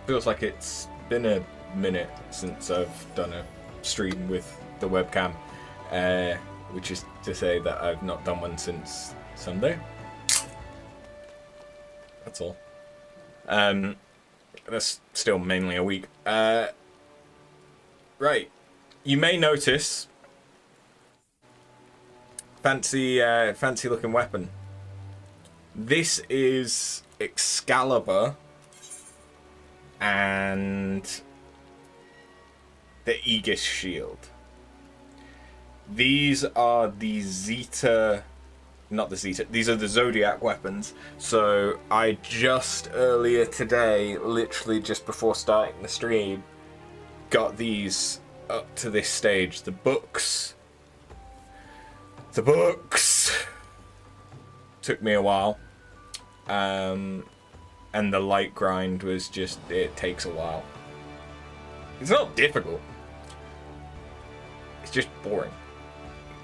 Feels like it's been a minute since I've done a stream with the webcam, which is to say that I've not done one since Sunday. That's all. That's still mainly a week. Right. You may notice fancy looking weapon. This is Excalibur and the Aegis shield. These are the Zeta, not the Zeta, these are the Zodiac weapons. So I just earlier today, literally just before starting the stream, got these up to this stage. The books took me a while. And the light grind was just, it takes a while. It's not difficult. It's just boring.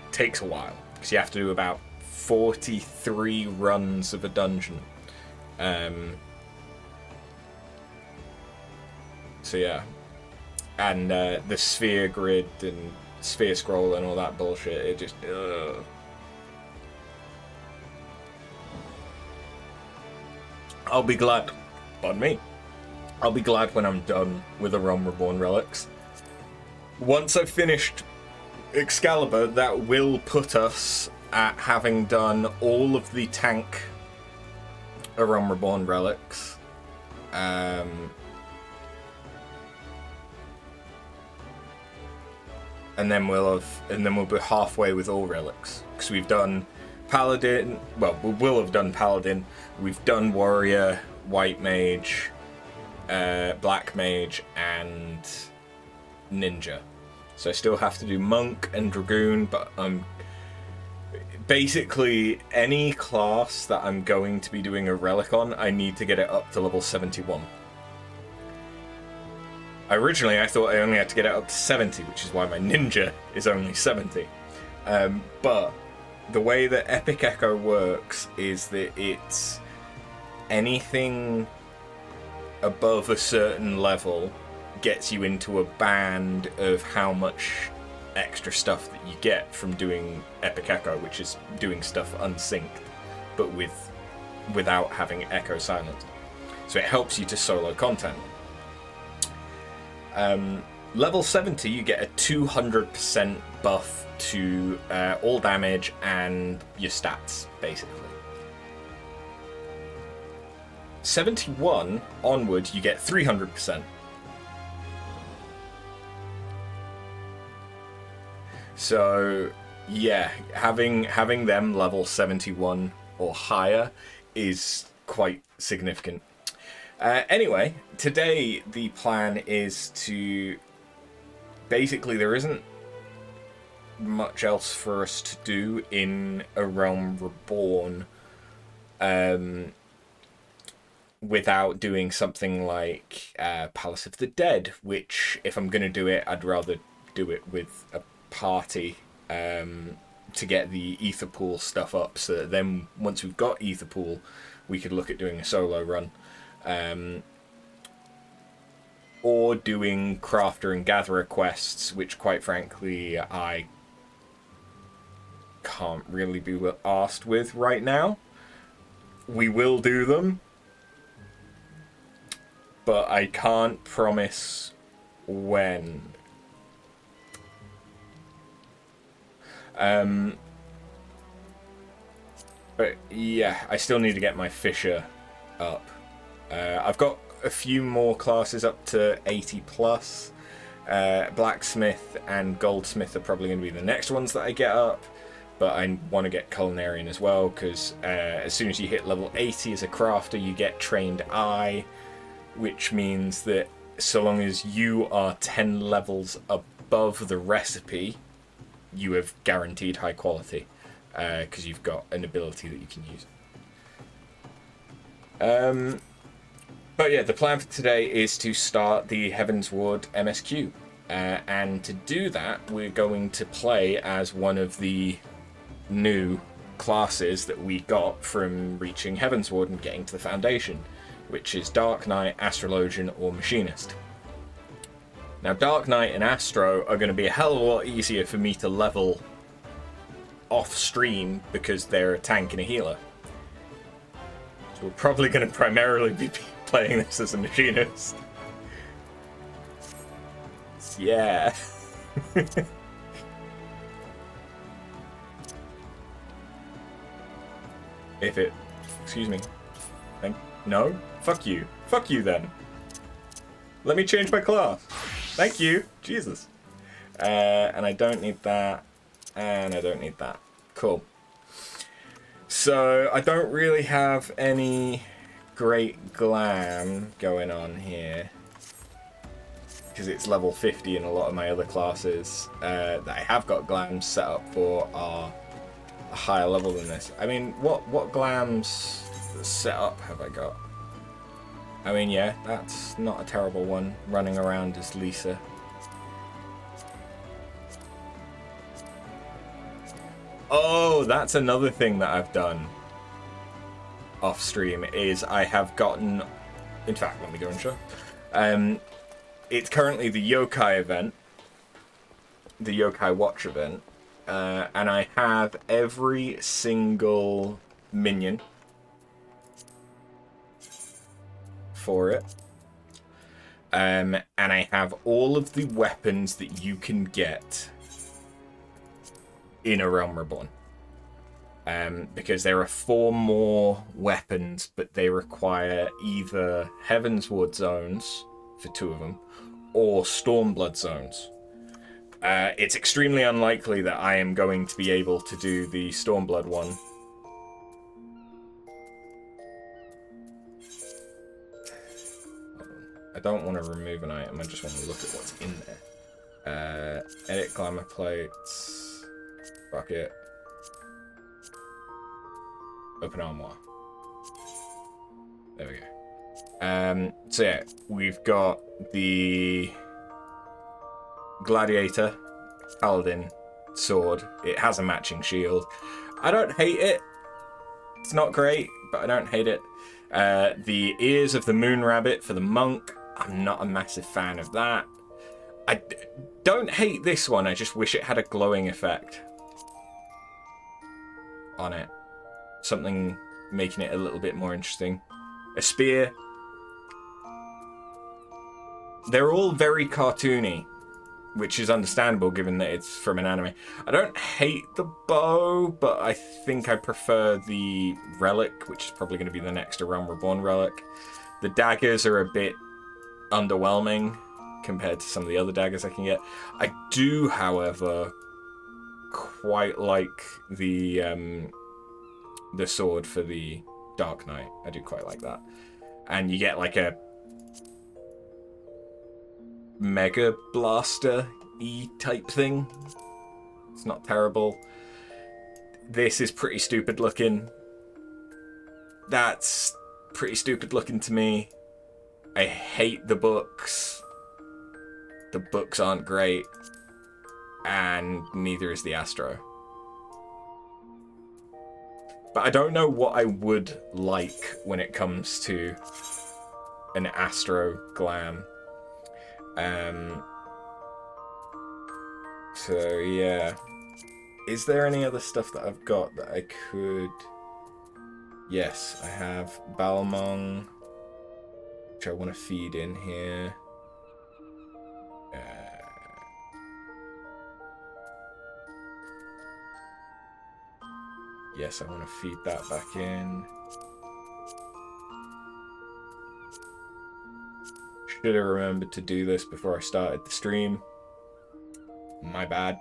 It takes a while, because you have to do about 43 runs of a dungeon. So yeah. And the sphere grid and sphere scroll and all that bullshit, it just, I'll be glad, pardon me, I'll be glad when I'm done with A Realm Reborn relics. Once I've finished Excalibur, that will put us at having done all of the tank A Realm Reborn relics. And then we'll be halfway with all relics, because we've done Paladin. Well, we will have done Paladin. We've done Warrior, White Mage, Black Mage, and Ninja. So I still have to do Monk and Dragoon, but basically any class that I'm going to be doing a relic on, I need to get it up to level 71. Originally, I thought I only had to get it up to 70, which is why my Ninja is only 70. But the way that Epic Echo works is that it's anything above a certain level gets you into a band of how much extra stuff that you get from doing Epic Echo, which is doing stuff unsynced, but without having Echo silenced. So it helps you to solo content. Level 70, you get a 200% buff to all damage and your stats, basically. 71 onward, you get 300%. So, yeah, having them level 71 or higher is quite significant. Anyway, today the plan is to... Basically, there isn't much else for us to do in A Realm Reborn without doing something like Palace of the Dead, which, if I'm going to do it, I'd rather do it with a party to get the Ether Pool stuff up, so that then once we've got Ether Pool, we could look at doing a solo run. Or doing Crafter and Gatherer quests, which quite frankly I can't really be asked with right now. We will do them, but I can't promise when. But yeah, I still need to get my Fisher up. I've got a few more classes up to 80 plus. Blacksmith and Goldsmith are probably going to be the next ones that I get up, but I want to get Culinarian as well, because as soon as you hit level 80 as a crafter, you get Trained Eye, which means that so long as you are 10 levels above the recipe, you have guaranteed high quality, because you've got an ability that you can use. But yeah, the plan for today is to start the Heavensward MSQ. And to do that, we're going to play as one of the new classes that we got from reaching Heavensward and getting to the Foundation, which is Dark Knight, Astrologian, or Machinist. Now, Dark Knight and Astro are going to be a hell of a lot easier for me to level off stream because they're a tank and a healer. So we're probably going to primarily be playing this as a Machinist. Yeah. If it... Excuse me. No? Fuck you. Fuck you then. Let me change my class. Thank you. Jesus. And I don't need that. And I don't need that. Cool. So, I don't really have any great glam going on here. Because it's level 50 in a lot of my other classes that I have got glams set up for are a higher level than this. I mean, what glams set up have I got? I mean, yeah, that's not a terrible one, running around as Lisa. Oh, that's another thing that I've done off stream, is I have gotten... In fact, let me go and show. It's currently the Yokai event, the Yokai Watch event, and I have every single minion for it. And I have all of the weapons that you can get in A Realm Reborn. Because there are 4 more weapons, but they require either Heavensward zones for 2 of them, or Stormblood zones. It's extremely unlikely that I am going to be able to do the Stormblood one. I don't want to remove an item, I just want to look at what's in there. Edit glamour plates. Fuck it. Open armoire. There we go. So yeah, we've got the Gladiator Paladin sword. It has a matching shield. I don't hate it. It's not great, but I don't hate it. The ears of the Moon Rabbit for the monk. I'm not a massive fan of that. I don't hate this one. I just wish it had a glowing effect on it. Something making it a little bit more interesting. A spear. They're all very cartoony, which is understandable given that it's from an anime. I don't hate the bow, but I think I prefer the relic, which is probably going to be the next A Realm Reborn relic. The daggers are a bit underwhelming compared to some of the other daggers I can get. I do, however, quite like the sword for the Dark Knight. I do quite like that. And you get like a Mega Blaster-y type thing. It's not terrible. This is pretty stupid looking. That's pretty stupid looking to me. I hate the books. The books aren't great. And neither is the Astro. But I don't know what I would like when it comes to an Astro glam. So yeah. Is there any other stuff that I've got that I could... Yes, I have Balmong, which I want to feed in here. Yes, I want to feed that back in. Should have remembered to do this before I started the stream. My bad.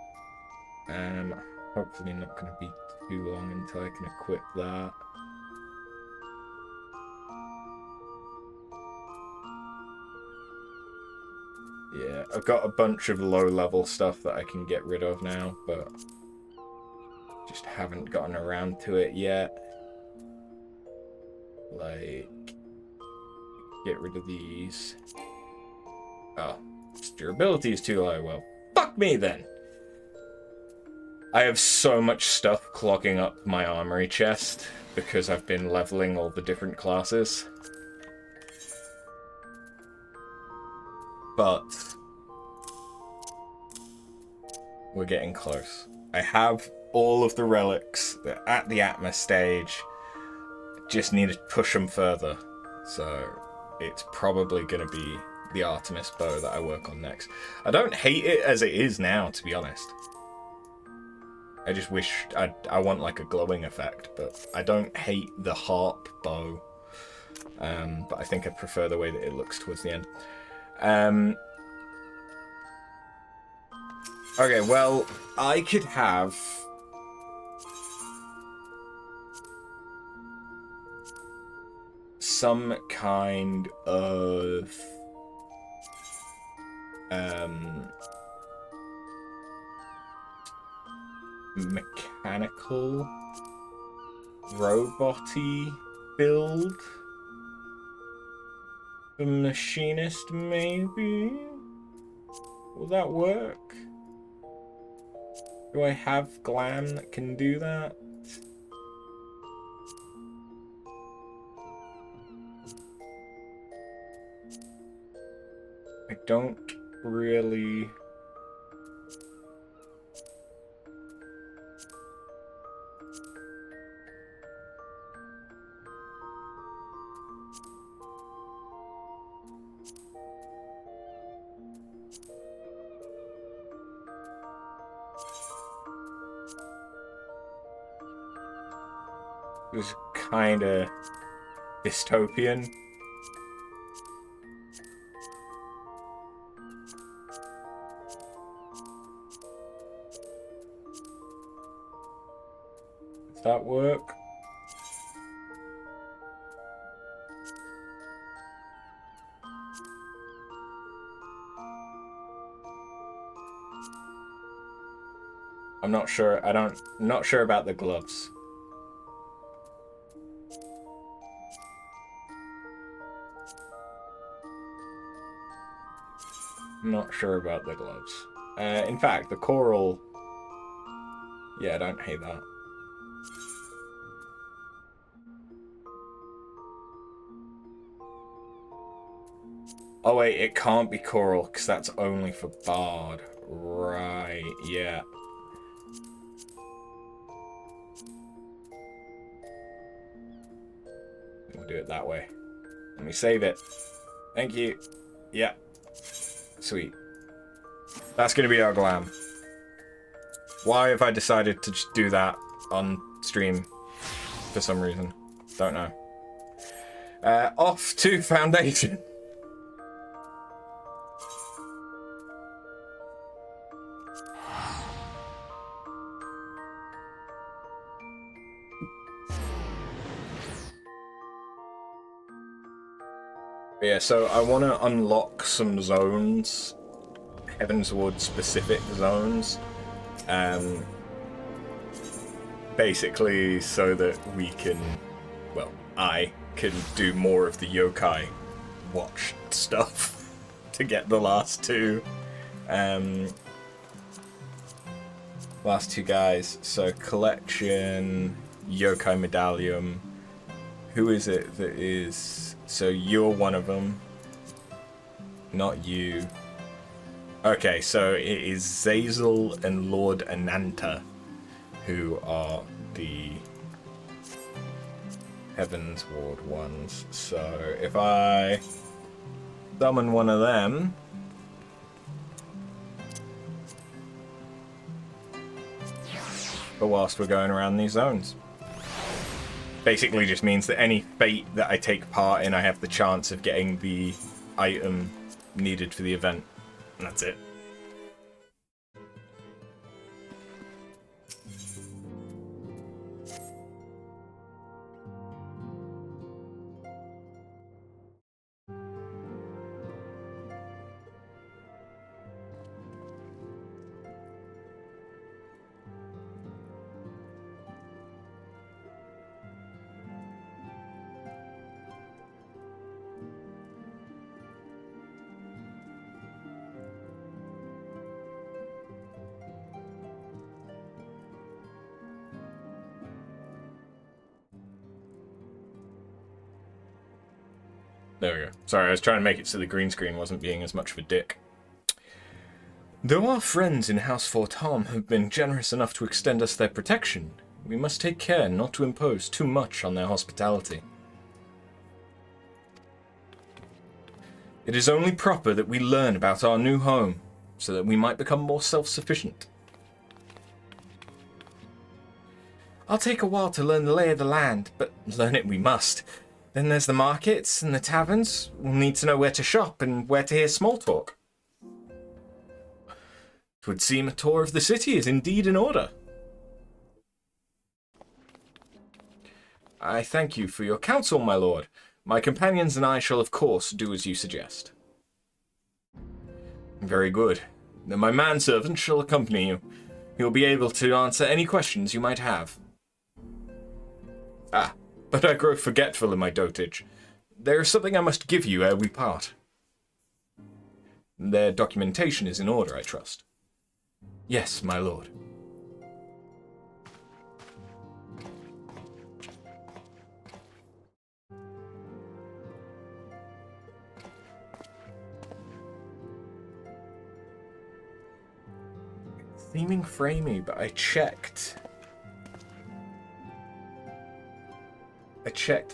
Hopefully not going to be too long until I can equip that. Yeah, I've got a bunch of low-level stuff that I can get rid of now, but just haven't gotten around to it yet. Like, get rid of these. Oh, durability is too low. Well, fuck me then. I have so much stuff clogging up my armory chest because I've been leveling all the different classes. but we're getting close. I have all of the relics at the Atma stage. Just need to push them further. So it's probably going to be the Artemis bow that I work on next. I don't hate it as it is now, to be honest. I just wish I want like a glowing effect, but I don't hate the harp bow. But I think I prefer the way that it looks towards the end. Okay, well, I could have some kind of mechanical robot-y build. The Machinist, maybe? Will that work? Do I have glam that can do that? I don't really... It was kind of dystopian. Does that work? I'm not sure. Not sure about the gloves. Not sure about the gloves. In fact, the coral... Yeah, I don't hate that. Oh wait, it can't be coral, because that's only for Bard. Right, yeah. We'll do it that way. Let me save it. Thank you. Yeah. Sweet. That's going to be our glam. Why have I decided to just do that on stream for some reason? Don't know. Off to Foundation. Yeah, so I want to unlock some zones, Heavensward specific zones, basically so that we can, well, I can do more of the yokai watch stuff to get the last two guys. So collection, yokai medallion. Who is it that is... So you're one of them. Not you. Okay, so it is Zazel and Lord Ananta who are the Heavensward ones. So if I summon one of them... But whilst we're going around these zones. Basically just means that any fate that I take part in, I have the chance of getting the item needed for the event. And that's it. There we go. Sorry, I was trying to make it so the green screen wasn't being as much of a dick. Though our friends in House Fortom have been generous enough to extend us their protection, we must take care not to impose too much on their hospitality. It is only proper that we learn about our new home, so that we might become more self-sufficient. I'll take a while to learn the lay of the land, but learn it we must. Then there's the markets and the taverns. We'll need to know where to shop and where to hear small talk. 'Twould seem a tour of the city is indeed in order. I thank you for your counsel, my lord. My companions and I shall, of course, do as you suggest. Very good. Then my manservant shall accompany you. He will be able to answer any questions you might have. Ah, but I grow forgetful in my dotage. There is something I must give you ere we part. Their documentation is in order, I trust. Yes, my lord. Seeming framey, but I checked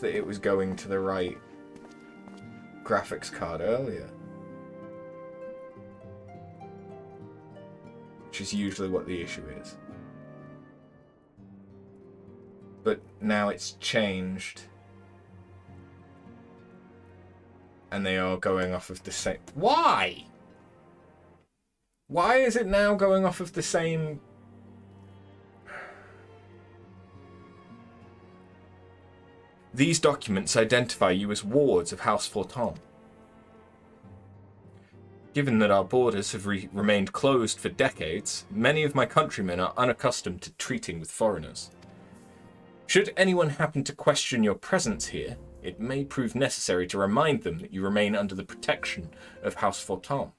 that it was going to the right graphics card earlier. Which is usually what the issue is. But now it's changed. And they are going off of the same... Why? Why is it now going off of the same... These documents identify you as wards of House Fortom. Given that our borders have remained closed for decades, many of my countrymen are unaccustomed to treating with foreigners. Should anyone happen to question your presence here, it may prove necessary to remind them that you remain under the protection of House Fortom.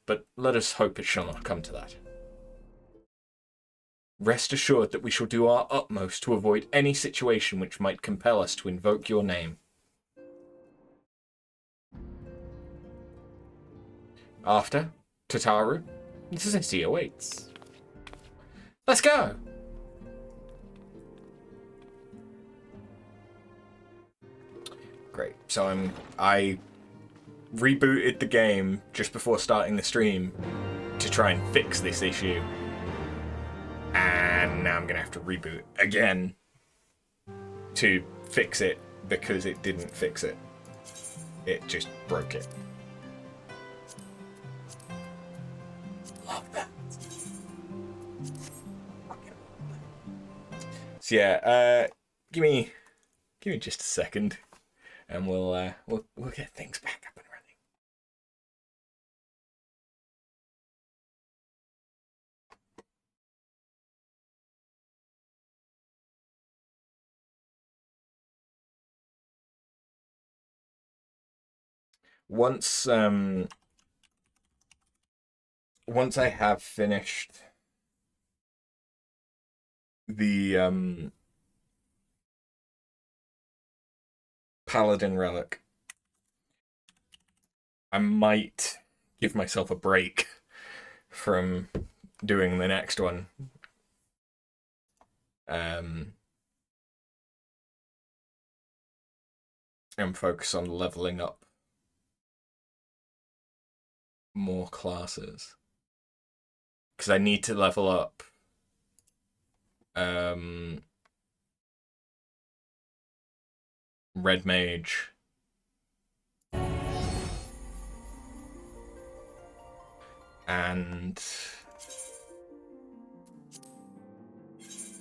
But let us hope it shall not come to that. Rest assured that we shall do our utmost to avoid any situation which might compel us to invoke your name. After, Tataru, the city awaits. Let's go! Great, so I rebooted the game just before starting the stream to try and fix this issue. And now I'm going to have to reboot again to fix it because it didn't fix it. It just broke it. Love that. So yeah, give me just a second and we'll get things back up and running. Once I have finished the Paladin Relic, I might give myself a break from doing the next one. And focus on leveling up more classes. Because I need to level up Red Mage and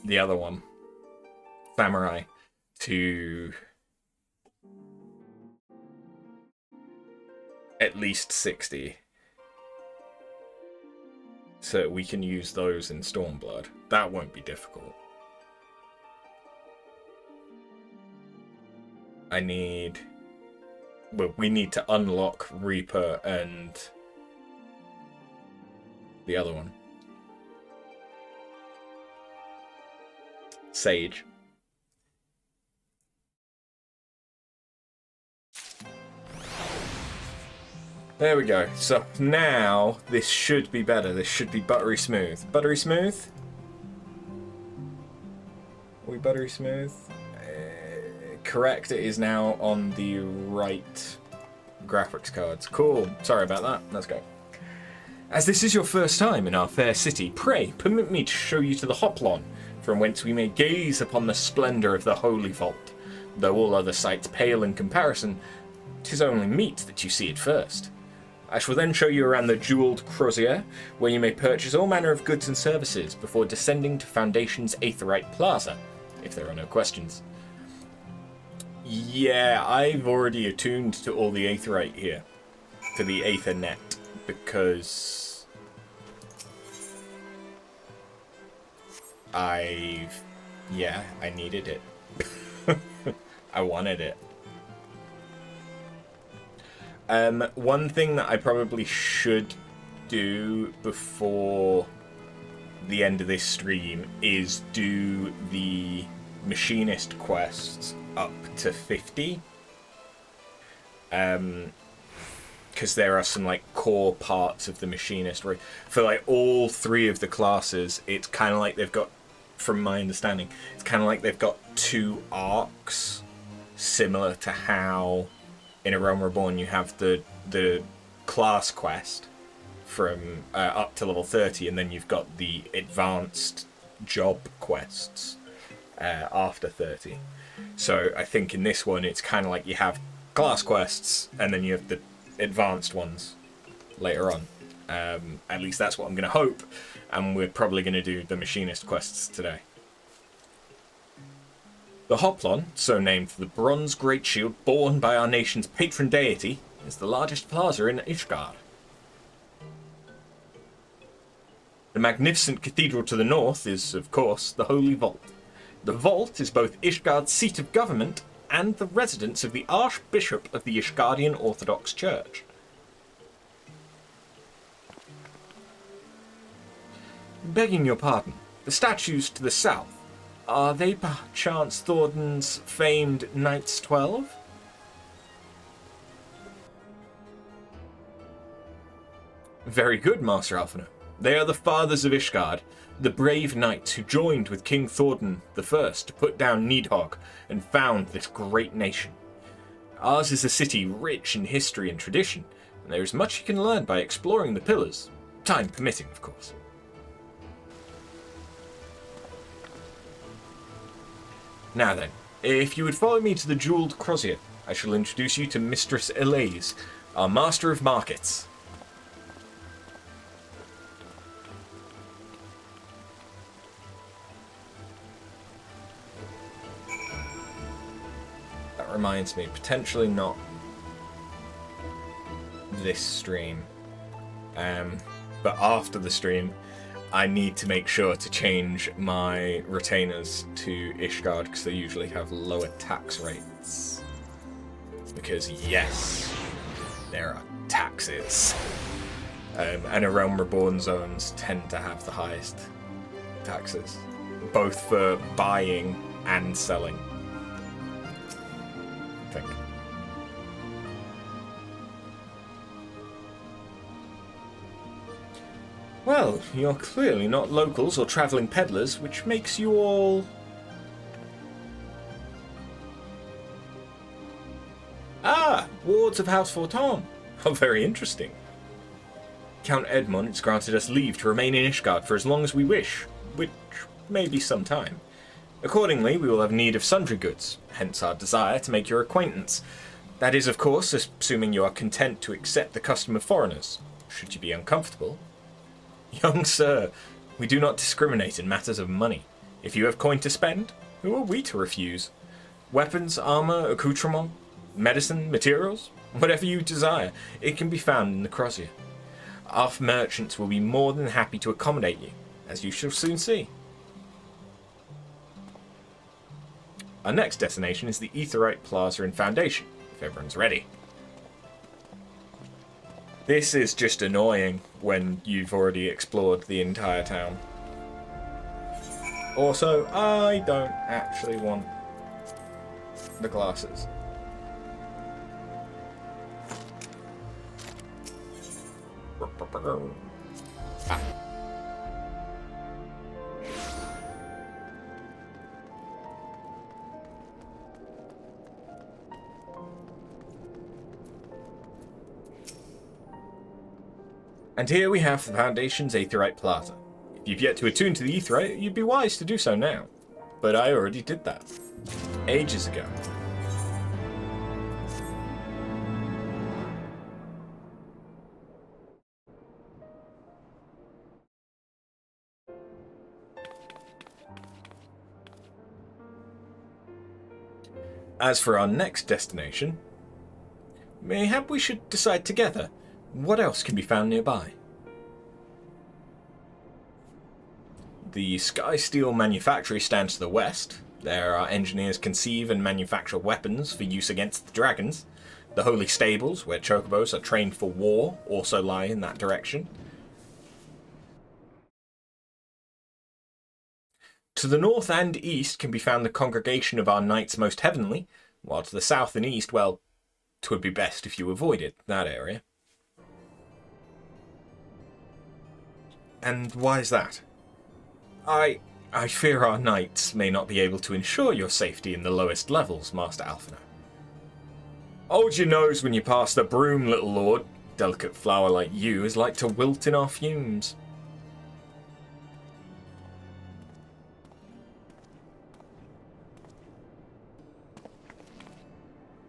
the other one, Samurai, to at least 60. So we can use those in Stormblood. That won't be difficult. We need to unlock Reaper and the other one. Sage. There we go. So now this should be better. This should be buttery smooth. Buttery smooth? Are we buttery smooth? Correct, it is now on the right graphics cards. Cool. Sorry about that. Let's go. As this is your first time in our fair city, pray permit me to show you to the Hoplon, from whence we may gaze upon the splendour of the Holy Vault. Though all other sights pale in comparison, 'tis only meet that you see it first. I shall then show you around the jewelled crozier, where you may purchase all manner of goods and services before descending to Foundation's Aetheryte Plaza, if there are no questions. Yeah, I've already attuned to all the Aetheryte here, to the Aethernet, because I needed it. I wanted it. One thing that I probably should do before the end of this stream is do the Machinist quests up to 50. Because there are some like core parts of the Machinist where for like all three of the classes, it's kind of like they've got, from my understanding, it's kind of like they've got two arcs, similar to how in A Realm Reborn you have the class quest from up to level 30, and then you've got the advanced job quests after 30. So I think in this one it's kind of like you have class quests and then you have the advanced ones later on. At least that's what I'm going to hope, and we're probably going to do the Machinist quests today. The Hoplon, so named for the bronze great shield borne by our nation's patron deity, is the largest plaza in Ishgard. The magnificent cathedral to the north is, of course, the Holy Vault. The Vault is both Ishgard's seat of government and the residence of the Archbishop of the Ishgardian Orthodox Church. Begging your pardon, the statues to the south, are they perchance Thornton's famed Knights 12? Very good, Master Alphinaud. They are the fathers of Ishgard, the brave knights who joined with King Thornton I to put down Nidhogg and found this great nation. Ours is a city rich in history and tradition, and there is much you can learn by exploring the pillars, time permitting, of course. Now then, if you would follow me to the jewelled crozier, I shall introduce you to Mistress Elise, our Master of Markets. That reminds me, potentially not this stream, but after the stream, I need to make sure to change my retainers to Ishgard because they usually have lower tax rates. Because yes, there are taxes. And A Realm Reborn zones tend to have the highest taxes, both for buying and selling, I think. Well, you're clearly not locals or travelling peddlers, which makes you all... Ah, wards of House Forton. How very interesting. Count Edmond has granted us leave to remain in Ishgard for as long as we wish, which may be some time. Accordingly, we will have need of sundry goods, hence our desire to make your acquaintance. That is, of course, assuming you are content to accept the custom of foreigners. Should you be uncomfortable... Young sir, we do not discriminate in matters of money. If you have coin to spend, who are we to refuse? Weapons, armor, accoutrement, medicine, materials, whatever you desire, it can be found in the crozier. Our merchants will be more than happy to accommodate you, as you shall soon see. Our next destination is the Aetheryte Plaza in Foundation, if everyone's ready. This is just annoying when you've already explored the entire town. Also, I don't actually want the glasses. Ah. And here we have the Foundation's Aetheryte Plaza. If you've yet to attune to the Aetheryte, you'd be wise to do so now. But I already did that. Ages ago. As for our next destination, mayhap we should decide together what else can be found nearby. The Sky Steel Manufactory stands to the west. There our engineers conceive and manufacture weapons for use against the dragons. The Holy Stables, where chocobos are trained for war, also lie in that direction. To the north and east can be found the congregation of our Knights Most Heavenly, while to the south and east, well, 'twould be best if you avoided that area. And why is that? I fear our knights may not be able to ensure your safety in the lowest levels, Master Alphino. Hold your nose when you pass the broom, little lord. Delicate flower like you is like to wilt in our fumes.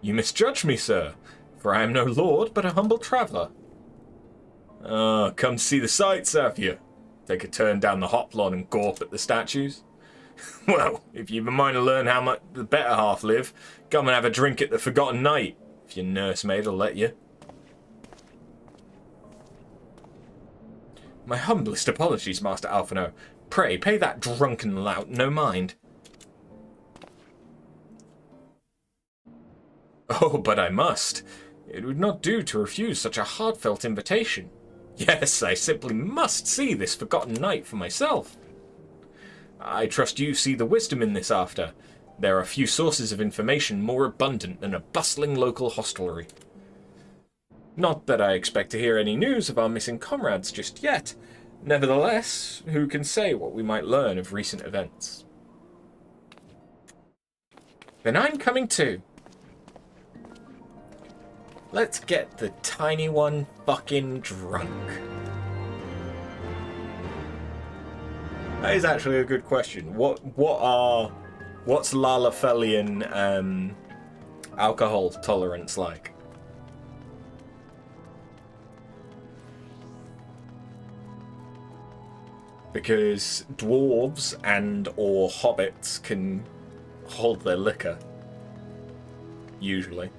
You misjudge me, sir, for I am no lord, but a humble traveller. Ah, come to see the sights, have you? Take a turn down the hop lawn and gawp at the statues? Well, if you've a mind to learn how much the better half live, come and have a drink at the Forgotten Knight, if your nursemaid'll let you. My humblest apologies, Master Alphino. Pray, pay that drunken lout no mind. Oh, but I must. It would not do to refuse such a heartfelt invitation. Yes, I simply must see this Forgotten Knight for myself. I trust you see the wisdom in this after. There are few sources of information more abundant than a bustling local hostelry. Not that I expect to hear any news of our missing comrades just yet. Nevertheless, who can say what we might learn of recent events? Then I'm coming too. Let's get the tiny one fucking drunk. That is actually a good question. What's Lalafelian alcohol tolerance like? Because dwarves and or hobbits can hold their liquor, usually.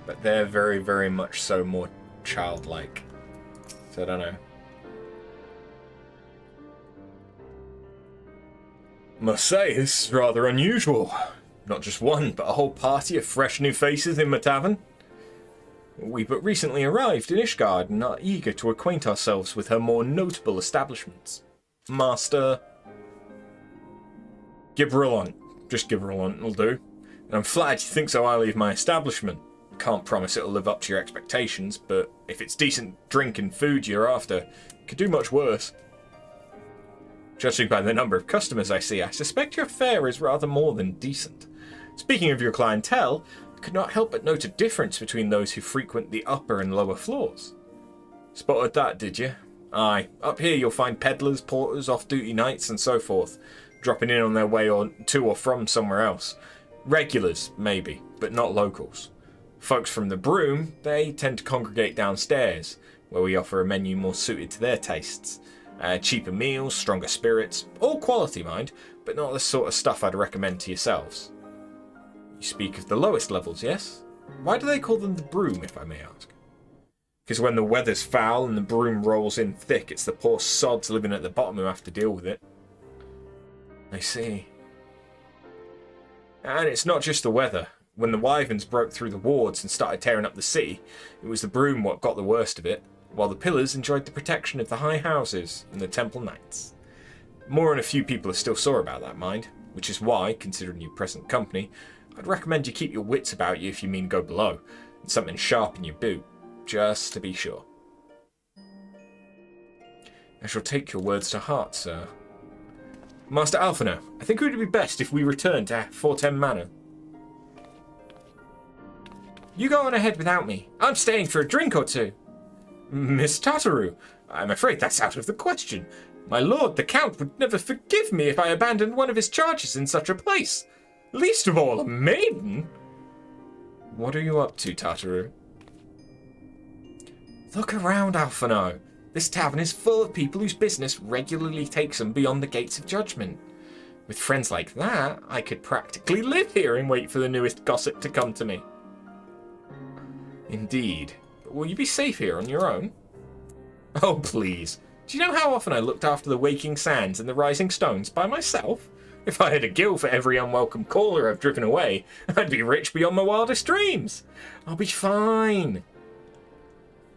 But they're very, very much so more childlike. So I don't know. Must say, this is rather unusual. Not just one, but a whole party of fresh new faces in my tavern. We but recently arrived in Ishgard and are eager to acquaint ourselves with her more notable establishments. Master... Gibrillant. Just Gibrillant will do. And I'm flattered you think so highly of my establishment. Can't promise it'll live up to your expectations, but if it's decent drink and food you're after, it could do much worse. Judging by the number of customers I see, I suspect your fare is rather more than decent. Speaking of your clientele, I could not help but note a difference between those who frequent the upper and lower floors. Spotted that, did you? Aye, up here you'll find peddlers, porters, off-duty knights, and so forth, dropping in on their way to or from somewhere else. Regulars, maybe, but not locals. Folks from the Broom, they tend to congregate downstairs, where we offer a menu more suited to their tastes. Cheaper meals, stronger spirits, all quality, mind, but not the sort of stuff I'd recommend to yourselves. You speak of the lowest levels, yes? Why do they call them the Broom, if I may ask? Because when the weather's foul and the broom rolls in thick, it's the poor sods living at the bottom who have to deal with it. I see. And it's not just the weather. When the wyverns broke through the wards and started tearing up the city, it was the Broom what got the worst of it, while the pillars enjoyed the protection of the high houses and the temple knights. More than a few people are still sore about that, mind. which is why, considering your present company, I'd recommend you keep your wits about you if you mean go below, and something sharp in your boot, just to be sure. I shall take your words to heart, sir. Master Alphino, I think it would be best if we return to Fortem Manor. You go on ahead without me. I'm staying for a drink or two. Miss Tataru, I'm afraid that's out of the question. My lord, the Count, would never forgive me if I abandoned one of his charges in such a place. Least of all, a maiden. What are you up to, Tataru? Look around, Alphino. This tavern is full of people whose business regularly takes them beyond the gates of judgment. With friends like that, I could practically live here and wait for the newest gossip to come to me. Indeed. But will you be safe here on your own? Oh, please. Do you know how often I looked after the waking sands and the rising stones by myself? If I had a guild for every unwelcome caller I've driven away, I'd be rich beyond my wildest dreams. I'll be fine.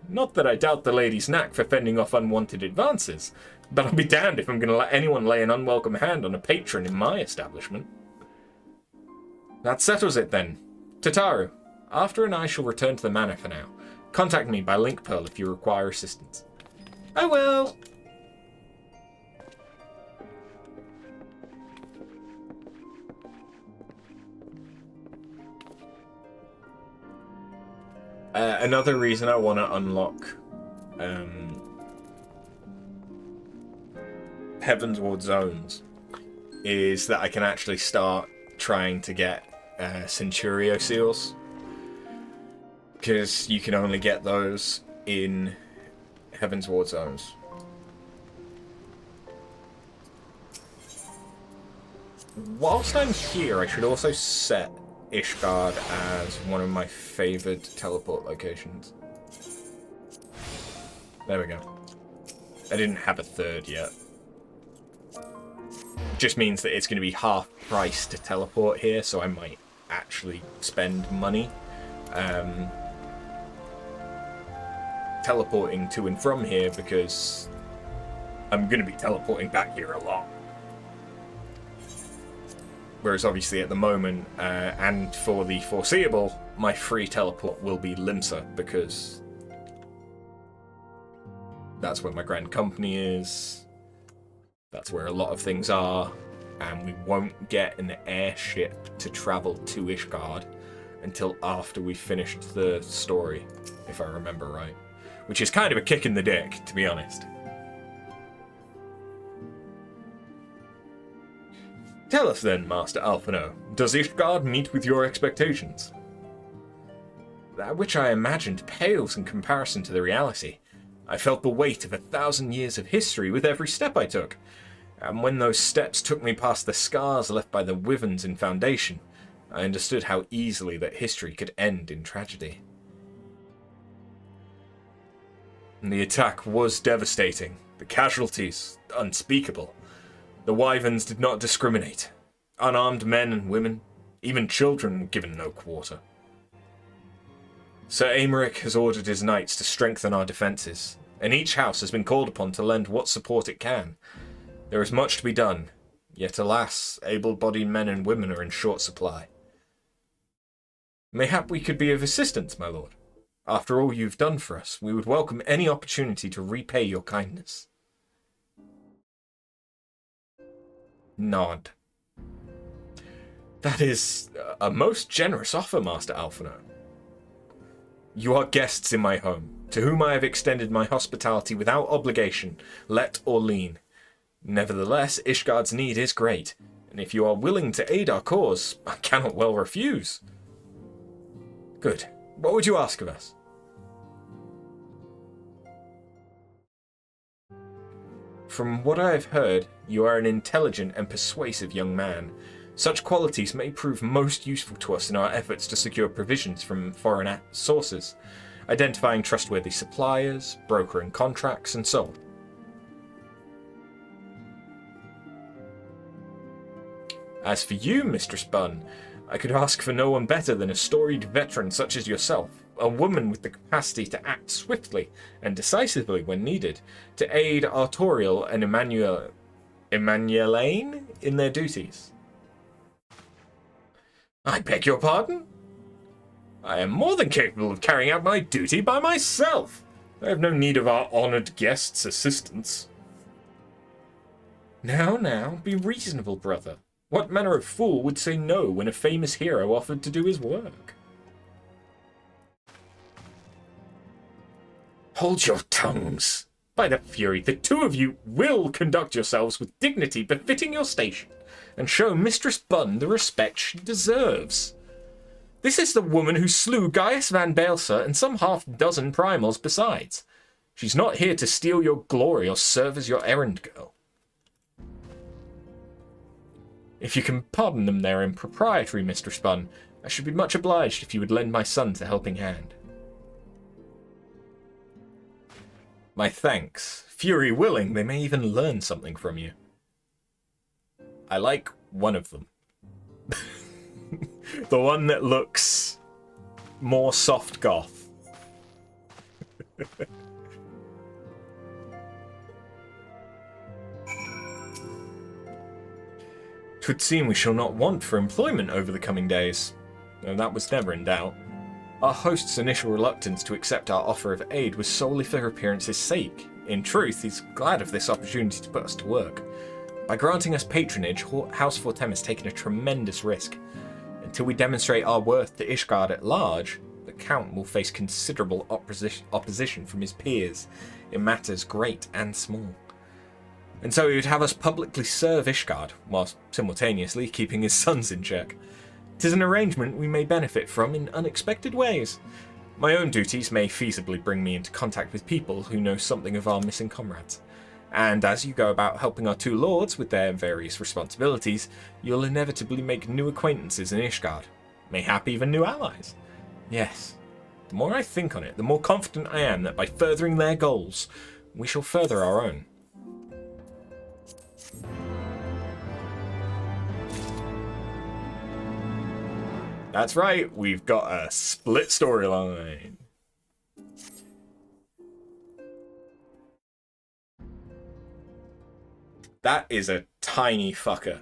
Not that I doubt the lady's knack for fending off unwanted advances, but I'll be damned if I'm going to let anyone lay an unwelcome hand on a patron in my establishment. That settles it then. Tataru, after and I shall return to the manor for now. Contact me by link pearl if you require assistance. I will. Another reason I want to unlock Heavensward zones is that I can actually start trying to get Centurio seals, because you can only get those in Heavensward zones. Whilst I'm here, I should also set Ishgard as one of my favoured teleport locations. There we go. I didn't have a third yet. Just means that it's going to be half price to teleport here, so I might actually spend money teleporting to and from here, because I'm going to be teleporting back here a lot. Whereas obviously at the moment, and for the foreseeable, my free teleport will be Limsa, because that's where my grand company is, that's where a lot of things are, and we won't get an airship to travel to Ishgard until after we've finished the story, if I remember right. Which is kind of a kick in the dick, to be honest. Tell us then, Master Alphino, does Ishgard meet with your expectations? That which I imagined pales in comparison to the reality. I felt the weight of 1,000 years of history with every step I took, and when those steps took me past the scars left by the wyverns in Foundation, I understood how easily that history could end in tragedy. And the attack was devastating, the casualties unspeakable. The wyverns did not discriminate. Unarmed men and women, even children, were given no quarter. Sir Aymeric has ordered his knights to strengthen our defences, and each house has been called upon to lend what support it can. There is much to be done, yet alas, able-bodied men and women are in short supply. Mayhap we could be of assistance, my lord. After all you've done for us, we would welcome any opportunity to repay your kindness. Nod. That is a most generous offer, Master Alphino. You are guests in my home, to whom I have extended my hospitality without obligation, let or lien. Nevertheless, Ishgard's need is great, and if you are willing to aid our cause, I cannot well refuse. Good. What would you ask of us? From what I have heard, you are an intelligent and persuasive young man. Such qualities may prove most useful to us in our efforts to secure provisions from foreign sources, identifying trustworthy suppliers, brokering contracts, and so on. As for you, Mistress Bunn, I could ask for no one better than a storied veteran such as yourself, a woman with the capacity to act swiftly and decisively when needed, to aid Artorial and Emmanuelaine in their duties. I beg your pardon? I am more than capable of carrying out my duty by myself. I have no need of our honoured guest's assistance. Now, be reasonable, brother. What manner of fool would say no when a famous hero offered to do his work? Hold your tongues. By the Fury, the two of you will conduct yourselves with dignity befitting your station, and show Mistress Bunn the respect she deserves. This is the woman who slew Gaius Van Baelsa and some half-dozen primals besides. She's not here to steal your glory or serve as your errand girl. If you can pardon them their impropriety, Mistress Bunn, I should be much obliged if you would lend my sons a helping hand. My thanks. Fury willing, they may even learn something from you. I like one of them. The one that looks more soft goth. 'Twould seem we shall not want for employment over the coming days, though that was never in doubt. Our host's initial reluctance to accept our offer of aid was solely for her appearance's sake. In truth, he's glad of this opportunity to put us to work. By granting us patronage, House Fortem has taken a tremendous risk. Until we demonstrate our worth to Ishgard at large, the Count will face considerable opposition from his peers in matters great and small. And so he would have us publicly serve Ishgard, whilst simultaneously keeping his sons in check. 'Tis an arrangement we may benefit from in unexpected ways. My own duties may feasibly bring me into contact with people who know something of our missing comrades. And as you go about helping our two lords with their various responsibilities, you'll inevitably make new acquaintances in Ishgard, mayhap even new allies. Yes, the more I think on it, the more confident I am that by furthering their goals, we shall further our own. That's right, we've got a split storyline. That is a tiny fucker.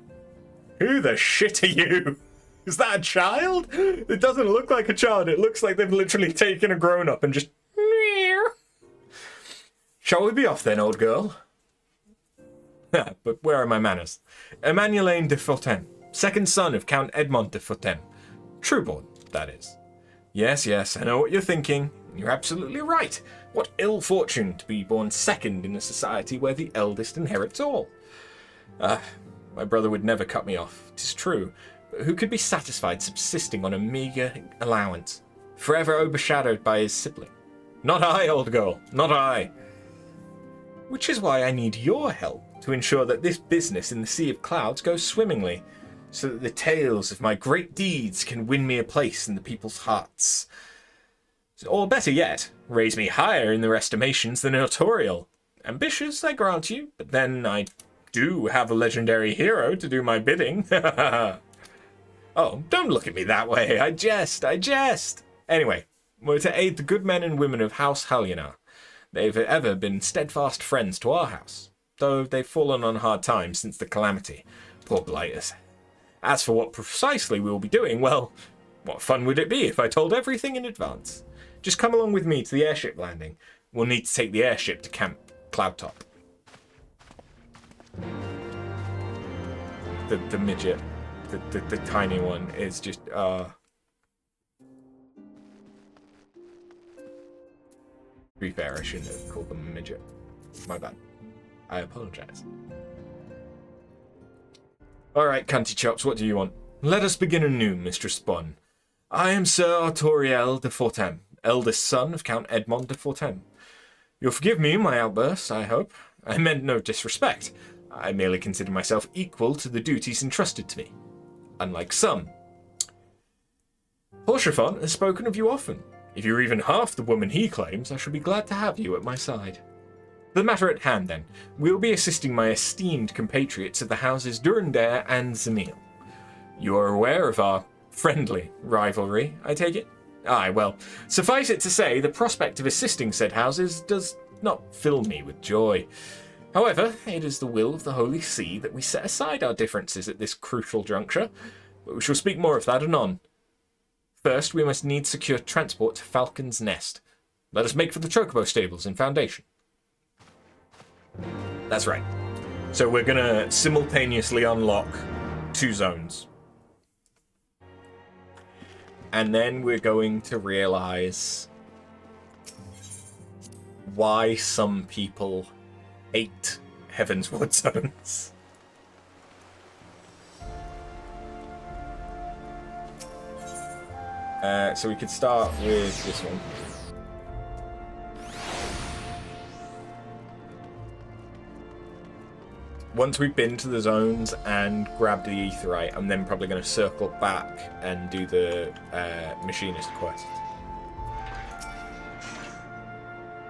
Who the shit are you? Is that a child? It doesn't look like a child. It looks like they've literally taken a grown-up and just... Shall we be off then, old girl? But where are my manners? Emmanuelaine de Fortem, second son of Count Edmond de Fortem. Trueborn, that is. Yes, I know what you're thinking. You're absolutely right. What ill fortune to be born second in a society where the eldest inherits all. My brother would never cut me off, 'tis true, but who could be satisfied subsisting on a meagre allowance, forever overshadowed by his sibling? Not I, old girl, not I. Which is why I need your help to ensure that this business in the Sea of Clouds goes swimmingly, so that the tales of my great deeds can win me a place in the people's hearts. Or better yet, raise me higher in their estimations than Artorial. Ambitious, I grant you, but then I do have a legendary hero to do my bidding. Oh, don't look at me that way. I jest. Anyway, we're to aid the good men and women of House Halyanar. They've ever been steadfast friends to our house, though they've fallen on hard times since the calamity. Poor blighters. As for what precisely we will be doing, well, what fun would it be if I told everything in advance? Just come along with me to the airship landing. We'll need to take the airship to Camp Cloudtop. The midget, the tiny one is just, To be fair, I shouldn't have called them a midget. My bad. I apologize. Alright, cunty chops, what do you want? Let us begin anew, Mistress Bunn. I am Sir Artoriel de Fortem, eldest son of Count Edmond de Fortem. You'll forgive me my outburst, I hope. I meant no disrespect. I merely consider myself equal to the duties entrusted to me. Unlike some. Horsefront has spoken of you often. If you're even half the woman he claims, I shall be glad to have you at my side. The matter at hand, then. We'll be assisting my esteemed compatriots of the houses Durandare and Zamil. You are aware of our friendly rivalry, I take it? Aye, well, suffice it to say, the prospect of assisting said houses does not fill me with joy. However, it is the will of the Holy See that we set aside our differences at this crucial juncture. but we shall speak more of that anon. First, we must need secure transport to Falcon's Nest. Let us make for the Chocobo stables in Foundation. That's right. So we're going to simultaneously unlock 2 zones. And then we're going to realize why some people hate Heavensward zones. So we could start with this one. Once we've been to the zones and grabbed the Aetheryte, I'm then probably going to circle back and do the Machinist quest.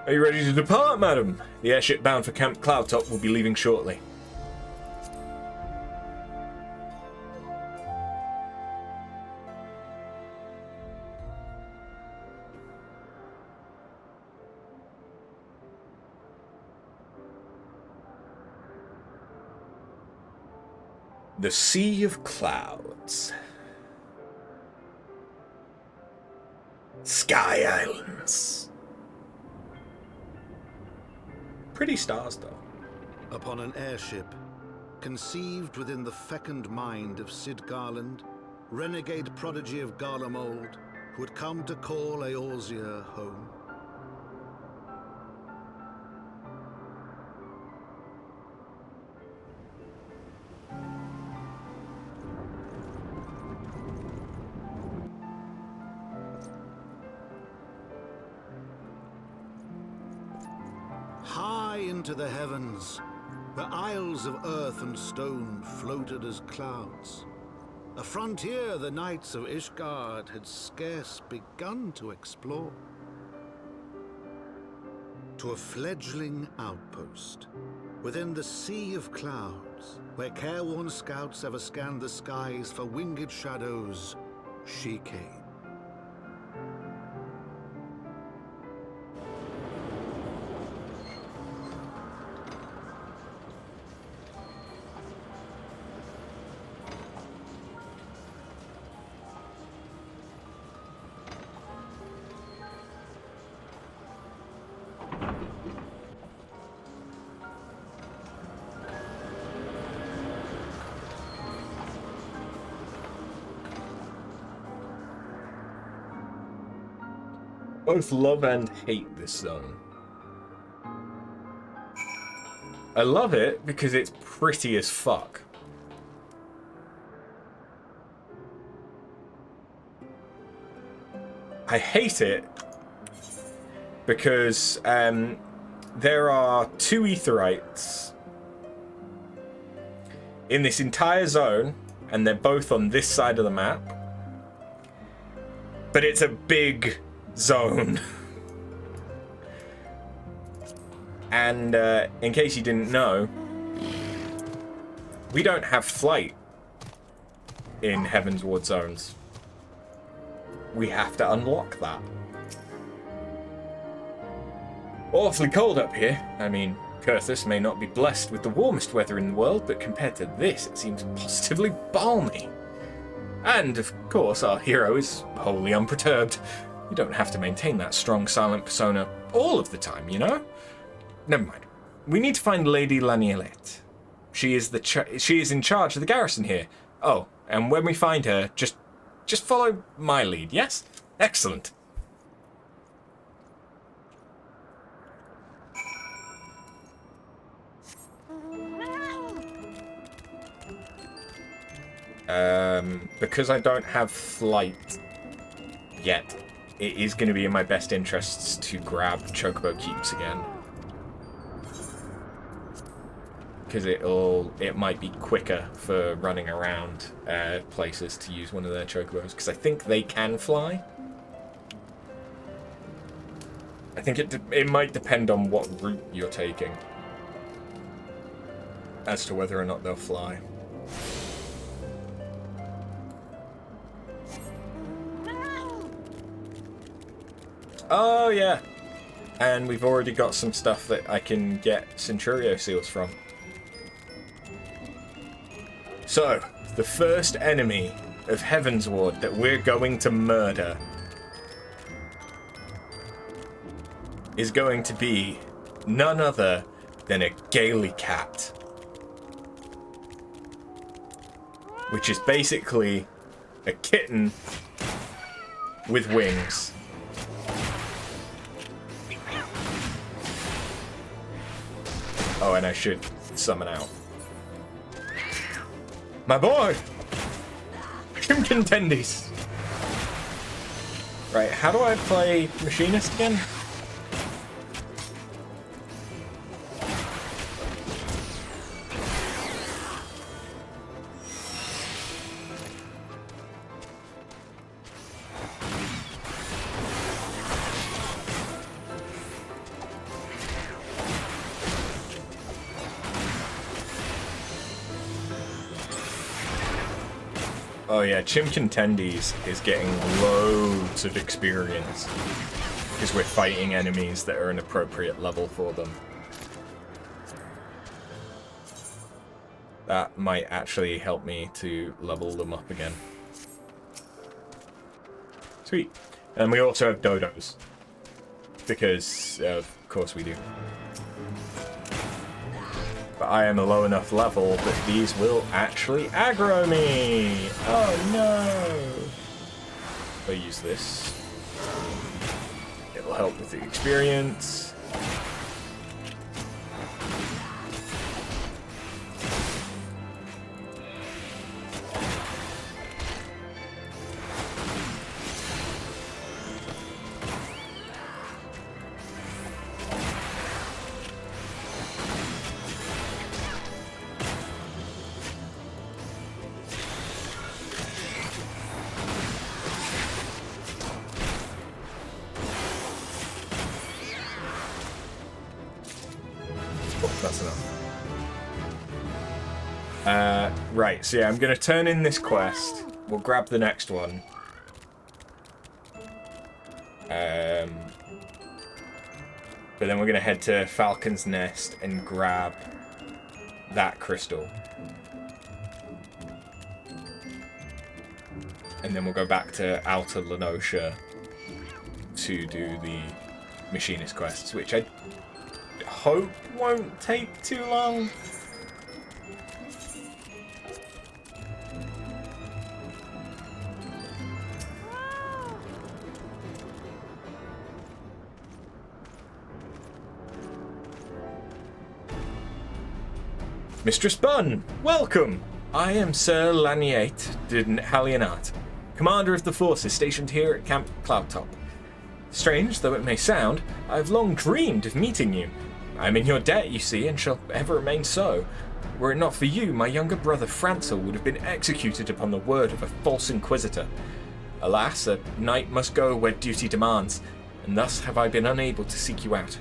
Are you ready to depart, madam? The airship bound for Camp Cloudtop will be leaving shortly. The Sea of Clouds. Sky Islands. Pretty stars, though. Upon an airship, conceived within the fecund mind of Sid Garland, renegade prodigy of Garlemald, who had come to call Eorzea home. High into the heavens, the isles of earth and stone floated as clouds. A frontier the knights of Ishgard had scarce begun to explore. To a fledgling outpost, within the Sea of Clouds, where careworn scouts ever scanned the skies for winged shadows, she came. Both love and hate this zone. I love it because it's pretty as fuck. I hate it because there are 2 Aetherytes in this entire zone, and they're both on this side of the map. But it's a big zone. And in case you didn't know, we don't have flight in Heavensward zones. We have to unlock that. Awfully cold up here. I mean, Kurthus may not be blessed with the warmest weather in the world, but compared to this, it seems positively balmy. And, of course, our hero is wholly unperturbed. You don't have to maintain that strong, silent persona all of the time, you know? Never mind. We need to find Lady Lanielette. She is in charge of the garrison here. Oh, and when we find her, just follow my lead, yes? Excellent. Because I don't have flight yet, it is going to be in my best interests to grab Chocobo Keeps again. Because it might be quicker for running around places to use one of their Chocobos, because I think they can fly. I think it might depend on what route you're taking as to whether or not they'll fly. Oh, yeah. And we've already got some stuff that I can get Centurio seals from. So, the first enemy of Heavensward that we're going to murder is going to be none other than a Gaily cat. Which is basically a kitten with wings. Oh, and I should summon out my boy! Contendies! Right, how do I play Machinist again? Oh yeah, Contendies is getting loads of experience because we're fighting enemies that are an appropriate level for them. That might actually help me to level them up again. Sweet. And we also have dodos. Because, of course we do. But I am a low enough level that these will actually aggro me! Oh no! If I use this, it'll help with the experience. That's enough. Right, so yeah, I'm going to turn in this quest. We'll grab the next one. But then we're going to head to Falcon's Nest and grab that crystal. And then we'll go back to Outer Lenosha to do the Machinist quests, which I hope won't take too long. Mistress Bunn, welcome! I am Sir Laniate de Hallianat, commander of the forces stationed here at Camp Cloudtop. Strange though it may sound, I've long dreamed of meeting you. I'm in your debt, you see, and shall ever remain so. Were it not for you, my younger brother Francel would have been executed upon the word of a false inquisitor. Alas, a knight must go where duty demands, and thus have I been unable to seek you out.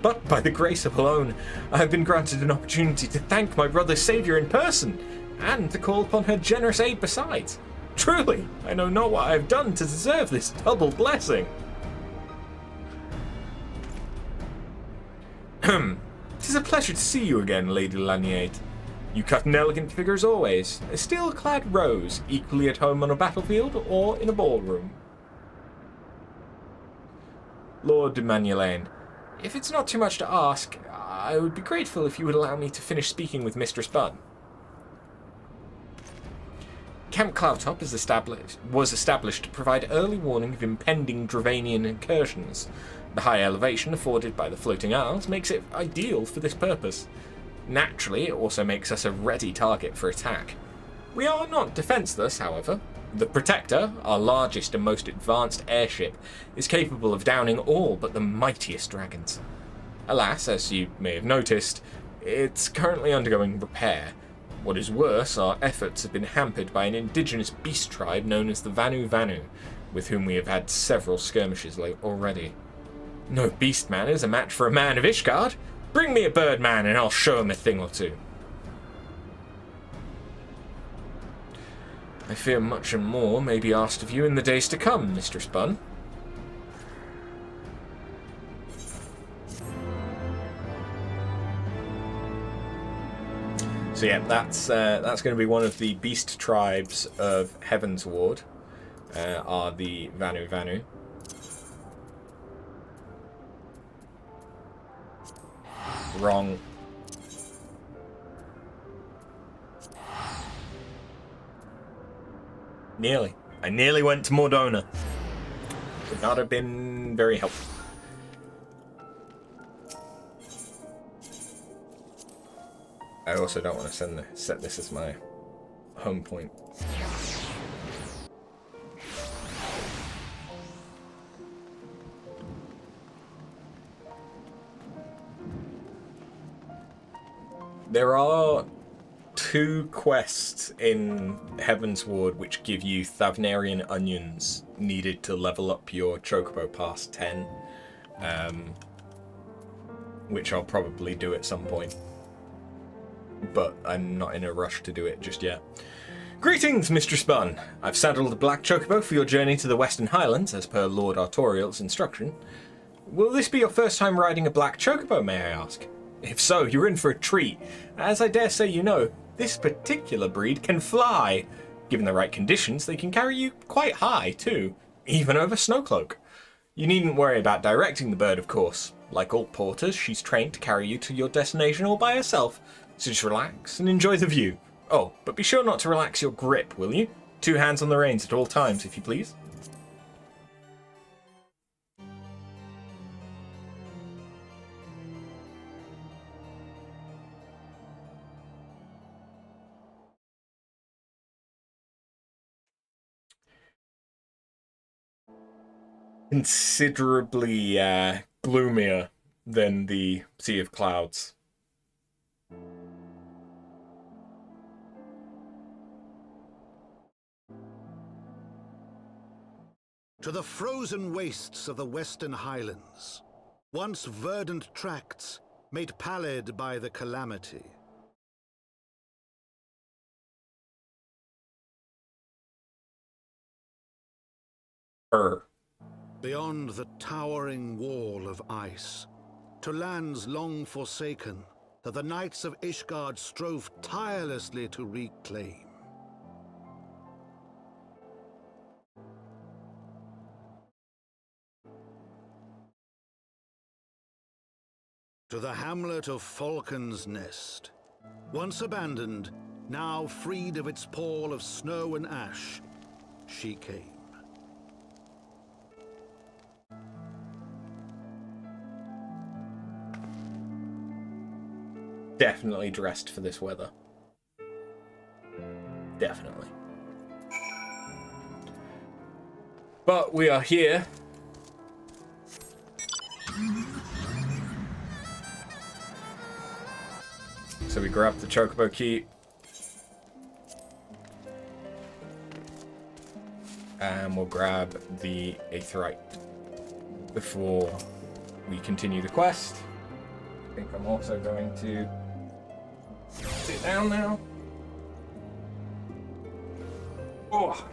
But by the grace of alone, I have been granted an opportunity to thank my brother's saviour in person, and to call upon her generous aid besides. Truly, I know not what I have done to deserve this double blessing. 'Tis a pleasure to see you again, Lady Laniate. You cut an elegant figure as always, a steel-clad rose, equally at home on a battlefield or in a ballroom. Lord de Manulaine, if it's not too much to ask, I would be grateful if you would allow me to finish speaking with Mistress Bunn. Camp Cloudtop was established to provide early warning of impending Dravanian incursions. The high elevation afforded by the floating isles makes it ideal for this purpose. Naturally, it also makes us a ready target for attack. We are not defenseless, however. The Protector, our largest and most advanced airship, is capable of downing all but the mightiest dragons. Alas, as you may have noticed, it's currently undergoing repair. What is worse, our efforts have been hampered by an indigenous beast tribe known as the Vanu Vanu, with whom we have had several skirmishes already. No beast man is a match for a man of Ishgard. Bring me a bird man and I'll show him a thing or two. I fear much and more may be asked of you in the days to come, Mistress Bunn. So yeah, that's going to be one of the beast tribes of Heavensward, are the Vanu. Wrong. Nearly. I nearly went to Mordona. Would not have been very helpful. I also don't want to set this as my home point. There are 2 quests in Heavensward which give you Thavnarian onions needed to level up your Chocobo past 10, which I'll probably do at some point, but I'm not in a rush to do it just yet. Greetings, Mistress Bun. I've saddled a black Chocobo for your journey to the Western Highlands, as per Lord Artorial's instruction. Will this be your first time riding a black Chocobo, may I ask? If so, you're in for a treat. As I dare say you know, this particular breed can fly. Given the right conditions, they can carry you quite high, too, even over Snowcloak. You needn't worry about directing the bird, of course. Like all porters, she's trained to carry you to your destination all by herself, so just relax and enjoy the view. Oh, but be sure not to relax your grip, will you? 2 hands on the reins at all times, if you please. Considerably gloomier than the Sea of Clouds. To the frozen wastes of the Western Highlands, once verdant tracts made pallid by the calamity. Beyond the towering wall of ice, to lands long forsaken that the knights of Ishgard strove tirelessly to reclaim. To the hamlet of Falcon's Nest, once abandoned, now freed of its pall of snow and ash, she came. Definitely dressed for this weather. Definitely. But we are here. So we grab the Chocobo key. And we'll grab the Aetherite before we continue the quest. I think I'm also going to sit down now. Oh.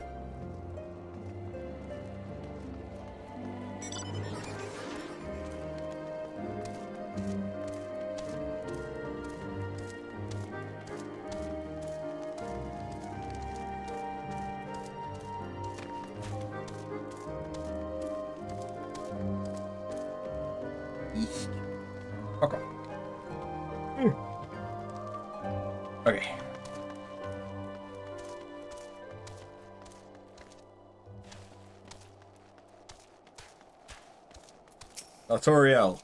Okay. Okay. Artoriel.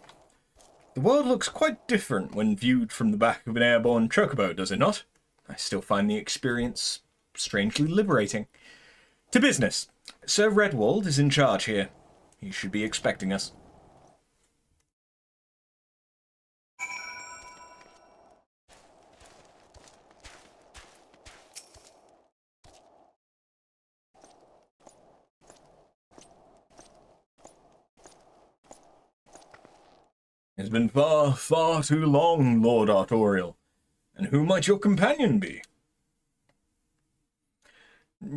The world looks quite different when viewed from the back of an airborne chocobo, does it not? I still find the experience strangely liberating. To business. Sir Redwald is in charge here. He should be expecting us. It's been far, far too long, Lord Artorial. And who might your companion be?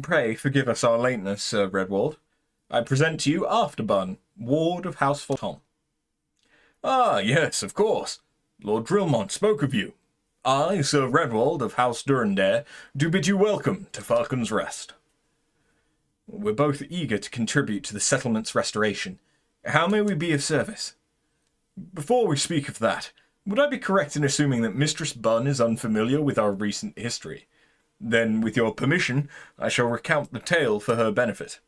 Pray forgive us our lateness, Sir Redwald. I present to you Afterbun, Ward of House Fulton. Ah, yes, of course. Lord Drillmont spoke of you. I, Sir Redwald of House Durandare, do bid you welcome to Falcon's Rest. We're both eager to contribute to the settlement's restoration. How may we be of service? Before we speak of that, would I be correct in assuming that Mistress Bunn is unfamiliar with our recent history? Then, with your permission, I shall recount the tale for her benefit.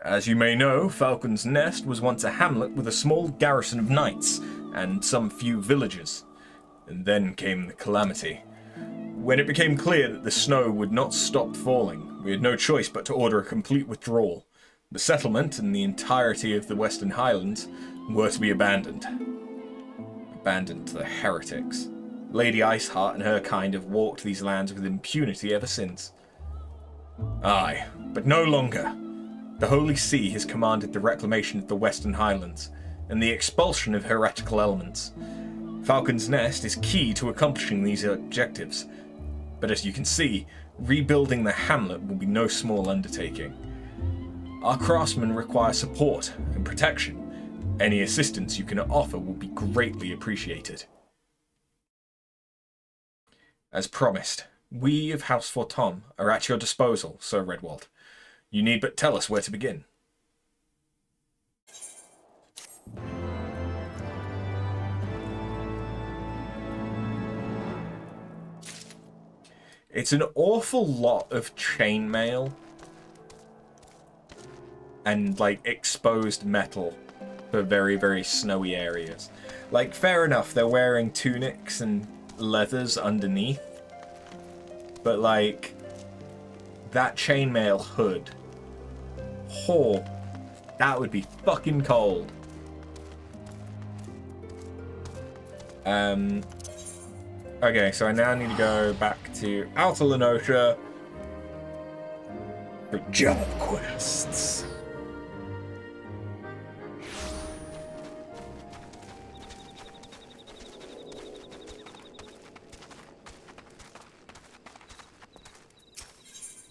As you may know, Falcon's Nest was once a hamlet with a small garrison of knights and some few villagers. And then came the calamity. When it became clear that the snow would not stop falling, we had no choice but to order a complete withdrawal. The settlement and the entirety of the Western Highlands were to be abandoned. Abandoned to the heretics. Lady Iceheart and her kind have walked these lands with impunity ever since. Aye, but no longer. The Holy See has commanded the reclamation of the Western Highlands and the expulsion of heretical elements. Falcon's Nest is key to accomplishing these objectives, but as you can see, rebuilding the hamlet will be no small undertaking. Our craftsmen require support and protection. Any assistance you can offer will be greatly appreciated. As promised, we of House Fortom are at your disposal, Sir Redwald. You need but tell us where to begin. It's an awful lot of chainmail and, like, exposed metal for very, very snowy areas. Like, fair enough, they're wearing tunics and leathers underneath, but, like, that chainmail hood, oh, that would be fucking cold. Okay, so I now need to go back to Outer Lenosha for job quests.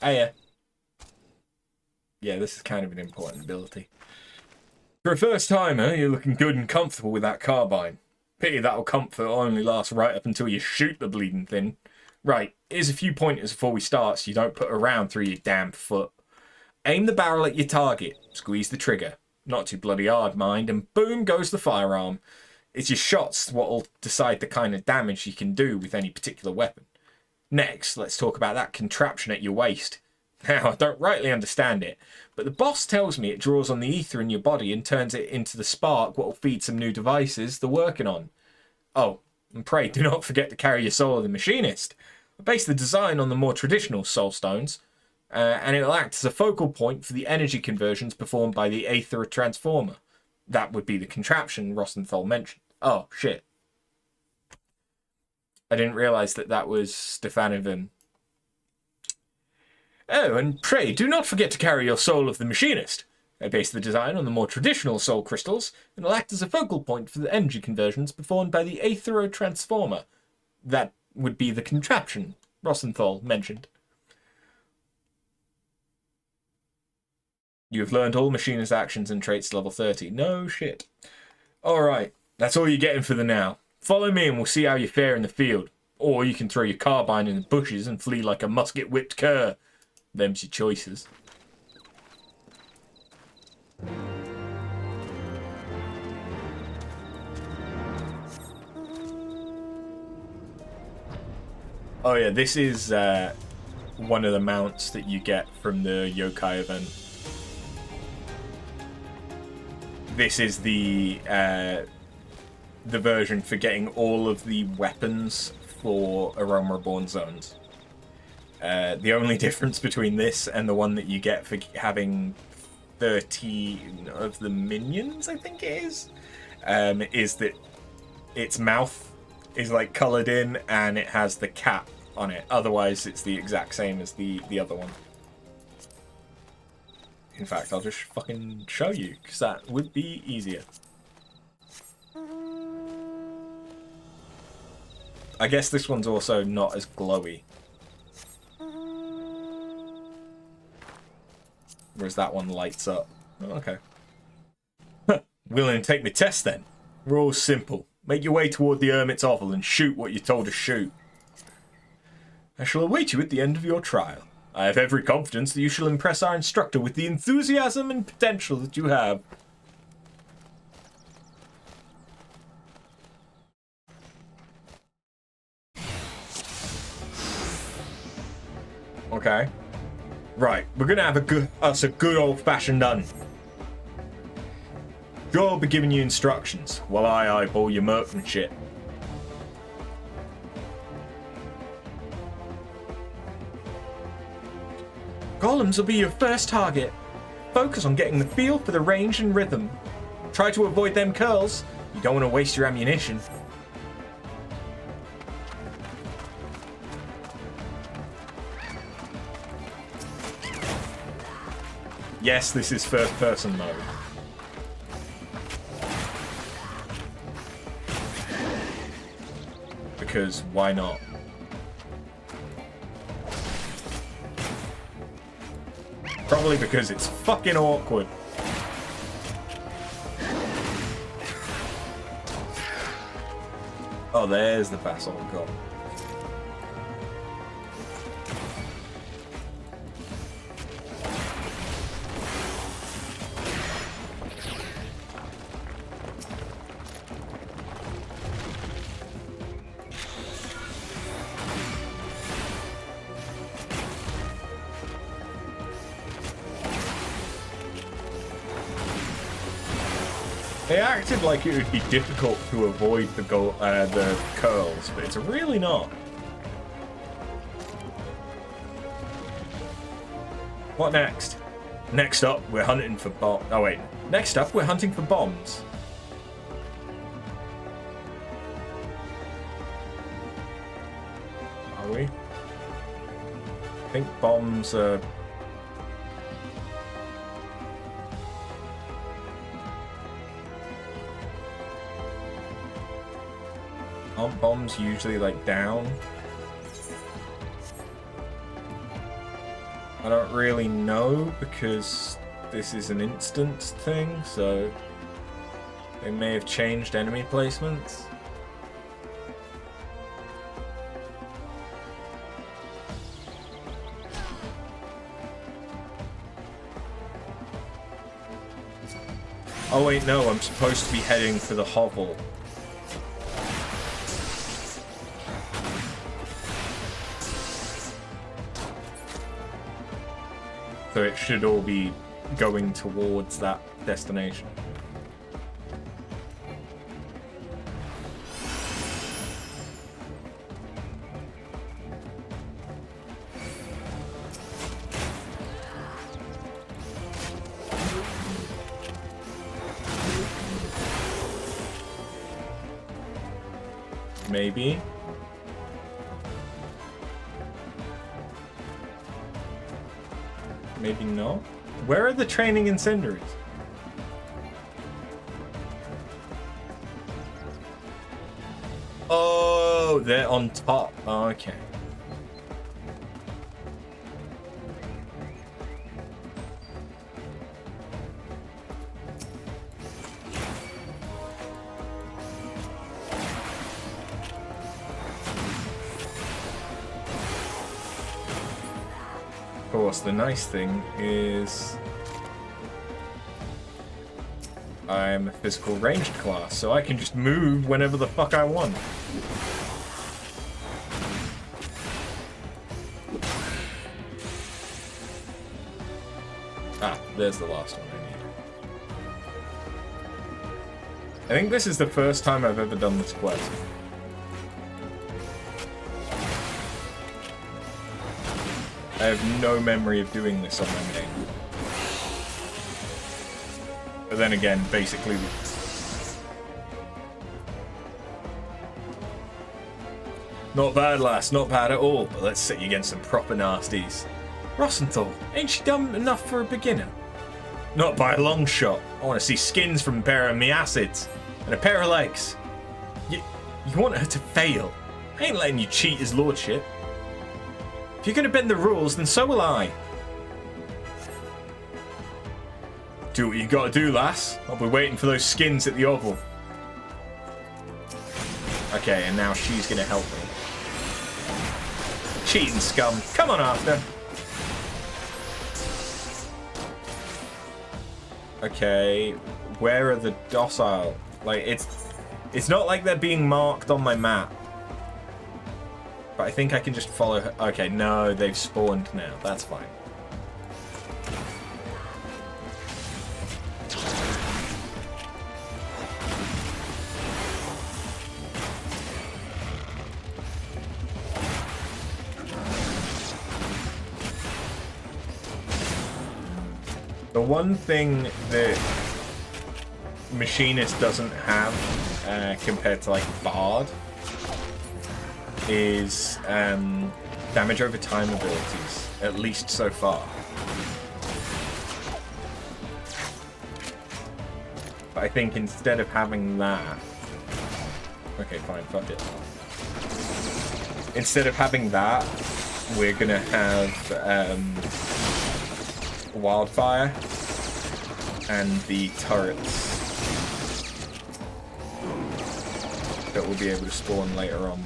Oh yeah. Yeah, this is kind of an important ability. For a first timer, you're looking good and comfortable with that carbine. Pity that'll comfort only last right up until you shoot the bleeding thing. Right, here's a few pointers before we start so you don't put a round through your damn foot. Aim the barrel at your target, squeeze the trigger. Not too bloody hard, mind, and boom goes the firearm. It's your shots what'll decide the kind of damage you can do with any particular weapon. Next, let's talk about that contraption at your waist. Now, I don't rightly understand it, but the boss tells me it draws on the ether in your body and turns it into the spark what will feed some new devices they're working on. Oh, and pray do not forget to carry your soul of the Machinist. I base the design on the more traditional soul stones, and it'll act as a focal point for the energy conversions performed by the Aether Transformer. That would be the contraption Rosenthal mentioned. Oh, shit. I didn't realise that was Stefanovan. Oh, and pray, do not forget to carry your soul of the Machinist. I base the design on the more traditional soul crystals, and will act as a focal point for the energy conversions performed by the Aether Transformer. That would be the contraption Rosenthal mentioned. You have learned all Machinist actions and traits to level 30. No shit. Alright, that's all you're getting for the now. Follow me and we'll see how you fare in the field. Or you can throw your carbine in the bushes and flee like a musket-whipped cur. Them's your choices. Oh yeah, this is one of the mounts that you get from the yokai event. This is the version for getting all of the weapons for A Realm Reborn zones. The only difference between this and the one that you get for having 13 of the minions, I think it is that its mouth is like coloured in and it has the cap on it. Otherwise, it's the exact same as the other one. In fact, I'll just fucking show you, because that would be easier. I guess this one's also not as glowy. Whereas that one lights up. Oh, okay. Willing to take the test then? Rules simple. Make your way toward the Hermit's Oval and shoot what you're told to shoot. I shall await you at the end of your trial. I have every confidence that you shall impress our instructor with the enthusiasm and potential that you have. Okay. Right, we're gonna have a good old-fashioned done. Joe will be giving you instructions, while I eyeball your merchantship. Golems will be your first target. Focus on getting the feel for the range and rhythm. Try to avoid them curls. You don't want to waste your ammunition. Yes, this is first-person mode. Because why not? Probably because it's fucking awkward. Oh, there's the basalt god. They acted like it would be difficult to avoid the curls, but it's really not. What next? Next up, we're hunting for bombs. Oh wait. Next up, we're hunting for bombs. Are we? I think bombs are... Aren't bombs usually like down? I don't really know because this is an instance thing, so they may have changed enemy placements. Oh wait, no, I'm supposed to be heading for the hovel. So it should all be going towards that destination. Maybe. Maybe no. Where are the training incendiaries? Oh, they're on top. Oh, okay. Of course, the nice thing is I'm a physical ranged class, so I can just move whenever the fuck I want. Ah, there's the last one I need. I think this is the first time I've ever done this quest. I have no memory of doing this on my main. But then again, basically... Not bad, lass, not bad at all, but let's sit you against some proper nasties. Rosenthal, ain't she dumb enough for a beginner? Not by a long shot. I want to see skins from a pair of me acids and a pair of legs. You want her to fail. I ain't letting you cheat his lordship. If you're going to bend the rules, then so will I. Do what you got to do, lass. I'll be waiting for those skins at the oval. Okay, and now she's gonna help me. Cheating scum. Come on after. Okay, where are the docile? Like, it's not like they're being marked on my map. But I think I can just follow her. Okay, no, they've spawned now. That's fine. The one thing that Machinist doesn't have compared to like Bard is damage over time abilities, at least so far. But I think instead of having that... Okay, fine, fuck it. Instead of having that, we're gonna have Wildfire and the turrets that will be able to spawn later on.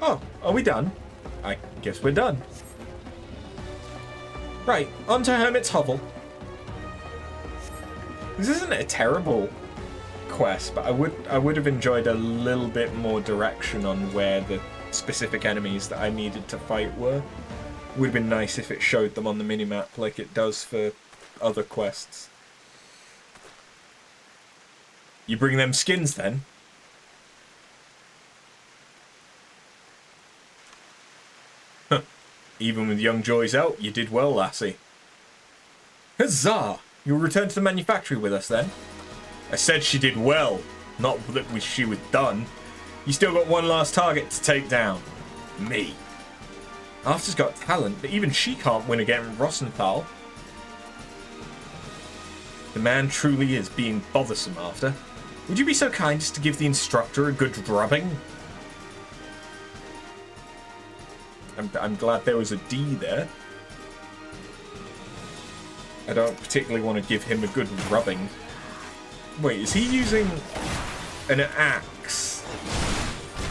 Oh, are we done? I guess we're done. Right, on to Hermit's Hovel. This isn't a terrible quest, but I would have enjoyed a little bit more direction on where the specific enemies that I needed to fight were. Would have been nice if it showed them on the minimap like it does for other quests. You bring them skins then? Even with young Joy's out, you did well, lassie. Huzzah! You'll return to the manufactory with us, then? I said she did well, not that she was done. You still got one last target to take down. Me. After's got talent, but even she can't win against Rosenthal. The man truly is being bothersome, After. Would you be so kind as to give the instructor a good drubbing? I'm glad there was a D there. I don't particularly want to give him a good rubbing. Wait, is he using an axe,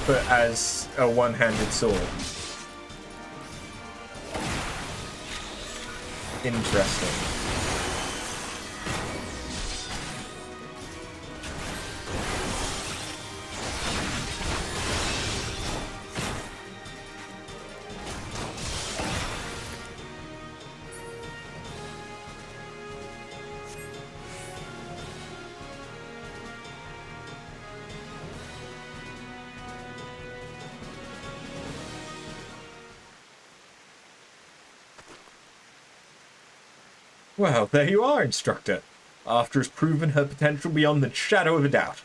but as a one-handed sword? Interesting. Well, there you are, instructor. After has proven her potential beyond the shadow of a doubt.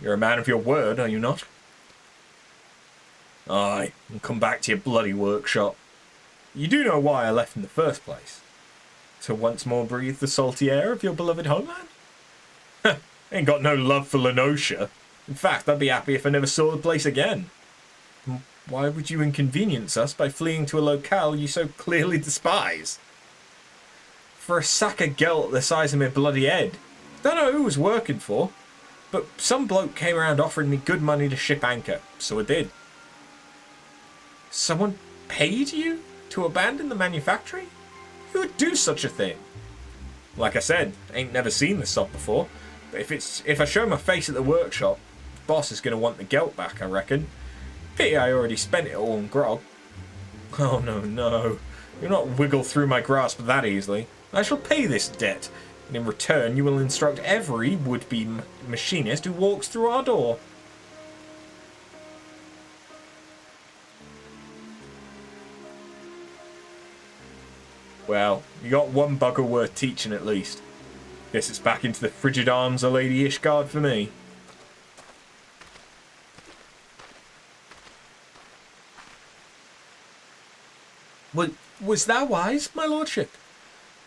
You're a man of your word, are you not? Aye, and come back to your bloody workshop. You do know why I left in the first place? To once more breathe the salty air of your beloved homeland? Heh, ain't got no love for Lenosha. In fact, I'd be happy if I never saw the place again. Why would you inconvenience us by fleeing to a locale you so clearly despise? For a sack of gelt the size of my bloody head. Don't know who I was working for, but some bloke came around offering me good money to ship anchor, so I did. Someone paid you to abandon the manufactory? Who would do such a thing? Like I said, ain't never seen this sort before, but if I show my face at the workshop, the boss is going to want the gelt back, I reckon. Pity I already spent it all on grog. Oh no, you'll not wiggle through my grasp that easily. I shall pay this debt, and in return you will instruct every would-be machinist who walks through our door. Well, you got one bugger worth teaching at least. Guess it's back into the frigid arms of Lady Ishgard for me. Was that wise, my lordship?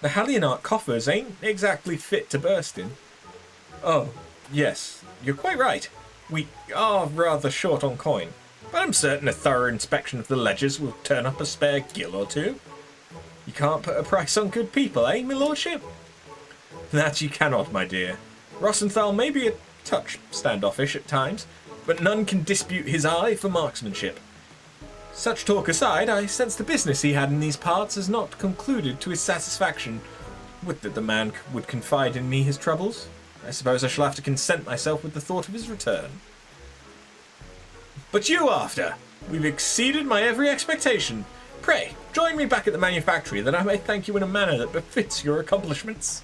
The Hallionart coffers ain't exactly fit to burst in. Oh, yes, you're quite right. We are rather short on coin, but I'm certain a thorough inspection of the ledgers will turn up a spare gill or two. You can't put a price on good people, eh, my lordship? That you cannot, my dear. Rosenthal may be a touch standoffish at times, but none can dispute his eye for marksmanship. Such talk aside, I sense the business he had in these parts has not concluded to his satisfaction. Would that the man would confide in me his troubles. I suppose I shall have to content myself with the thought of his return. But you, after! We've exceeded my every expectation. Pray, join me back at the manufactory, that I may thank you in a manner that befits your accomplishments.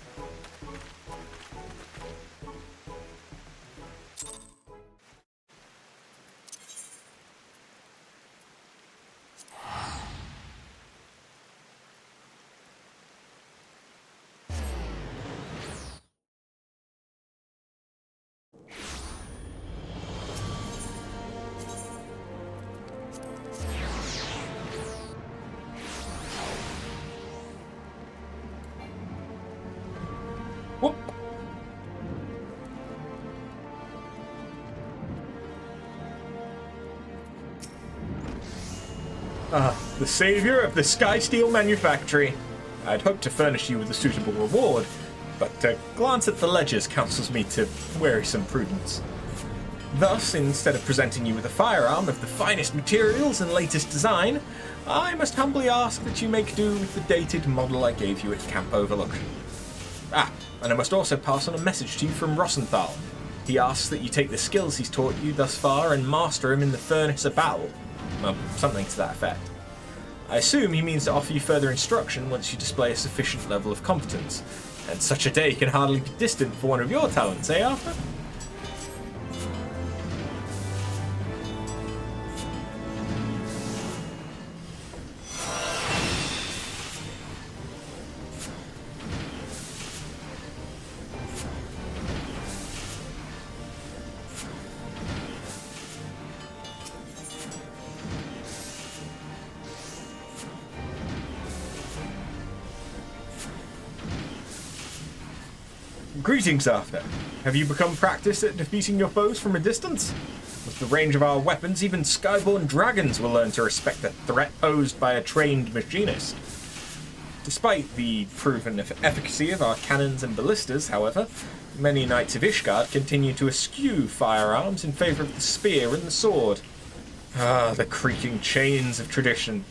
Whoop. The saviour of the Skysteel Manufactory. I'd hoped to furnish you with a suitable reward, but a glance at the ledgers counsels me to wearisome prudence. Thus, instead of presenting you with a firearm of the finest materials and latest design, I must humbly ask that you make do with the dated model I gave you at Camp Overlook. And I must also pass on a message to you from Rosenthal. He asks that you take the skills he's taught you thus far and master him in the furnace of battle. Well, something to that effect. I assume he means to offer you further instruction once you display a sufficient level of competence, and such a day can hardly be distant for one of your talents, eh, Arthur? Greetings, Arthur. Have you become practiced at defeating your foes from a distance? With the range of our weapons, even skyborne dragons will learn to respect the threat posed by a trained machinist. Despite the proven efficacy of our cannons and ballistas, however, many knights of Ishgard continue to eschew firearms in favour of the spear and the sword. Ah, the creaking chains of tradition.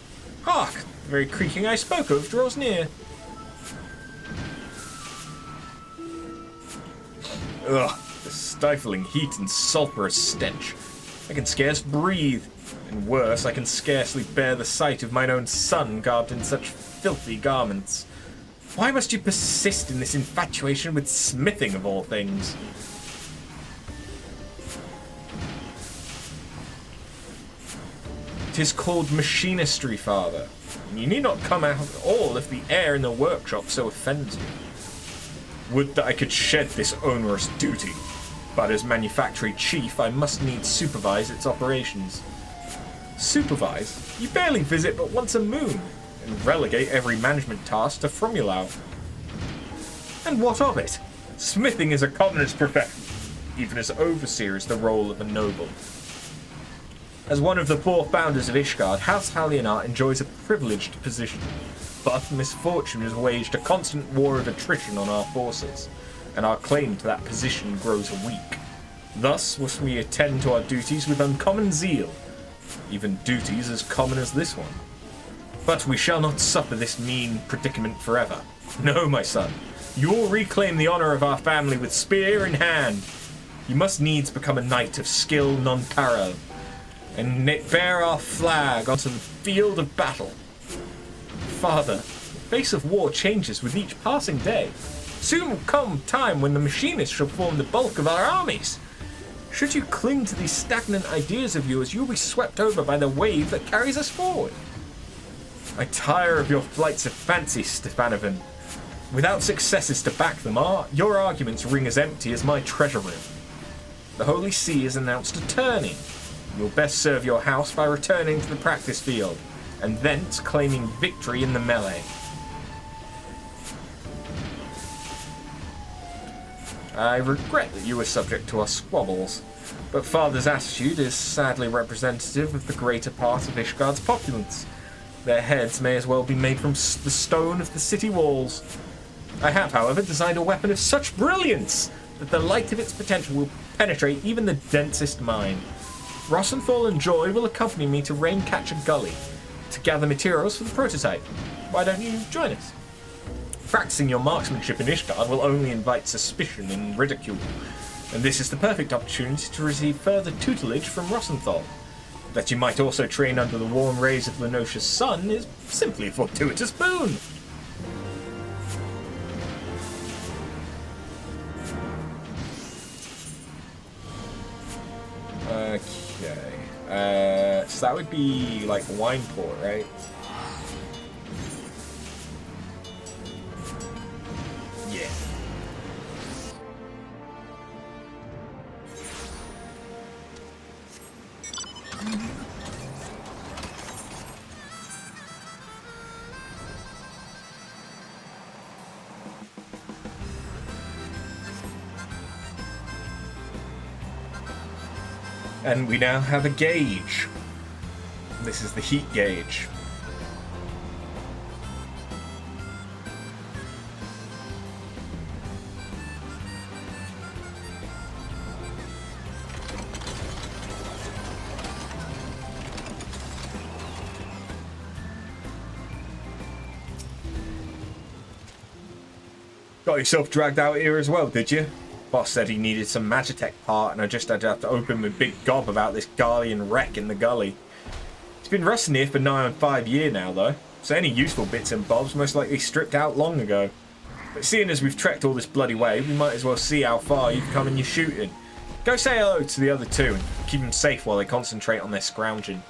Hark! The very creaking I spoke of draws near. Ugh, the stifling heat and sulphurous stench. I can scarce breathe, and worse, I can scarcely bear the sight of mine own son garbed in such filthy garments. Why must you persist in this infatuation with smithing of all things? "'Tis called machinistry, father. You need not come out at all if the air in the workshop so offends you. Would that I could shed this onerous duty, but as manufactory chief I must needs supervise its operations." Supervise? You barely visit but once a moon, and relegate every management task to Frumulau. And what of it? Smithing is a commoner's profession, even as overseer is the role of a noble. As one of the four founders of Ishgard, House Hallionart enjoys a privileged position. But misfortune has waged a constant war of attrition on our forces, and our claim to that position grows weak. Thus must we attend to our duties with uncommon zeal, even duties as common as this one. But we shall not suffer this mean predicament forever. No, my son, you will reclaim the honour of our family with spear in hand. You must needs become a knight of skill non-parallel, and bear our flag onto the field of battle. Father, the face of war changes with each passing day. Soon will come time when the machinists shall form the bulk of our armies. Should you cling to these stagnant ideas of yours, you will be swept over by the wave that carries us forward. I tire of your flights of fancy, Stefanovan. Without successes to back them, your arguments ring as empty as my treasure room. The Holy See has announced a tourney. You'll best serve your house by returning to the practice field, and thence claiming victory in the melee. I regret that you were subject to our squabbles, but Father's attitude is sadly representative of the greater part of Ishgard's populace. Their heads may as well be made from the stone of the city walls. I have, however, designed a weapon of such brilliance that the light of its potential will penetrate even the densest mind. Rossenthal and Joy will accompany me to Raincatcher Gully to gather materials for the prototype. Why don't you join us? Practicing your marksmanship in Ishgard will only invite suspicion and ridicule, and this is the perfect opportunity to receive further tutelage from Rossenthal. That you might also train under the warm rays of Lenosha's sun is simply a fortuitous boon. Okay. So that would be like Wineport, right? Yeah. And we now have a gauge. This is the heat gauge. Got yourself dragged out here as well, did you? Boss said he needed some Magitech part, and I just had to have to open my big gob about this Garlean wreck in the gully. It's been rusting here for nigh on 5 years now, though, so any useful bits and bobs most likely stripped out long ago. But seeing as we've trekked all this bloody way, we might as well see how far you've come in your shooting. Go say hello to the other two, and keep them safe while they concentrate on their scrounging.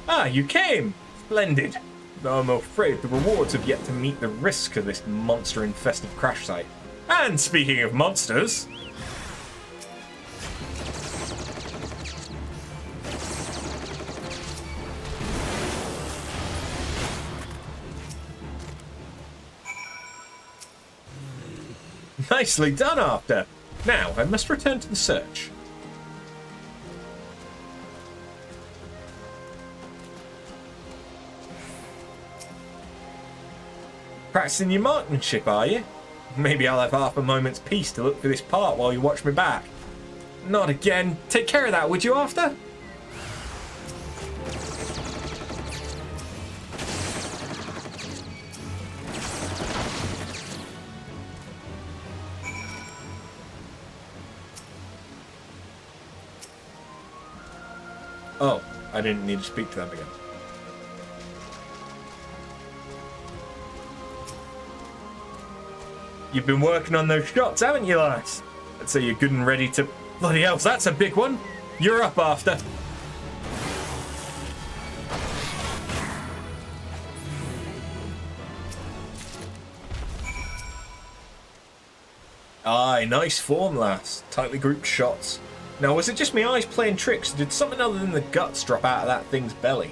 Ah, you came! Splendid. Though I'm afraid the rewards have yet to meet the risk of this monster-infested crash site. And speaking of monsters... Nicely done, After. Now, I must return to the search. Practicing your marksmanship, are you? Maybe I'll have half a moment's peace to look for this part while you watch me back. Not again. Take care of that, would you, After? Oh, I didn't need to speak to them again. You've been working on those shots, haven't you, lads? I'd say you're good and ready to... Bloody hell, that's a big one. You're up, After. Aye, nice form, lass. Tightly grouped shots. Now, was it just my eyes playing tricks, or did something other than the guts drop out of that thing's belly?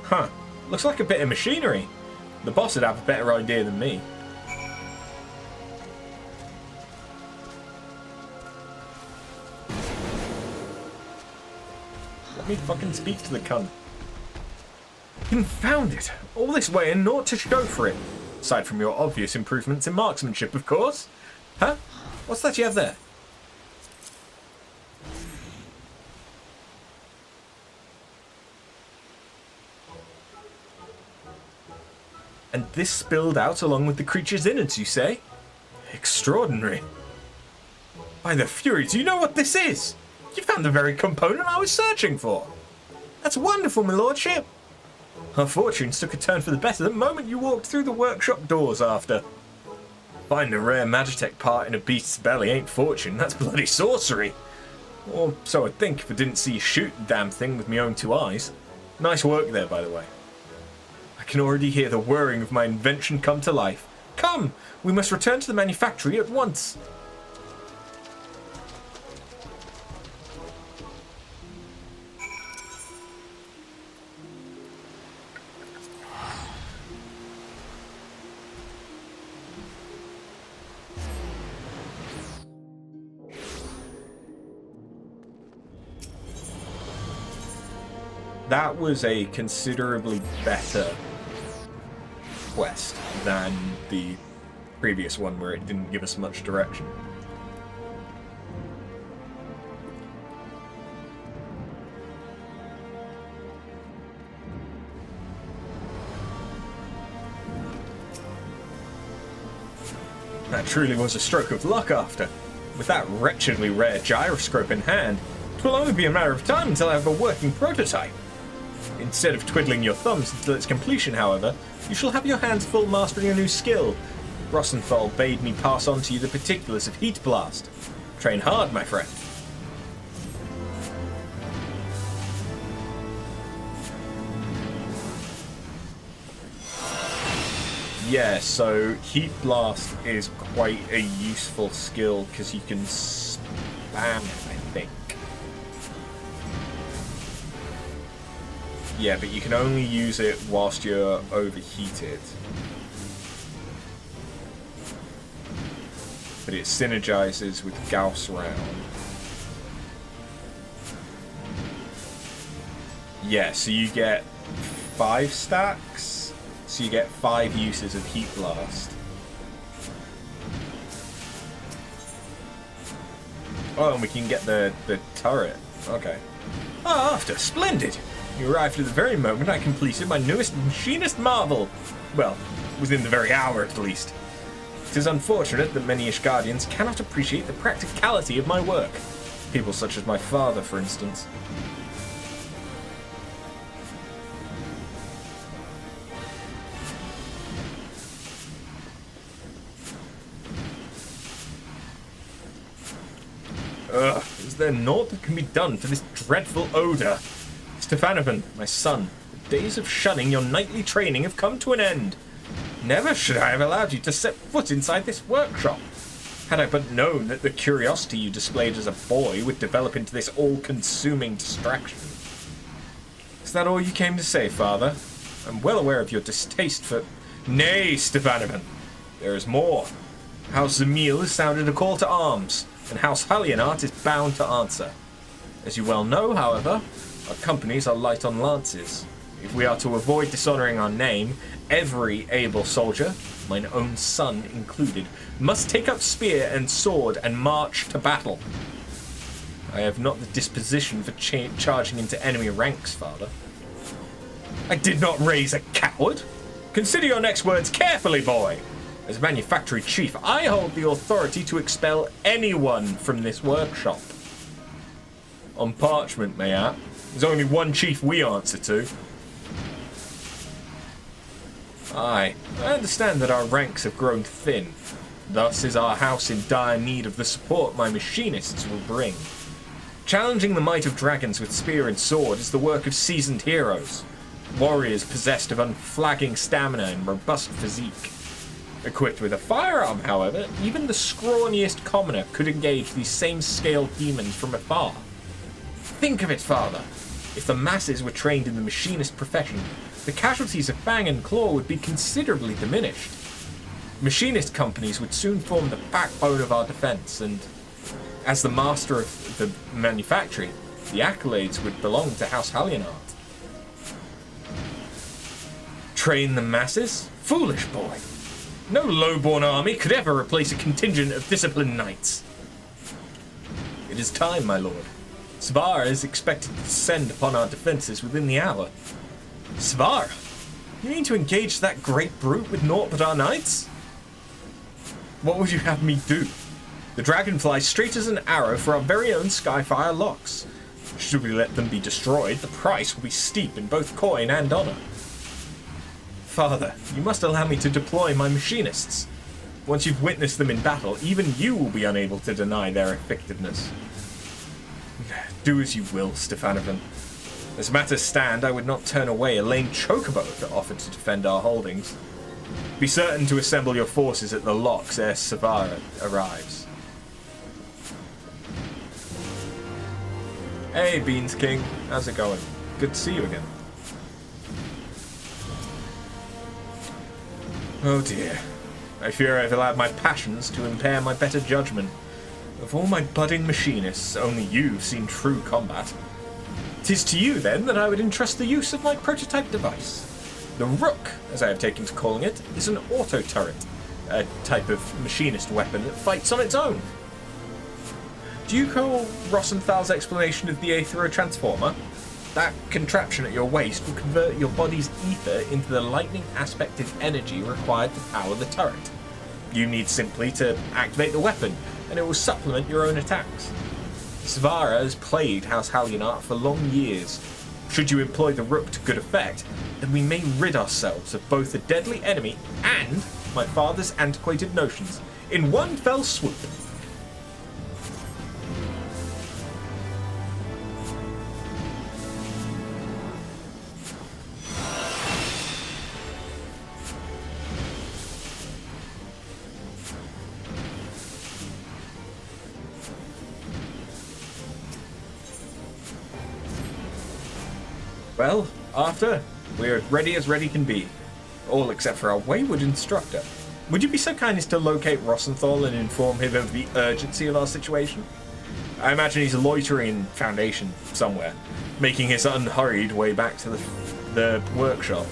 Huh. Looks like a bit of machinery. The boss would have a better idea than me. Let me fucking speak to the cunt. Confound it! All this way and naught to show for it. Aside from your obvious improvements in marksmanship, of course. Huh? What's that you have there? And this spilled out along with the creature's innards, you say? Extraordinary. By the fury, do you know what this is? You found the very component I was searching for. That's wonderful, my lordship. Our fortunes took a turn for the better the moment you walked through the workshop doors, After. Finding a rare Magitech part in a beast's belly ain't fortune, that's bloody sorcery. Or so I'd think if I didn't see you shoot the damn thing with my own two eyes. Nice work there, by the way. I can already hear the whirring of my invention come to life. Come, we must return to the manufactory at once. That was a considerably better quest than the previous one where it didn't give us much direction. That truly was a stroke of luck after. With that wretchedly rare gyroscope in hand, it will only be a matter of time until I have a working prototype. Instead of twiddling your thumbs until its completion, however, you shall have your hands full mastering a new skill. Rosenthal bade me pass on to you the particulars of Heat Blast. Train hard, my friend. Yeah, so Heat Blast is quite a useful skill because you can spam it, I think. Yeah, but you can only use it whilst you're overheated. But it synergizes with Gauss Round. Yeah, so you get 5 stacks. So you get 5 uses of Heat Blast. Oh, and we can get the turret. Okay. Ah, after. Splendid! You arrived at the very moment I completed my newest machinist marvel. Well, within the very hour at least. It is unfortunate that many Ishgardians cannot appreciate the practicality of my work. People such as my father, for instance. Ugh, is there naught that can be done for this dreadful odour? Stefanovan, my son, the days of shunning your nightly training have come to an end. Never should I have allowed you to set foot inside this workshop. Had I but known that the curiosity you displayed as a boy would develop into this all-consuming distraction. Is that all you came to say, father? I'm well aware of your distaste for... Nay, Stefanovan, there is more. House Zamil has sounded a call to arms, and House Hallianart is bound to answer. As you well know, however, our companies are light on lances. If we are to avoid dishonouring our name, every able soldier, mine own son included, must take up spear and sword and march to battle. I have not the disposition for charging into enemy ranks, father. I did not raise a coward. Consider your next words carefully, boy. As manufactory chief, I hold the authority to expel anyone from this workshop. On parchment, mayhap. There's only one chief we answer to. Aye, I understand that our ranks have grown thin. Thus is our house in dire need of the support my machinists will bring. Challenging the might of dragons with spear and sword is the work of seasoned heroes. Warriors possessed of unflagging stamina and robust physique. Equipped with a firearm, however, even the scrawniest commoner could engage these same scaled demons from afar. Think of it, father. If the masses were trained in the machinist profession, the casualties of Fang and Claw would be considerably diminished. Machinist companies would soon form the backbone of our defense, and as the master of the manufactory, the accolades would belong to House Hallianart. Train the masses? Foolish boy. No low-born army could ever replace a contingent of disciplined knights. It is time, my lord. Svara is expected to descend upon our defences within the hour. Svara? You mean to engage that great brute with naught but our knights? What would you have me do? The dragon flies straight as an arrow for our very own Skyfire locks. Should we let them be destroyed, the price will be steep in both coin and honour. Father, you must allow me to deploy my machinists. Once you've witnessed them in battle, even you will be unable to deny their effectiveness. Do as you will, Stefanovan. As matters stand, I would not turn away a lame chocobo that offered to defend our holdings. Be certain to assemble your forces at the locks ere Savara arrives. Hey, Beans King. How's it going? Good to see you again. Oh dear. I fear I've allowed my passions to impair my better judgment. Of all my budding machinists, only you've seen true combat. 'Tis to you, then, that I would entrust the use of my prototype device. The Rook, as I have taken to calling it, is an auto-turret, a type of machinist weapon that fights on its own. Do you call Rosenthal's explanation of the Aethero Transformer? That contraption at your waist will convert your body's ether into the lightning aspected energy required to power the turret. You need simply to activate the weapon, and it will supplement your own attacks. Svara has played House Hallionart for long years. Should you employ the Rook to good effect, then we may rid ourselves of both the deadly enemy and my father's antiquated notions in one fell swoop. Well, Arthur, we're as ready can be. All except for our wayward instructor. Would you be so kind as to locate Rosenthal and inform him of the urgency of our situation? I imagine he's loitering in Foundation somewhere, making his unhurried way back to the workshop.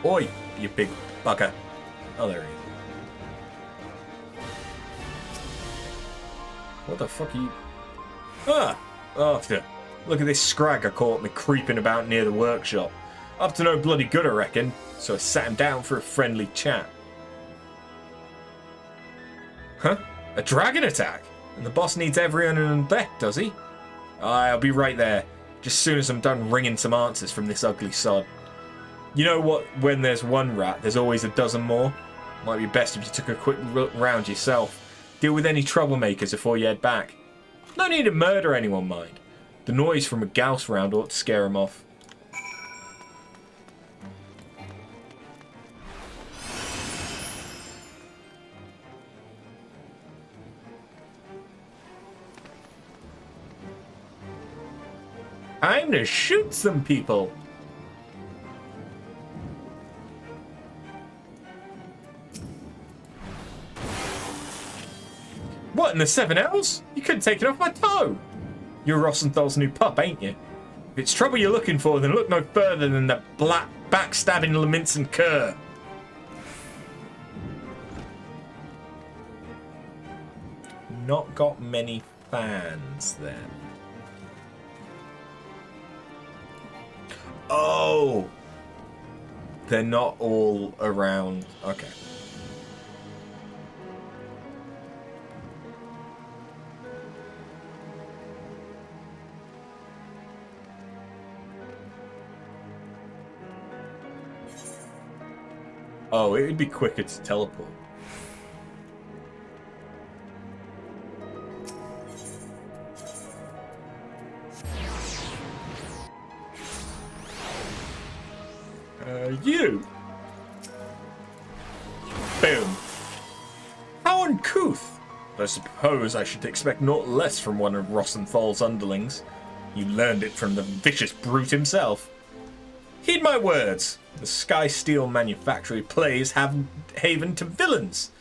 Oi, you big bugger. Oh, there he is. What the fuck are you... Ah! After. Look at this scragger caught me creeping about near the workshop. Up to no bloody good, I reckon. So I sat him down for a friendly chat. Huh? A dragon attack? And the boss needs everyone on deck, does he? Aye, I'll be right there. Just as soon as I'm done wringing some answers from this ugly sod. You know what, when there's one rat, there's always a dozen more? Might be best if you took a quick look round yourself. Deal with any troublemakers before you head back. No need to murder anyone, mind. The noise from a Gauss round ought to scare him off. Time to shoot some people! What in the 7 L's? You couldn't take it off my toe! You're Rosenthal's new pup, ain't you? If it's trouble you're looking for, then look no further than the black backstabbing Leminson cur. Not got many fans, then. Oh! They're not all around. Okay. Oh, it would be quicker to teleport. You! Boom. How uncouth! I suppose I should expect naught less from one of Rosenthal's underlings. You learned it from the vicious brute himself. Heed my words. The Sky Steel manufactory plays haven to villains.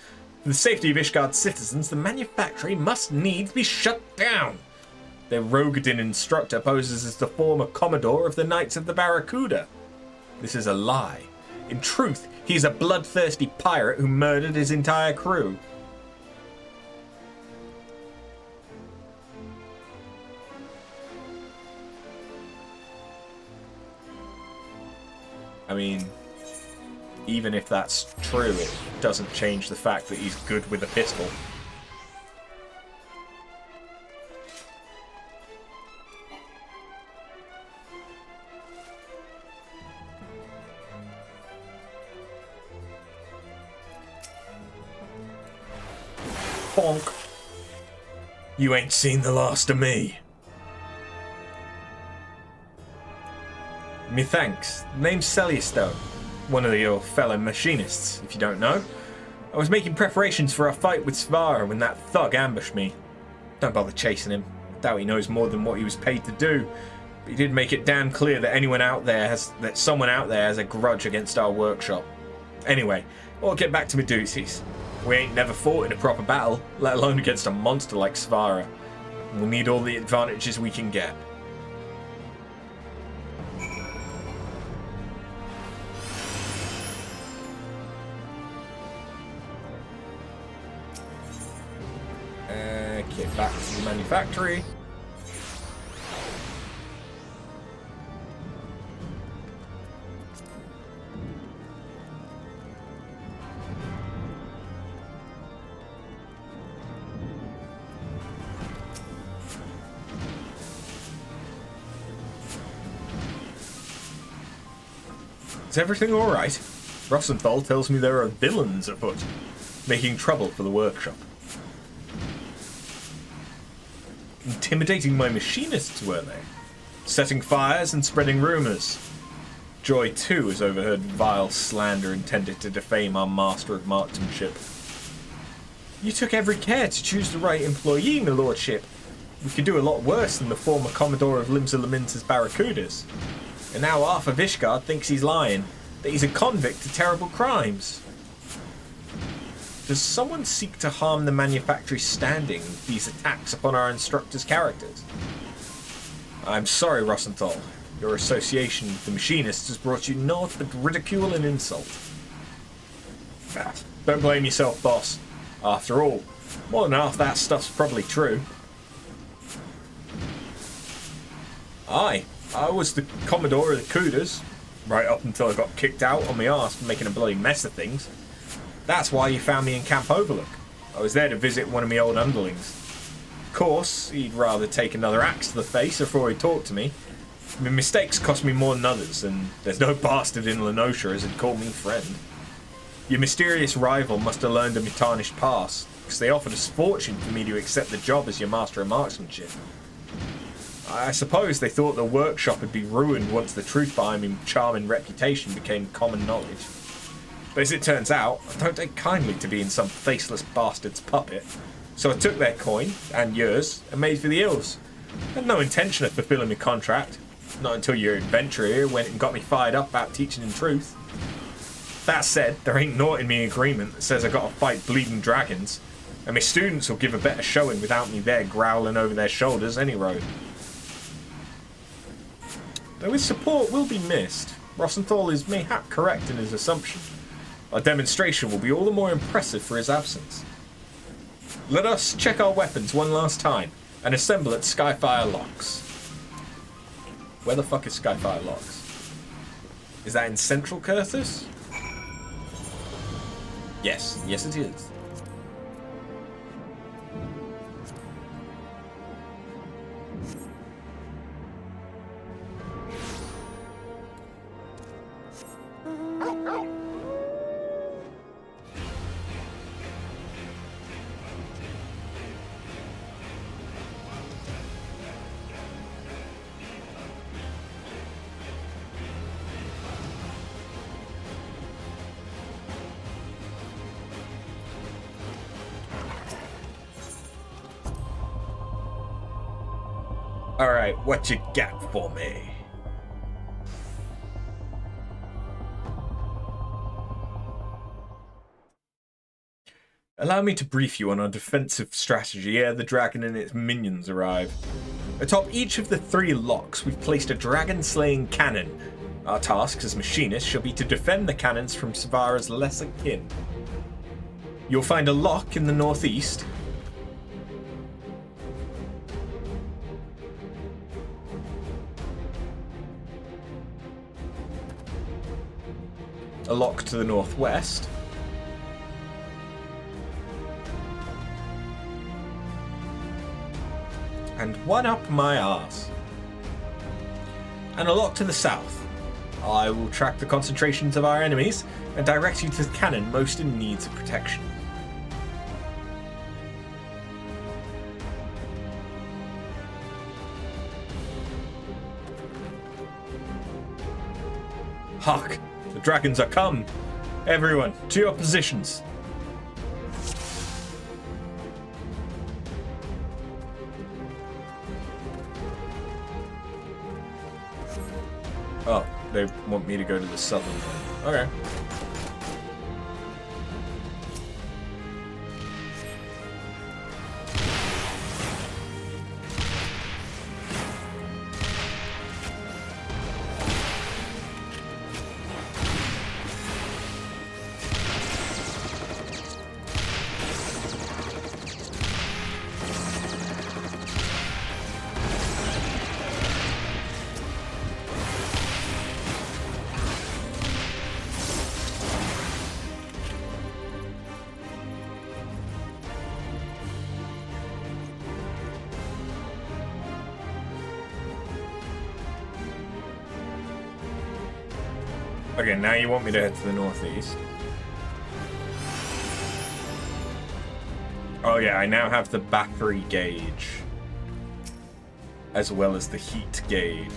For the safety of Ishgard's citizens, the manufactory must needs be shut down. Their Rogadin instructor poses as the former commodore of the Knights of the Barracuda. This is a lie. In truth, he is a bloodthirsty pirate who murdered his entire crew. I mean, even if that's true, it doesn't change the fact that he's good with a pistol. Bonk. You ain't seen the last of me. Me thanks. Name's Celestone, one of your fellow machinists, if you don't know. I was making preparations for our fight with Svara when that thug ambushed me. Don't bother chasing him. Doubt he knows more than what he was paid to do. But he did make it damn clear that someone out there has a grudge against our workshop. Anyway, I'll get back to my duties. We ain't never fought in a proper battle, let alone against a monster like Svara. We'll need all the advantages we can get. Get back to the manufactory. Is everything alright? Rosenthal tells me there are villains afoot, making trouble for the workshop. Intimidating my machinists, were they? Setting fires and spreading rumours. Joy, too, has overheard vile slander intended to defame our master of marksmanship. You took every care to choose the right employee, my lordship. We could do a lot worse than the former Commodore of Limsa-Laminta's Barracudas. And now half of Ishgard thinks he's lying, that he's a convict to terrible crimes. Does someone seek to harm the manufactory's standing with these attacks upon our instructors' characters? I'm sorry, Rosenthal. Your association with the Machinists has brought you naught but ridicule and insult. Don't blame yourself, boss. After all, more than half that stuff's probably true. I was the Commodore of the Kudas, right up until I got kicked out on my arse for making a bloody mess of things. That's why you found me in Camp Overlook. I was there to visit one of my old underlings. Of course, he'd rather take another axe to the face before he talked to me. My mistakes cost me more than others, and there's no bastard in Lenosha as would call me friend. Your mysterious rival must have learned of my tarnished past, because they offered a fortune for me to accept the job as your master of marksmanship. I suppose they thought the workshop would be ruined once the truth behind my charming reputation became common knowledge. But as it turns out, I don't take kindly to being some faceless bastard's puppet. So I took their coin, and yours, and made for the hills. I had no intention of fulfilling my contract. Not until your adventurer here went and got me fired up about teaching in truth. That said, there ain't naught in me agreement that says I gotta fight bleeding dragons, and my students will give a better showing without me there growling over their shoulders any road. Though his support will be missed, Rosenthal is mayhap correct in his assumption. Our demonstration will be all the more impressive for his absence. Let us check our weapons one last time, and assemble at Skyfire Locks. Where the fuck is Skyfire Locks? Is that in Central Curthus? Yes it is. Alright, what you got for me? Allow me to brief you on our defensive strategy ere the dragon and its minions arrive. Atop each of the 3 locks, we've placed a dragon-slaying cannon. Our task as machinists shall be to defend the cannons from Svara's lesser kin. You'll find a lock in the northeast. A lock to the northwest. And one up my arse. And a lock to the south. I will track the concentrations of our enemies and direct you to the cannon most in need of protection. Hark! The dragons are come! Everyone, to your positions! they want me to go to the southern one. Okay. Okay, now you want me to head to the northeast. Oh yeah, I now have the battery gauge. As well as the heat gauge.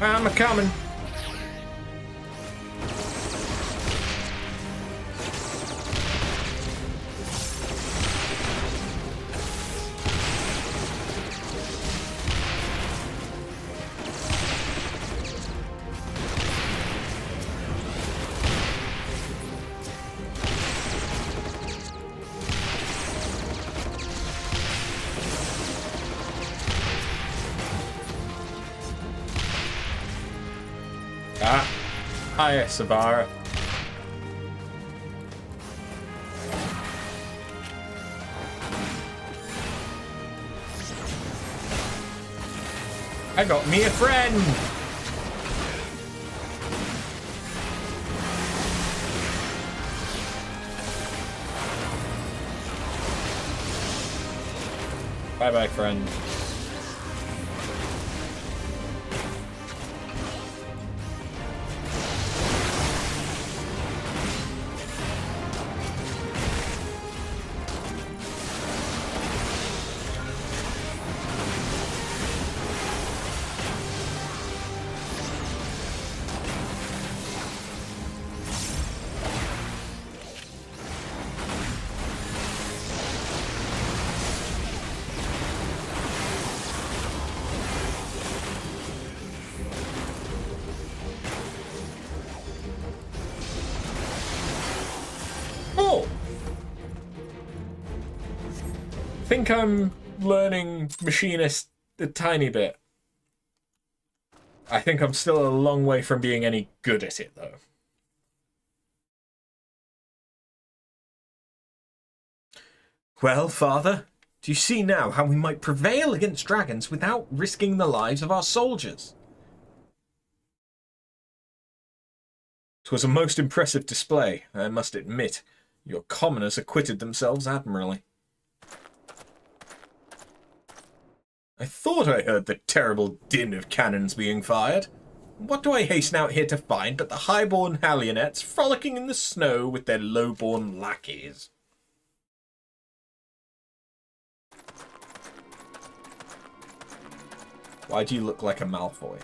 I'm a-coming. Hi, Savara. I got me a friend! Bye-bye, friend. I think I'm learning Machinist a tiny bit. I think I'm still a long way from being any good at it, though. Well, Father, do you see now how we might prevail against dragons without risking the lives of our soldiers? 'Twas a most impressive display, I must admit. Your commoners acquitted themselves admirably. I thought I heard the terrible din of cannons being fired. What do I hasten out here to find but the highborn Hallionettes frolicking in the snow with their lowborn lackeys? Why do you look like a Malfoy?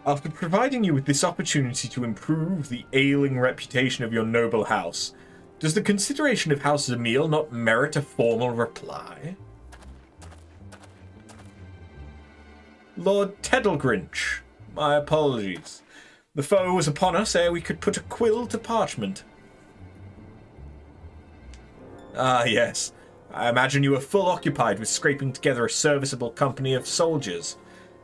After providing you with this opportunity to improve the ailing reputation of your noble house, does the consideration of House Zamil not merit a formal reply? Lord Teddlegrinch, my apologies. The foe was upon us ere we could put a quill to parchment. Ah, yes. I imagine you were full occupied with scraping together a serviceable company of soldiers.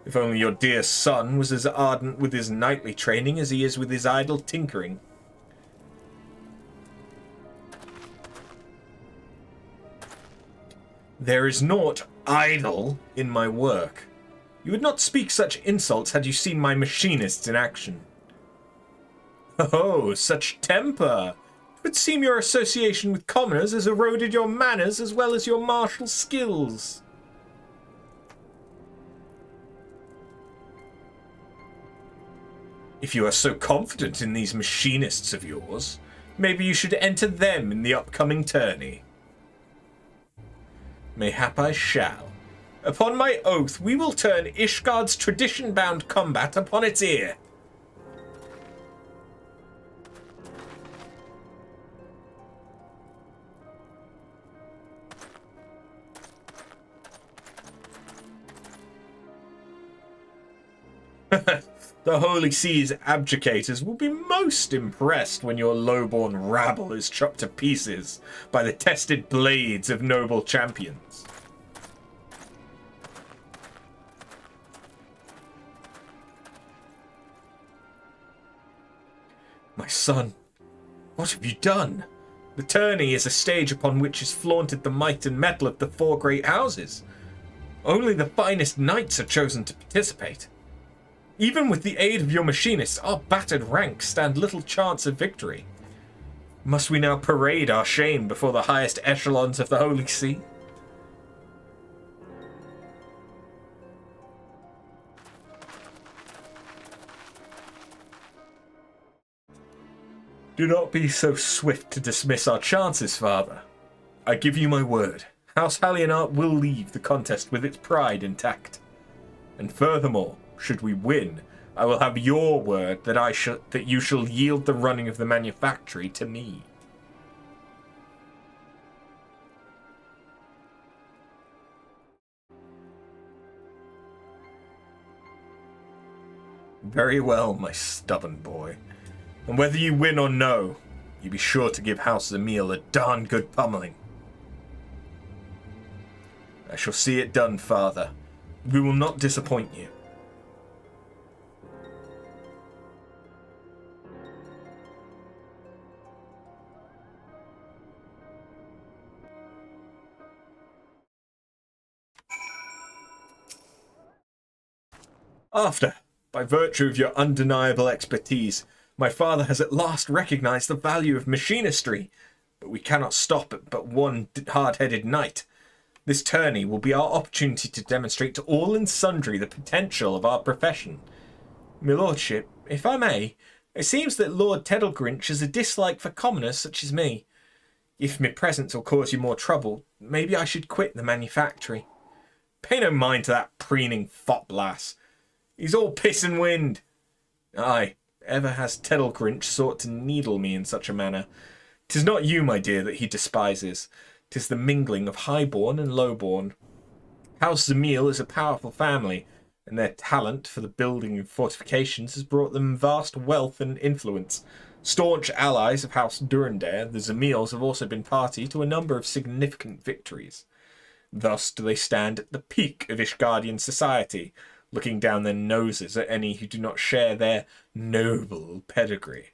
If only your dear son was as ardent with his knightly training as he is with his idle tinkering. There is naught idle in my work. You would not speak such insults had you seen my machinists in action. Oh, such temper! It would seem your association with commoners has eroded your manners as well as your martial skills. If you are so confident in these machinists of yours, maybe you should enter them in the upcoming tourney. Mayhap I shall. Upon my oath, we will turn Ishgard's tradition-bound combat upon its ear. The Holy See's abjecators will be most impressed when your low-born rabble is chopped to pieces by the tested blades of noble champions. My son, what have you done? The tourney is a stage upon which is flaunted the might and metal of the four great houses. Only the finest knights are chosen to participate. Even with the aid of your machinists, our battered ranks stand little chance of victory. Must we now parade our shame before the highest echelons of the Holy See? Do not be so swift to dismiss our chances, father. I give you my word. House Hallionart will leave the contest with its pride intact. And furthermore, should we win, I will have your word that you shall yield the running of the manufactory to me. Very well, my stubborn boy. And whether you win or no, you be sure to give House Zamil a darn good pummeling. I shall see it done, father. We will not disappoint you. After, by virtue of your undeniable expertise, my father has at last recognized the value of machinistry, but we cannot stop at but one hard-headed knight. This tourney will be our opportunity to demonstrate to all and sundry the potential of our profession. My lordship, if I may, it seems that Lord Teddlegrinch has a dislike for commoners such as me. If my presence will cause you more trouble, maybe I should quit the manufactory. Pay no mind to that preening fop lass. He's all piss and wind. Aye, ever has Teddlegrinch sought to needle me in such a manner. 'Tis not you, my dear, that he despises. 'Tis the mingling of highborn and lowborn. House Zamil is a powerful family, and their talent for the building of fortifications has brought them vast wealth and influence. Staunch allies of House Durandare, the Zamils have also been party to a number of significant victories. Thus do they stand at the peak of Ishgardian society, looking down their noses at any who do not share their noble pedigree.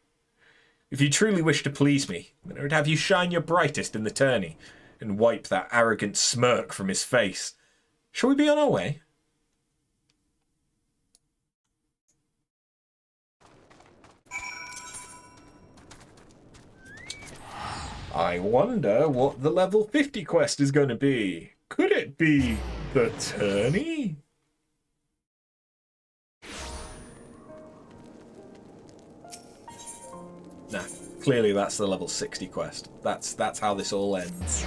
If you truly wish to please me, then I would have you shine your brightest in the tourney, and wipe that arrogant smirk from his face. Shall we be on our way? I wonder what the level 50 quest is going to be. Could it be the tourney? Nah, clearly that's the level 60 quest. That's how this all ends.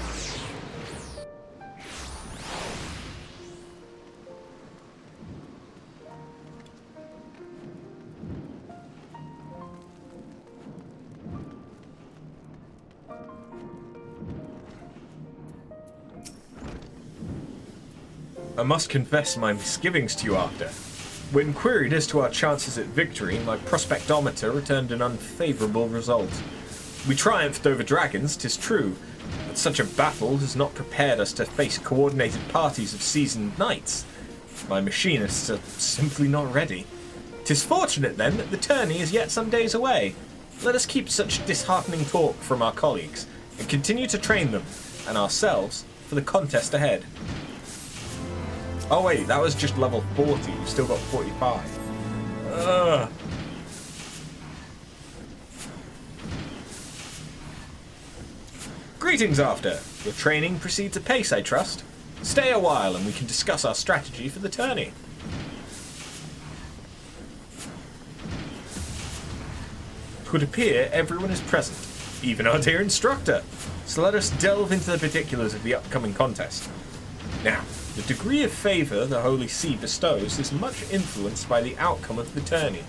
I must confess my misgivings to you after. When queried as to our chances at victory, my prospectometer returned an unfavourable result. We triumphed over dragons, 'tis true, but such a battle has not prepared us to face coordinated parties of seasoned knights. My machinists are simply not ready. 'Tis fortunate, then, that the tourney is yet some days away. Let us keep such disheartening talk from our colleagues, and continue to train them, and ourselves, for the contest ahead. Oh wait, that was just level 40. We've still got 45. Ugh. Greetings, After. Your training proceeds apace, I trust. Stay a while and we can discuss our strategy for the tourney. It would appear everyone is present, even our dear instructor. So let us delve into the particulars of the upcoming contest. Now, the degree of favour the Holy See bestows is much influenced by the outcome of the tourney,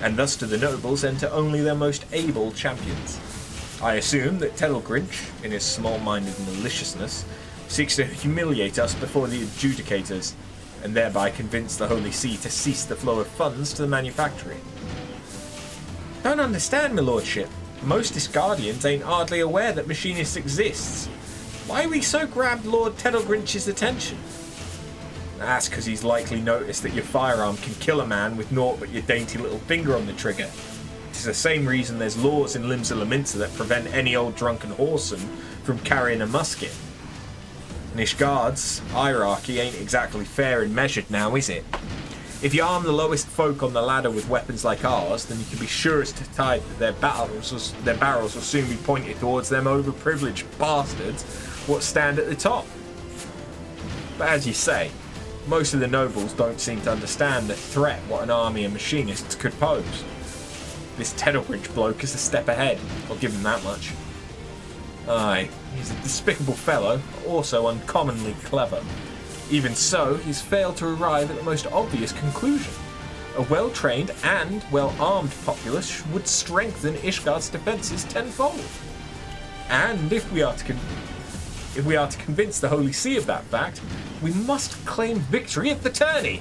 and thus do the nobles enter only their most able champions. I assume that Tedelgrinch, in his small-minded maliciousness, seeks to humiliate us before the adjudicators, and thereby convince the Holy See to cease the flow of funds to the manufactory. Don't understand, my lordship. Most Ishgardians ain't hardly aware that Machinist exists. Why we so grabbed Lord Tedelgrinch's attention? That's because he's likely noticed that your firearm can kill a man with naught but your dainty little finger on the trigger. It's the same reason there's laws in Limsa Laminsa that prevent any old drunken whoreson from carrying a musket. And Ishgard's hierarchy ain't exactly fair and measured now, is it? If you arm the lowest folk on the ladder with weapons like ours, then you can be sure as to tide that their barrels will soon be pointed towards them overprivileged bastards what stand at the top. But as you say, most of the nobles don't seem to understand the threat what an army of machinists could pose. This Tedelgrinch bloke is a step ahead, I'll give him that much. Aye, he's a despicable fellow, but also uncommonly clever. Even so, he's failed to arrive at the most obvious conclusion. A well-trained and well-armed populace would strengthen Ishgard's defences tenfold. And if we are to convince the Holy See of that fact, we must claim victory at the tourney.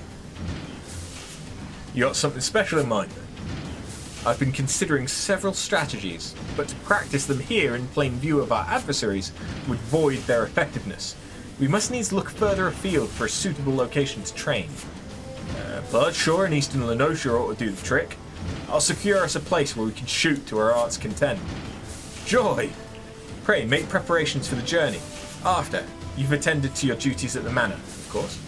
You got something special in mind, then? I've been considering several strategies, but to practice them here in plain view of our adversaries would void their effectiveness. We must needs look further afield for a suitable location to train. Bloodshore and Eastern Lenosha ought to do the trick. I'll secure us a place where we can shoot to our heart's content. Joy! Pray, make preparations for the journey. After, you've attended to your duties at the manor, of course.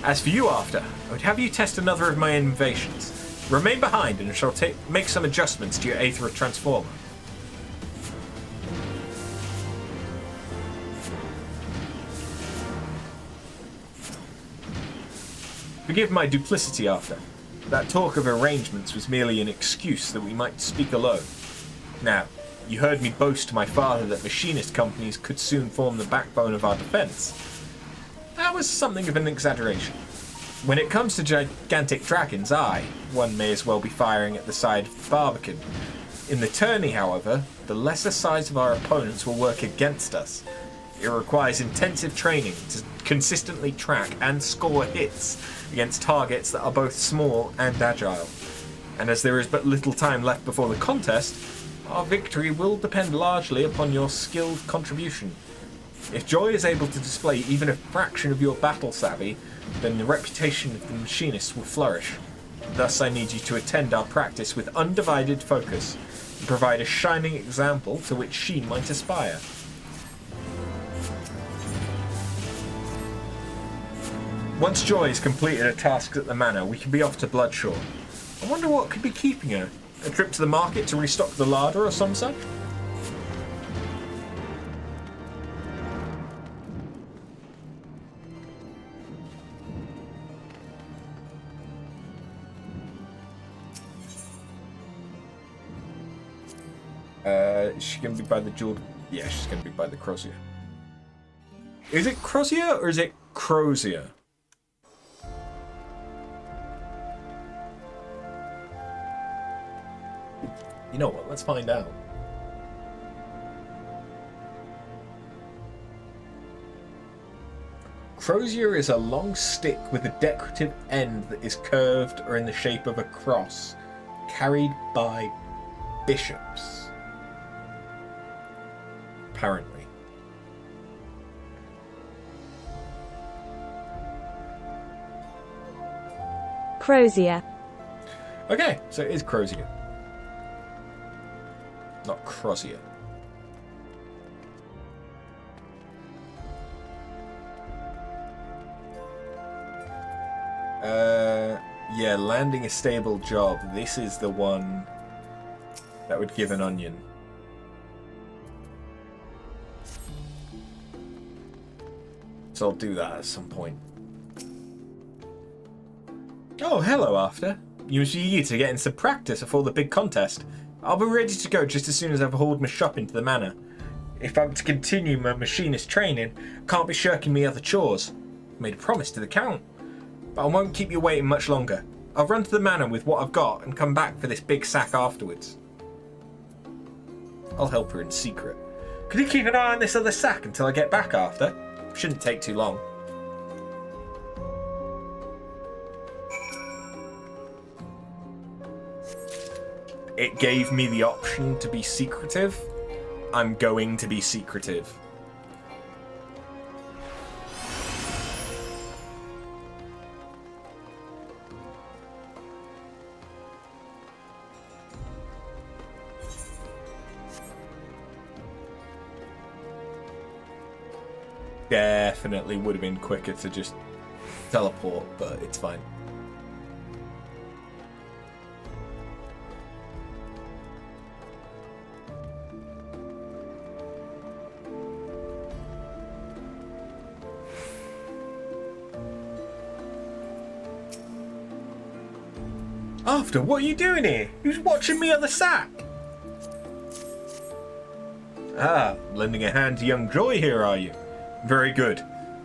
As for you, After, I would have you test another of my innovations. Remain behind and I shall make some adjustments to your Aether Transformer. Forgive my duplicity, Arthur. That talk of arrangements was merely an excuse that we might speak alone. Now, you heard me boast to my father that machinist companies could soon form the backbone of our defence. That was something of an exaggeration. When it comes to gigantic dragons, one may as well be firing at the side of the Barbican. In the tourney, however, the lesser size of our opponents will work against us. It requires intensive training to consistently track and score hits against targets that are both small and agile. And as there is but little time left before the contest, our victory will depend largely upon your skilled contribution. If Joy is able to display even a fraction of your battle savvy, then the reputation of the Machinist will flourish. Thus I need you to attend our practice with undivided focus and provide a shining example to which she might aspire. Once Joy has completed her tasks at the manor, we can be off to Bloodshore. I wonder what could be keeping her. A trip to the market to restock the larder or some such? Is she going to be by the jeweled... Yeah, she's going to be by the Crozier. Is it Crozier or is it Crozier? You know what? Let's find out. Crozier is a long stick with a decorative end that is curved or in the shape of a cross, carried by bishops. Apparently. Crozier. Okay, so it is Crozier. Not Crozier. Yeah, landing a stable job. This is the one that would give an onion. So I'll do that at some point. Oh, hello, After. You must be eager to get in some practice before the big contest. I'll be ready to go just as soon as I've hauled my shop into the manor. If I'm to continue my machinist training, I can't be shirking me other chores. I made a promise to the Count. But I won't keep you waiting much longer. I'll run to the manor with what I've got and come back for this big sack afterwards. I'll help her in secret. Could you keep an eye on this other sack until I get back, After? Shouldn't take too long. It gave me the option to be secretive. I'm going to be secretive. Definitely would have been quicker to just teleport, but it's fine. After, what are you doing here? Who's watching me on the sack? Ah, lending a hand to young Joy here, are you? Very good.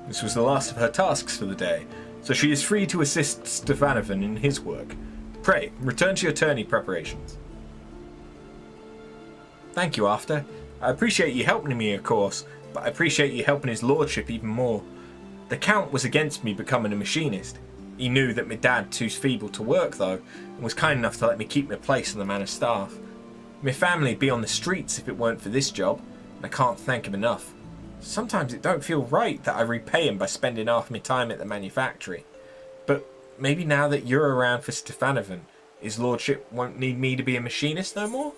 This was the last of her tasks for the day, so she is free to assist Stefanovan in his work. Pray, return to your tourney preparations. Thank you, After. I appreciate you helping me, of course, but I appreciate you helping his lordship even more. The Count was against me becoming a machinist. He knew that my dad too feeble to work, though, and was kind enough to let me keep my place on the manor staff. My family'd be on the streets if it weren't for this job, and I can't thank him enough. Sometimes it don't feel right that I repay him by spending half my time at the manufactory. But maybe now that you're around for Stefanovan, his lordship won't need me to be a machinist no more?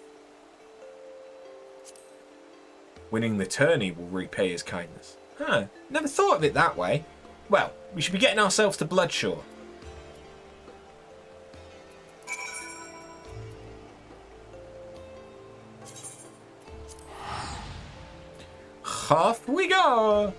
Winning the tourney will repay his kindness. Huh, never thought of it that way. Well, we should be getting ourselves to Bloodshaw. Off we go!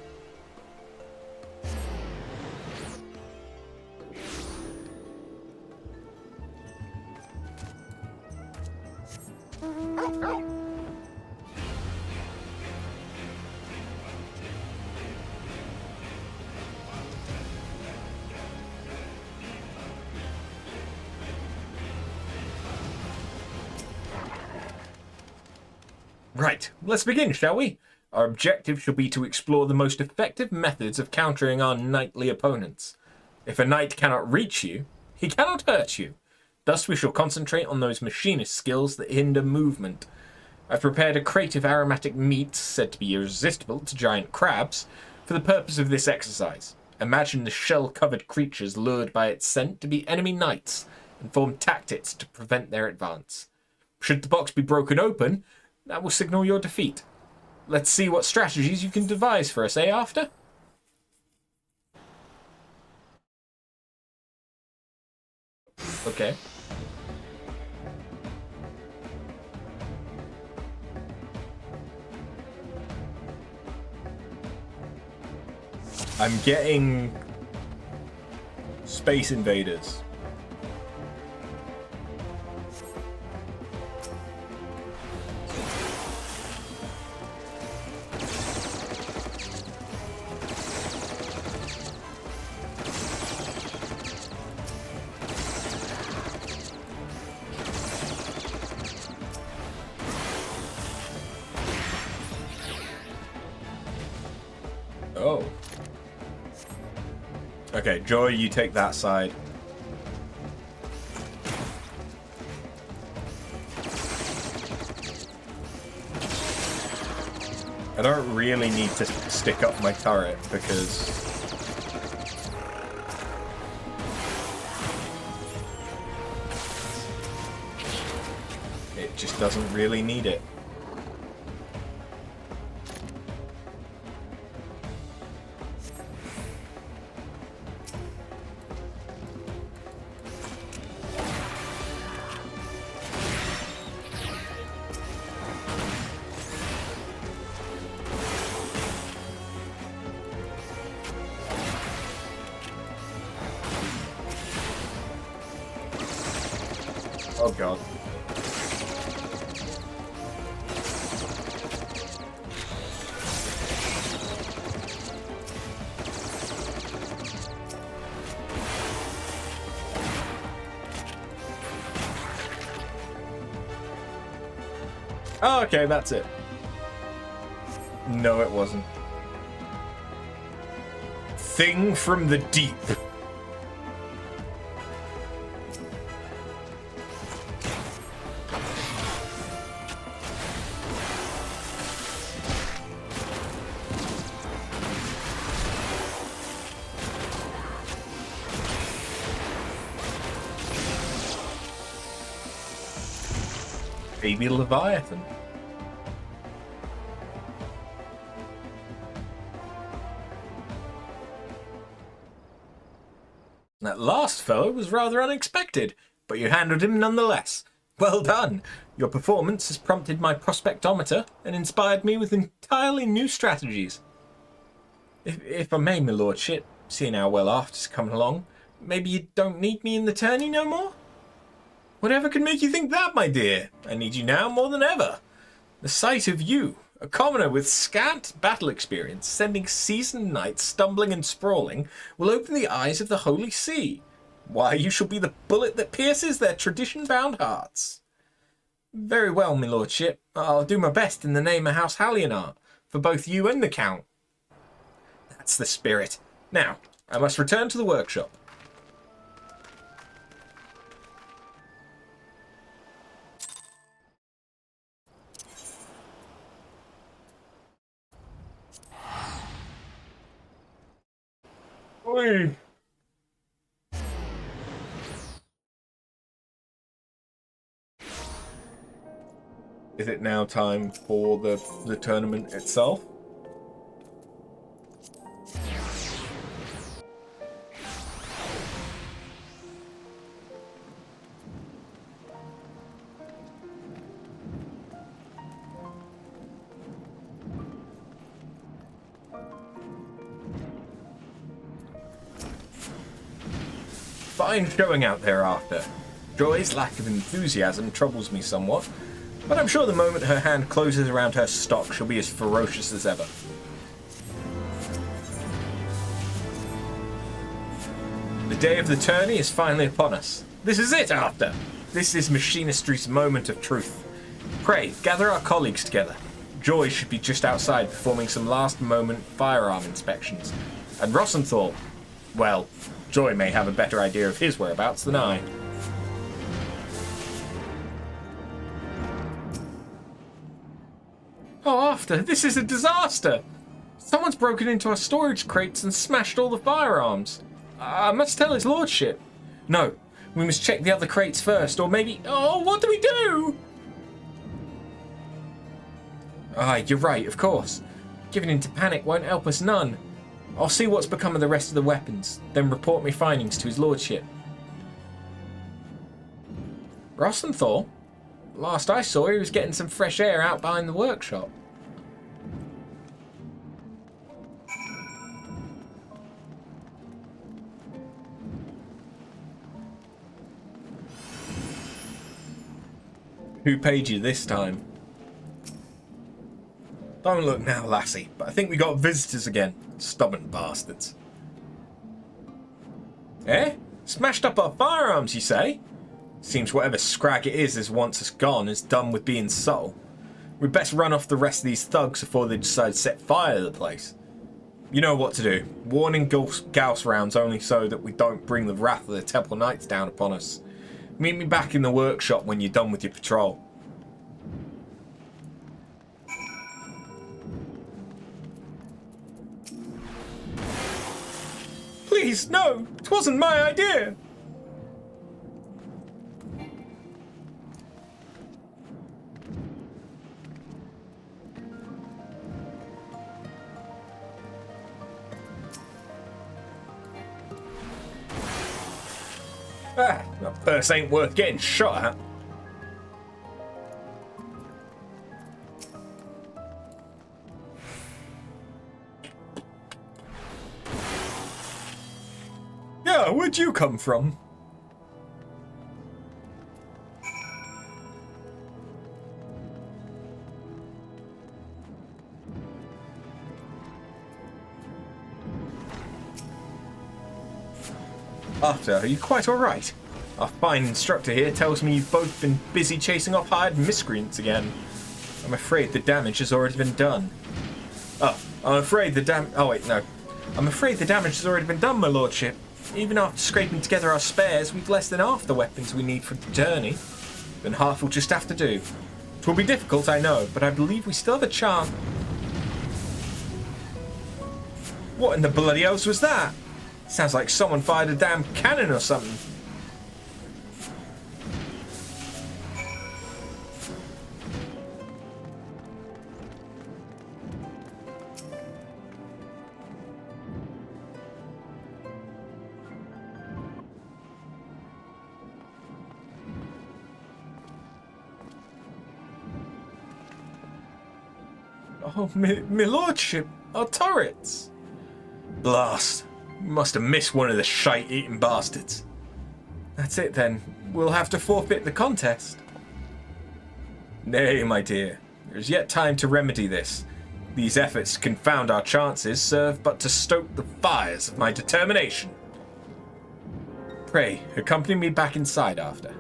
Right, let's begin, shall we? Our objective shall be to explore the most effective methods of countering our knightly opponents. If a knight cannot reach you, he cannot hurt you. Thus we shall concentrate on those machinist skills that hinder movement. I've prepared a crate of aromatic meats said to be irresistible to giant crabs for the purpose of this exercise. Imagine the shell-covered creatures lured by its scent to be enemy knights and form tactics to prevent their advance. Should the box be broken open, that will signal your defeat. Let's see what strategies you can devise for us, eh, After? Okay. I'm getting Space Invaders. Oh. Okay, Joy, you take that side. I don't really need to stick up my turret because it just doesn't really need it. Oh god. Oh, okay, that's it. No, it wasn't. Thing from the deep. Baby Leviathan. That last fellow was rather unexpected, but you handled him nonetheless. Well done. Your performance has prompted my prospectometer and inspired me with entirely new strategies. If I may, my lordship, seeing how well after's coming along, maybe you don't need me in the tourney no more? Whatever could make you think that, my dear? I need you now more than ever. The sight of you, a commoner with scant battle experience, sending seasoned knights stumbling and sprawling, will open the eyes of the Holy See. Why, you shall be the bullet that pierces their tradition-bound hearts. Very well, my lordship. I'll do my best in the name of House Hallionart, for both you and the Count. That's the spirit. Now, I must return to the workshop. Oi. Is it now time for the tournament itself? Fine showing out thereafter. Joy's lack of enthusiasm troubles me somewhat, but I'm sure the moment her hand closes around her stock, she'll be as ferocious as ever. The day of the tourney is finally upon us. This is it, After. This is Machinistry's moment of truth. Pray, gather our colleagues together. Joy should be just outside performing some last-moment firearm inspections. And Rossenthal, well, Joy may have a better idea of his whereabouts than I. Oh, After, this is a disaster! Someone's broken into our storage crates and smashed all the firearms. I must tell his lordship. No, we must check the other crates first, or maybe... Oh, what do we do? Ah, you're right, of course. Giving into panic won't help us none. I'll see what's become of the rest of the weapons, then report my findings to his lordship. Rossenthal? Last I saw, he was getting some fresh air out behind the workshop. Who paid you this time? Don't look now, lassie, but I think we got visitors again. Stubborn bastards. Eh? Smashed up our firearms, you say? Seems whatever scrag it is once it's gone is done with being subtle. We'd best run off the rest of these thugs before they decide to set fire to the place. You know what to do. Warning Gauss rounds only so that we don't bring the wrath of the Temple Knights down upon us. Meet me back in the workshop when you're done with your patrol. Please, no! It wasn't my idea! Ah, that purse ain't worth getting shot at. Yeah, where'd you come from? Arthur, are you quite alright? Our fine instructor here tells me you've both been busy chasing off hired miscreants again. I'm afraid the damage has already been done. I'm afraid the damage has already been done, my lordship. Even after scraping together our spares, we've less than half the weapons we need for the journey. Then half will just have to do. It will be difficult, I know, but I believe we still have a chance. What in the bloody hell was that? Sounds like someone fired a damn cannon or something. Oh, my lordship, our turrets! Blast. We must have missed one of the shite-eating bastards. That's it then. We'll have to forfeit the contest. Nay, my dear. There is yet time to remedy this. These efforts to confound our chances serve but to stoke the fires of my determination. Pray, accompany me back inside after.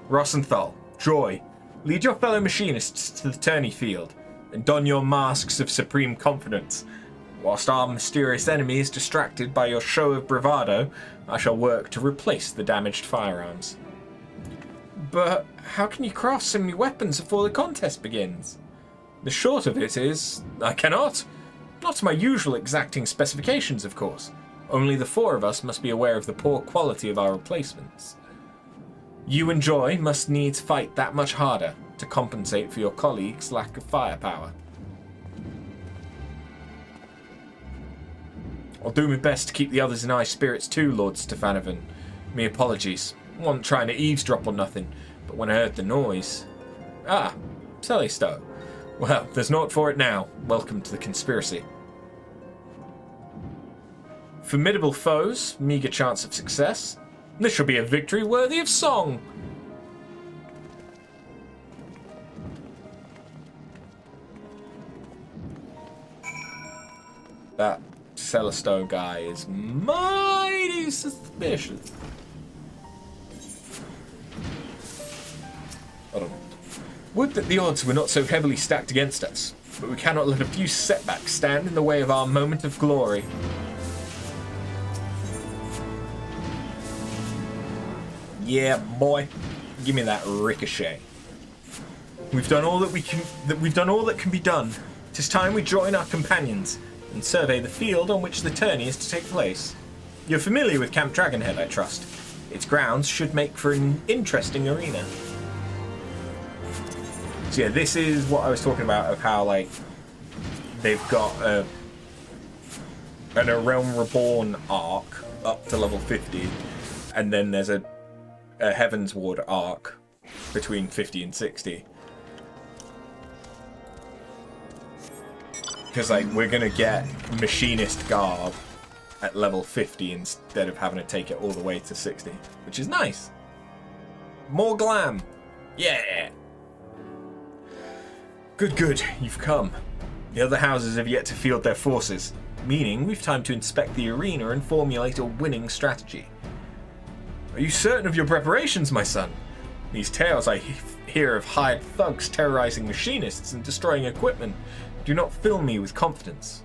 Rosenthal, Joy, lead your fellow machinists to the tourney field and don your masks of supreme confidence. Whilst our mysterious enemy is distracted by your show of bravado, I shall work to replace the damaged firearms. But how can you craft so many weapons before the contest begins? The short of it is, I cannot. Not to my usual exacting specifications, of course. Only the four of us must be aware of the poor quality of our replacements. You and Joy must needs fight that much harder to compensate for your colleagues' lack of firepower. I'll do my best to keep the others in high spirits too, Lord Stefanovan. Me apologies. I wasn't trying to eavesdrop on nothing, but when I heard the noise... Ah, Cellisto. Well, there's naught for it now. Welcome to the conspiracy. Formidable foes, meager chance of success. This shall be a victory worthy of song. That Cellisto guy is mighty suspicious. Hold on. Would that the odds were not so heavily stacked against us, but we cannot let a few setbacks stand in the way of our moment of glory. Yeah, boy. Give me that ricochet. We've done all that can be done. 'Tis time we join our companions and survey the field on which the tourney is to take place. You're familiar with Camp Dragonhead, I trust. Its grounds should make for an interesting arena. So yeah, this is what I was talking about of how like they've got an A Realm Reborn arc up to level 50, and then there's a Heavensward arc between 50 and 60. Because like we're gonna get Machinist garb at level 50 instead of having to take it all the way to 60, which is nice. More glam. Yeah. Good, you've come. The other houses have yet to field their forces, meaning we've time to inspect the arena and formulate a winning strategy. Are you certain of your preparations, my son? These tales I hear of hired thugs terrorizing machinists and destroying equipment do not fill me with confidence.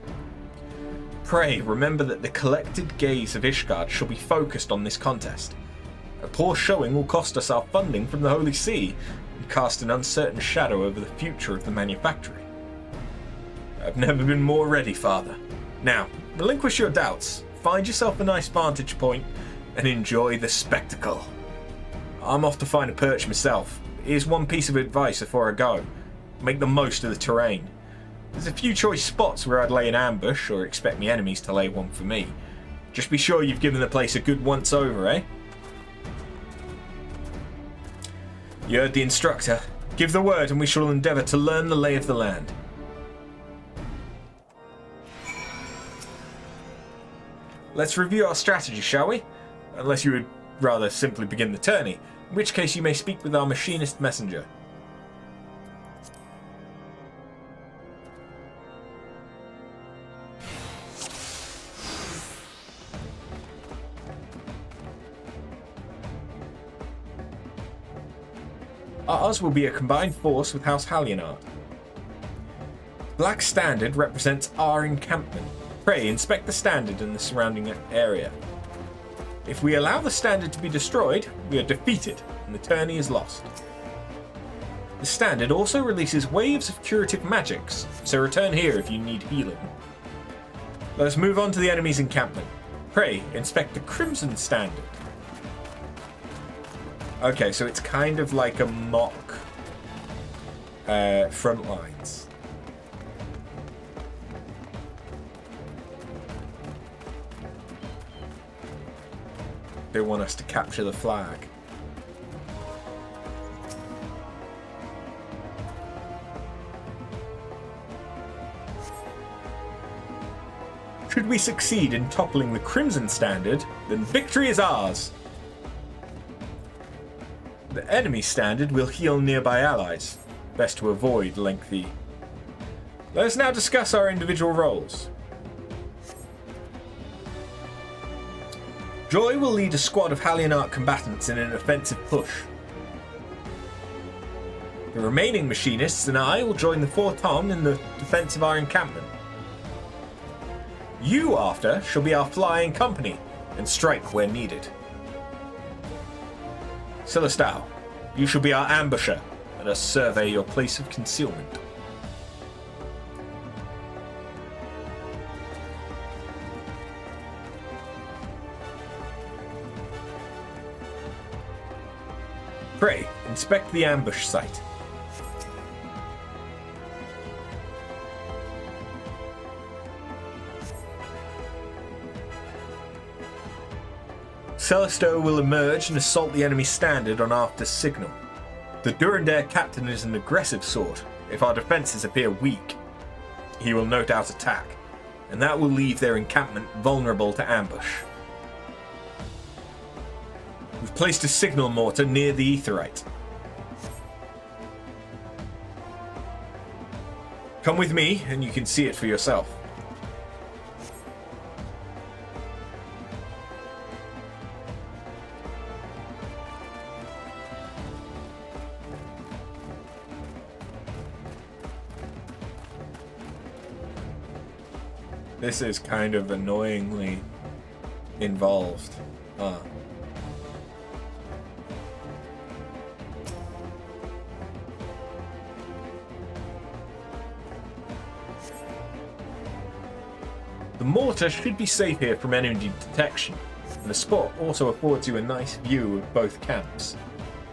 Pray remember that the collected gaze of Ishgard shall be focused on this contest. A poor showing will cost us our funding from the Holy See and cast an uncertain shadow over the future of the manufactory. I've never been more ready, Father. Now, relinquish your doubts, find yourself a nice vantage point, and enjoy the spectacle. I'm off to find a perch myself. Here's one piece of advice before I go. Make the most of the terrain. There's a few choice spots where I'd lay an ambush or expect me enemies to lay one for me. Just be sure you've given the place a good once over, eh? You heard the instructor. Give the word and we shall endeavour to learn the lay of the land. Let's review our strategy, shall we? Unless you would rather simply begin the tourney, in which case you may speak with our machinist messenger. Ours will be a combined force with House Hallionard. Black standard represents our encampment. Pray, inspect the standard and the surrounding area. If we allow the standard to be destroyed, we are defeated and the tourney is lost. The standard also releases waves of curative magics, so return here if you need healing. Let us move on to the enemy's encampment. Pray, inspect the Crimson Standard. Okay, so it's kind of like a mock front lines. They want us to capture the flag. Should we succeed in toppling the Crimson Standard, then victory is ours. The enemy standard will heal nearby allies. Best to avoid lengthy. Let us now discuss our individual roles. Joy will lead a squad of Hallionard combatants in an offensive push. The remaining machinists and I will join the 4 Tom in the defense of our encampment. You, after, shall be our flying company and strike where needed. Celestau, you shall be our ambusher. Let us survey your place of concealment. Pray, inspect the ambush site. Celesto will emerge and assault the enemy standard on after signal. The Durandare captain is an aggressive sort. If our defences appear weak, he will note out attack, and that will leave their encampment vulnerable to ambush. We've placed a signal mortar near the Aetheryte. Come with me and you can see it for yourself. This is kind of annoyingly involved. The mortar should be safe here from enemy detection, and the spot also affords you a nice view of both camps.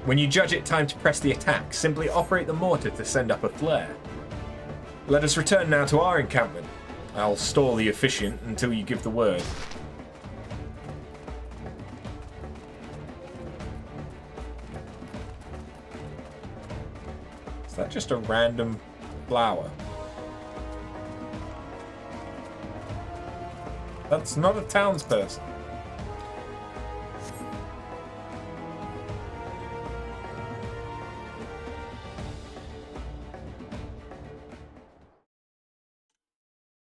When you judge it time to press the attack, simply operate the mortar to send up a flare. Let us return now to our encampment. I'll stall the efficient until you give the word. Is that just a random flower? That's not a townsperson.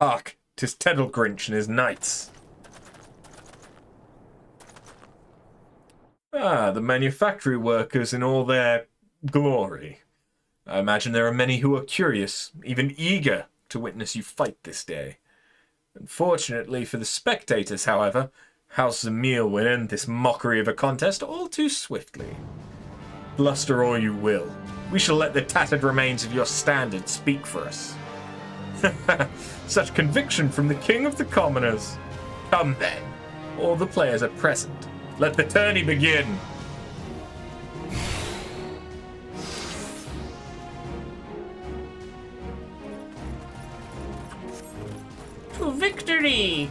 Hark, 'tis Teddlegrinch and his knights. Ah, the manufactory workers in all their glory. I imagine there are many who are curious, even eager, to witness you fight this day. Unfortunately for the spectators, however, House Zamil will end this mockery of a contest all too swiftly. Bluster all you will. We shall let the tattered remains of your standard speak for us. Such conviction from the king of the commoners. Come then, all the players are present. Let the tourney begin. To victory!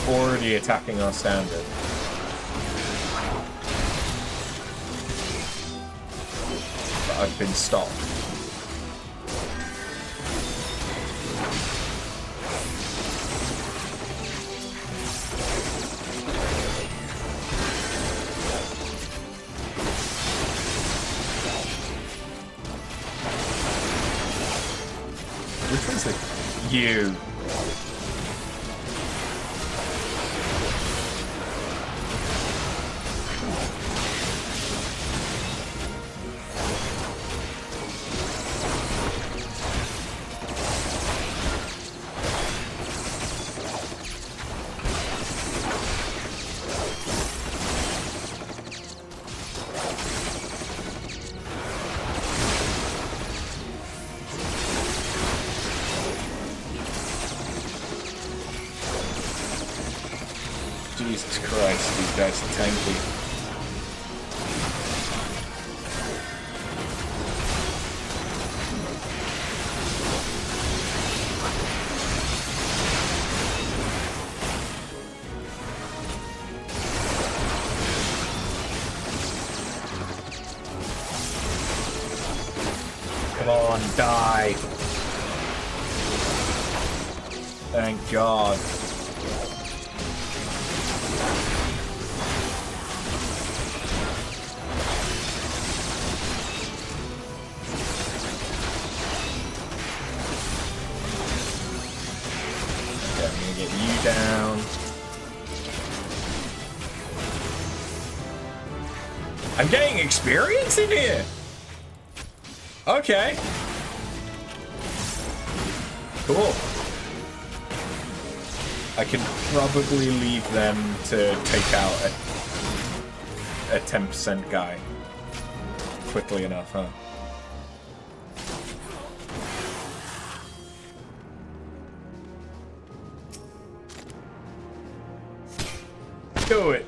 Already attacking our standard. But I've been stopped. you. Jesus Christ, these guys are tanky. Come on, die. Thank God. Down. I'm getting experience in here. Okay. Cool. I can probably leave them to take out a 10% guy quickly enough, huh? Do it.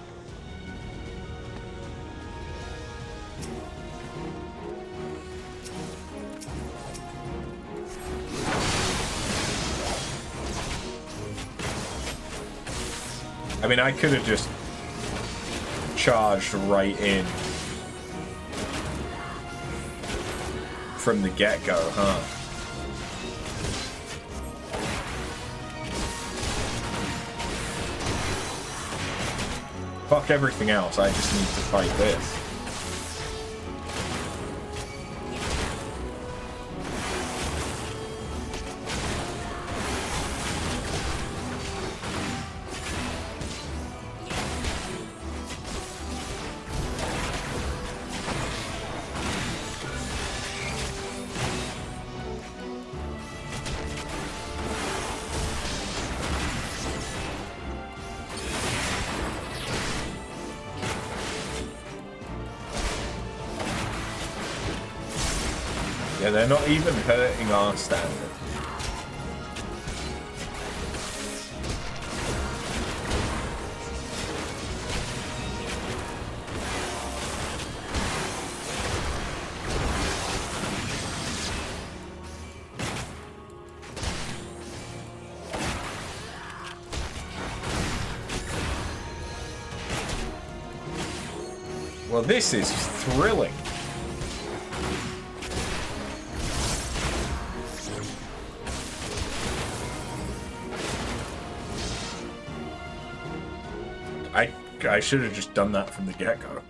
I mean, I could have just charged right in from the get-go, huh? Fuck everything else, I just need to fight this. Yeah, they're not even hurting our standard. Well, this is thrilling. I should have just done that from the get-go.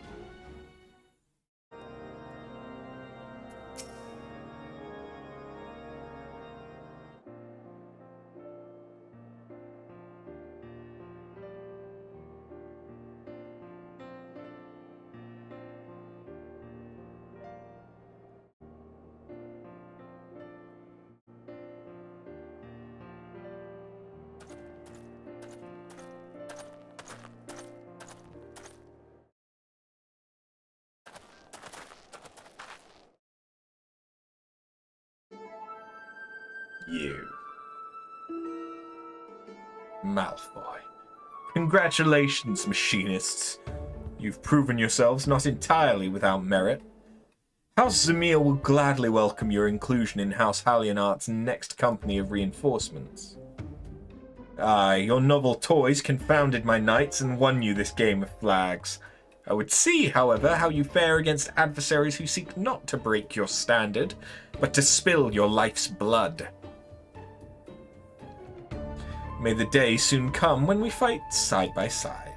You. Malfoy. Congratulations, Machinists. You've proven yourselves not entirely without merit. House Zamir will gladly welcome your inclusion in House Hallionart's next company of reinforcements. Your novel toys confounded my knights and won you this game of flags. I would see, however, how you fare against adversaries who seek not to break your standard, but to spill your life's blood. May the day soon come when we fight side by side.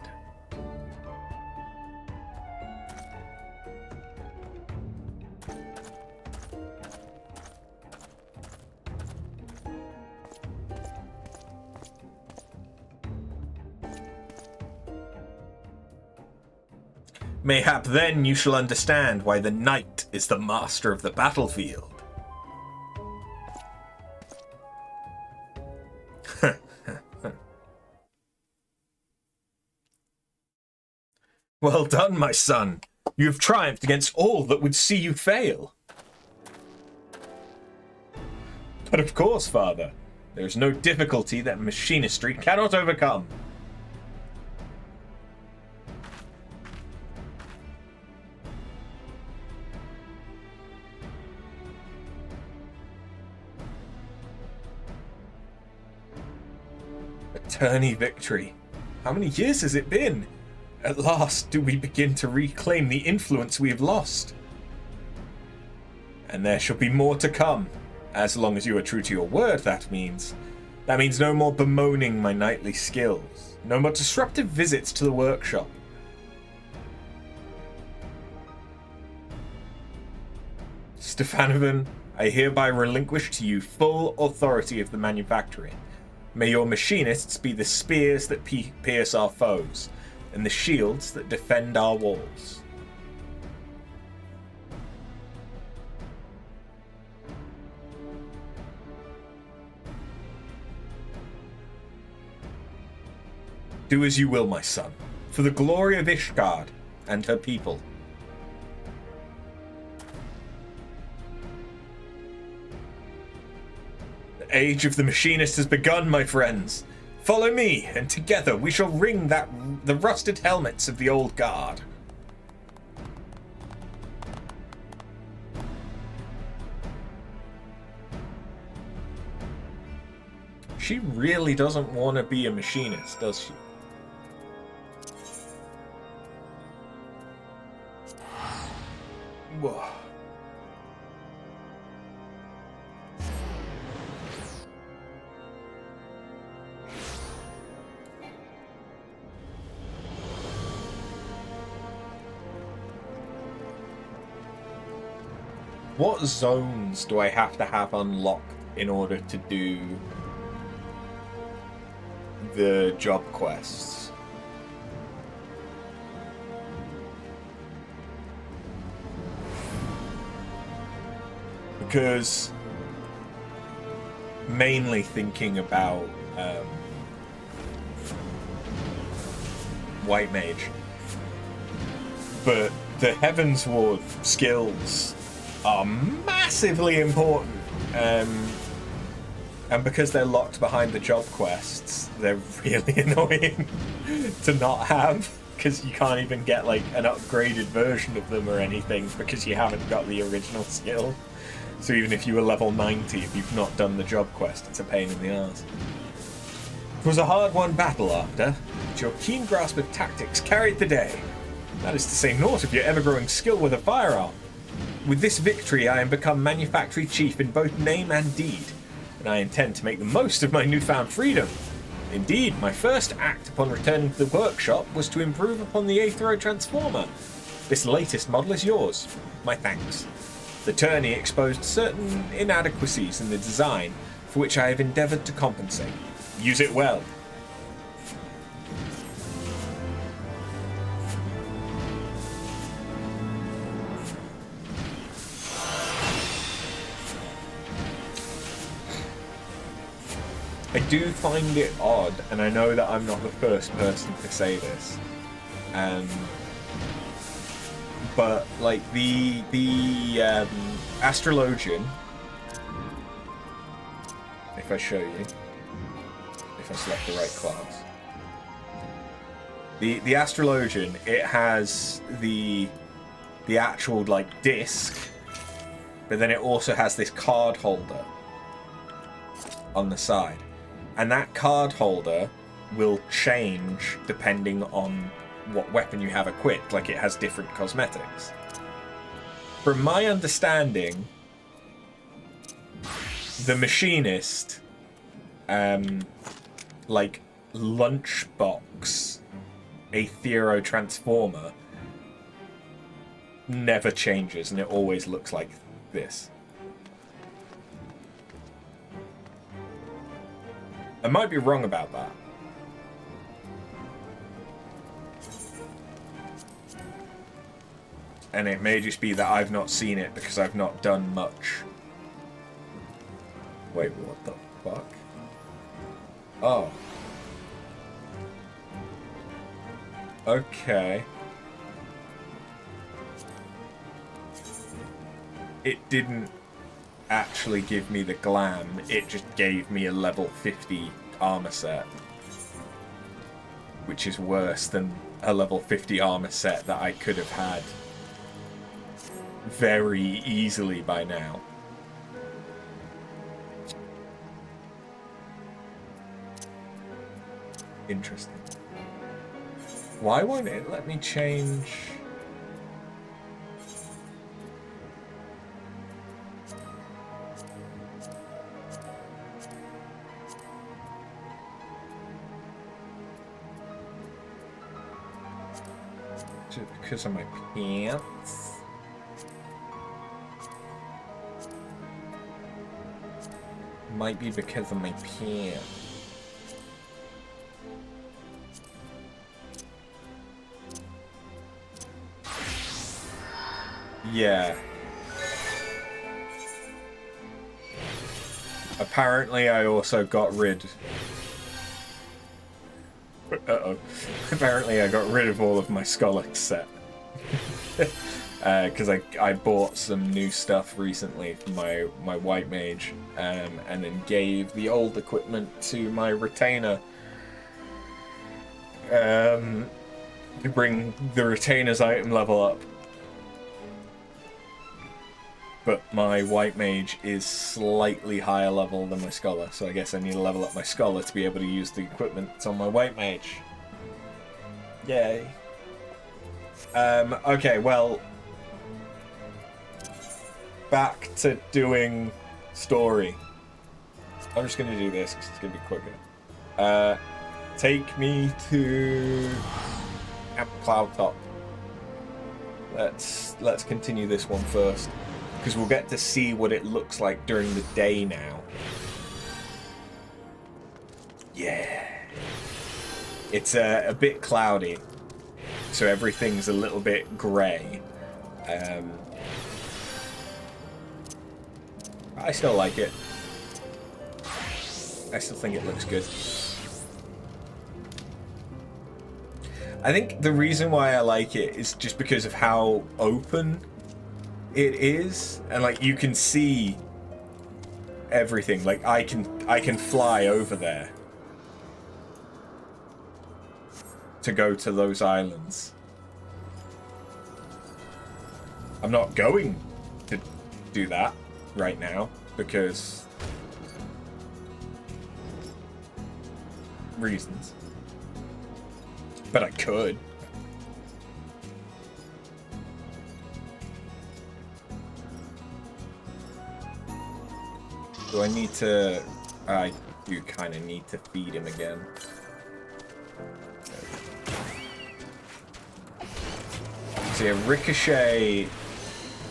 Mayhap then you shall understand why the knight is the master of the battlefield. Well done, my son. You have triumphed against all that would see you fail. But of course, father, there is no difficulty that machinistry cannot overcome. A tourney victory. How many years has it been? At last do we begin to reclaim the influence we have lost. And there shall be more to come. As long as you are true to your word, that means. That means no more bemoaning my knightly skills. No more disruptive visits to the workshop. Stefanovan, I hereby relinquish to you full authority of the manufactory. May your machinists be the spears that pierce our foes, and the shields that defend our walls. Do as you will, my son, for the glory of Ishgard and her people. The age of the machinist has begun, my friends. Follow me, and together we shall ring the rusted helmets of the old guard. She really doesn't want to be a machinist, does she? Whoa. What zones do I have to have unlocked in order to do the job quests? Because mainly thinking about White Mage, but the Heavensward skills are massively important, and because they're locked behind the job quests, they're really annoying to not have, because you can't even get like an upgraded version of them or anything because you haven't got the original skill. So even if you were level 90, if you've not done the job quest, it's a pain in the arse. It was a hard-won battle after, but your keen grasp of tactics carried the day. That is to say naught of your ever-growing skill with a firearm. With this victory, I am become Manufactory Chief in both name and deed, and I intend to make the most of my newfound freedom. Indeed, my first act upon returning to the workshop was to improve upon the Aethero Transformer. This latest model is yours. My thanks. The tourney exposed certain inadequacies in the design, for which I have endeavoured to compensate. Use it well. I do find it odd, and I know that I'm not the first person to say this, but like the Astrologian, if I show you, if I select the right class, the Astrologian, it has the actual like disc, but then it also has this card holder on the side. And that card holder will change depending on what weapon you have equipped, like it has different cosmetics. From my understanding, the Machinist, like lunchbox Aethero Transformer never changes, and it always looks like this. I might be wrong about that. and it may just be that I've not seen it because I've not done much. Wait, what the fuck? Oh. Okay. It didn't actually give me the glam, it just gave me a level 50 armor set. Which is worse than a level 50 armor set that I could have had very easily by now. Interesting. Why won't it let me change? Is it because of my pants? Might be because of my pants. Yeah. Apparently I also got rid... Uh-oh. Apparently I got rid of all of my Skolix set. Because I bought some new stuff recently for my White Mage, and then gave the old equipment to my Retainer. To bring the Retainer's item level up. But my White Mage is slightly higher level than my Scholar, so I guess I need to level up my Scholar to be able to use the equipment that's on my White Mage. Yay. Okay, well... Back to doing story. I'm just going to do this because it's going to be quicker. Take me to... Cloud Top. Let's continue this one first. Because we'll get to see what it looks like during the day now. Yeah. It's a bit cloudy, so everything's a little bit grey. I still like it. I still think it looks good. I think the reason why I like it is just because of how open it is, and like you can see everything. Like I can fly over there to go to those islands. I'm not going to do that right now because reasons, but I could. Do I need to... I do kind of need to feed him again. So yeah, Ricochet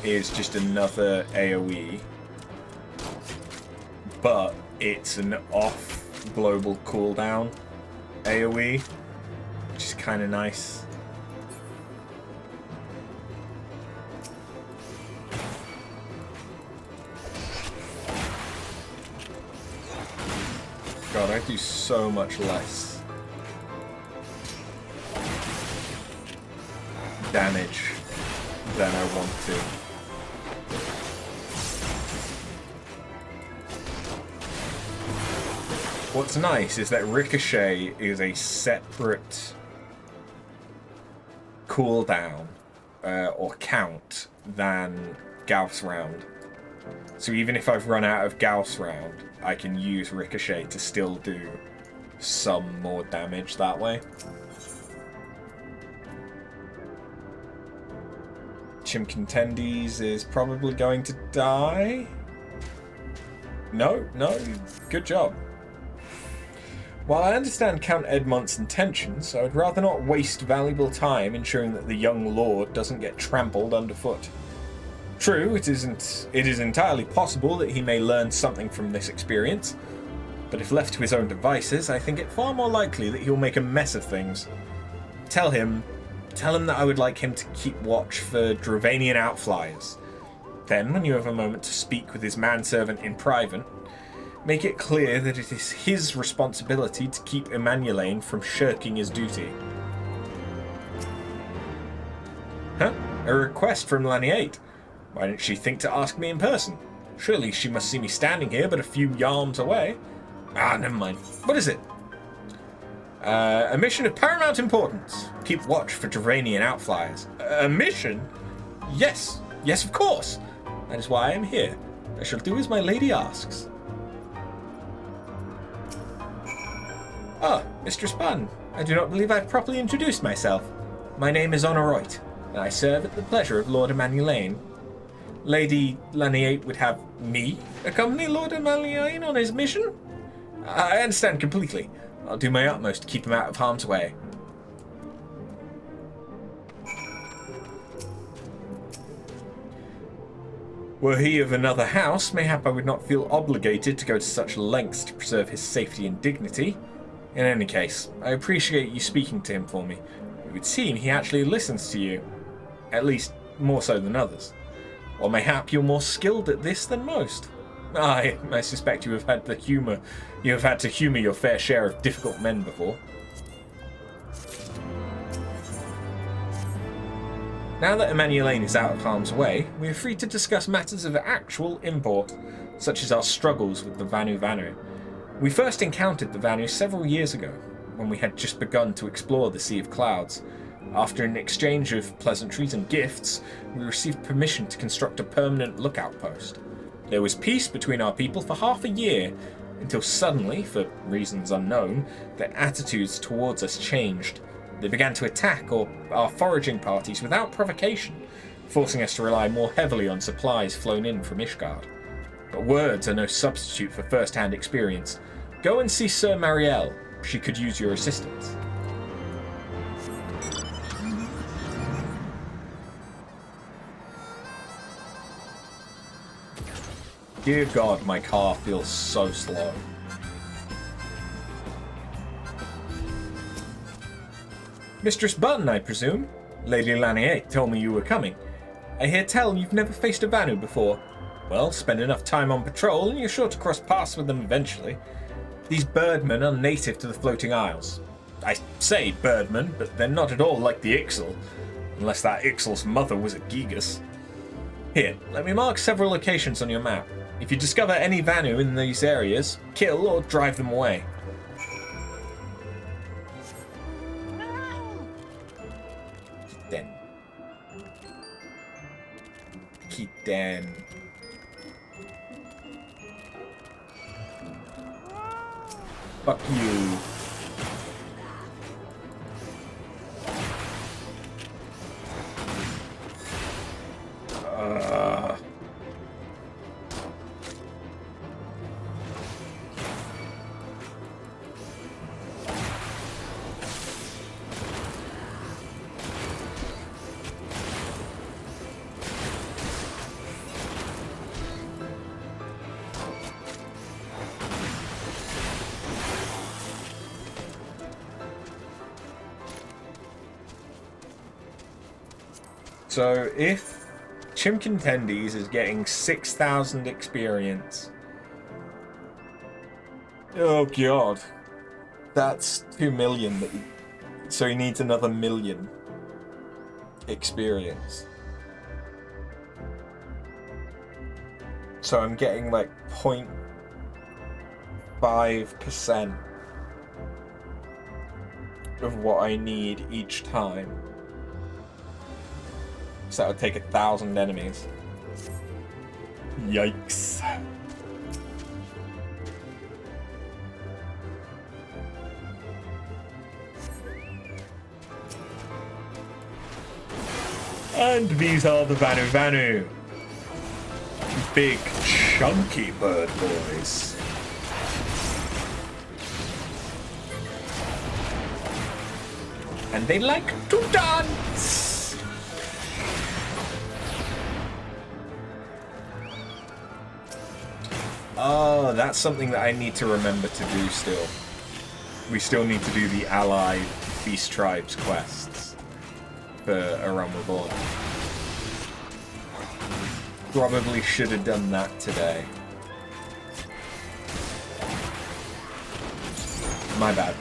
is just another AoE, but it's an off global cooldown AoE, which is kind of nice. God, I do so much less damage than I want to. What's nice is that Ricochet is a separate cooldown or count than Gauss round. So even if I've run out of Gauss round, I can use Ricochet to still do some more damage that way. Chimcontendes is probably going to die. No, good job. While I understand Count Edmont's intentions, I would rather not waste valuable time ensuring that the young lord doesn't get trampled underfoot. True, it is entirely possible that he may learn something from this experience, but if left to his own devices, I think it far more likely that he'll make a mess of things. Tell him Tell him that I would like him to keep watch for Dravanian outflyers. Then, when you have a moment to speak with his manservant in private, make it clear that it is his responsibility to keep Emanuelane from shirking his duty. Huh? A request from Lani 8. Why didn't she think to ask me in person? Surely she must see me standing here but a few yards away. Ah, never mind. What is it? A mission of paramount importance. Keep watch for Dravanian outflyers. A mission? Yes. Yes, of course. That is why I am here. I shall do as my lady asks. Ah, Mistress Bunn. I do not believe I've properly introduced myself. My name is Honoroit, and I serve at the pleasure of Lord Emanuelane. Lady Lani 8 would have me accompany Lord Emanuelane on his mission? I understand completely. I'll do my utmost to keep him out of harm's way. Were he of another house, mayhap I would not feel obligated to go to such lengths to preserve his safety and dignity. In any case, I appreciate you speaking to him for me. It would seem he actually listens to you. At least, more so than others. Or mayhap you're more skilled at this than most. I suspect you have had to humour your fair share of difficult men before. Now that Emanuelane is out of harm's way, we are free to discuss matters of actual import, such as our struggles with the Vanu. We first encountered the Vanu several years ago, when we had just begun to explore the Sea of Clouds. After an exchange of pleasantries and gifts, we received permission to construct a permanent lookout post. There was peace between our people for half a year, until suddenly, for reasons unknown, their attitudes towards us changed. They began to attack our foraging parties without provocation, forcing us to rely more heavily on supplies flown in from Ishgard. But words are no substitute for first-hand experience. Go and see Sir Marielle. She could use your assistance. Dear God, my car feels so slow. Mistress Bunn, I presume? Lady Lani 8 told me you were coming. I hear tell you've never faced a Vanu before. Well, spend enough time on patrol and you're sure to cross paths with them eventually. These birdmen are native to the Floating Isles. I say birdmen, but they're not at all like the Ixal, unless that Ixal's mother was a Gigas. Here, let me mark several locations on your map. If you discover any Vanu in these areas, kill or drive them away. Kitten. Fuck you. So if Chimkin Tendies is getting 6,000 experience, oh god, that's 2 million. So he needs another 1 million experience. So I'm getting like 0.5% of what I need each time. So that would take 1,000 enemies. Yikes. And these are the Vanu. Big, chunky bird boys. And they like to dance. Oh, that's something that I need to remember to do still. We still need to do the allied beast tribes quests. for A Realm Reborn. Probably should have done that today. My bad.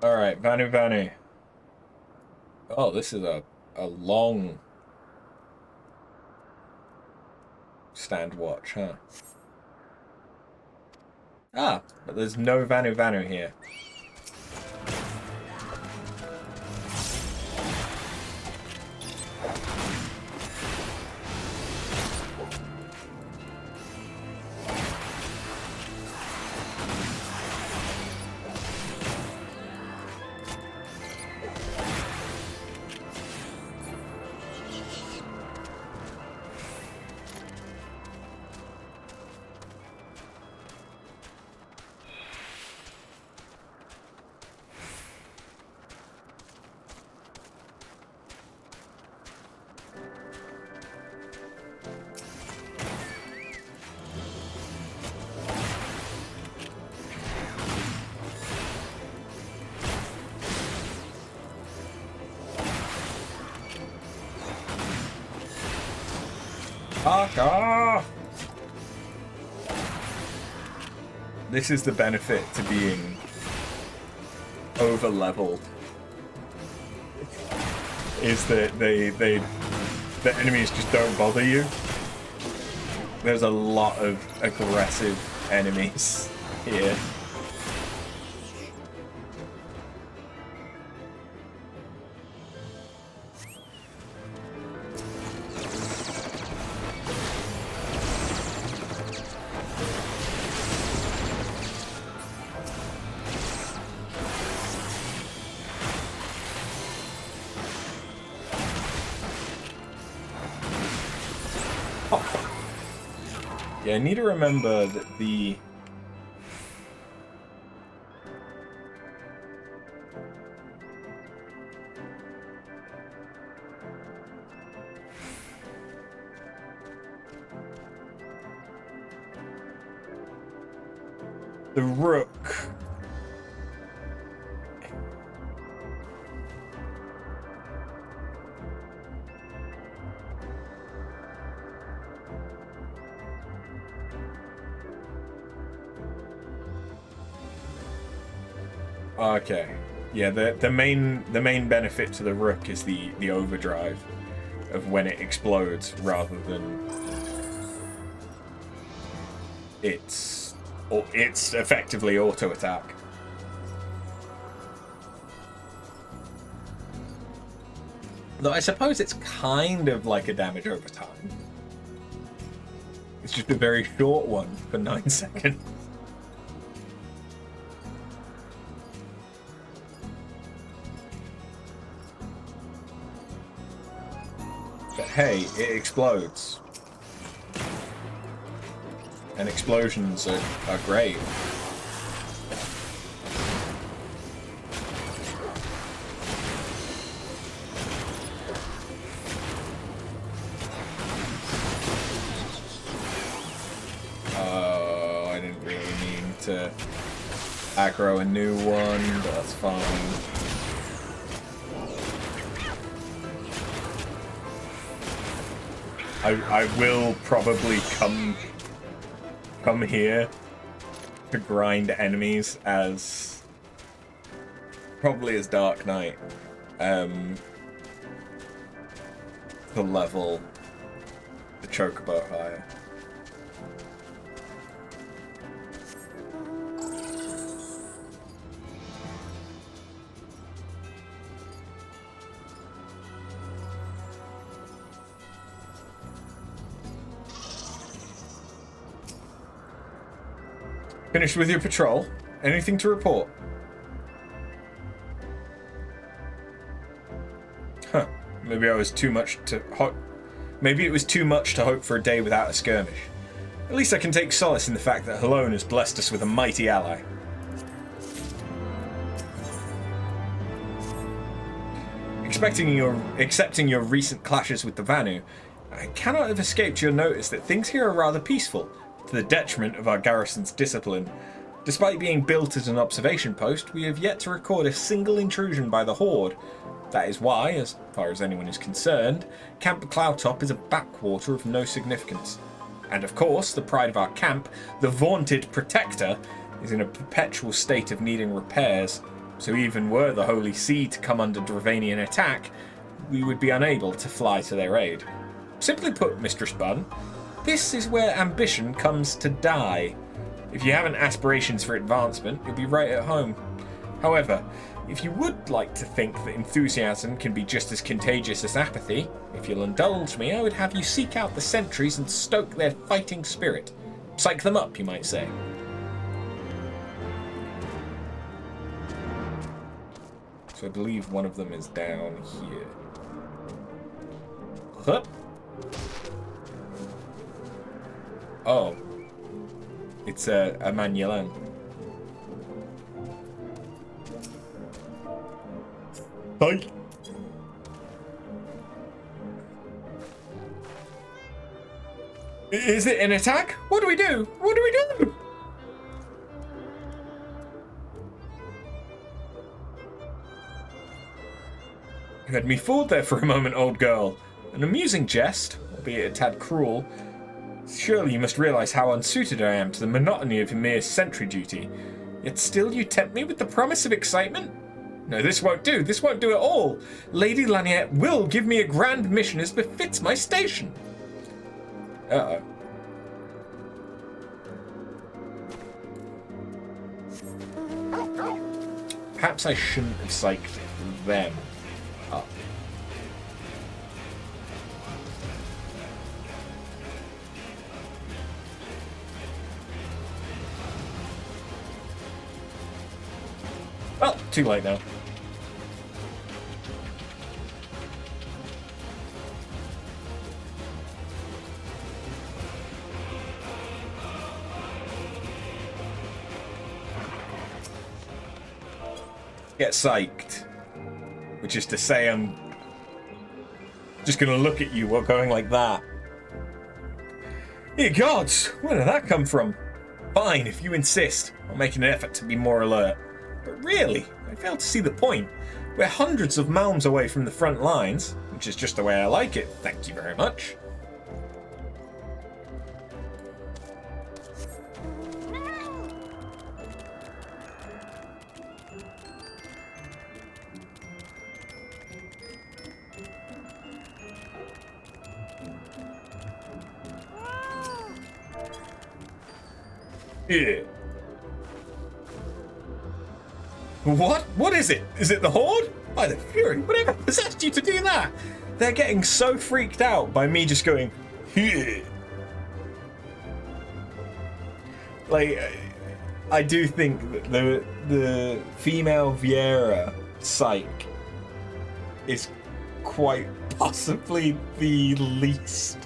Alright, Vanu Vanu. Oh, this is a long stand watch, huh? Ah, but there's no Vanu Vanu here. Fuck off! This is the benefit to being over-leveled. Is that the enemies just don't bother you. There's a lot of aggressive enemies here. I need to remember that the rook okay. Yeah, the main benefit to the rook is the overdrive of when it explodes rather than it's effectively auto attack. Though I suppose it's kind of like a damage over time. It's just a very short one for 9 seconds. But hey, it explodes. And explosions are great. Oh, I didn't really mean to aggro a new one, but that's fine. I will probably come here to grind enemies as probably as Dark Knight. the level, the chocobo higher. Finished with your patrol? Anything to report? Huh. Maybe it was too much to hope for a day without a skirmish. At least I can take solace in the fact that Helone has blessed us with a mighty ally. Accepting your recent clashes with the Vanu, I cannot have escaped your notice that things here are rather peaceful, to the detriment of our garrison's discipline. Despite being built as an observation post, we have yet to record a single intrusion by the Horde. That is why, as far as anyone is concerned, Camp Cloudtop is a backwater of no significance. And of course, the pride of our camp, the vaunted Protector, is in a perpetual state of needing repairs, so even were the Holy See to come under Dravanian attack, we would be unable to fly to their aid. Simply put, Mistress Bunn, this is where ambition comes to die. If you haven't aspirations for advancement, you'll be right at home. However, if you would like to think that enthusiasm can be just as contagious as apathy, if you'll indulge me, I would have you seek out the sentries and stoke their fighting spirit. Psych them up, you might say. So I believe one of them is down here. Huh? Oh. It's a Manuelan. Hi. Is it an attack? What do we do? What do we do? You had me fooled there for a moment, old girl. An amusing jest, albeit a tad cruel. Surely you must realize how unsuited I am to the monotony of mere sentry duty. Yet still you tempt me with the promise of excitement? No, this won't do. This won't do at all. Lady Laniette will give me a grand mission as befits my station. Uh-oh. Perhaps I shouldn't have psyched them up. Well, too late now. Get psyched. Which is to say I'm just gonna look at you while going like that. Ye gods! Where did that come from? Fine, if you insist. I'll make an effort to be more alert. But really, I fail to see the point. We're hundreds of malms away from the front lines, which is just the way I like it, thank you very much. Yeah. What? What is it? Is it the Horde? By the Fury, whatever possessed you to do that? They're getting so freaked out by me just going, yeah. Like, I do think that the female Viera psych is quite possibly the least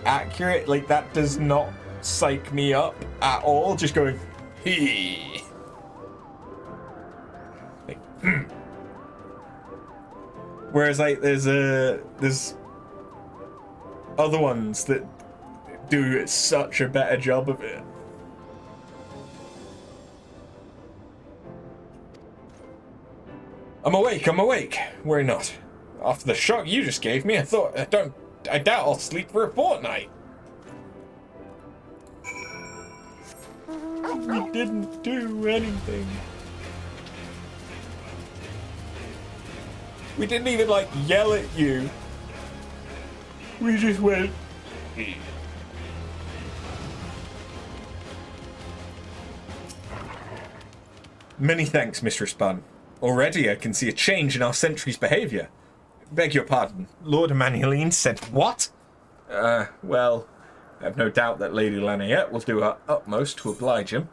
accurate. Like, that does not psych me up at all. Just going, hey. Whereas there's other ones that do such a better job of it. I'm awake. Worry not. After the shock you just gave me, I doubt I'll sleep for a fortnight. We didn't do anything. We didn't even, like, yell at you. We just went... Many thanks, Mistress Bunn. Already I can see a change in our sentry's behaviour. Beg your pardon, Lord Emmanueline said what? Well, I have no doubt that Lady Laniette will do her utmost to oblige him.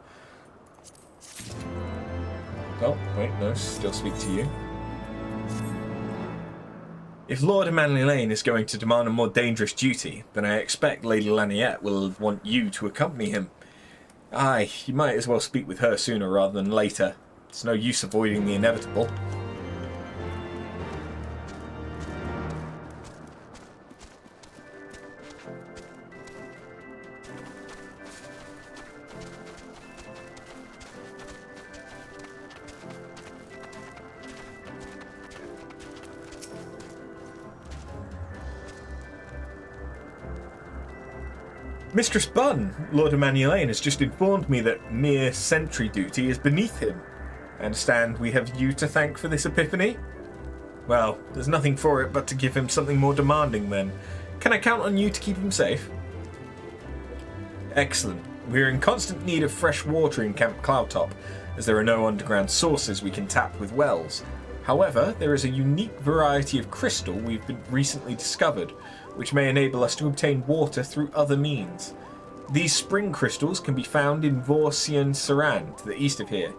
Oh, wait, no, still speak to you. If Lord Emmanueline is going to demand a more dangerous duty, then I expect Lady Laniette will want you to accompany him. Aye, you might as well speak with her sooner rather than later. It's no use avoiding the inevitable. Mistress Bunn, Lord Emmanueline has just informed me that mere sentry duty is beneath him. I understand we have you to thank for this epiphany? Well, there's nothing for it but to give him something more demanding then. Can I count on you to keep him safe? Excellent. We're in constant need of fresh water in Camp Cloudtop, as there are no underground sources we can tap with wells. However, there is a unique variety of crystal we've recently discovered, which may enable us to obtain water through other means. These spring crystals can be found in Vorsian Saran, to the east of here.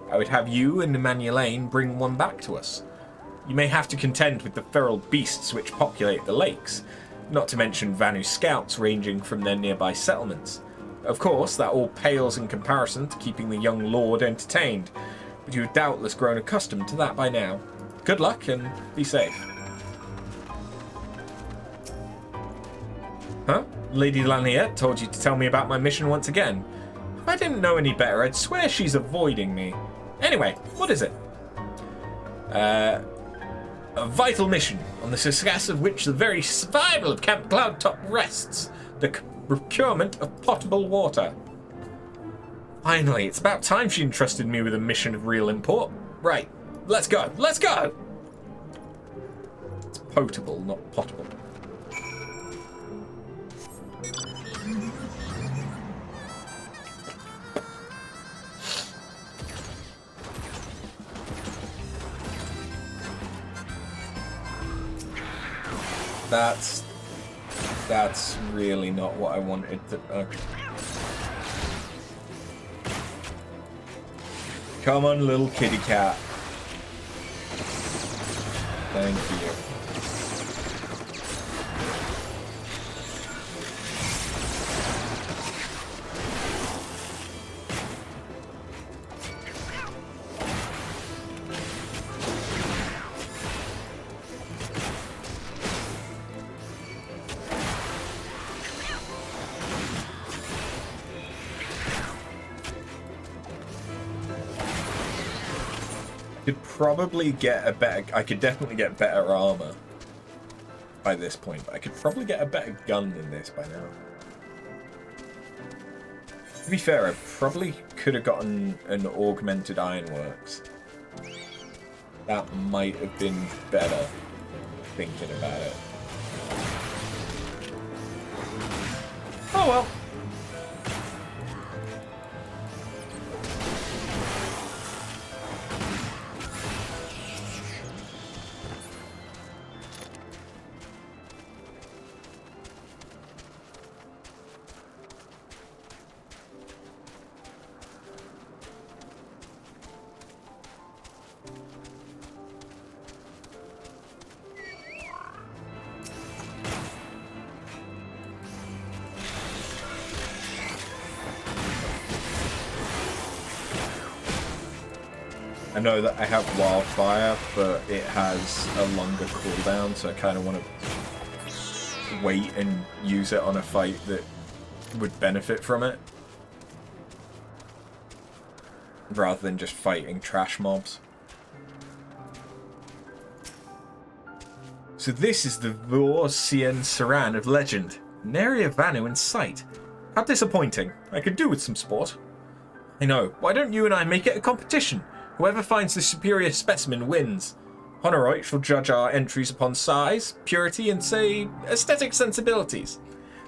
I would have you and Emmanueline bring one back to us. You may have to contend with the feral beasts which populate the lakes, not to mention Vanu scouts ranging from their nearby settlements. Of course, that all pales in comparison to keeping the young lord entertained, but you have doubtless grown accustomed to that by now. Good luck and be safe. Huh? Lady Laniette told you to tell me about my mission once again. If I didn't know any better, I'd swear she's avoiding me. Anyway, what is it? A vital mission, on the success of which the very survival of Camp Cloudtop rests. The procurement of potable water. Finally, it's about time she entrusted me with a mission of real import. Right, let's go, let's go! It's potable, not potable. That's really not what I wanted to... Okay. Come on, little kitty cat. Thank you. Probably get a better... I could definitely get better armor by this point, but I could probably get a better gun than this by now. To be fair, I probably could have gotten an augmented ironworks. That might have been better, thinking about it. Oh well. I know that I have wildfire, but it has a longer cooldown, so I kind of want to wait and use it on a fight that would benefit from it, rather than just fighting trash mobs. So this is the Vorsian Saran of legend. Nary a Vanu in sight. How disappointing. I could do with some sport. I know. Why don't you and I make it a competition? Whoever finds the superior specimen wins. Honoroit shall judge our entries upon size, purity, and, say, aesthetic sensibilities.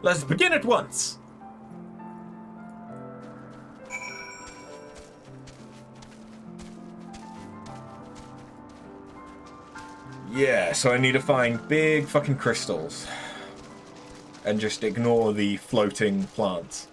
Let us begin at once. Yeah, so I need to find big fucking crystals. And just ignore the floating plants.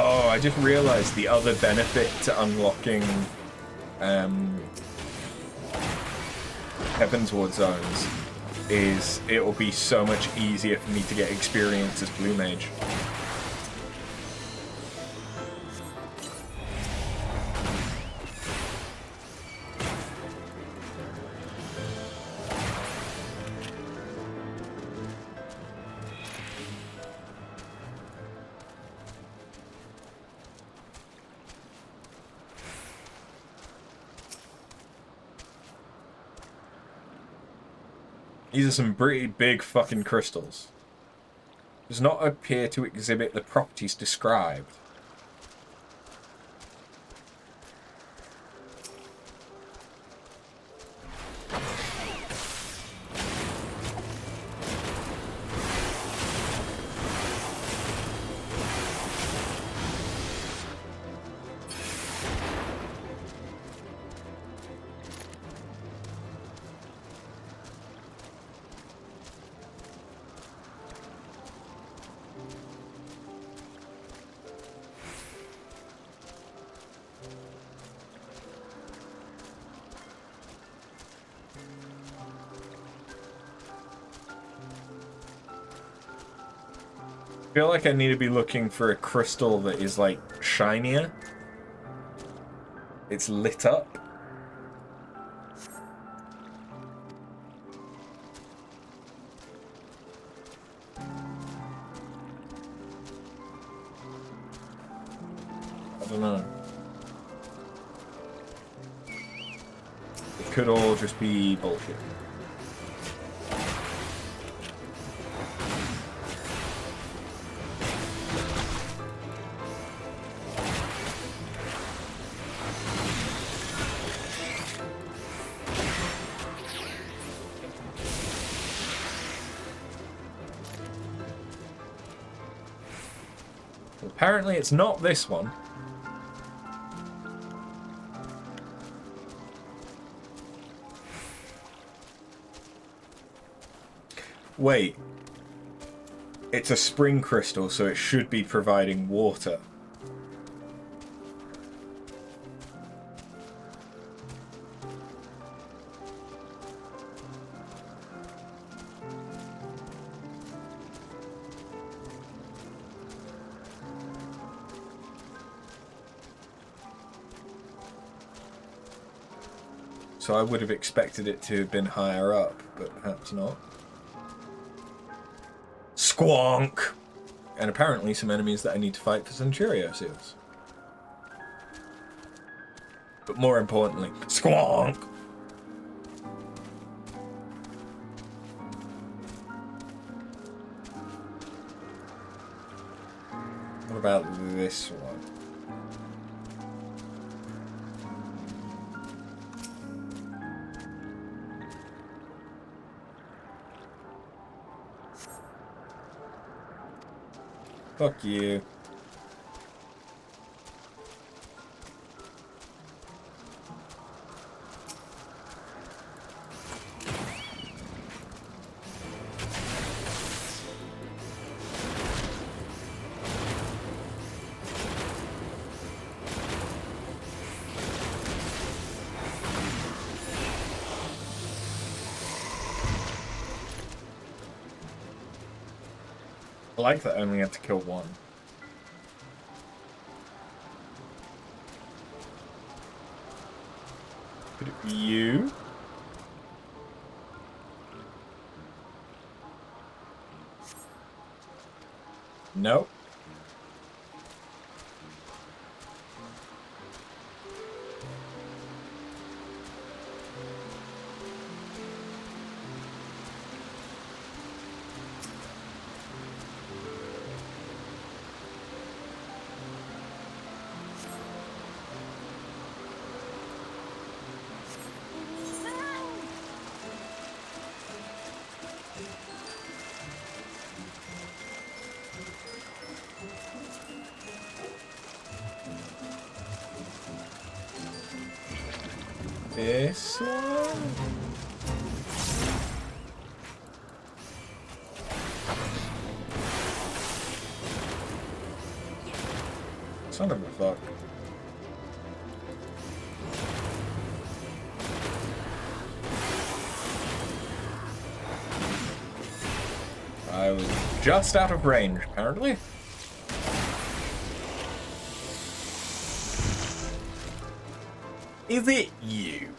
Oh, I just realized the other benefit to unlocking Heavensward zones is it will be so much easier for me to get experience as Blue Mage. These are some pretty big fucking crystals. Does not appear to exhibit the properties described. I feel like I need to be looking for a crystal that is, like, shinier. It's lit up. I don't know. It could all just be bullshit. Apparently it's not this one. Wait. It's a spring crystal, so it should be providing water. So I would have expected it to have been higher up, but perhaps not. Squonk! And apparently some enemies that I need to fight for Centurio seals. But more importantly, squonk! What about this one? Fuck you. I like that I only had to kill one. Could it be you? Nope. This one? Son of a fuck. I was just out of range, apparently. Is it you?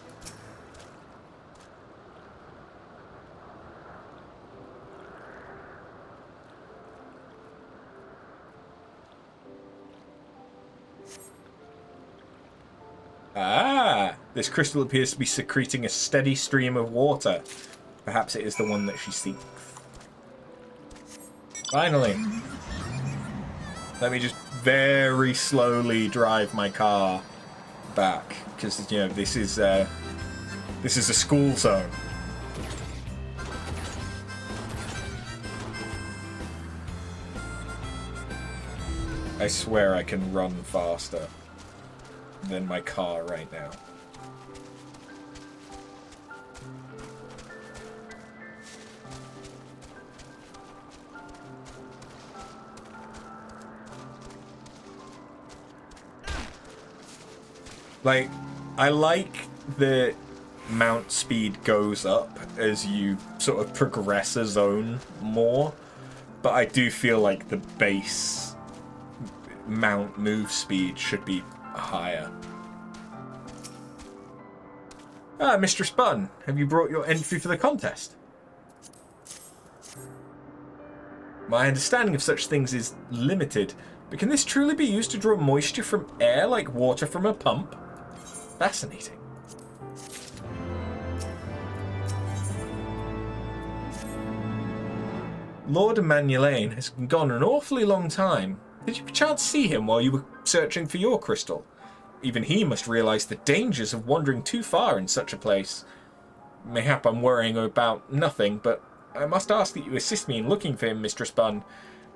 Ah, this crystal appears to be secreting a steady stream of water. Perhaps it is the one that she seeks. Finally. Let me just very slowly drive my car back, because, you know, this is a school zone. I swear I can run faster than my car right now. Like, I like that mount speed goes up as you sort of progress a zone more, but I do feel like the base mount move speed should be higher. Ah, Mistress Bun, have you brought your entry for the contest? My understanding of such things is limited, but can this truly be used to draw moisture from air like water from a pump? Fascinating. Lord Emmanuelane has been gone an awfully long time. Did you perchance see him while you were searching for your crystal? Even he must realize the dangers of wandering too far in such a place. Mayhap I'm worrying about nothing, but I must ask that you assist me in looking for him, Mistress Bun.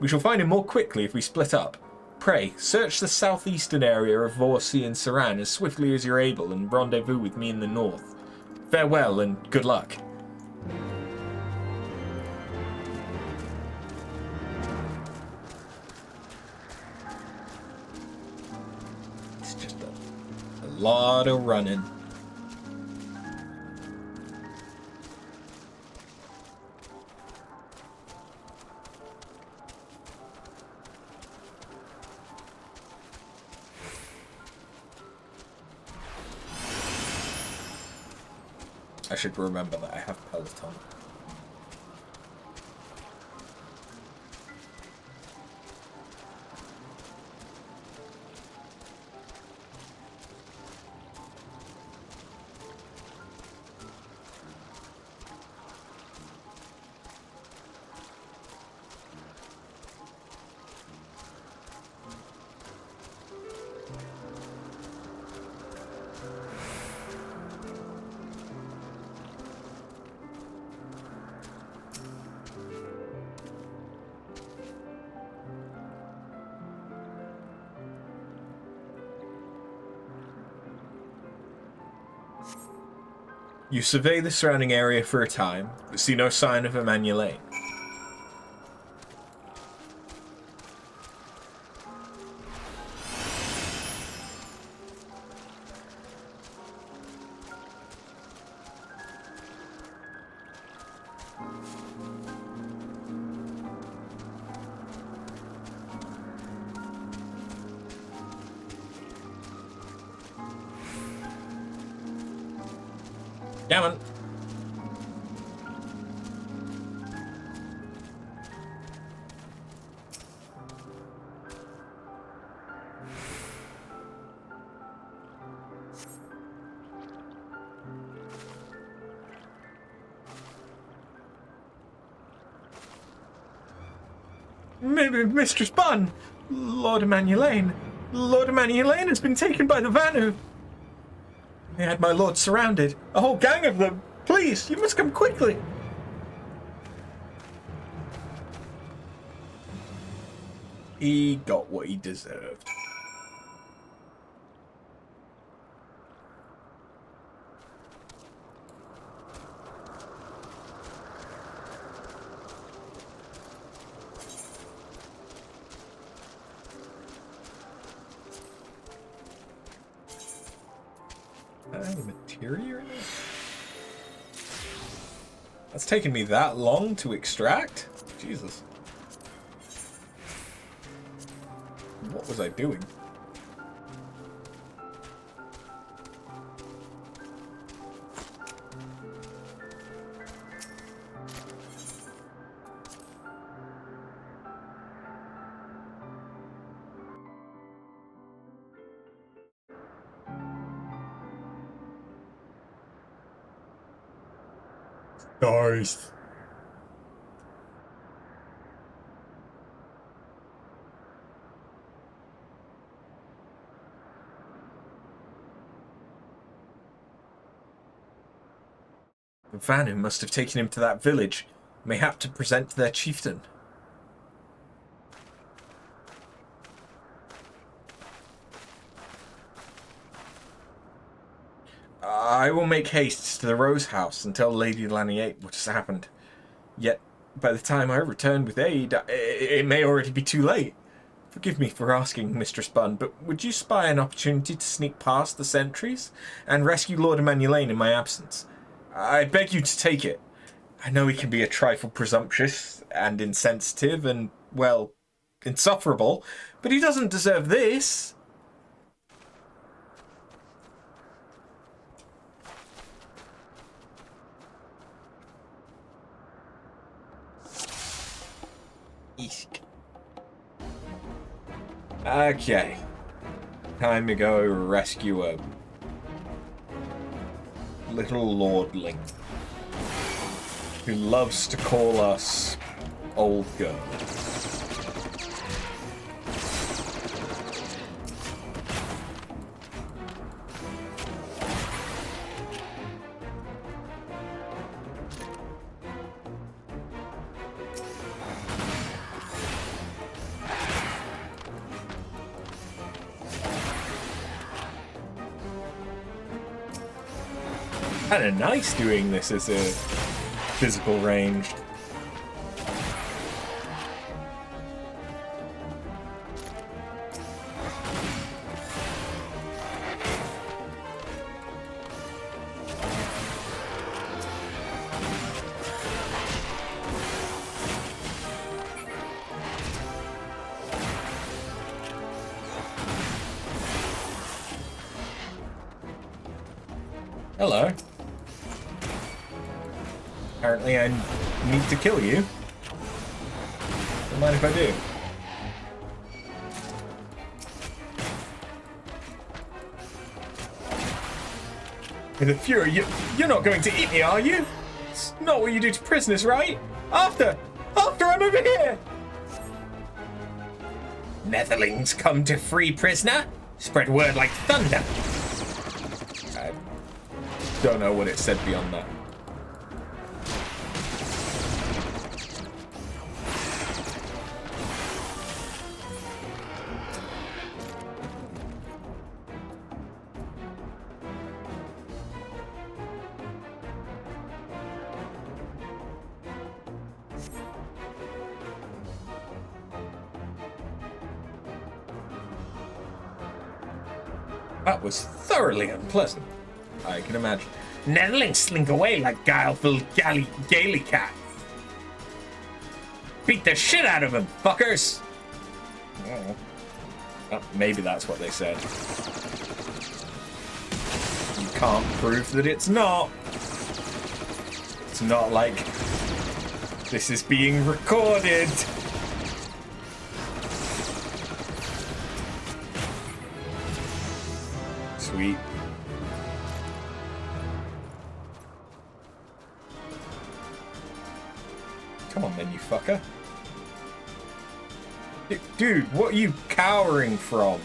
We shall find him more quickly if we split up. Pray, search the southeastern area of Vorsi and Saran as swiftly as you're able and rendezvous with me in the north. Farewell and good luck. It's just a lot of running. I should remember that I have Peloton. You survey the surrounding area for a time, but see no sign of Emmanuelane. Come on. Mistress Bun! Lord Emmanuelane! Lord Emmanuelane has been taken by the Vanu! They had my lord surrounded. A whole gang of them! Please, you must come quickly! He got what he deserved. Any materia in it? That's taken me that long to extract? Jesus. What was I doing? Nice. The Vanu must have taken him to that village, mayhap to present to their chieftain. I will make haste to the Rose House and tell Lady Laniate what has happened. Yet, by the time I return with aid, it may already be too late. Forgive me for asking, Mistress Bun, but would you spy an opportunity to sneak past the sentries and rescue Lord Emmanuelane in my absence? I beg you to take it. I know he can be a trifle presumptuous and insensitive and, well, insufferable, but he doesn't deserve this. Eek. Okay. Time to go rescue a little lordling who loves to call us old girl. Kind of nice doing this as a physical ranged. Hello. Apparently I need to kill you. Don't mind if I do. With a fury, you're not going to eat me, are you? It's not what you do to prisoners, right? After I'm over here! Netherlings come to free prisoner? Spread word like thunder. I don't know what it said beyond that. That was thoroughly unpleasant, I can imagine. Netherlings slink away like guileful gaily cat. Beat the shit out of him, fuckers! Oh, maybe that's what they said. You can't prove that it's not. It's not like this is being recorded. Sweet. Come on then, you fucker. Dude, what are you cowering from?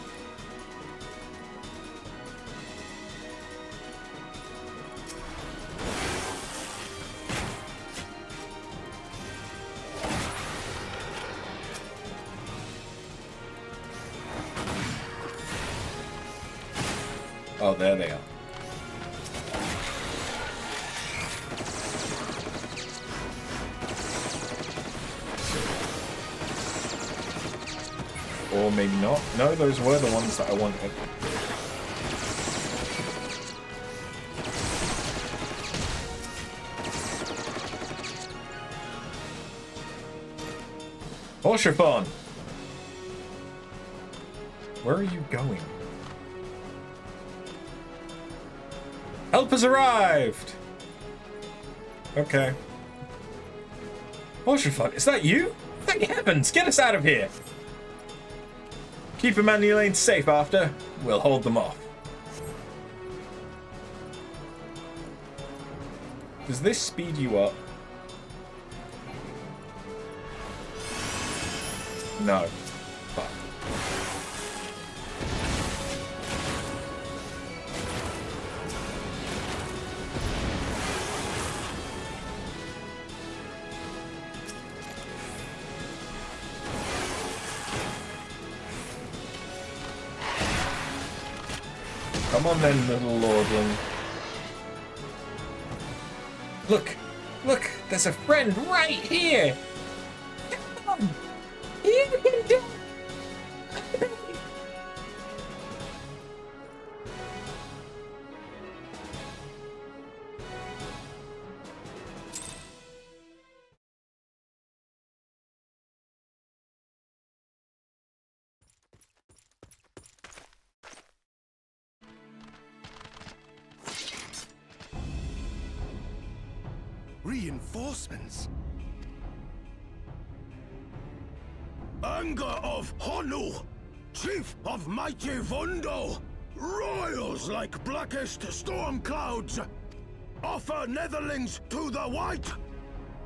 Oh, there they are. Or maybe not. No, those were the ones that I wanted. Hoshifon! Where are you going? Help has arrived! Okay. Hoshifon, is that you? Thank heavens, get us out of here! Keep Emmanuel Lane safe after. We'll hold them off. Does this speed you up? No. Fuck. Come on then, little lordling. Look! Look! There's a friend right here! Come on! You can do it! Reinforcements? Anger of Honu, chief of mighty Vondo, royals like blackest storm clouds, offer netherlings to the white.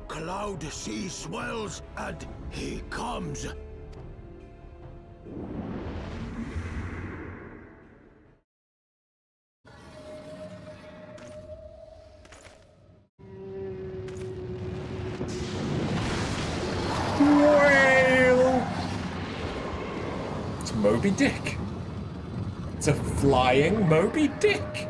Cloud sea swells, and he comes. Whale! It's Moby Dick. It's a flying Moby Dick.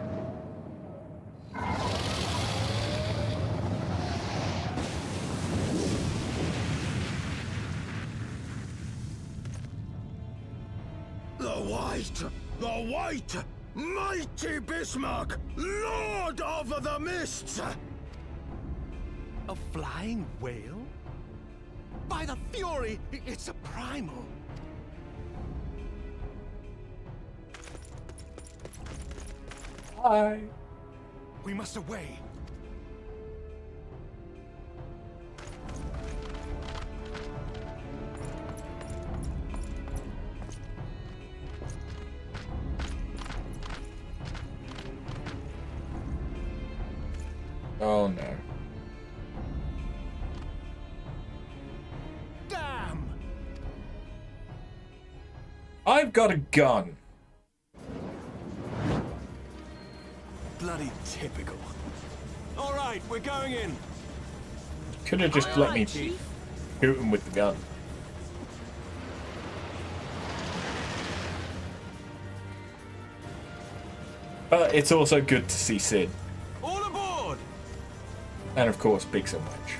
The white, mighty Bismarck, lord of the mists! A flying whale? By the fury, it's a primal. Hi. We must away. Oh no. Damn! I've got a gun. Bloody typical. All right, we're going in. Could have just let me shoot him with the gun. But it's also good to see Sid. All aboard! And of course, Biggs and Wedge.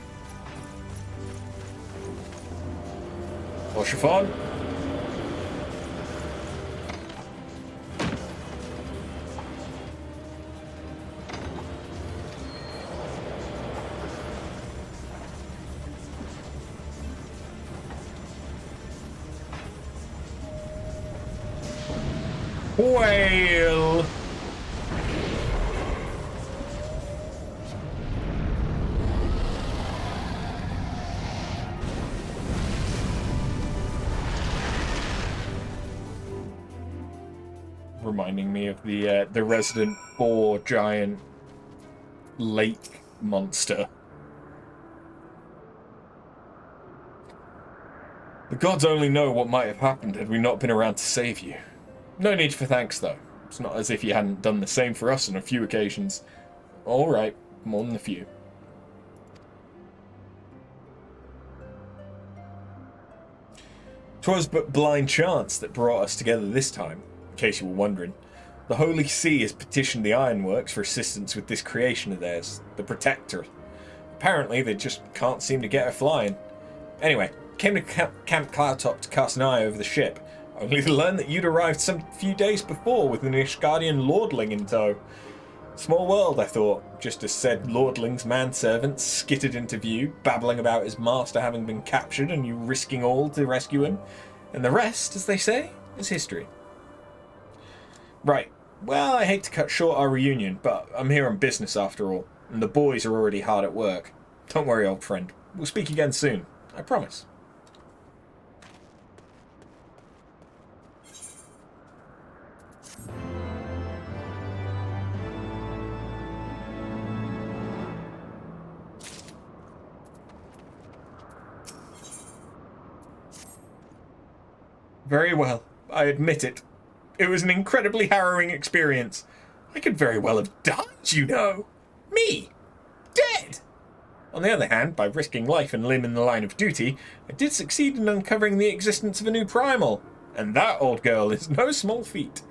Or Chiffon. Whale! Reminding me of the Resident 4 giant lake monster. The gods only know what might have happened had we not been around to save you. No need for thanks, though. It's not as if you hadn't done the same for us on a few occasions. All right, more than a few. 'Twas but blind chance that brought us together this time, in case you were wondering. The Holy See has petitioned the Ironworks for assistance with this creation of theirs, the Protector. Apparently, they just can't seem to get her flying. Anyway, came to Camp Cloudtop to cast an eye over the ship, only to learn that you'd arrived some few days before with an Ishgardian lordling in tow. Small world, I thought, just as said lordling's manservant skittered into view, babbling about his master having been captured and you risking all to rescue him. And the rest, as they say, is history. Right, well, I hate to cut short our reunion, but I'm here on business after all, and the boys are already hard at work. Don't worry, old friend. We'll speak again soon. I promise. Very well, I admit it. It was an incredibly harrowing experience. I could very well have died, you know. Me! Dead! On the other hand, by risking life and limb in the line of duty, I did succeed in uncovering the existence of a new primal. And that, old girl, is no small feat.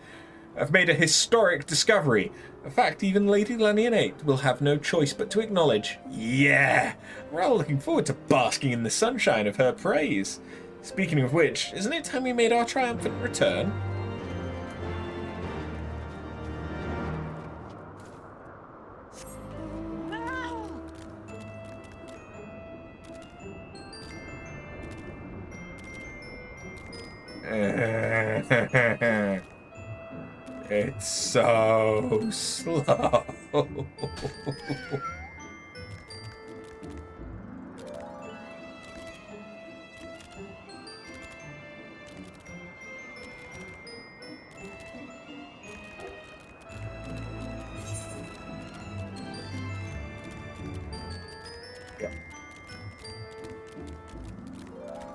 I've made a historic discovery, a fact even Lady Lanianate will have no choice but to acknowledge. Yeah! We're all looking forward to basking in the sunshine of her praise. Speaking of which, isn't it time we made our triumphant return? It's so slow.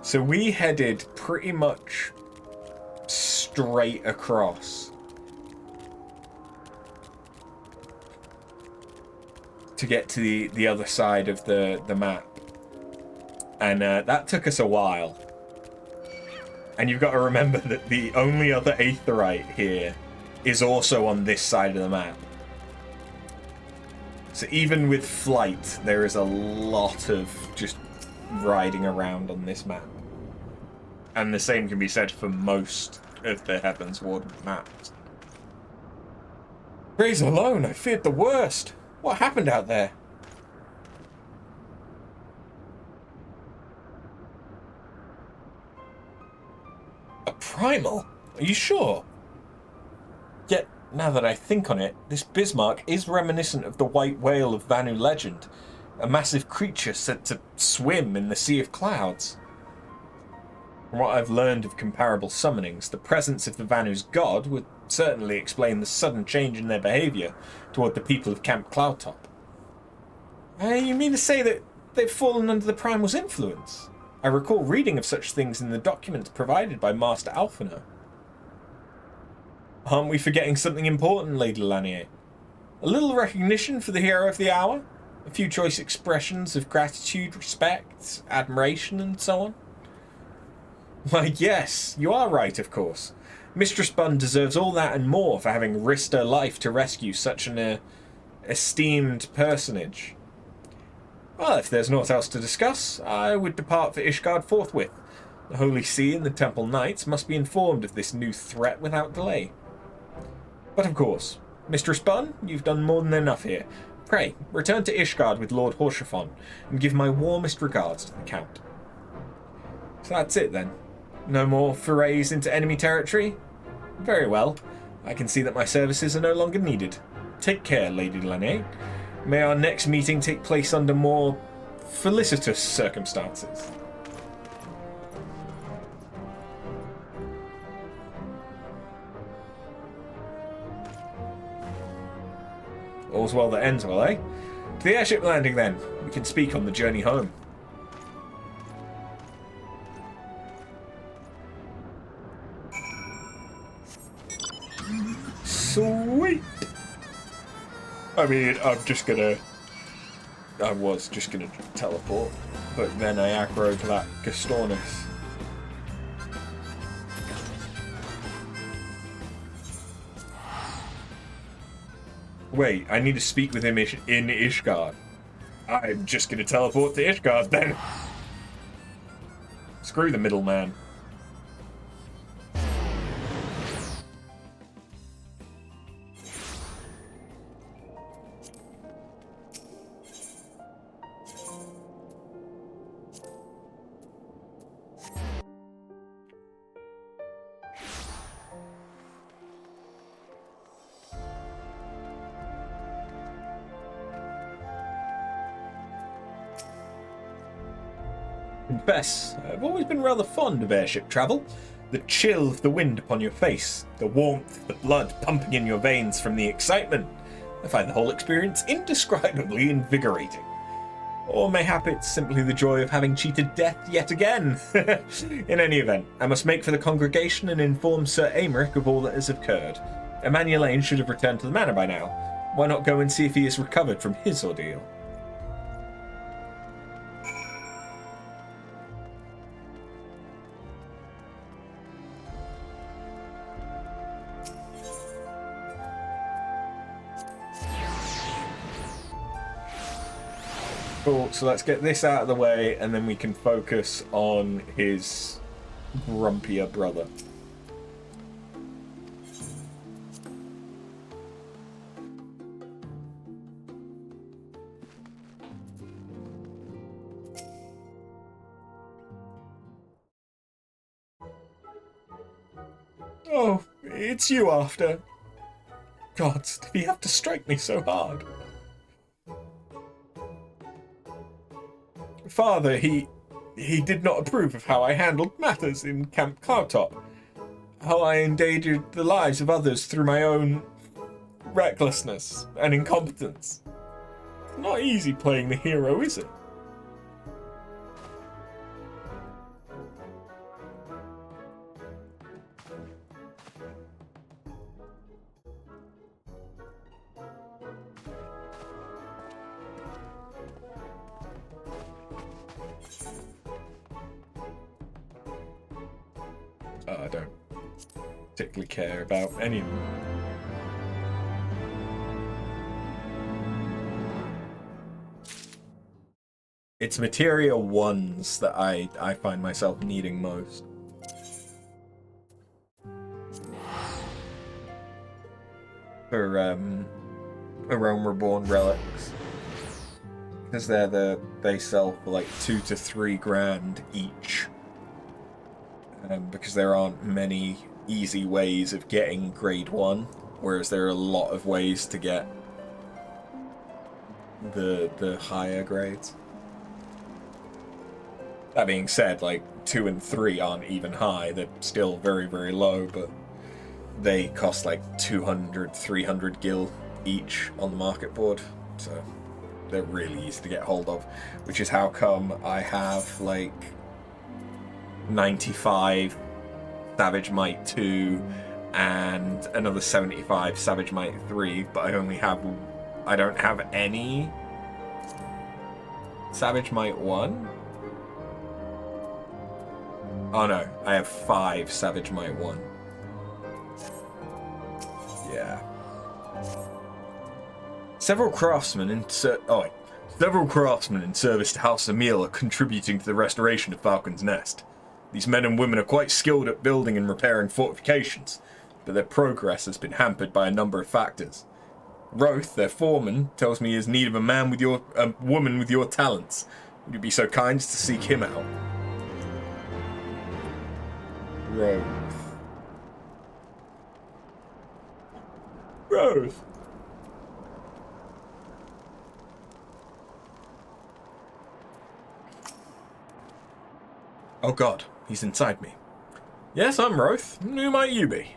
So we headed pretty much straight across to get to the other side of the map. And that took us a while. And you've got to remember that the only other Aetheryte here is also on this side of the map. So even with flight, there is a lot of just riding around on this map. And the same can be said for most of the Heavensward maps. Praise alone, I feared the worst. What happened out there? A primal? Are you sure? Yet, now that I think on it, this Bismarck is reminiscent of the white whale of Vanu legend, a massive creature said to swim in the Sea of Clouds. From what I've learned of comparable summonings, the presence of the Vanu's god would certainly explain the sudden change in their behaviour toward the people of Camp Cloudtop. You mean to say that they've fallen under the Primal's influence? I recall reading of such things in the documents provided by Master Alphino. Aren't we forgetting something important, Lady Lanier? A little recognition for the hero of the hour? A few choice expressions of gratitude, respect, admiration, and so on? Why, yes, you are right, of course. Mistress Bunn deserves all that and more for having risked her life to rescue such an esteemed personage. Well, if there's naught else to discuss, I would depart for Ishgard forthwith. The Holy See and the Temple Knights must be informed of this new threat without delay. But of course, Mistress Bunn, you've done more than enough here. Pray, return to Ishgard with Lord Horshaphon, and give my warmest regards to the Count. So that's it then. No more forays into enemy territory? Very well. I can see that my services are no longer needed. Take care, Lady Lanier. May our next meeting take place under more felicitous circumstances. All's well that ends well, eh? To the airship landing then. We can speak on the journey home. Sweet! I mean, I was just gonna teleport, but then I aggroed that Gastornis. Wait, I need to speak with him in Ishgard. I'm just gonna teleport to Ishgard then. Screw the middleman. Confess, I've always been rather fond of airship travel. The chill of the wind upon your face, the warmth, the blood pumping in your veins from the excitement. I find the whole experience indescribably invigorating. Or mayhap it's simply the joy of having cheated death yet again. In any event, I must make for the congregation and inform Sir Aymeric of all that has occurred. Emanuelaine should have returned to the manor by now. Why not go and see if he has recovered from his ordeal? Cool, so let's get this out of the way and then we can focus on his grumpier brother. Oh, it's you after. Gods, did he have to strike me so hard? Father, he did not approve of how I handled matters in Camp Cloudtop. How I endangered the lives of others through my own recklessness and incompetence. It's not easy playing the hero, is it? I don't particularly care about any of them. It's material ones that I find myself needing most. For A Realm Reborn relics. Because they sell for like 2 to 3 grand each. Because there aren't many easy ways of getting grade 1, whereas there are a lot of ways to get the higher grades. That being said, like 2 and 3 aren't even high, they're still very, very low, but they cost like 200, 300 gil each on the market board, so they're really easy to get hold of, which is how come I have like 95 Savage Might 2 and another 75 Savage Might 3, but I don't have any Savage Might 1. Oh no, I have 5 Savage Might 1. Yeah. Several craftsmen in service to House Emil are contributing to the restoration of Falcon's Nest. These men and women are quite skilled at building and repairing fortifications, but their progress has been hampered by a number of factors. Roth, their foreman, tells me he is in need of a woman with your talents. Would you be so kind as to seek him out? Roth. Oh god, he's inside me. Yes, I'm Roth. Who might you be?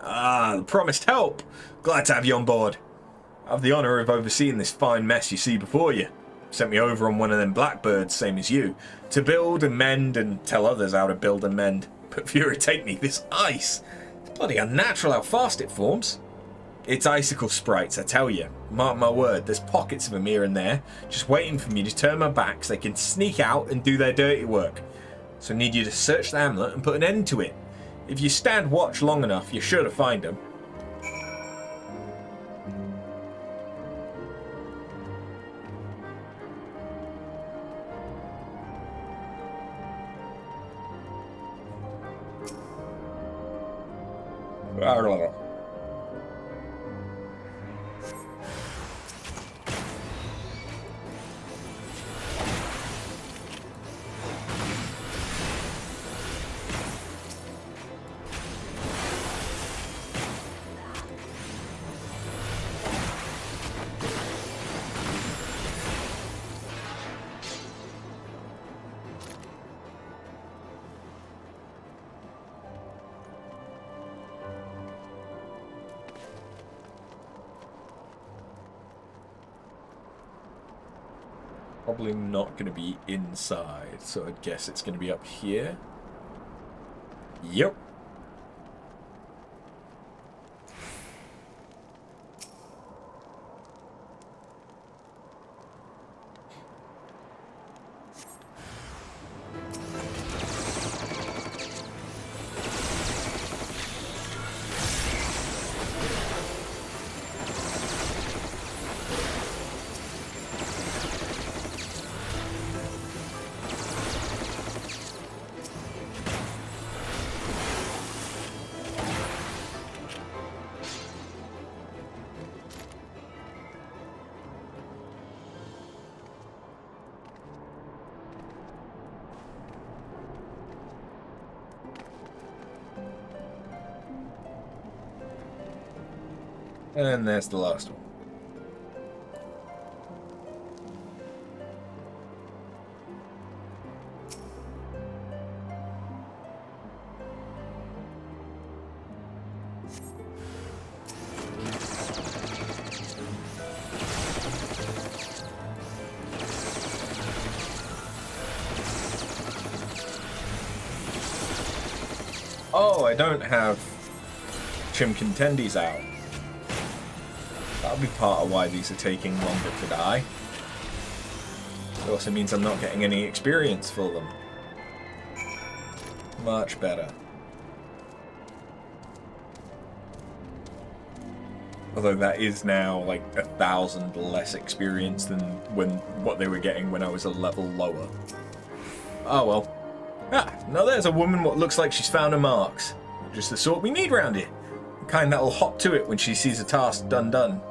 Ah, the promised help. Glad to have you on board. I have the honour of overseeing this fine mess you see before you. Sent me over on one of them blackbirds, same as you, to build and mend and tell others how to build and mend. But Fury take me, this ice. It's bloody unnatural how fast it forms. It's icicle sprites, I tell you. Mark my word, there's pockets of them here and there, just waiting for me to turn my back so they can sneak out and do their dirty work. So I need you to search the hamlet and put an end to it. If you stand watch long enough, you're sure to find them. Probably not going to be inside, so I'd guess it's going to be up here. Yep. And there's the last one. Oh, I don't have Chim Contendies out. That'll be part of why these are taking longer to die. It also means I'm not getting any experience for them. Much better. Although that is now like 1,000 less experience than what they were getting when I was a level lower. Oh well. Ah, now there's a woman what looks like she's found her marks. Just the sort we need round here. The kind that'll hop to it when she sees a task done.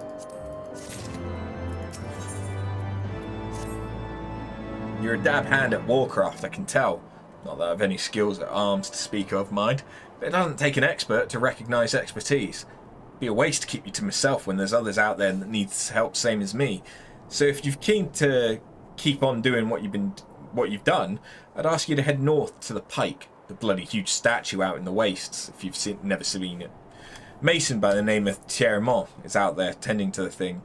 You're a dab hand at Warcraft, I can tell. Not that I have any skills at arms to speak of, mind. But it doesn't take an expert to recognise expertise. It'd be a waste to keep you to myself when there's others out there that needs help same as me. So if you're keen to keep on doing what you've done, I'd ask you to head north to the Pike, the bloody huge statue out in the wastes, if you've never seen it. Mason by the name of Thiermont is out there tending to the thing.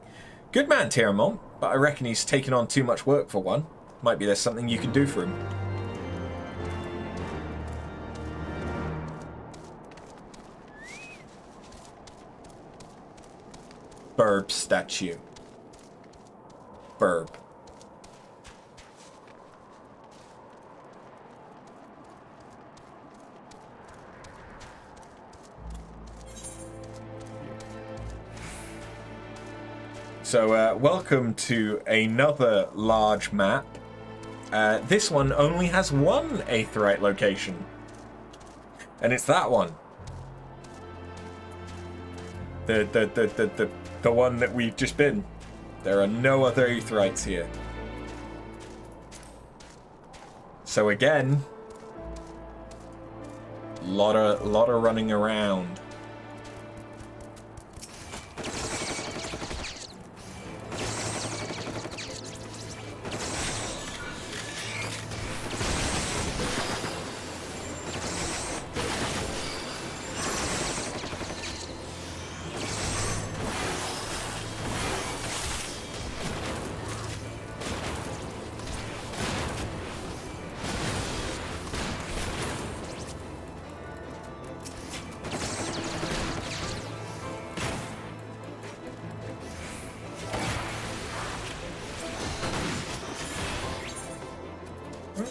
Good man, Thiermont, but I reckon he's taken on too much work for one. Might be there's something you can do for him. Burb statue. Burb. So, welcome to another large map. This one only has one Aetheryte location. And it's that one. The one that we've just been. There are no other Aetherytes here. So again, lot of running around.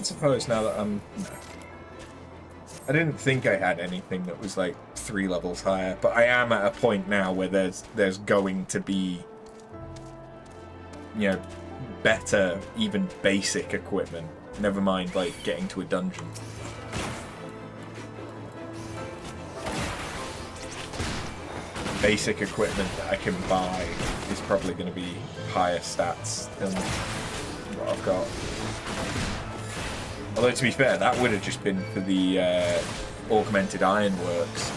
suppose now that I'm... No. I didn't think I had anything that was like 3 levels higher, but I am at a point now where there's going to be, you know, better, even basic equipment. Never mind like getting to a dungeon. Basic equipment that I can buy is probably going to be higher stats than what I've got. Although, to be fair, that would have just been for the augmented ironworks.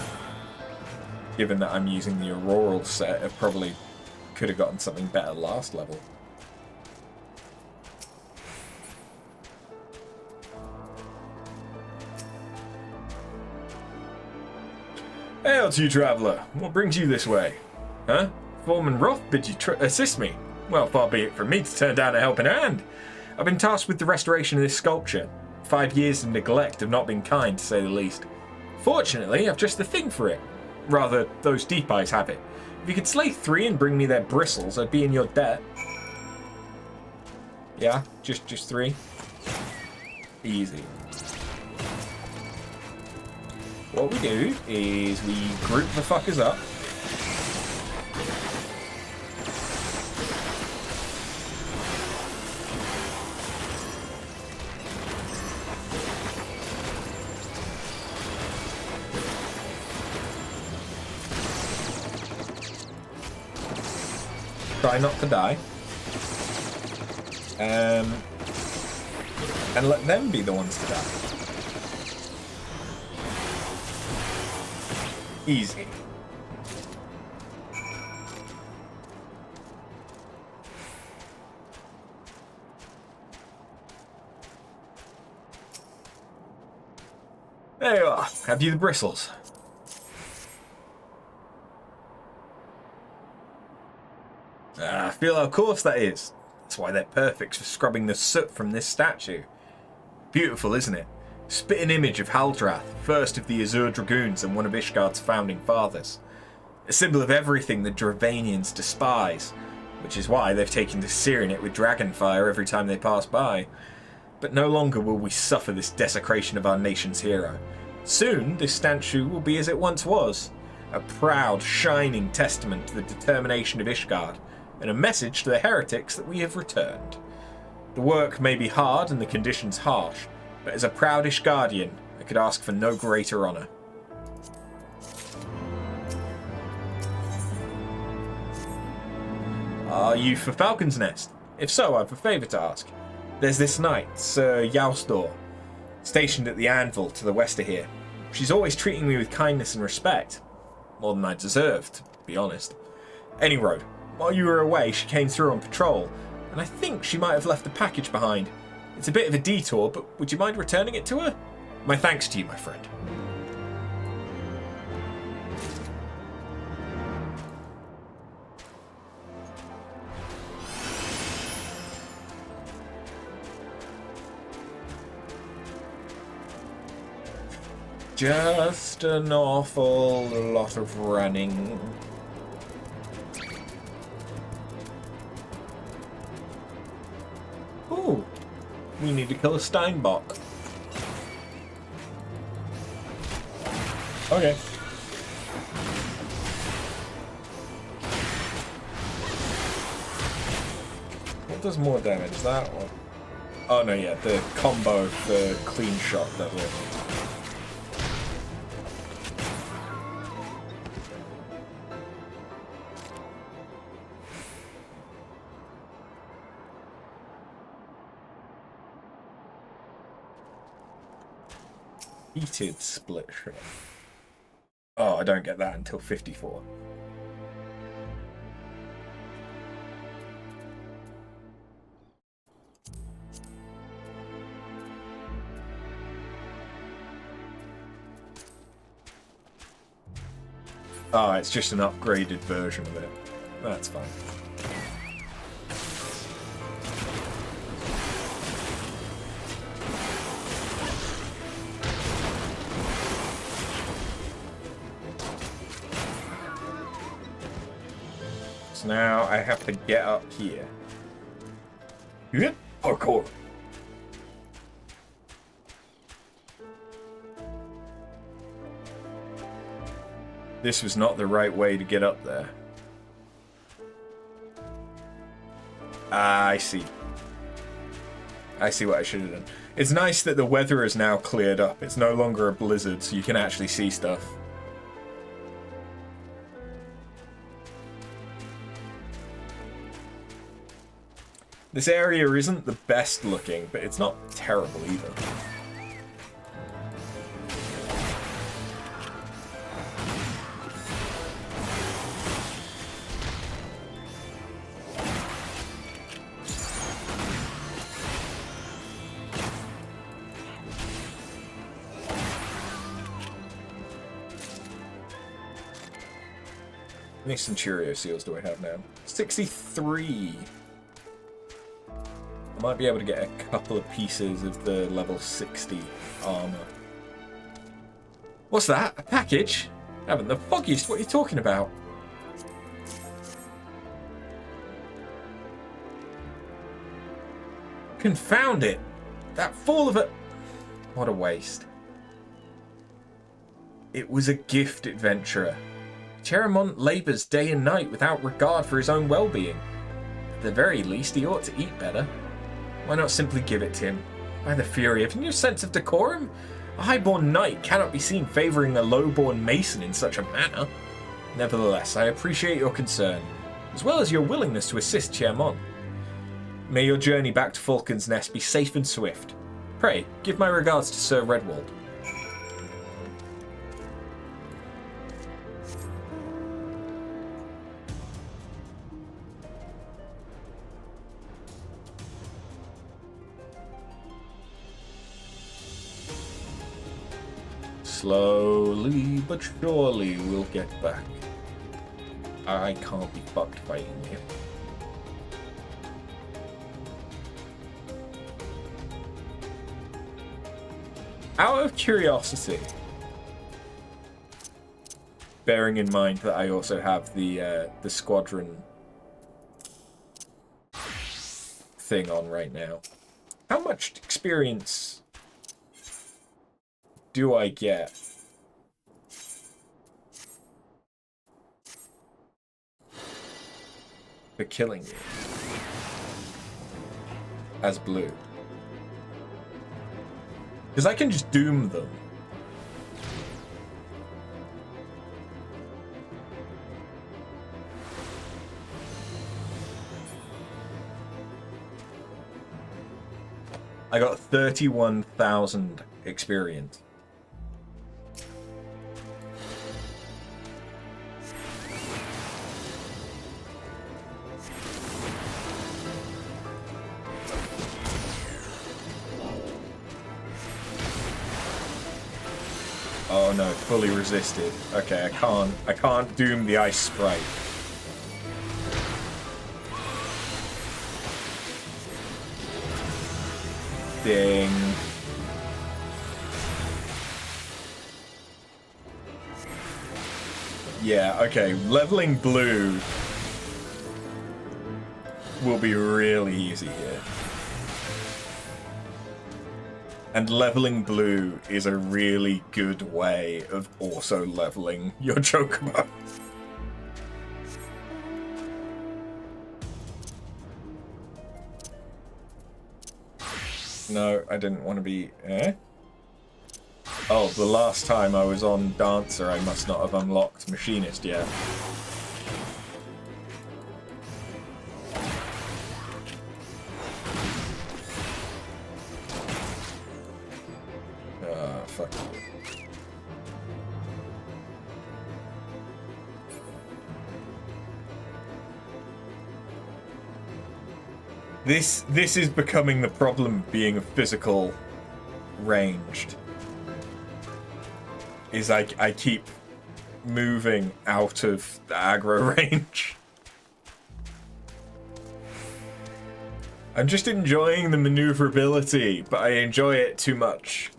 Given that I'm using the auroral set, I probably could have gotten something better last level. Hail to you, traveller. What brings you this way? Huh? Foreman Roth bid you assist me? Well, far be it from me to turn down a helping hand. I've been tasked with the restoration of this sculpture. 5 years of neglect have not been kind, to say the least. Fortunately, I've just the thing for it. Rather, those deep eyes have it. If you could slay 3 and bring me their bristles, I'd be in your debt. Yeah, just 3. Easy. What we do is we group the fuckers up. Try not to die. And let them be the ones to die. Easy. There you are. Have you the bristles? I feel of course that is. That's why they're perfect for scrubbing the soot from this statue. Beautiful, isn't it? Spitting image of Haldrath, first of the Azure Dragoons and one of Ishgard's founding fathers. A symbol of everything the Dravanians despise, which is why they've taken to searing it with dragonfire every time they pass by. But no longer will we suffer this desecration of our nation's hero. Soon, this statue will be as it once was, a proud, shining testament to the determination of Ishgard, and a message to the heretics that we have returned. The work may be hard and the conditions harsh, but as a proud Ishgardian, I could ask for no greater honour. Are you for Falcon's Nest? If so, I've a favour to ask. There's this knight, Sir Yausdor, stationed at the anvil to the west of here. She's always treating me with kindness and respect. More than I deserve, to be honest. Any road. While you were away, she came through on patrol, and I think she might have left a package behind. It's a bit of a detour, but would you mind returning it to her? My thanks to you, my friend. Just an awful lot of running. Ooh, we need to kill a Steinbock. Okay. What does more damage? That one? Oh no, yeah, the combo, the clean shot does it. Heated split shot. Oh, I don't get that until 54. Oh, it's just an upgraded version of it. That's fine. So now I have to get up here. Parkour. This was not the right way to get up there. Ah, I see. I see what I should have done. It's nice that the weather is now cleared up. It's no longer a blizzard, so you can actually see stuff. This area isn't the best looking, but it's not terrible either. How many Centurio seals do I have now? 63. I might be able to get a couple of pieces of the level 60 armor. What's that? A package? Haven't the foggiest. What are you talking about? Confound it! That fool of a... What a waste. It was a gift, adventurer. Cheramont labours day and night without regard for his own well-being. At the very least, he ought to eat better. Why not simply give it to him? By the fury, have you no sense of decorum? A highborn knight cannot be seen favouring a lowborn mason in such a manner. Nevertheless, I appreciate your concern, as well as your willingness to assist Cheramont. May your journey back to Falcon's Nest be safe and swift. Pray, give my regards to Sir Redwald. Slowly but surely we'll get back. I can't be fucked fighting you. Out of curiosity, bearing in mind that I also have the squadron thing on right now, how much experience do I get for killing you as blue? Because I can just doom them. I got 31,000 experience. Oh no, fully resisted. Okay, I can't doom the ice sprite. Ding. Yeah, okay, leveling blue will be really easy here. And leveling blue is a really good way of also leveling your Chocobo. No, I didn't want to be... Oh, the last time I was on Dancer, I must not have unlocked Machinist yet. Fuck you. This is becoming the problem of being a physical ranged. Is I keep moving out of the aggro range. I'm just enjoying the maneuverability, but I enjoy it too much.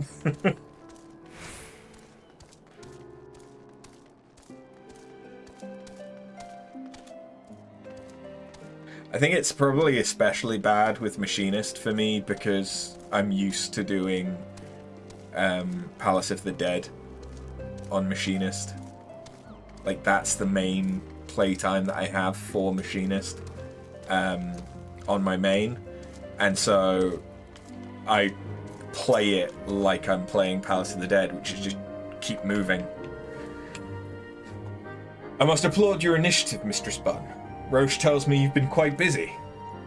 I think it's probably especially bad with Machinist for me because I'm used to doing Palace of the Dead on Machinist. Like, that's the main playtime that I have for Machinist on my main. And so I play it like I'm playing Palace of the Dead, which is just keep moving. I must applaud your initiative, Mistress Bunn. Roche tells me you've been quite busy.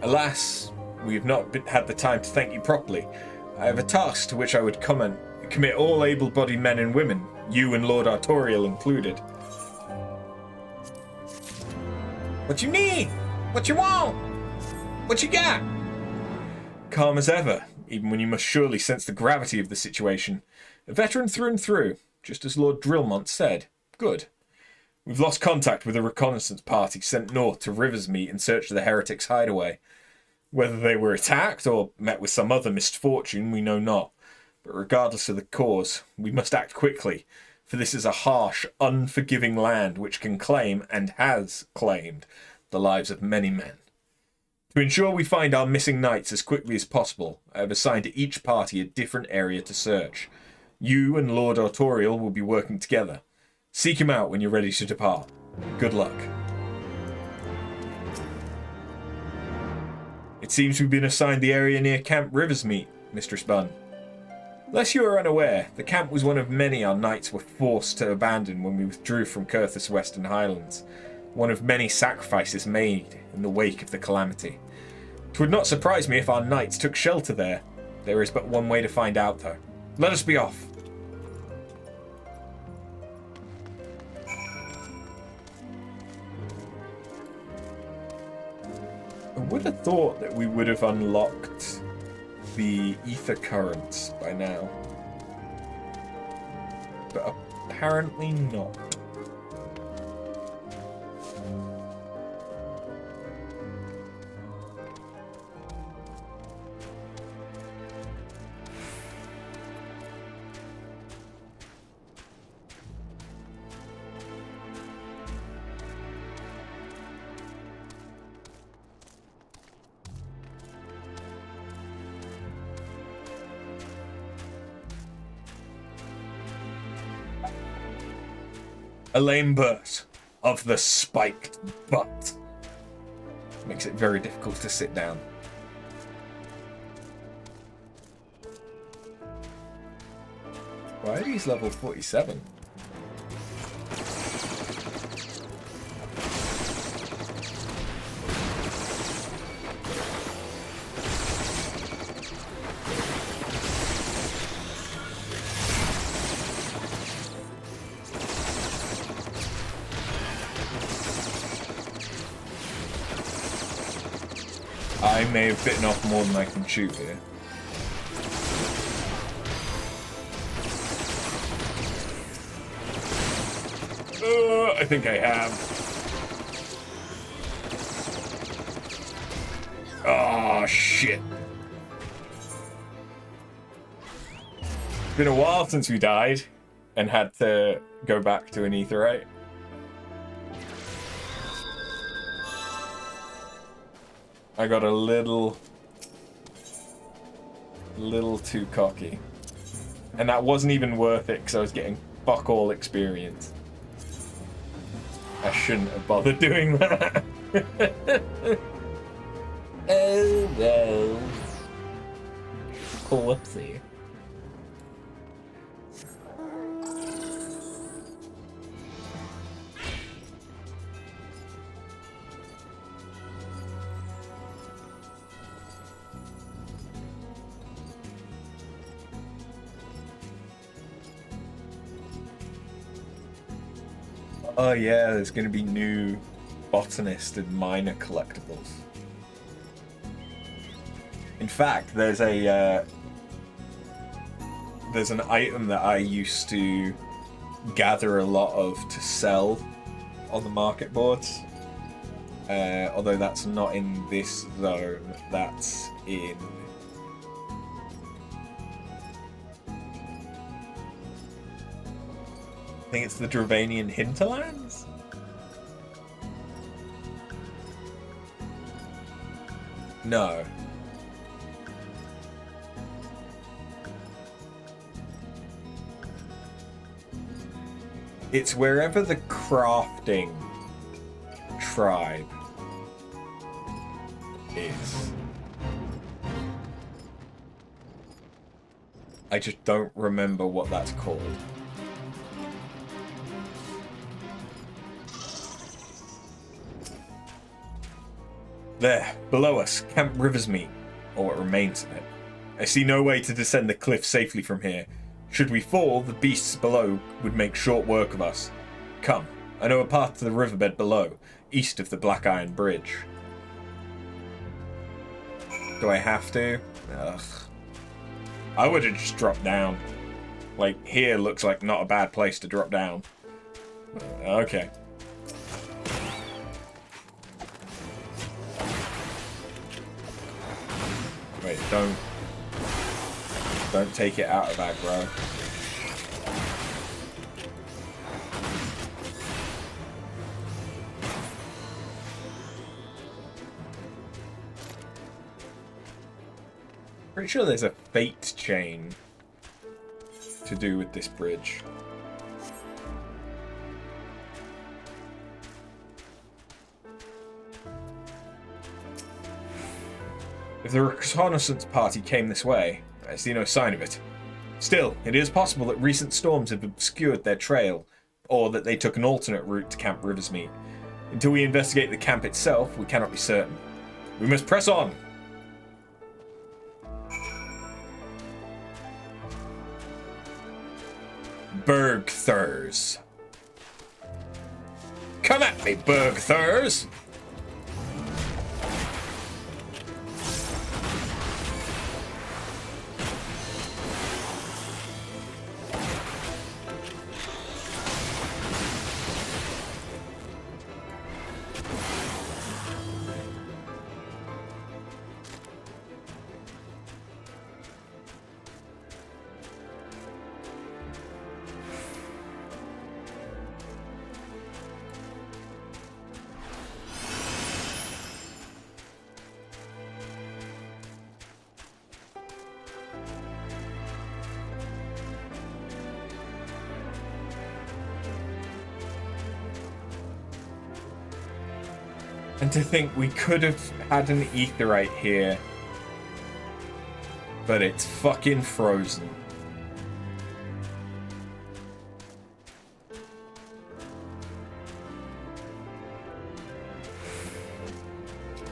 Alas, we have not had the time to thank you properly. I have a task to which I would commit all able-bodied men and women, you and Lord Artorial included. What you need? What you want? What you got? Calm as ever, even when you must surely sense the gravity of the situation. A veteran through and through, just as Lord Drillmont said. Good. We've lost contact with a reconnaissance party sent north to Riversmeet in search of the heretics' hideaway. Whether they were attacked or met with some other misfortune, we know not. But regardless of the cause, we must act quickly, for this is a harsh, unforgiving land which can claim, and has claimed, the lives of many men. To ensure we find our missing knights as quickly as possible, I have assigned to each party a different area to search. You and Lord Artorial will be working together. Seek him out when you're ready to depart. Good luck. It seems we've been assigned the area near Camp Riversmeet, Mistress Bunn. Lest you are unaware, the camp was one of many our knights were forced to abandon when we withdrew from Curthus Western Highlands. One of many sacrifices made in the wake of the calamity. 'Twould not surprise me if our knights took shelter there. There is but one way to find out, though. Let us be off. I would have thought that we would have unlocked the ether currents by now. But apparently not. A lame burst of the spiked butt. Makes it very difficult to sit down. Why are these level 47? I may have bitten off more than I can chew here. I think I have. Oh, shit. It's been a while since we died and had to go back to an aetherite. I got a little too cocky. And that wasn't even worth it because I was getting fuck all experience. I shouldn't have bothered doing that. Oh well. Whoopsie. Oh yeah, there's going to be new botanist and miner collectibles. In fact, there's an item that I used to gather a lot of to sell on the market boards. Although that's not in this zone, that's in... I think it's the Dravanian hinterlands? No. It's wherever the crafting tribe is. I just don't remember what that's called. There, below us, Camp Rivers meet, or what remains of it. I see no way to descend the cliff safely from here. Should we fall, the beasts below would make short work of us. Come, I know a path to the riverbed below, east of the Black Iron Bridge. Do I have to? Ugh. I would have just dropped down. Like, here looks like not a bad place to drop down. Okay. Wait, don't take it out of aggro. Pretty sure there's a fate chain to do with this bridge. If the reconnaissance party came this way, I see no sign of it. Still, it is possible that recent storms have obscured their trail, or that they took an alternate route to Camp Riversmeet. Until we investigate the camp itself, we cannot be certain. We must press on! Bergthurs. Come at me, Bergthurs! And to think we could have had an aetheryte here, but it's fucking frozen.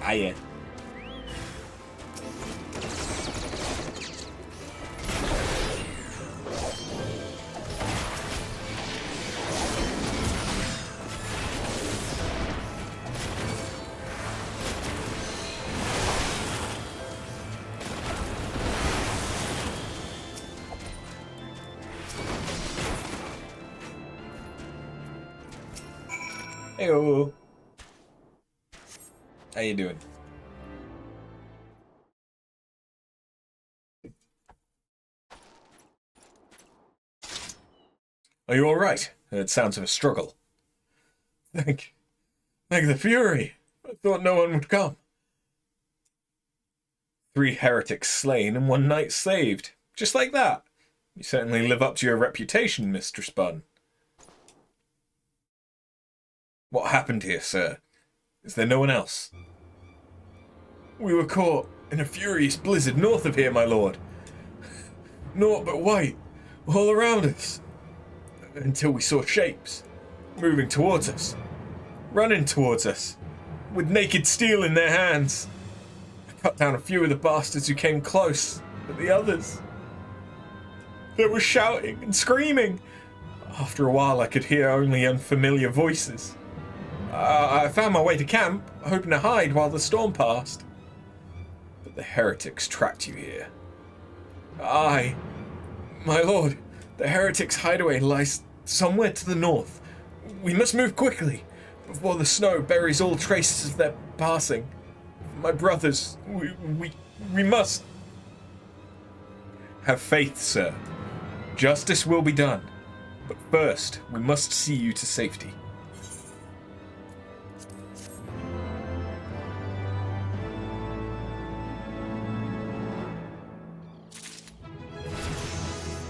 Ah, yeah. Heyo. How you doing? Are you all right? It sounds of a struggle. Thank the Fury. I thought no one would come. 3 heretics slain and 1 knight saved. Just like that. You certainly live up to your reputation, Mistress Bunn. What happened here, sir? Is there no one else? We were caught in a furious blizzard north of here, my lord. Naught but white, all around us. Until we saw shapes, moving towards us, running towards us, with naked steel in their hands. I cut down a few of the bastards who came close, but the others... They were shouting and screaming. After a while I could hear only unfamiliar voices. I found my way to camp, hoping to hide while the storm passed. But the heretics tracked you here. Aye, my lord, the heretics' hideaway lies somewhere to the north. We must move quickly, before the snow buries all traces of their passing. My brothers, we must... Have faith, sir. Justice will be done. But first, we must see you to safety.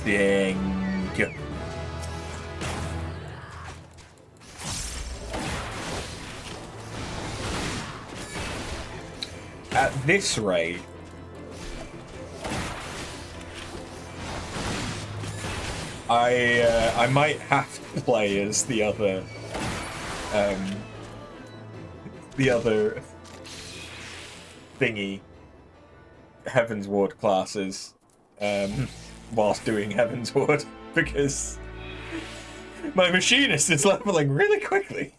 Thank you. at this rate, I might have to play as the other thingy Heavensward classes whilst doing Heavensward, because my machinist is leveling really quickly.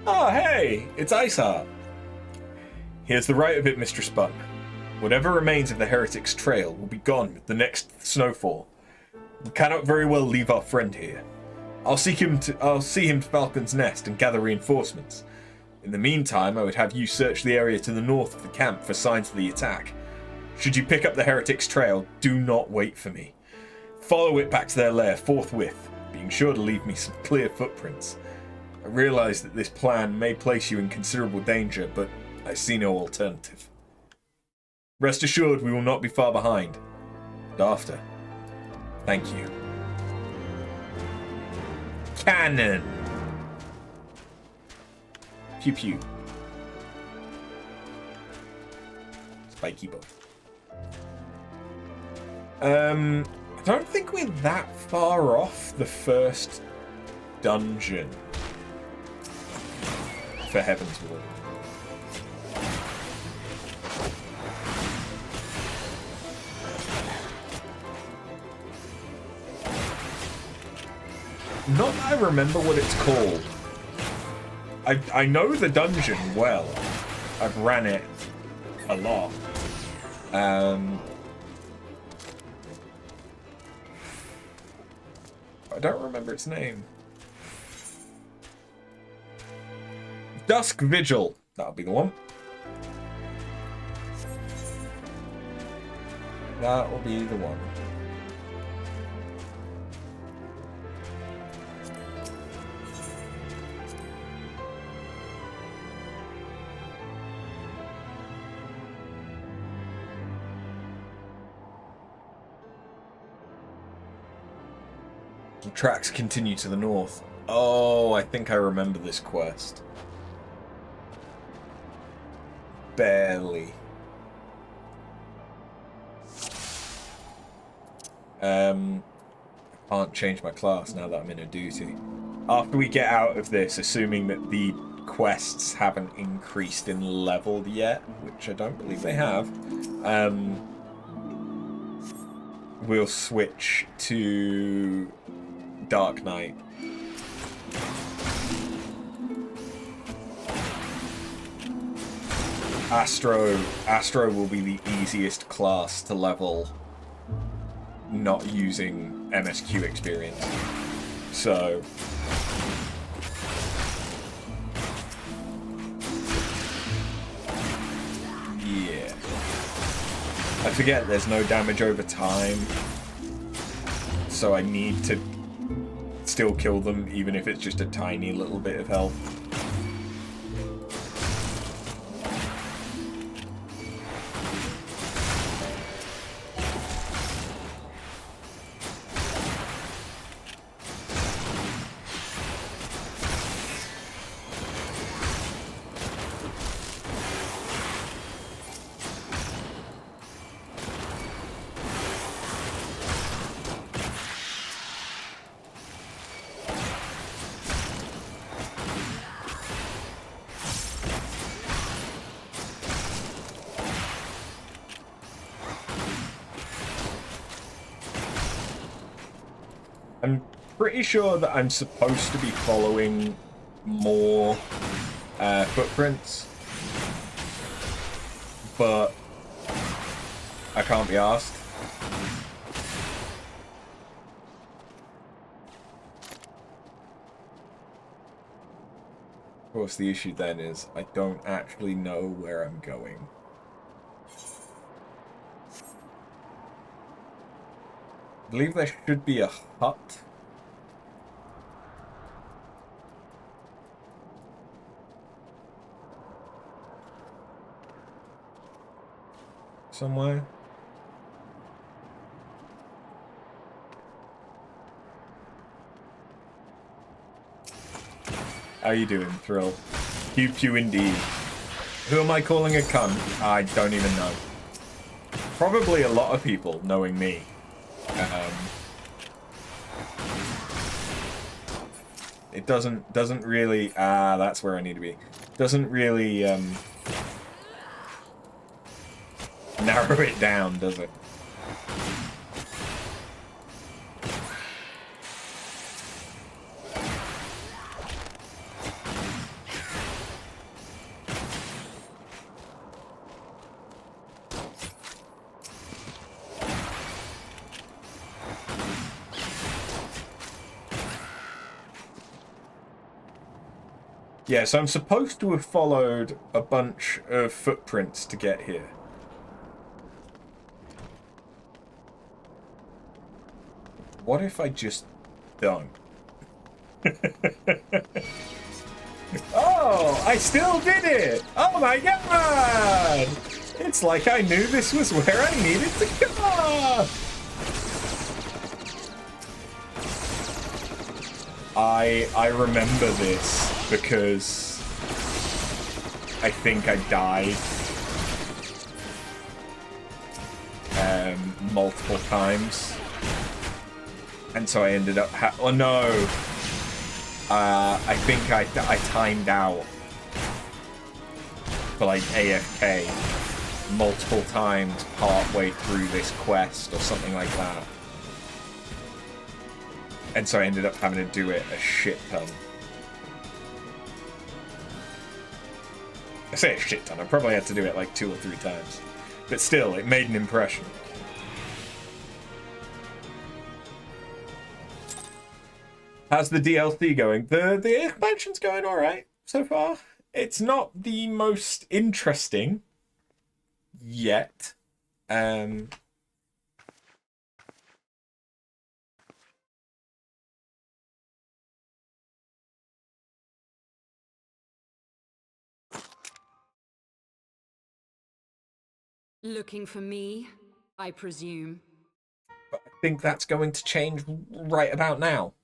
Oh, hey, it's Iceheart. Here's the right of it, Mistress Bunn. Whatever remains of the heretic's trail will be gone with the next snowfall. We cannot very well leave our friend here. I'll see him to Falcon's Nest and gather reinforcements. In the meantime, I would have you search the area to the north of the camp for signs of the attack. Should you pick up the heretic's trail, do not wait for me. Follow it back to their lair forthwith, being sure to leave me some clear footprints. I realize that this plan may place you in considerable danger, but I see no alternative. Rest assured we will not be far behind. And after, thank you. Cannon! Pew pew. Spiky bow. I don't think we're that far off the first dungeon for Heavensward. Not that I remember what it's called. I know the dungeon well. I've ran it a lot. I don't remember its name. Dusk Vigil. That'll be the one. That will be the one. The tracks continue to the north. Oh, I think I remember this quest. Barely. I can't change my class now that I'm in a duty. After we get out of this, assuming that the quests haven't increased in level yet, which I don't believe they have, we'll switch to Dark Knight. Astro will be the easiest class to level not using MSQ experience. So yeah. I forget there's no damage over time. So I need to still kill them even if it's just a tiny little bit of health. I'm pretty sure that I'm supposed to be following more footprints, but I can't be asked. Of course, the issue then is I don't actually know where I'm going. I believe there should be a hut. Somewhere. How you doing, Thrill? Pew pew indeed. Who am I calling a cunt? I don't even know. Probably a lot of people, knowing me. It doesn't really... that's where I need to be. Doesn't really narrow it down, does it? Yeah, so I'm supposed to have followed a bunch of footprints to get here. What if I just don't? Oh, I still did it! Oh my god! It's like I knew this was where I needed to go! I remember this because I think I died multiple times, and so I ended up oh no, I think I timed out for like AFK multiple times part way through this quest or something like that. And so I ended up having to do it a shit ton. I say a shit ton, I probably had to do it like 2 or 3 times. But still, it made an impression. How's the DLC going? The expansion's going alright so far. It's not the most interesting yet. Looking for me, I presume. But I think that's going to change right about now.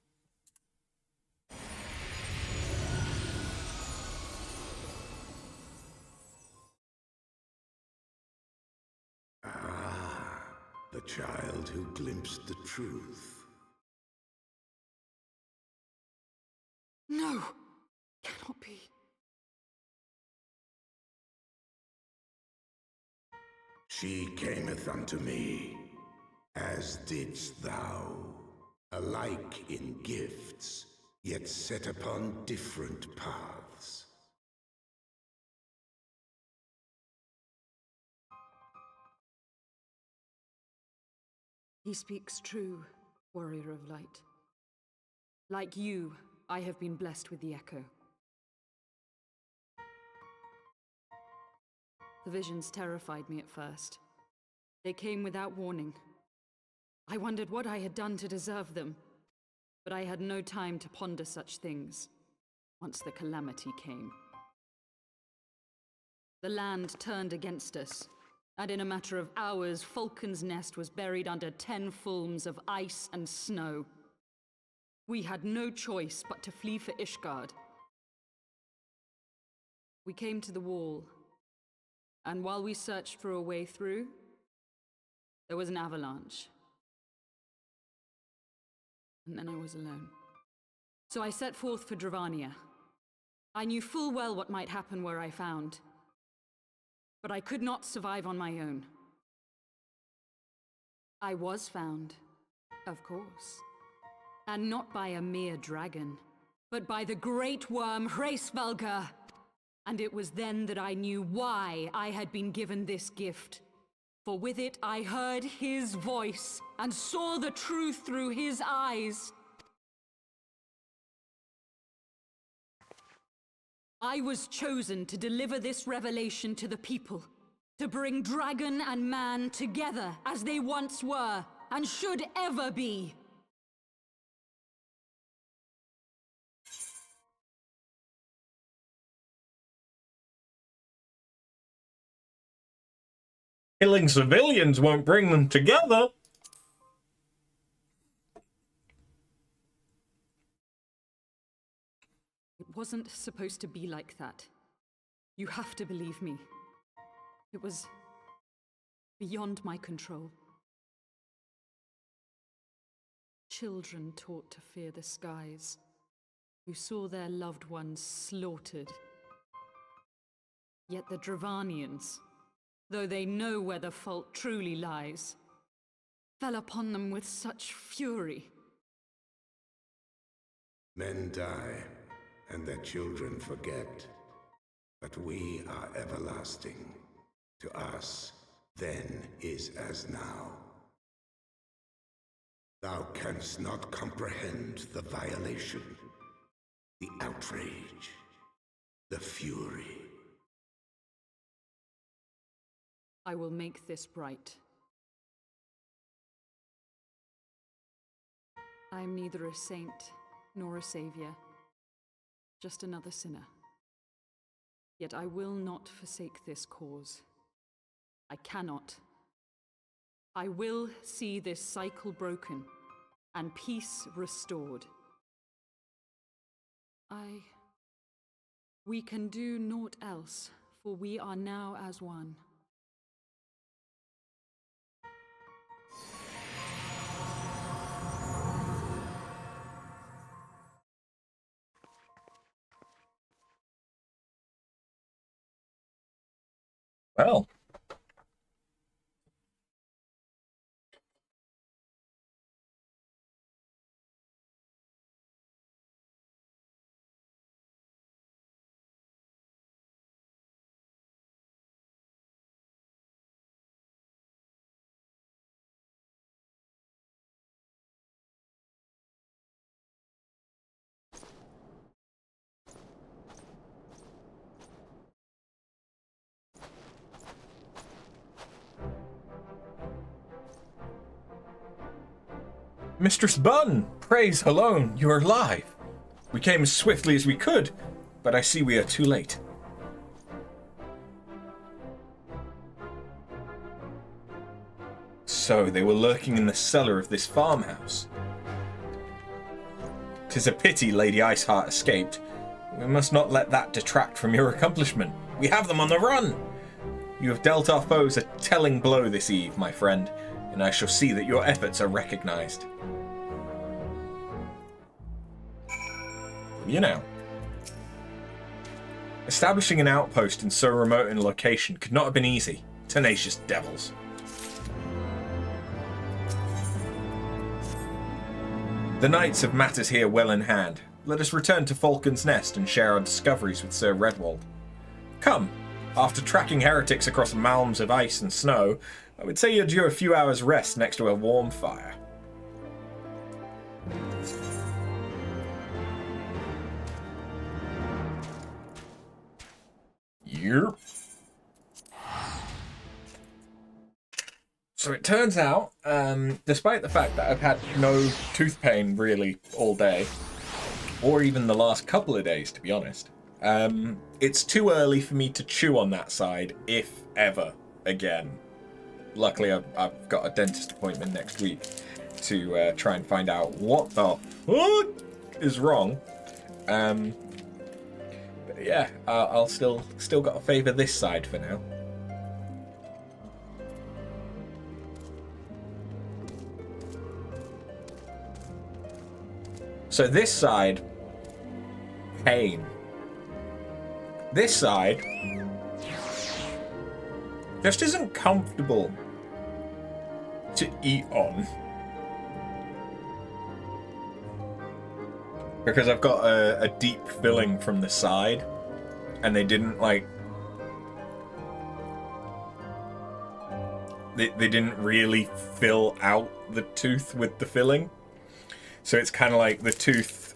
The child who glimpsed the truth. No! Cannot be. She cameth unto me, as didst thou, alike in gifts, yet set upon different paths. He speaks true, warrior of light. Like you, I have been blessed with the echo. The visions terrified me at first. They came without warning. I wondered what I had done to deserve them, but I had no time to ponder such things once the calamity came. The land turned against us, and in a matter of hours, Falcon's Nest was buried under 10 fulms of ice and snow. We had no choice but to flee for Ishgard. We came to the wall, and while we searched for a way through, there was an avalanche. And then I was alone. So I set forth for Dravania. I knew full well what might happen where I found, but I could not survive on my own. I was found, of course. And not by a mere dragon, but by the great worm Hraesvelgr. And it was then that I knew why I had been given this gift. For with it I heard his voice and saw the truth through his eyes. I was chosen to deliver this revelation to the people, to bring dragon and man together as they once were and should ever be. Killing civilians won't bring them together. It wasn't supposed to be like that. You have to believe me. It was beyond my control. Children taught to fear the skies, who saw their loved ones slaughtered. Yet the Dravanians, though they know where the fault truly lies, fell upon them with such fury. Men die, and their children forget. But we are everlasting. To us, then is as now. Thou canst not comprehend the violation, the outrage, the fury. I will make this right. I am neither a saint nor a savior, just another sinner. Yet I will not forsake this cause. I cannot. I will see this cycle broken and peace restored. We can do naught else, for we are now as one. Well. Mistress Bunn, praise Halone, you are alive. We came as swiftly as we could, but I see we are too late. So they were lurking in the cellar of this farmhouse. 'Tis a pity Lady Iceheart escaped. We must not let that detract from your accomplishment. We have them on the run. You have dealt our foes a telling blow this eve, my friend, and I shall see that your efforts are recognized. You know, establishing an outpost in so remote a location could not have been easy. Tenacious devils. The knights have matters here well in hand. Let us return to Falcon's Nest and share our discoveries with Sir Redwald. Come, after tracking heretics across malms of ice and snow, I would say you're due a few hours rest next to a warm fire. Yep. So it turns out, despite the fact that I've had no tooth pain really all day, or even the last couple of days to be honest, it's too early for me to chew on that side, if ever, again. Luckily I've got a dentist appointment next week to try and find out what the fuck is wrong. But yeah, I'll still got to favour this side for now. So this side, pain. This side just isn't comfortable to eat on. Because I've got a deep filling from the side, and they didn't like... They didn't really fill out the tooth with the filling. So it's kind of like the tooth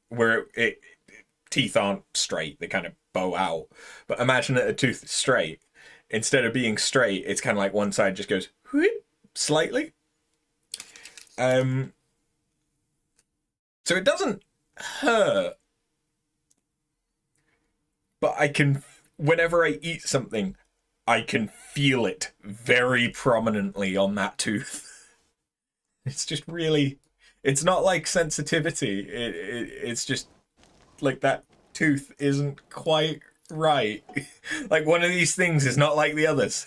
where teeth aren't straight, they kind of bow out. But imagine that a tooth is straight. Instead of being straight, it's kind of like one side just goes whoop, slightly. So it doesn't hurt. But I can, whenever I eat something, I can feel it very prominently on that tooth. It's just really... It's not like sensitivity. It's just like that tooth isn't quite right. Like, one of these things is not like the others.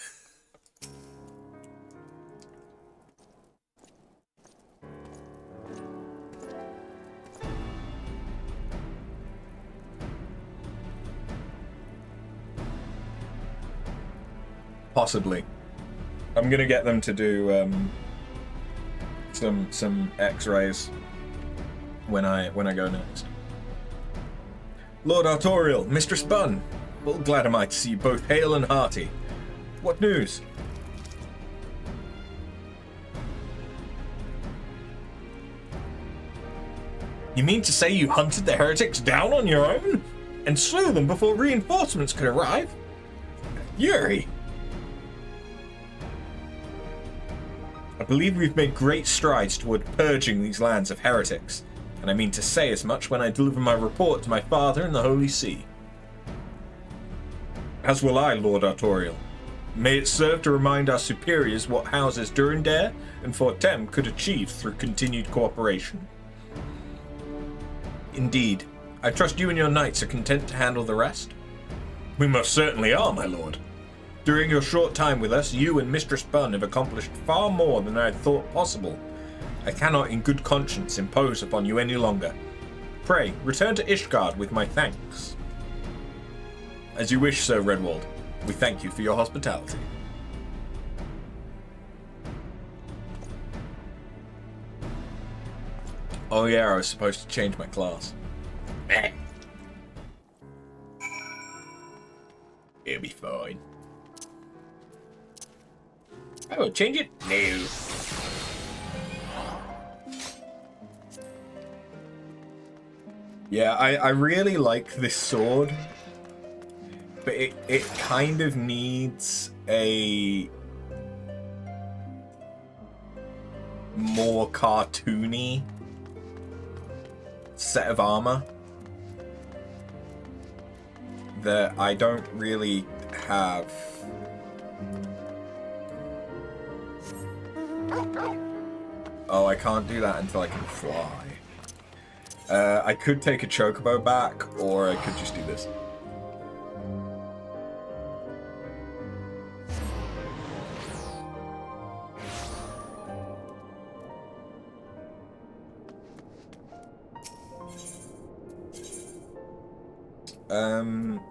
Possibly. I'm gonna get them to do some X-rays when I go next. Lord Artorial, Mistress Bunn, well, glad am I to see you both hale and hearty. What news? You mean to say you hunted the heretics down on your own? And slew them before reinforcements could arrive? Yuri! I believe we've made great strides toward purging these lands of heretics, and I mean to say as much when I deliver my report to my father in the Holy See. As will I, Lord Artorial. May it serve to remind our superiors what houses Durandare and Fortem could achieve through continued cooperation. Indeed, I trust you and your knights are content to handle the rest? We most certainly are, my lord. During your short time with us, you and Mistress Bunn have accomplished far more than I had thought possible. I cannot in good conscience impose upon you any longer. Pray, return to Ishgard with my thanks. As you wish, Sir Redwald. We thank you for your hospitality. Oh yeah, I was supposed to change my class. It'll be fine. I will change it. No. Yeah, I really like this sword, but it kind of needs a more cartoony set of armor that I don't really have. Oh, I can't do that until I can fly. I could take a chocobo back, or I could just do this.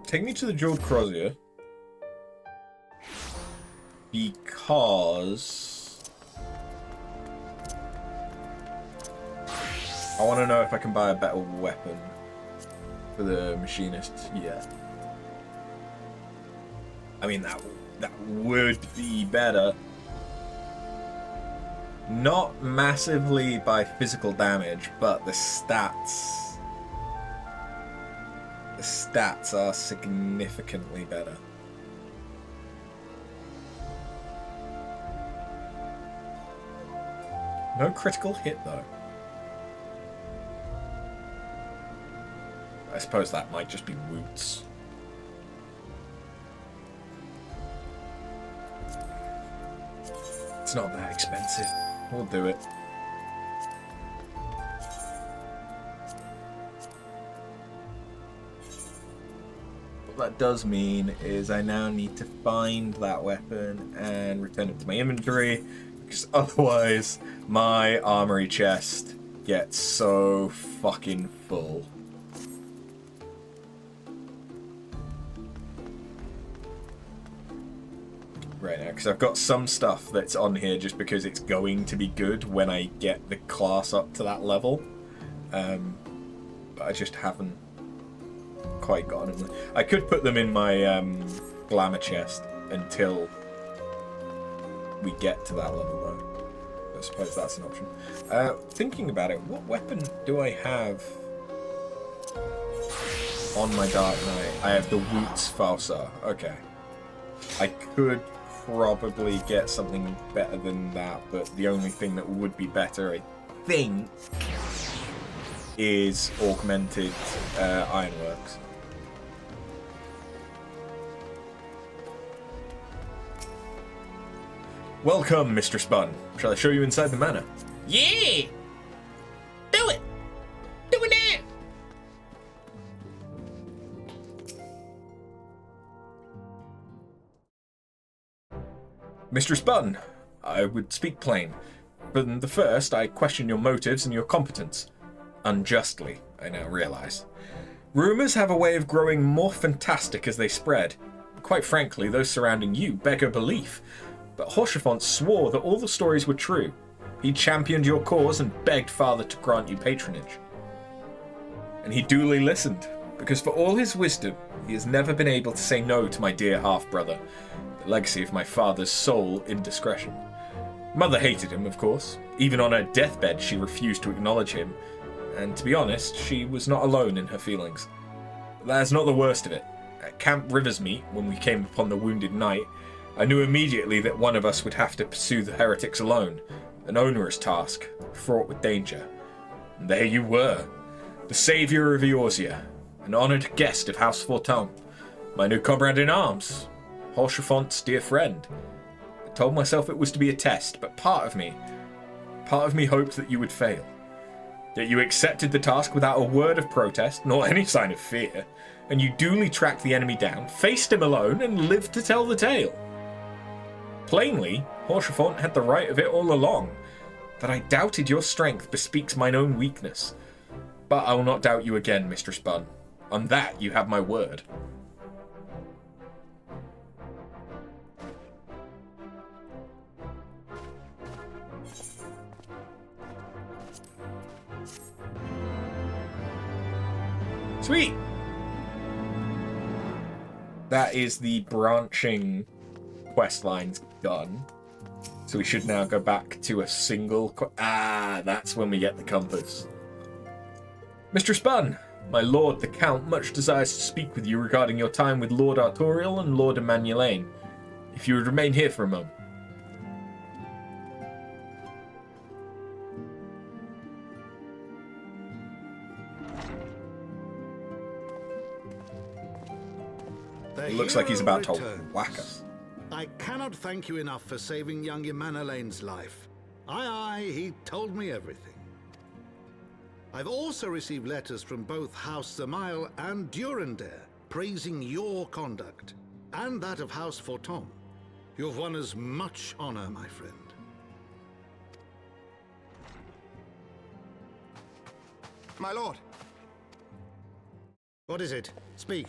Take me to the Jeweled Crozier. Because I want to know if I can buy a better weapon for the Machinist. Yeah. I mean, that would be better. Not massively by physical damage, but the stats are significantly better. No critical hit, though. I suppose that might just be roots. It's not that expensive. We'll do it. What that does mean is I now need to find that weapon and return it to my inventory, because otherwise my armory chest gets so fucking full. Right now, because I've got some stuff that's on here just because it's going to be good when I get the class up to that level, but I just haven't quite gotten them. I could put them in my glamour chest until we get to that level, though. I suppose that's an option. Thinking about it, what weapon do I have on my Dark Knight? I have the Woots Falsar. Okay. I could probably get something better than that, but the only thing that would be better, I think, is Augmented Ironworks. Welcome, Mistress Bunn. Shall I show you inside the manor? Yeah! Do it! Do it now! Mistress Bunn, I would speak plain. But in the first, I question your motives and your competence. Unjustly, I now realise. Rumours have a way of growing more fantastic as they spread. Quite frankly, those surrounding you beggar belief. But Haurchefant swore that all the stories were true. He championed your cause and begged Father to grant you patronage. And he duly listened, because for all his wisdom, he has never been able to say no to my dear half-brother, the legacy of my father's sole indiscretion. Mother hated him, of course. Even on her deathbed, she refused to acknowledge him, and to be honest, she was not alone in her feelings. But that's not the worst of it. At Camp Riversmeet, when we came upon the wounded knight, I knew immediately that one of us would have to pursue the heretics alone, an onerous task, fraught with danger. And there you were, the saviour of Eorzea, an honoured guest of House Fortin, my new comrade in arms, Haurchefant's dear friend. I told myself it was to be a test, but part of me hoped that you would fail. Yet you accepted the task without a word of protest, nor any sign of fear, and you duly tracked the enemy down, faced him alone, and lived to tell the tale. Plainly, Haurchefant had the right of it all along. That I doubted your strength bespeaks mine own weakness. But I will not doubt you again, Mistress Bunn. On that you have my word. Sweet! That is the branching quest lines done. So we should now go back to a single... that's when we get the compass. Mistress Bunn, my lord the Count much desires to speak with you regarding your time with Lord Artorial and Lord Emmanuelaine. If you would remain here for a moment. The It looks like he's hero about to returns. whack us. I cannot thank you enough for saving young Emmanuelaine's life. Aye, he told me everything. I've also received letters from both House Zamail and Durandare praising your conduct, and that of House Fortin. You've won us much honor, my friend. My lord! What is it? Speak.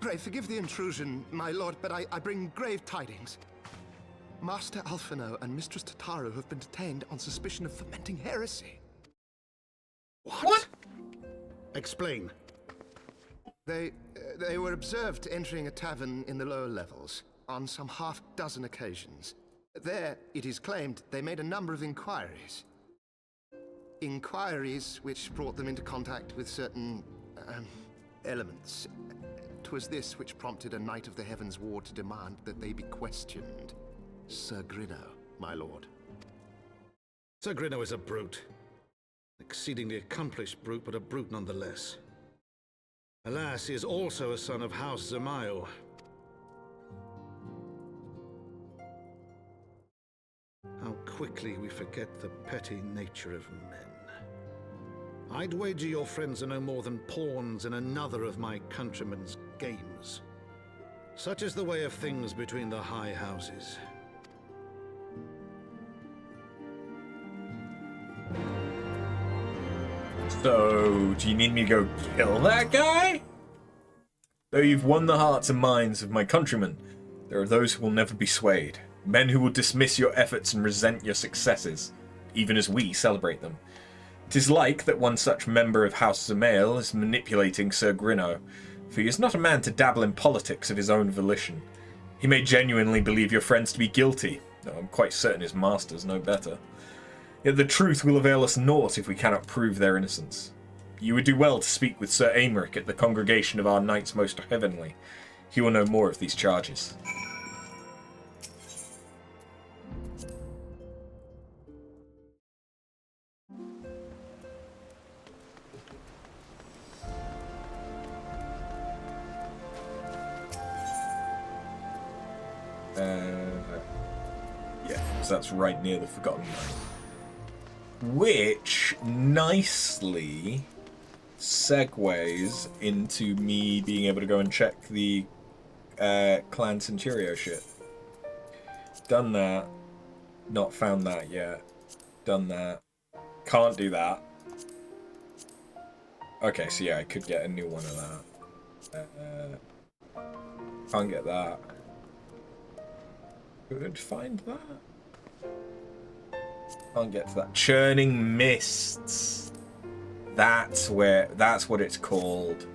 Pray forgive the intrusion, my lord, but I bring grave tidings. Master Alphino and Mistress Tataru have been detained on suspicion of fomenting heresy. What? Explain. They were observed entering a tavern in the lower levels on some half-dozen occasions. There, it is claimed, they made a number of inquiries. Inquiries which brought them into contact with certain elements. 'Twas this which prompted a Knight of the Heavensward to demand that they be questioned. Sir Grinno, my lord. Sir Grinno is a brute. Exceedingly accomplished brute, but a brute nonetheless. Alas, he is also a son of House Zamail. How quickly we forget the petty nature of men. I'd wager your friends are no more than pawns in another of my countrymen's games. Such is the way of things between the high houses. So, do you need me to go kill that guy? Though you've won the hearts and minds of my countrymen, there are those who will never be swayed. Men who will dismiss your efforts and resent your successes, even as we celebrate them. 'Tis like that one such member of House Zamail is manipulating Sir Grinno, for he is not a man to dabble in politics of his own volition. He may genuinely believe your friends to be guilty, though I'm quite certain his masters know better. Yet the truth will avail us naught if we cannot prove their innocence. You would do well to speak with Sir Aymeric at the congregation of our Knights Most Heavenly. He will know more of these charges. Yeah, because that's right near the Forgotten Knight. Which nicely segues into me being able to go and check the Clan Centurio shit. Done that. Not found that yet. Done that. Can't do that. Okay, so yeah, I could get a new one of that. Can't get that. Could find that. Can't get to that. Churning Mists. That's what it's called.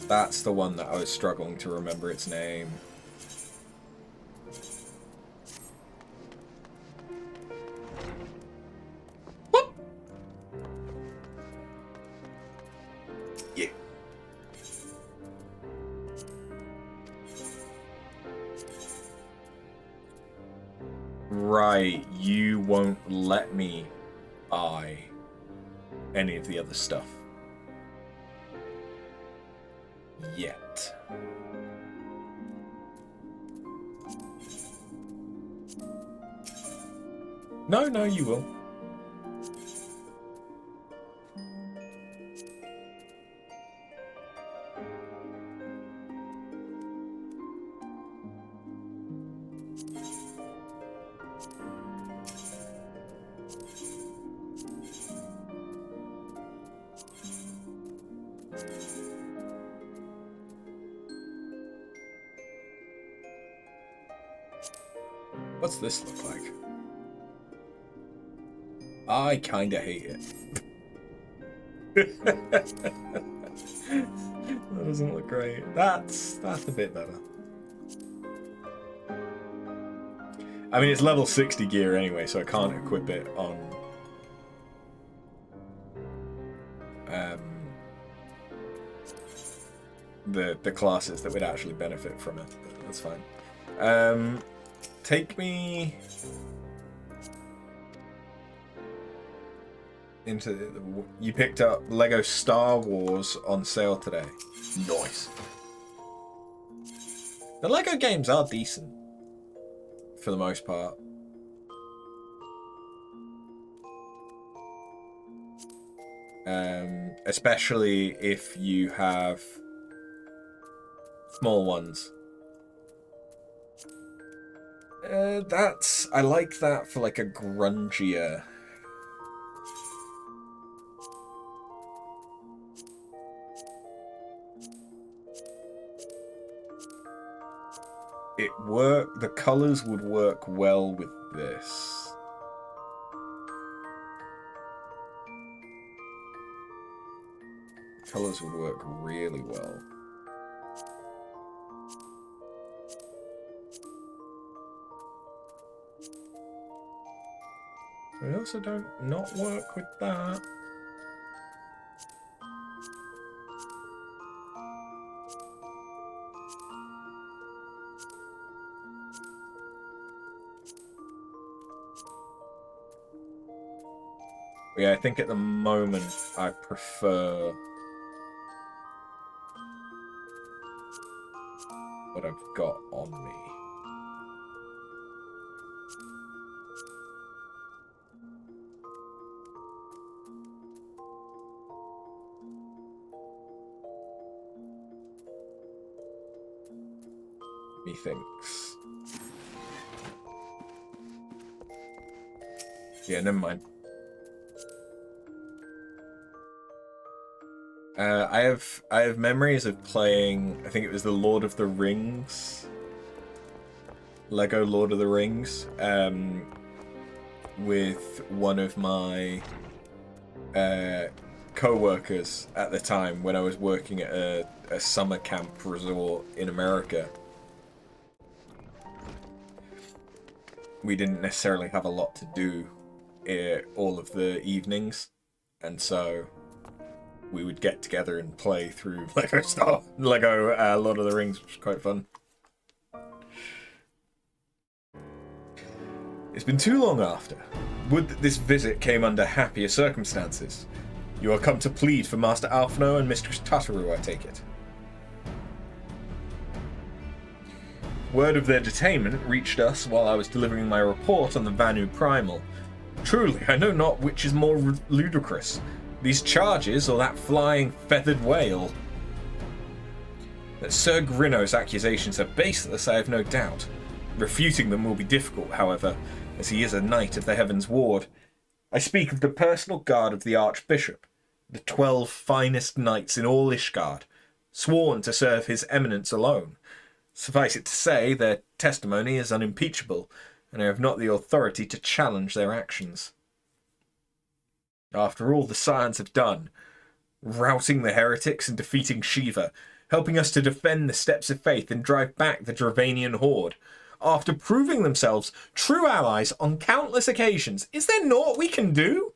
That's the one that I was struggling to remember its name. Whoop! Yeah. Right, you won't let me buy any of the other stuff. Yet. No, you will. What's this look like? I kinda hate it. That doesn't look great. That's a bit better. I mean, it's level 60 gear anyway, so I can't equip it on the classes that would actually benefit from it. That's fine. Take me into you picked up Lego Star Wars on sale today. Nice. The Lego games are decent for the most part. Especially if you have small ones. I like that for like a grungier. The colors would work well with this. Colors would work really well. We also don't not work with that. Yeah, I think at the moment I prefer what I've got on me. Methinks. Yeah, never mind. I have memories of playing, I think it was the Lord of the Rings, Lego Lord of the Rings, with one of my co-workers at the time when I was working at a summer camp resort in America. We didn't necessarily have a lot to do all of the evenings, and so we would get together and play through Lego Lord of the Rings, which was quite fun. It's been too long after. Would that this visit came under happier circumstances. You are come to plead for Master Alphino and Mistress Tataru, I take it. Word of their detainment reached us while I was delivering my report on the Vanu Primal. Truly, I know not which is more ludicrous, these charges or that flying feathered whale. That Sir Grinno's accusations are baseless, I have no doubt. Refuting them will be difficult, however, as he is a knight of the Heavensward. I speak of the personal guard of the Archbishop, the 12 finest knights in all Ishgard, sworn to serve his eminence alone. Suffice it to say, their testimony is unimpeachable, and I have not the authority to challenge their actions. After all the Scions have done, routing the heretics and defeating Shiva, helping us to defend the steps of faith and drive back the Dravanian horde, after proving themselves true allies on countless occasions, is there naught we can do?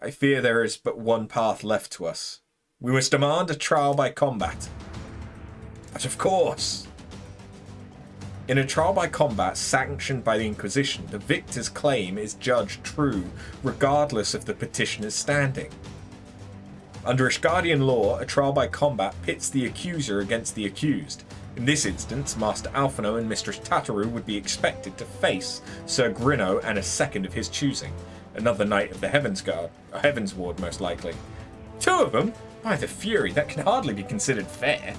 I fear there is but one path left to us. We must demand a trial by combat. But of course, in a trial by combat sanctioned by the Inquisition, the victor's claim is judged true, regardless of the petitioner's standing. Under Ishgardian law, a trial by combat pits the accuser against the accused. In this instance, Master Alphino and Mistress Tataru would be expected to face Sir Grinno and a second of his choosing, another knight of the Heavensward most likely. Two of them? By the Fury, that can hardly be considered fair.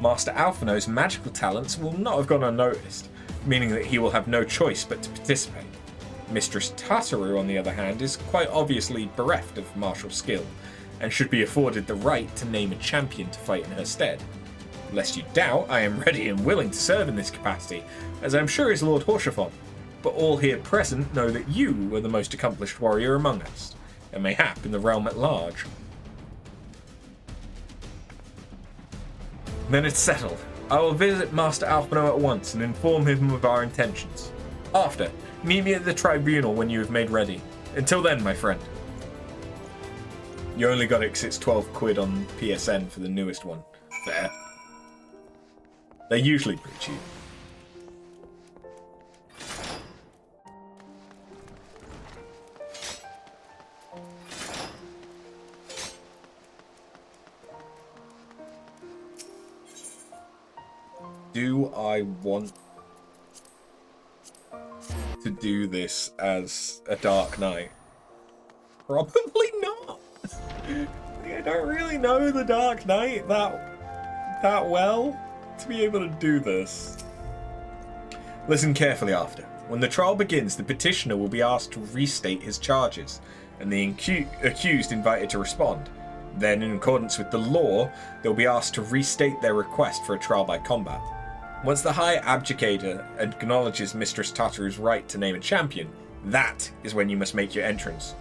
Master Alphino's magical talents will not have gone unnoticed, meaning that he will have no choice but to participate. Mistress Tataru, on the other hand, is quite obviously bereft of martial skill, and should be afforded the right to name a champion to fight in her stead. Lest you doubt, I am ready and willing to serve in this capacity, as I am sure is Lord Horshaphon, but all here present know that you are the most accomplished warrior among us, and mayhap in the realm at large. Then it's settled. I will visit Master Alphino at once and inform him of our intentions. After, meet me at the tribunal when you have made ready. Until then, my friend. You only got it because it's 12 quid on PSN for the newest one. Fair. They're usually pretty cheap. Do I want to do this as a Dark Knight? Probably not. I don't really know the Dark Knight that well to be able to do this. Listen carefully after. When the trial begins, the petitioner will be asked to restate his charges, and the accused invited to respond. Then, in accordance with the law, they'll be asked to restate their request for a trial by combat. Once the High Abjugator acknowledges Mistress Tataru's right to name a champion, that is when you must make your entrance.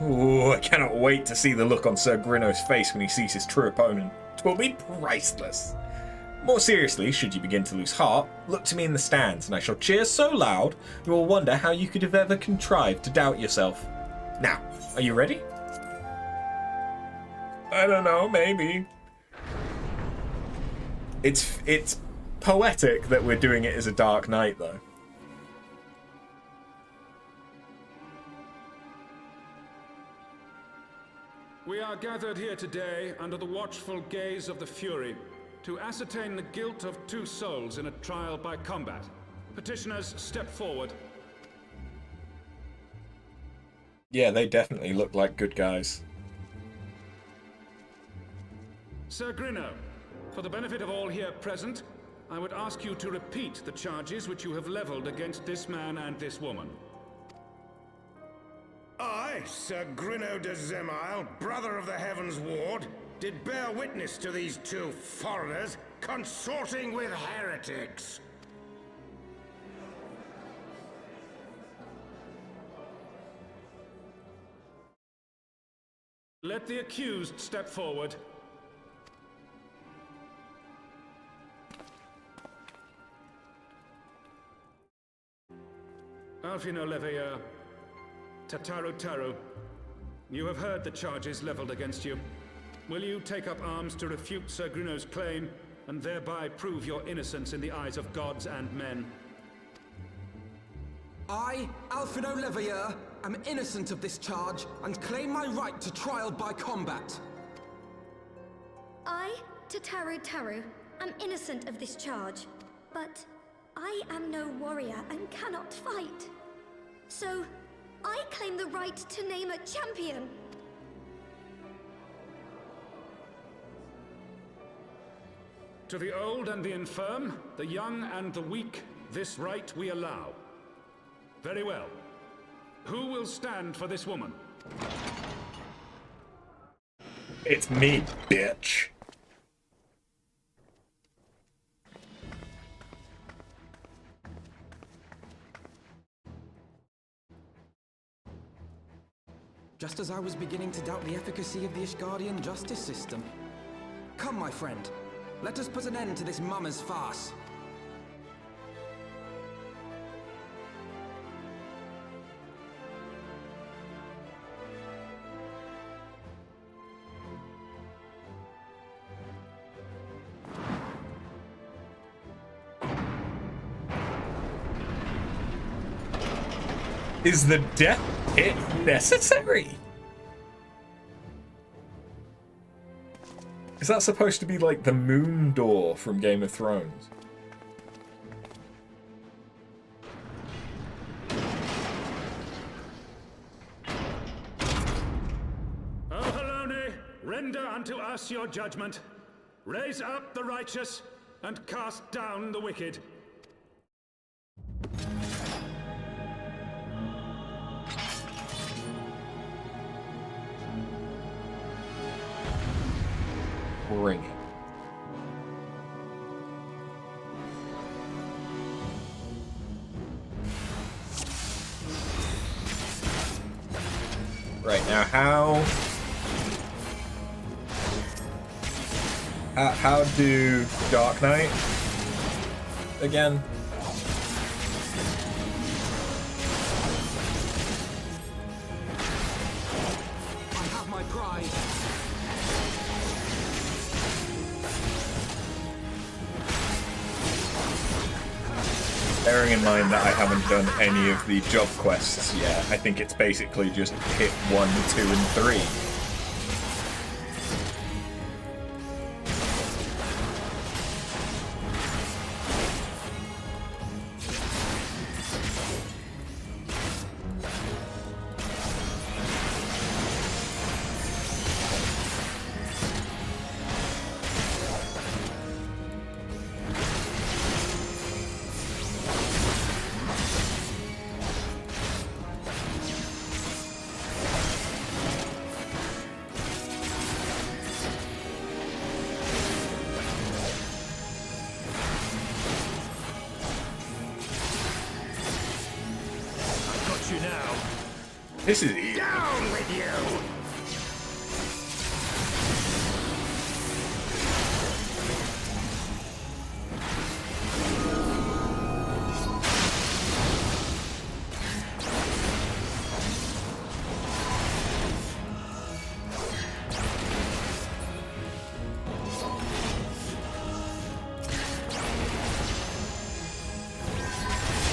Ooh, I cannot wait to see the look on Sir Grinno's face when he sees his true opponent. It will be priceless. More seriously, should you begin to lose heart, look to me in the stands, and I shall cheer so loud you will wonder how you could have ever contrived to doubt yourself. Now, are you ready? I don't know, maybe. It's poetic that we're doing it as a Dark Knight, though. We are gathered here today under the watchful gaze of the Fury to ascertain the guilt of 2 souls in a trial by combat. Petitioners, step forward. Yeah, they definitely look like good guys. Sir Grinno, for the benefit of all here present, I would ask you to repeat the charges which you have leveled against this man and this woman. I, Sir Grinno de Zemile, brother of the Heavensward, did bear witness to these 2 foreigners consorting with heretics. Let the accused step forward. Alphino Leveilleur, Tataru, you have heard the charges leveled against you. Will you take up arms to refute Sir Grinno's claim, and thereby prove your innocence in the eyes of gods and men? I, Alphino Leveilleur, am innocent of this charge, and claim my right to trial by combat. I, Tataru, am innocent of this charge, but I am no warrior and cannot fight. So, I claim the right to name a champion. To the old and the infirm, the young and the weak, this right we allow. Very well. Who will stand for this woman? It's me, bitch. Just as I was beginning to doubt the efficacy of the Ishgardian justice system. Come, my friend. Let us put an end to this mummer's farce. Is the death pit necessary? Is that supposed to be like the moon door from Game of Thrones? O Halone, render unto us your judgment. Raise up the righteous and cast down the wicked. Bring it. Right, now how do Dark Knight again? I have my pride. Bearing in mind that I haven't done any of the job quests yet, I think it's basically just hit 1, 2, and 3. This is easy. Down with you!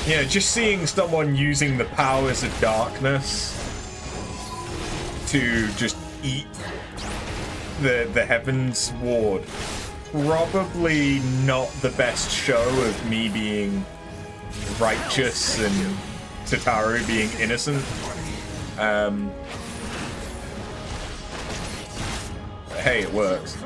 Yeah, just seeing someone using the powers of darkness to just eat the Heavensward. Probably not the best show of me being righteous and Tataru being innocent. Hey, it works.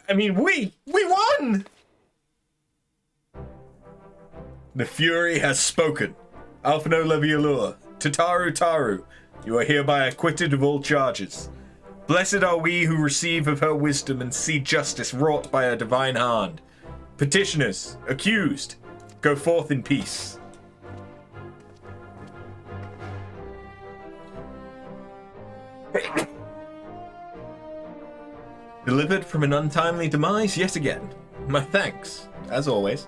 I mean, we won! The Fury has spoken. Alphino Levialur, Tataru Taru, you are hereby acquitted of all charges. Blessed are we who receive of her wisdom and see justice wrought by her divine hand. Petitioners, accused, go forth in peace. Delivered from an untimely demise yet again. My thanks, as always.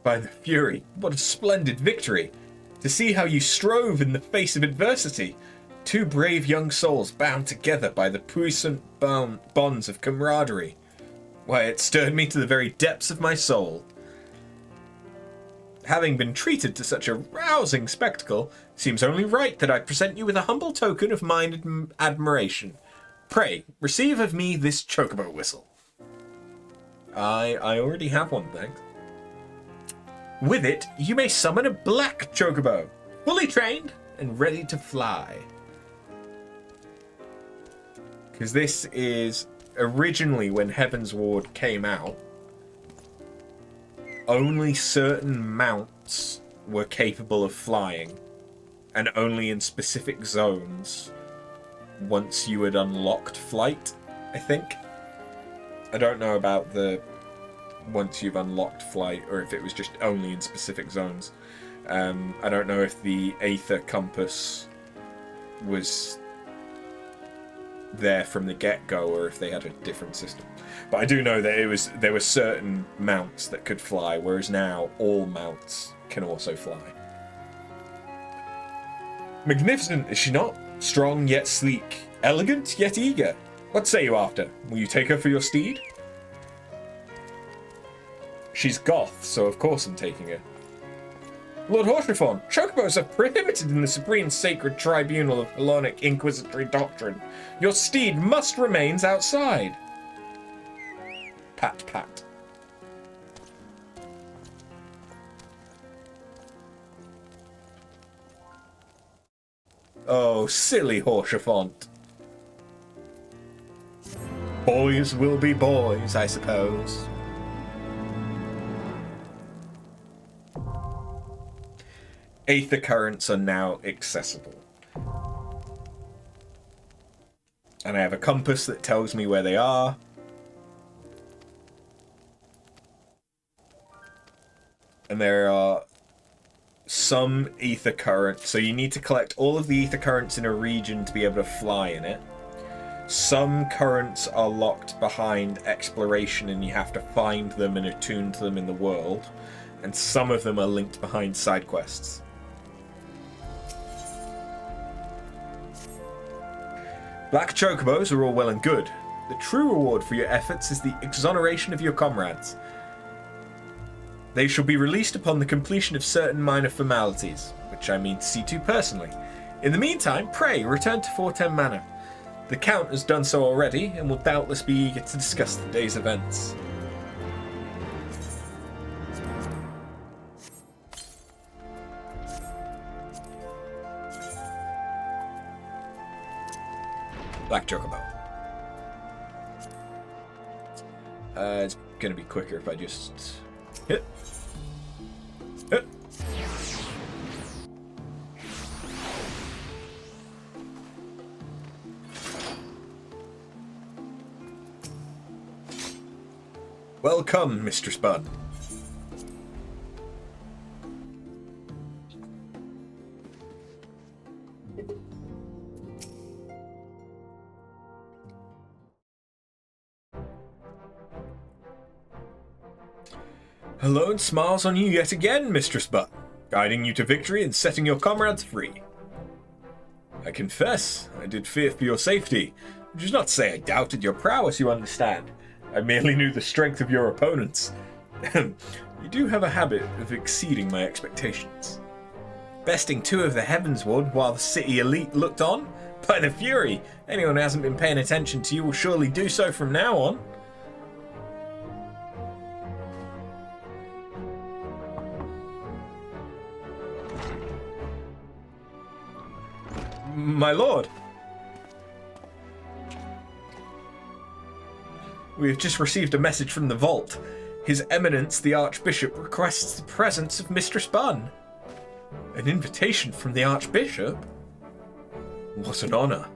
By the Fury, what a splendid victory! To see how you strove in the face of adversity. Two brave young souls bound together by the puissant bonds of camaraderie. Why, it stirred me to the very depths of my soul. Having been treated to such a rousing spectacle, it seems only right that I present you with a humble token of mine admiration. Pray, receive of me this chocobo whistle. I already have one, thanks. With it, you may summon a black chocobo, fully trained and ready to fly. Because this is originally when Heavensward came out, only certain mounts were capable of flying, and only in specific zones once you had unlocked flight, I think. I don't know about the once you've unlocked flight, or if it was just only in specific zones. I don't know if the Aether Compass was there from the get-go, or if they had a different system. But I do know that there were certain mounts that could fly, whereas now all mounts can also fly. Magnificent, is she not? Strong yet sleek, elegant yet eager. What say you after? Will you take her for your steed? She's goth, so of course I'm taking her. Lord Horshafon, chocobos are prohibited in the supreme sacred tribunal of Hellenic inquisitory doctrine. Your steed must remain outside. Pat, pat. Oh, silly Horshafont. Boys will be boys, I suppose. Aether currents are now accessible. And I have a compass that tells me where they are. And there are some ether currents. So you need to collect all of the ether currents in a region to be able to fly in it. Some currents are locked behind exploration and you have to find them and attune to them in the world. And some of them are linked behind side quests. Black chocobos are all well and good. The true reward for your efforts is the exoneration of your comrades. They shall be released upon the completion of certain minor formalities, which I mean to see to personally. In the meantime, pray return to 410 Manor. The Count has done so already, and will doubtless be eager to discuss the day's events. Black chocobo. It's gonna be quicker if I just hit. Hit. Welcome, Mistress Bud. Hello and smiles on you yet again, Mistress Butt, guiding you to victory and setting your comrades free. I confess, I did fear for your safety, which is not to say I doubted your prowess, you understand. I merely knew the strength of your opponents. You do have a habit of exceeding my expectations. Besting 2 of the Heavensward while the city elite looked on? By the Fury, anyone who hasn't been paying attention to you will surely do so from now on. My lord, we have just received a message from the vault. His Eminence, the Archbishop, requests the presence of Mistress Bunn. An invitation from the Archbishop? What an honor.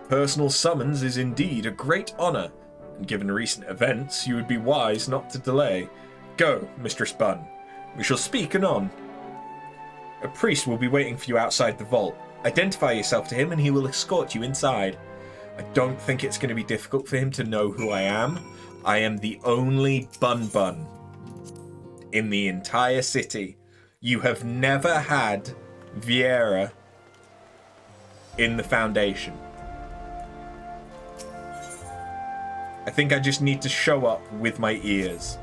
Personal summons is indeed a great honor, and given recent events, you would be wise not to delay. Go, Mistress Bunn. We shall speak anon. A priest will be waiting for you outside the vault. Identify yourself to him and he will escort you inside. I don't think it's going to be difficult for him to know who I am. I am the only Bun in the entire city. You have never had Vieira in the Foundation. I think I just need to show up with my ears.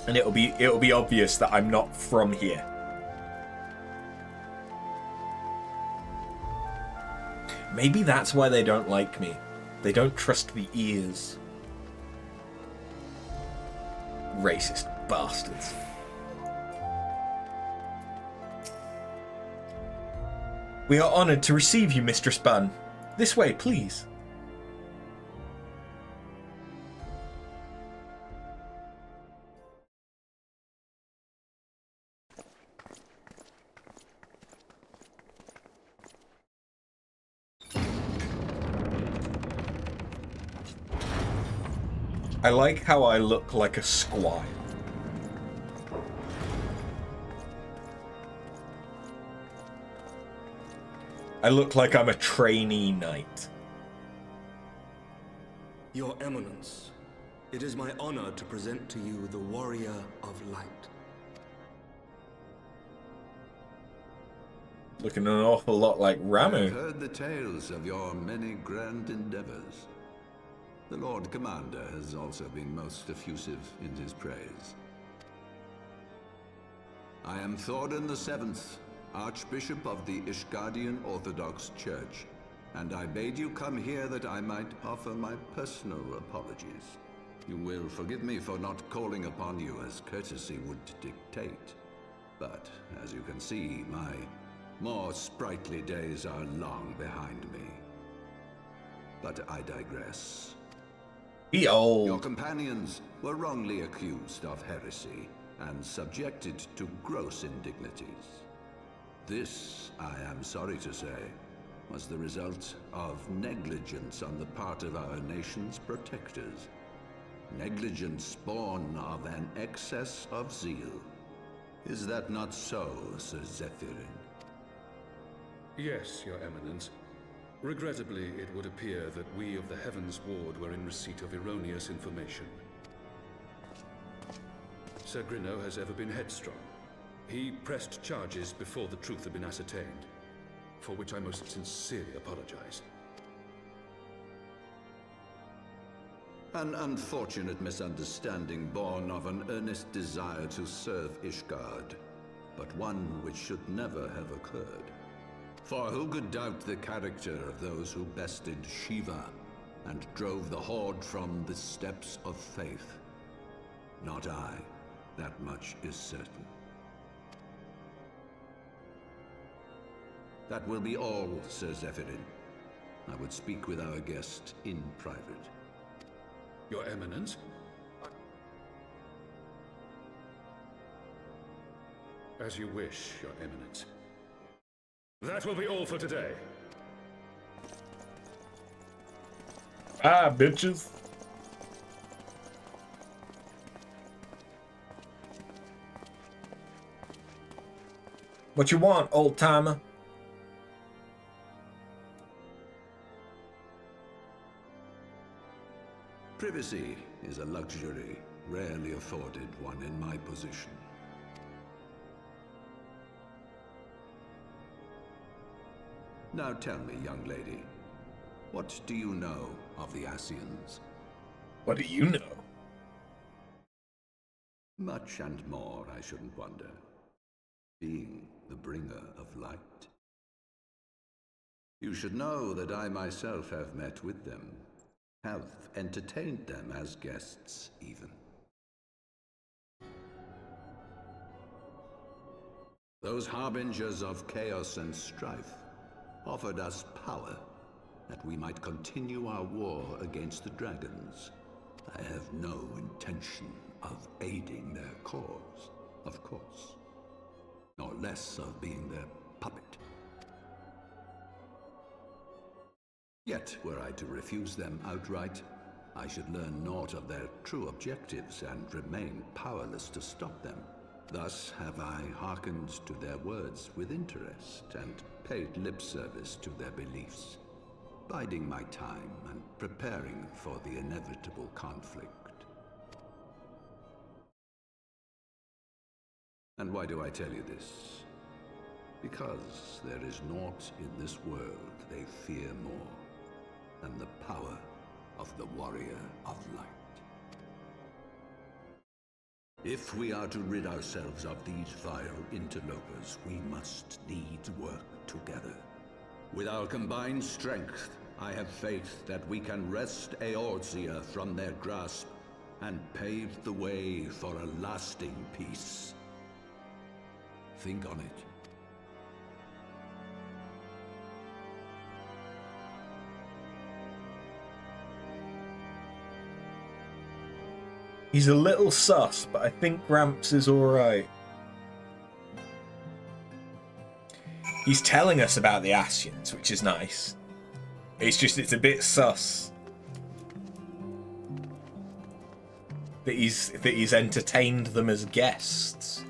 And it'll be obvious that I'm not from here. Maybe that's why they don't like me. They don't trust the ears. Racist bastards. We are honored to receive you, Mistress Bun. This way, please. I like how I look like a squire. I look like I'm a trainee knight. Your Eminence, it is my honor to present to you the Warrior of Light. Looking an awful lot like Ramu. I've heard the tales of your many grand endeavors. The Lord Commander has also been most effusive in his praise. I am Thordan VII, Archbishop of the Ishgardian Orthodox Church, and I bade you come here that I might offer my personal apologies. You will forgive me for not calling upon you as courtesy would dictate, but as you can see, my more sprightly days are long behind me. But I digress. Be old. Your companions were wrongly accused of heresy and subjected to gross indignities. This, I am sorry to say, was the result of negligence on the part of our nation's protectors. Negligence born of an excess of zeal. Is that not so, Sir Zephyrin? Yes, Your Eminence. Regrettably, it would appear that we of the Heavensward were in receipt of erroneous information. Sir Grinno has ever been headstrong. He pressed charges before the truth had been ascertained, for which I most sincerely apologize. An unfortunate misunderstanding born of an earnest desire to serve Ishgard, but one which should never have occurred. For who could doubt the character of those who bested Shiva and drove the horde from the steps of faith? Not I. That much is certain. That will be all, Sir Zephyrin. I would speak with our guest in private. Your Eminence? As you wish, Your Eminence. That will be all for today. Ah, bitches. What you want, old timer? Privacy is a luxury rarely afforded one in my position. Now tell me, young lady, what do you know of the Ascians? What do you know? Much and more, I shouldn't wonder. Being the bringer of light. You should know that I myself have met with them, have entertained them as guests, even. Those harbingers of chaos and strife offered us power, that we might continue our war against the dragons. I have no intention of aiding their cause, of course, nor less of being their puppet. Yet, were I to refuse them outright, I should learn naught of their true objectives and remain powerless to stop them. Thus have I hearkened to their words with interest and paid lip service to their beliefs, biding my time and preparing for the inevitable conflict. And why do I tell you this? Because there is naught in this world they fear more than the power of the Warrior of Light. If we are to rid ourselves of these vile interlopers, we must needs work together. With our combined strength, I have faith that we can wrest Eorzea from their grasp and pave the way for a lasting peace. Think on it. He's a little sus, but I think Gramps is alright. He's telling us about the Ascians, which is nice. It's a bit sus that he's entertained them as guests.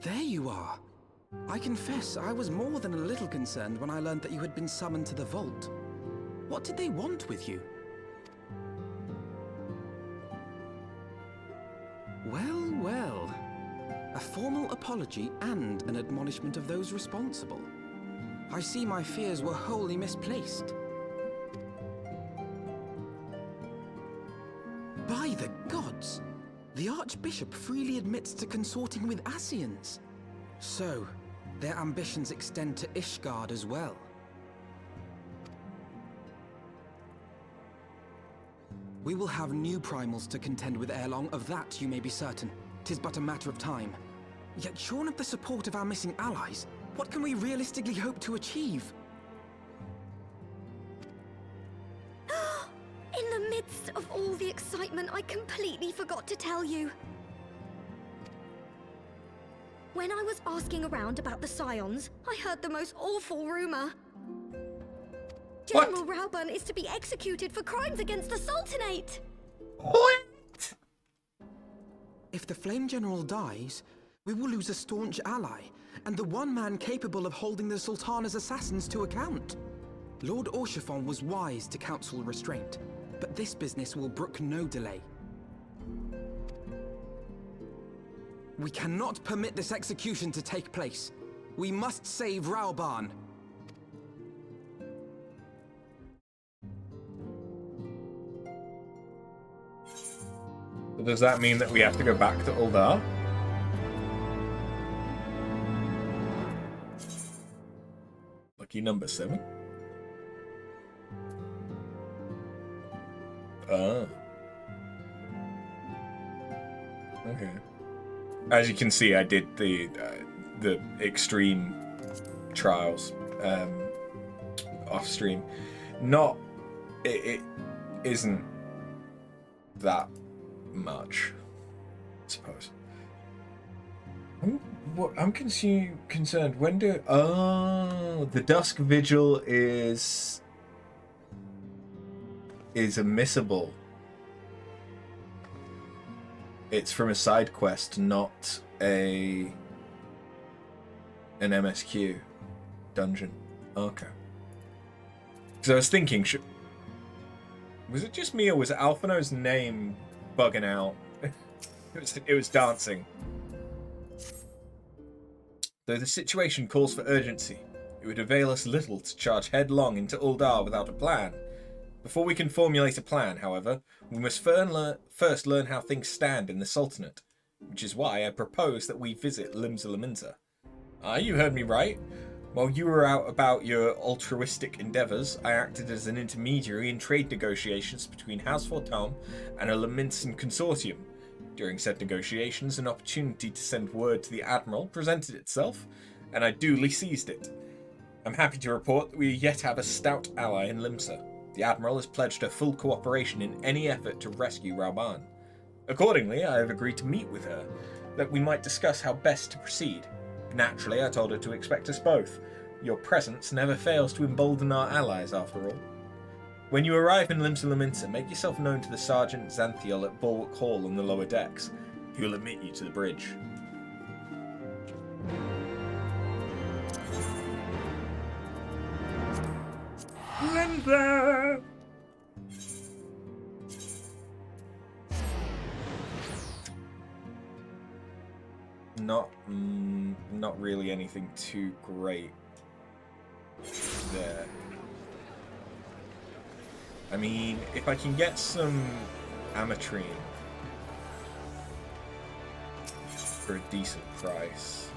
There you are. I confess, I was more than a little concerned when I learned that you had been summoned to the vault. What did they want with you? Well, well. A formal apology and an admonishment of those responsible. I see my fears were wholly misplaced. By the gods! The Archbishop freely admits to consorting with Ascians. So, their ambitions extend to Ishgard as well. We will have new primals to contend with ere long, of that you may be certain. 'Tis but a matter of time. Yet shorn of the support of our missing allies, what can we realistically hope to achieve? In the midst of all the excitement, I completely forgot to tell you. When I was asking around about the Scions, I heard the most awful rumor. General Raubern is to be executed for crimes against the Sultanate! What? If the Flame General dies, we will lose a staunch ally, and the one man capable of holding the Sultana's assassins to account. Lord Orchiphon was wise to counsel restraint, but this business will brook no delay. We cannot permit this execution to take place. We must save Raubern. Does that mean that we have to go back to Uldar? Lucky number 7. Oh. Okay. As you can see, I did the extreme trials off stream. It isn't that much, I suppose. I'm concerned. When do the Dusk Vigil is unmissable. It's from a side quest, not an MSQ dungeon. Okay. So I was thinking, was it just me or was Alphino's name bugging out? It was dancing. Though the situation calls for urgency, it would avail us little to charge headlong into Uldar without a plan. Before we can formulate a plan, however, we must first learn how things stand in the Sultanate, which is why I propose that we visit Limsa. You heard me right. While you were out about your altruistic endeavours, I acted as an intermediary in trade negotiations between House Fortum and a Laminsan consortium. During said negotiations, an opportunity to send word to the Admiral presented itself, and I duly seized it. I'm happy to report that we yet have a stout ally in Limsa. The Admiral has pledged her full cooperation in any effort to rescue Rauban. Accordingly, I have agreed to meet with her, that we might discuss how best to proceed. Naturally, I told her to expect us both. Your presence never fails to embolden our allies, after all. When you arrive in Limsa, make yourself known to the Sergeant Xanthiel at Bulwark Hall on the lower decks. He will admit you to the bridge. Limsa! Not really anything too great there. I mean, if I can get some Ametrine for a decent price,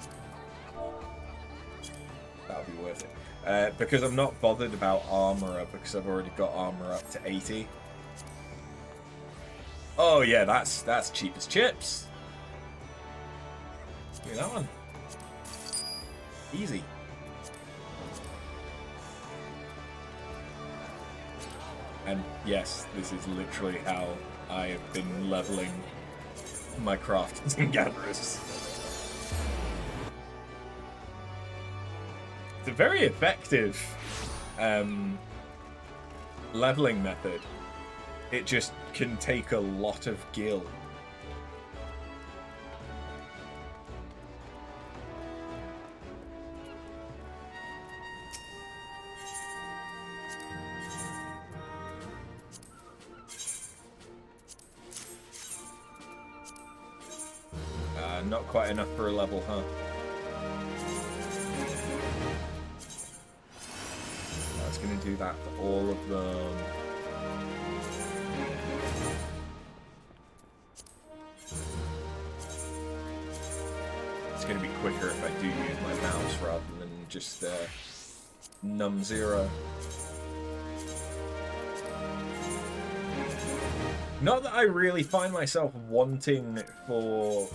that'll be worth it. Because I'm not bothered about armor because I've already got armor up to 80. Oh yeah, that's cheap as chips. Give me that one. Easy. And yes, this is literally how I have been leveling my crafters and gatherers. It's a very effective leveling method. It just can take a lot of gil. Not quite enough for a level, huh? I was going to do that for all of them. It's going to be quicker if I do use my mouse rather than just num 0. Not that I really find myself wanting for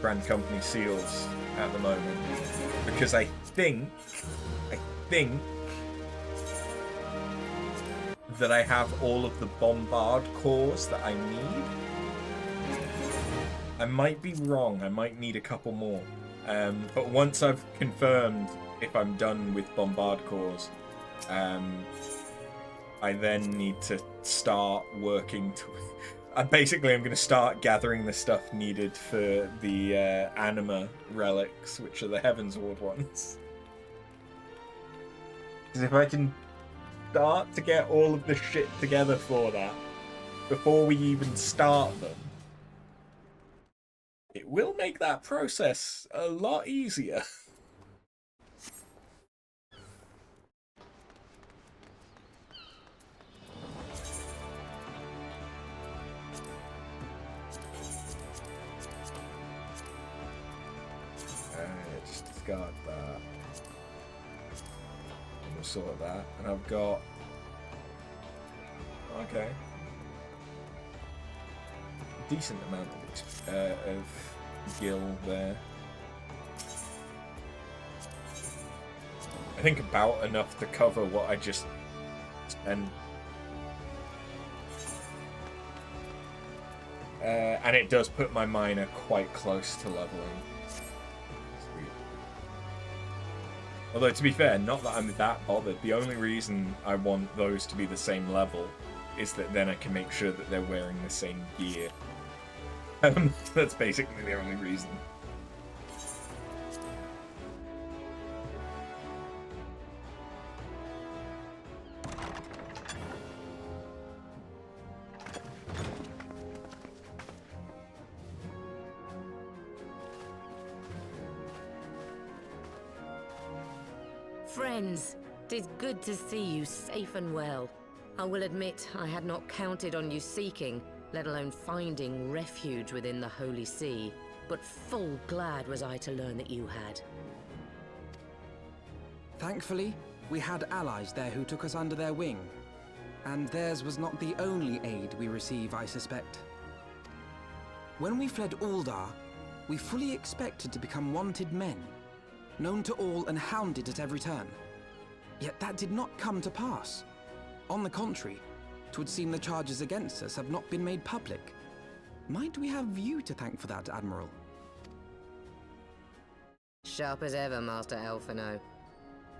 Grand Company seals at the moment, because I think that I have all of the bombard cores that I need. I might be wrong, I might need a couple more. But once I've confirmed if I'm done with bombard cores, I then need to start working to... Basically, I'm going to start gathering the stuff needed for the anima relics, which are the Heavensward ones. Because if I can start to get all of the shit together for that before we even start them, it will make that process a lot easier. Just discard that. I'm gonna sort that, and I've got decent amount of gil there. I think about enough to cover what I just spent. And it does put my miner quite close to leveling. Sweet. Although, to be fair, not that I'm that bothered. The only reason I want those to be the same level is that then I can make sure that they're wearing the same gear. That's basically the only reason. Friends, 'tis good to see you safe and well. I will admit I had not counted on you seeking, let alone finding refuge within the Holy See, but full glad was I to learn that you had. Thankfully, we had allies there who took us under their wing. And theirs was not the only aid we receive, I suspect. When we fled Uldar, we fully expected to become wanted men, known to all and hounded at every turn. Yet that did not come to pass. On the contrary, 'twould seem the charges against us have not been made public. Might we have you to thank for that, Admiral? Sharp as ever, Master Alphino.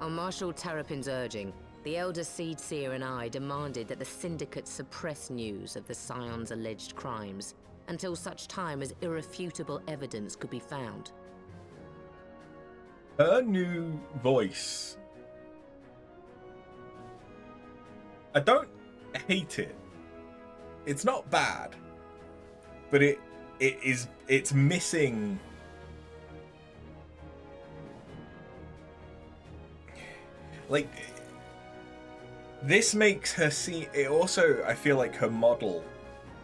On Marshal Terrapin's urging, the Elder Seed Seer and I demanded that the Syndicate suppress news of the Scion's alleged crimes until such time as irrefutable evidence could be found. Her new voice. I don't hate it. It's not bad. But it's missing. Like, this makes her see. It also, I feel like her model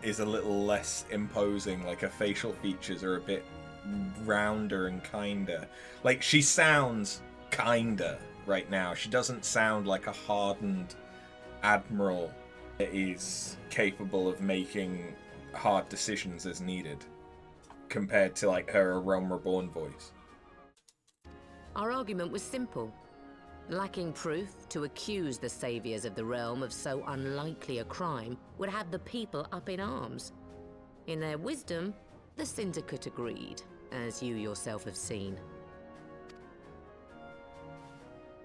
is a little less imposing. Like, her facial features are a bit rounder and kinder. Like, she sounds kinder right now. She doesn't sound like a hardened admiral that is capable of making hard decisions as needed, compared to like her A Realm Reborn voice. Our argument was simple. Lacking proof, to accuse the saviors of the realm of so unlikely a crime would have the people up in arms. In their wisdom, the Syndicate agreed, as you yourself have seen.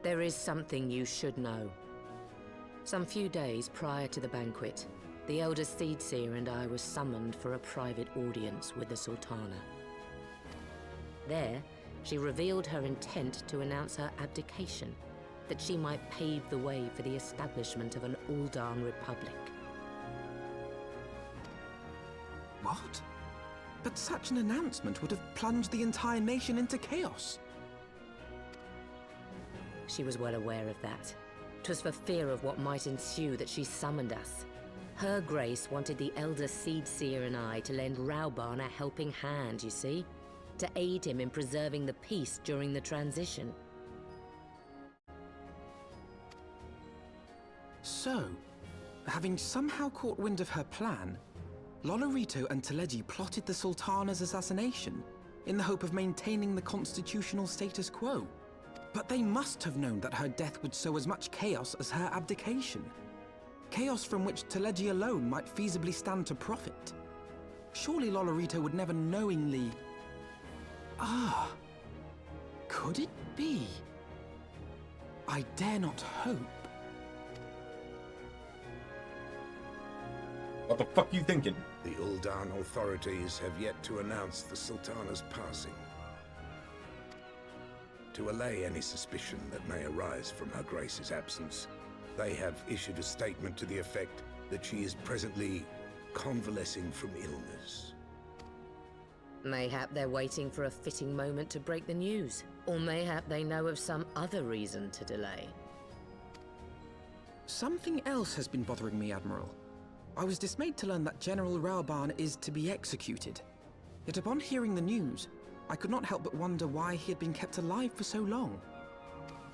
There is something you should know. Some few days prior to the banquet, the Elder Seedseer and I were summoned for a private audience with the Sultana. There, she revealed her intent to announce her abdication, that she might pave the way for the establishment of an Uldan Republic. What? But such an announcement would have plunged the entire nation into chaos. She was well aware of that. 'Twas for fear of what might ensue that she summoned us. Her Grace wanted the Elder Seedseer and I to lend Rauban a helping hand, you see? To aid him in preserving the peace during the transition. So, having somehow caught wind of her plan, Lolorito and Teleji plotted the Sultana's assassination in the hope of maintaining the constitutional status quo. But they must have known that her death would sow as much chaos as her abdication. Chaos from which Teleji alone might feasibly stand to profit. Surely Lolorito would never knowingly... Ah, could it be? I dare not hope. What the fuck are you thinking? The Uldan authorities have yet to announce the Sultana's passing. To allay any suspicion that may arise from Her Grace's absence, they have issued a statement to the effect that she is presently convalescing from illness. Mayhap they're waiting for a fitting moment to break the news. Or mayhap they know of some other reason to delay. Something else has been bothering me, Admiral. I was dismayed to learn that General Rauban is to be executed. Yet upon hearing the news, I could not help but wonder why he had been kept alive for so long.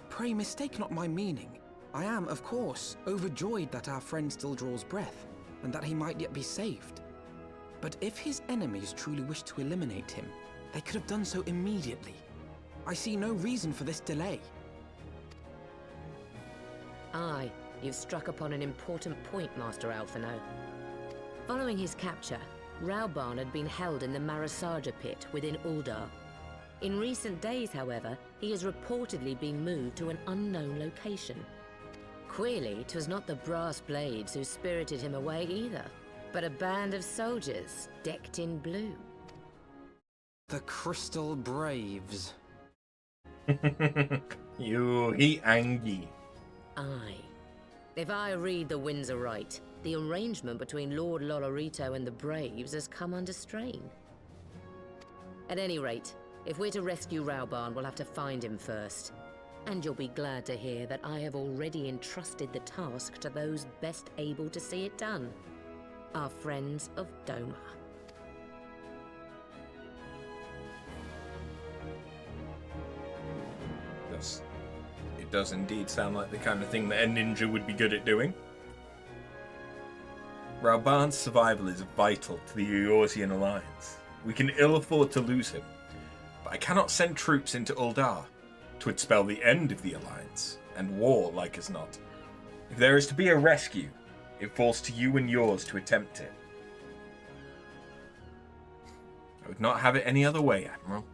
Pray mistake not my meaning. I am, of course, overjoyed that our friend still draws breath, and that he might yet be saved. But if his enemies truly wished to eliminate him, they could have done so immediately. I see no reason for this delay. Aye, you've struck upon an important point, Master Alphino. Following his capture, Rauban had been held in the Marasaja pit within Uldar. In recent days, however, he has reportedly been moved to an unknown location. Queerly, 'twas not the brass blades who spirited him away either, but a band of soldiers decked in blue. The Crystal Braves. He angry. Aye. If I read the winds aright, the arrangement between Lord Lolorito and the Braves has come under strain. At any rate, if we're to rescue Rauban, we'll have to find him first. And you'll be glad to hear that I have already entrusted the task to those best able to see it done. Our friends of Doma. It does indeed sound like the kind of thing that a ninja would be good at doing. Rauban's survival is vital to the Eorzean alliance. We can ill afford to lose him, but I cannot send troops into Uldar. 'Twould spell the end of the alliance, and war like as not. If there is to be a rescue, it falls to you and yours to attempt it. I would not have it any other way, Admiral.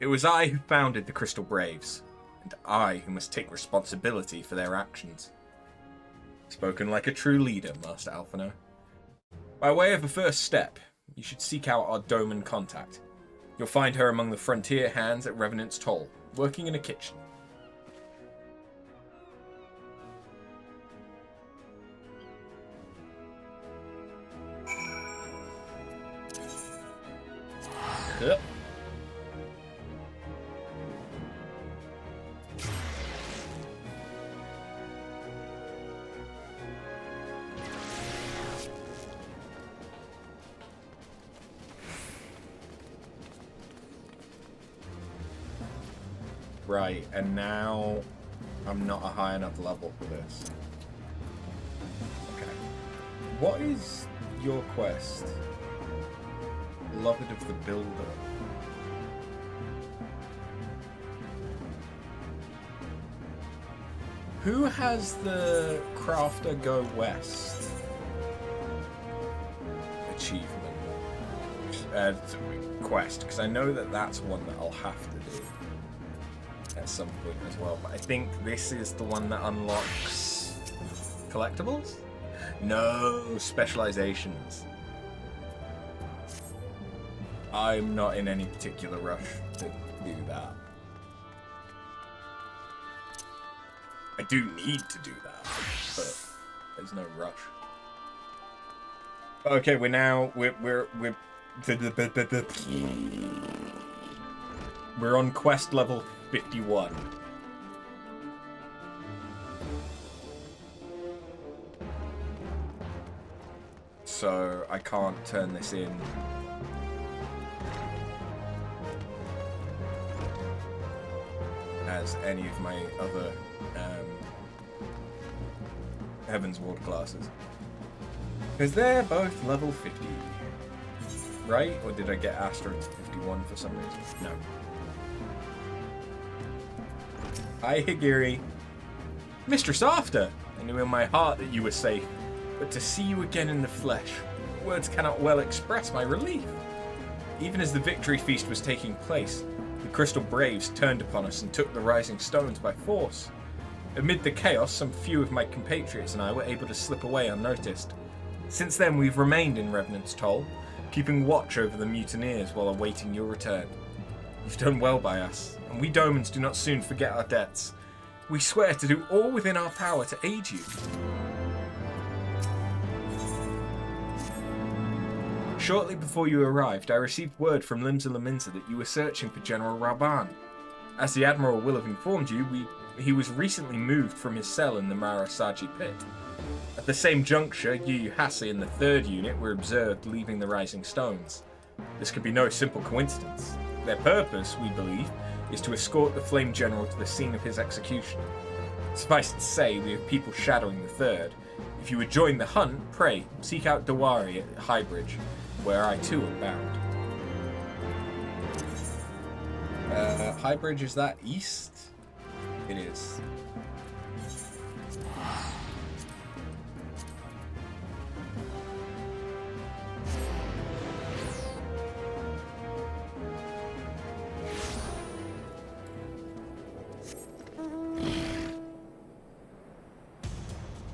It was I who founded the Crystal Braves, and I who must take responsibility for their actions. Spoken like a true leader, Master Alphino. By way of a first step, you should seek out our Doman contact. You'll find her among the frontier hands at Revenant's Toll, working in a kitchen. Yep. Right, and now I'm not a high enough level for this. Okay. What is your quest? Beloved of the Builder. Who has the Crafter Go West achievement? Quest, because I know that that's one that I'll have to do at some point as well, but I think this is the one that unlocks collectibles? No, specializations. I'm not in any particular rush to do that. I do need to do that, but there's no rush. Okay, we're on quest level 51. So I can't turn this in as any of my other Heavensward classes. Because they're both level 50. Right? Or did I get Astra to 51 for some reason? No. Hi, Higiri. Mistress After! I knew in my heart that you were safe, but to see you again in the flesh, words cannot well express my relief. Even as the victory feast was taking place, the Crystal Braves turned upon us and took the Rising Stones by force. Amid the chaos, some few of my compatriots and I were able to slip away unnoticed. Since then, we've remained in Revenant's Toll, keeping watch over the mutineers while awaiting your return. You've done well by us, and we Domans do not soon forget our debts. We swear to do all within our power to aid you. Shortly before you arrived, I received word from Limsa Laminsa that you were searching for General Raban. As the Admiral will have informed you, he was recently moved from his cell in the Marasaji pit. At the same juncture, Yu Hase and the 3rd unit were observed leaving the Rising Stones. This could be no simple coincidence. Their purpose, we believe, is to escort the Flame General to the scene of his execution. Suffice to say, we have people shadowing the 3rd. If you would join the hunt, pray, seek out Dawari at Highbridge, where I too am bound. Highbridge, is that east? It is.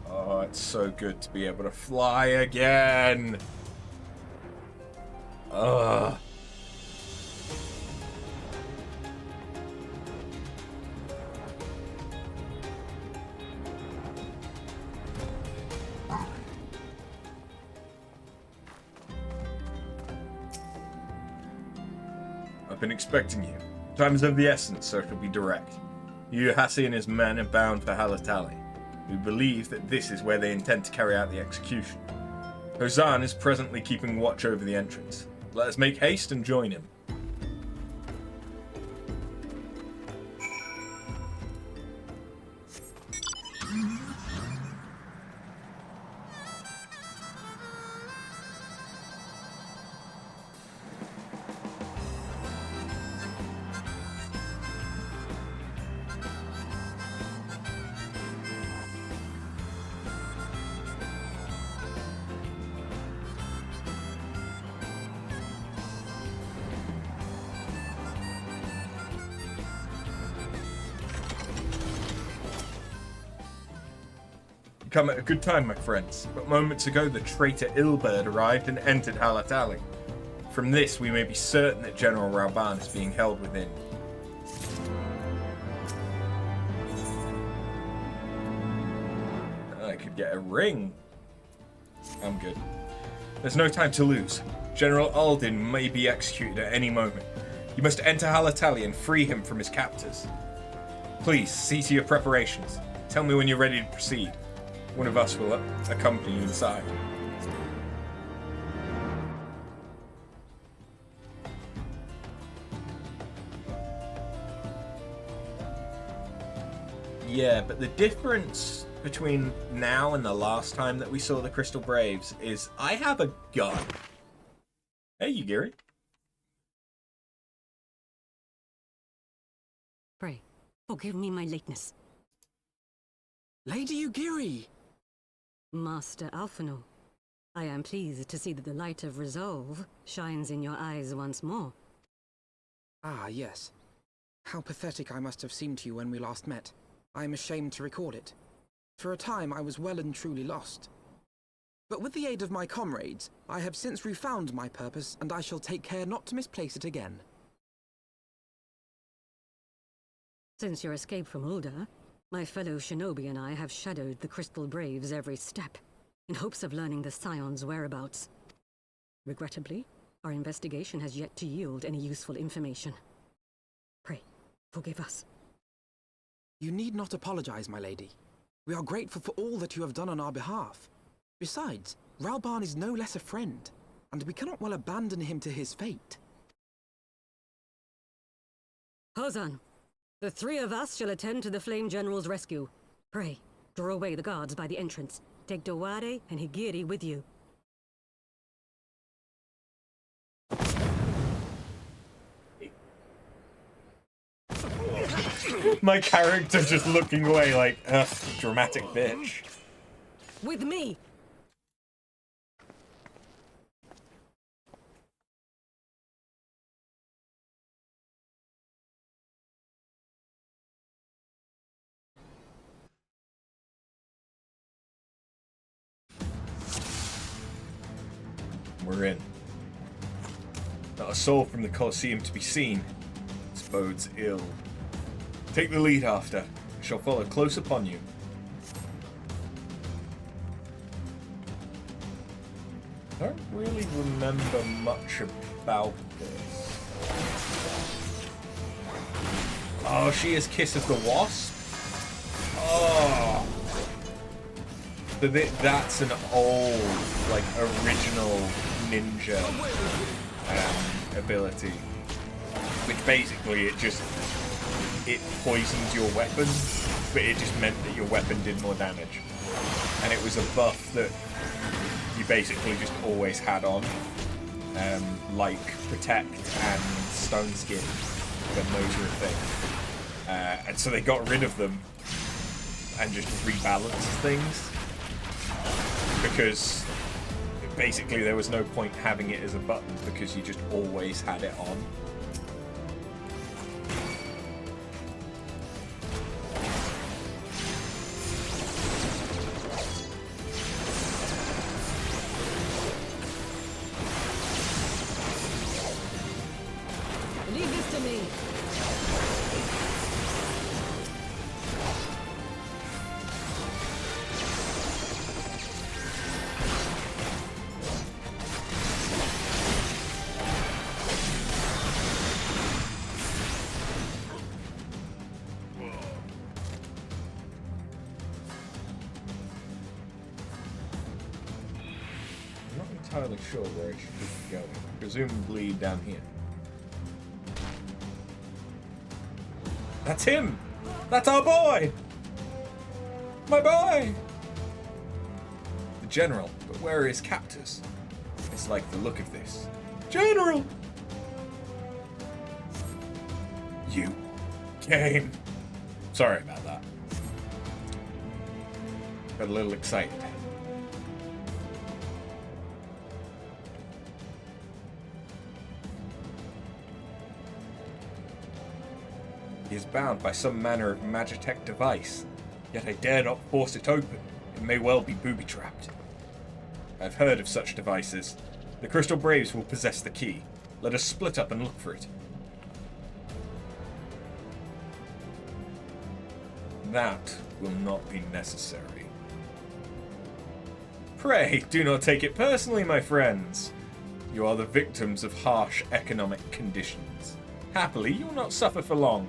Oh, it's so good to be able to fly again. Ugh. I've been expecting you. Time is of the essence, so it'll be direct. Yuhasi and his men are bound for Halatali. We believe that this is where they intend to carry out the execution. Hozan is presently keeping watch over the entrance. Let us make haste and join him. come at a good time, my friends, but moments ago the traitor Ilberd arrived and entered Halatali. From this, we may be certain that General Rauban is being held within. I could get a ring. I'm good. There's no time to lose. General Aldin may be executed at any moment. You must enter Halatali and free him from his captors. Please, see to your preparations. Tell me when you're ready to proceed. One of us will accompany you inside. Yeah, but the difference between now and the last time that we saw the Crystal Braves is I have a gun. Hey, you, Gary. Pray, forgive me my lateness. Lady Ugiri! Master Alphino, I am pleased to see that the light of resolve shines in your eyes once more. Ah, yes. How pathetic I must have seemed to you when we last met. I am ashamed to record it. For a time I was well and truly lost. But with the aid of my comrades, I have since refound my purpose, and I shall take care not to misplace it again. Since your escape from Ulda, my fellow shinobi and I have shadowed the Crystal Braves every step, in hopes of learning the Scion's whereabouts. Regrettably, our investigation has yet to yield any useful information. Pray, forgive us. You need not apologize, my lady. We are grateful for all that you have done on our behalf. Besides, Rauban is no less a friend, and we cannot well abandon him to his fate. Hozan, the three of us shall attend to the Flame General's rescue. Pray, draw away the guards by the entrance. Take Doware and Higiri with you. My character just looking away like, ugh, dramatic bitch. With me! We're in. Not a soul from the Colosseum to be seen. This bodes ill. Take the lead after. I shall follow close upon you. I don't really remember much about this. Oh, she is Kiss of the Wasp? Oh. So that's an old, like, original ninja ability. Which basically it poisons your weapon, but it just meant that your weapon did more damage. And it was a buff that you basically just always had on, like Protect and Stone Skin, when those were a thing. And so they got rid of them and just rebalanced things, because basically there was no point having it as a button because you just always had it on. Leave this to me. I'm not entirely sure where it should be going. Presumably down here. That's him! That's our boy! My boy! The General, but where are his captors? It's like the look of this. General! You came. Sorry about that. Got a little excited. He is bound by some manner of magitech device, yet I dare not force it open. It may well be booby-trapped. I've heard of such devices. The Crystal Braves will possess the key. Let us split up and look for it. That will not be necessary. Pray, do not take it personally, my friends. You are the victims of harsh economic conditions. Happily, you will not suffer for long.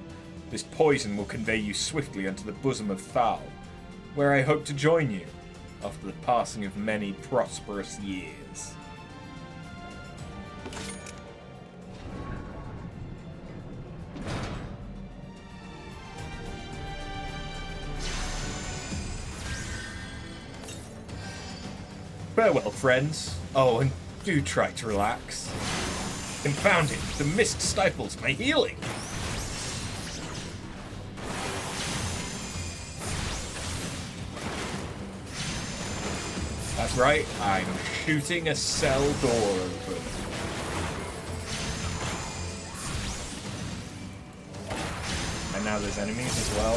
This poison will convey you swiftly unto the bosom of Thal, where I hope to join you, after the passing of many prosperous years. Farewell, friends. Oh, and do try to relax. Confound it, the mist stifles my healing. That's right, I'm shooting a cell door open. And now there's enemies as well.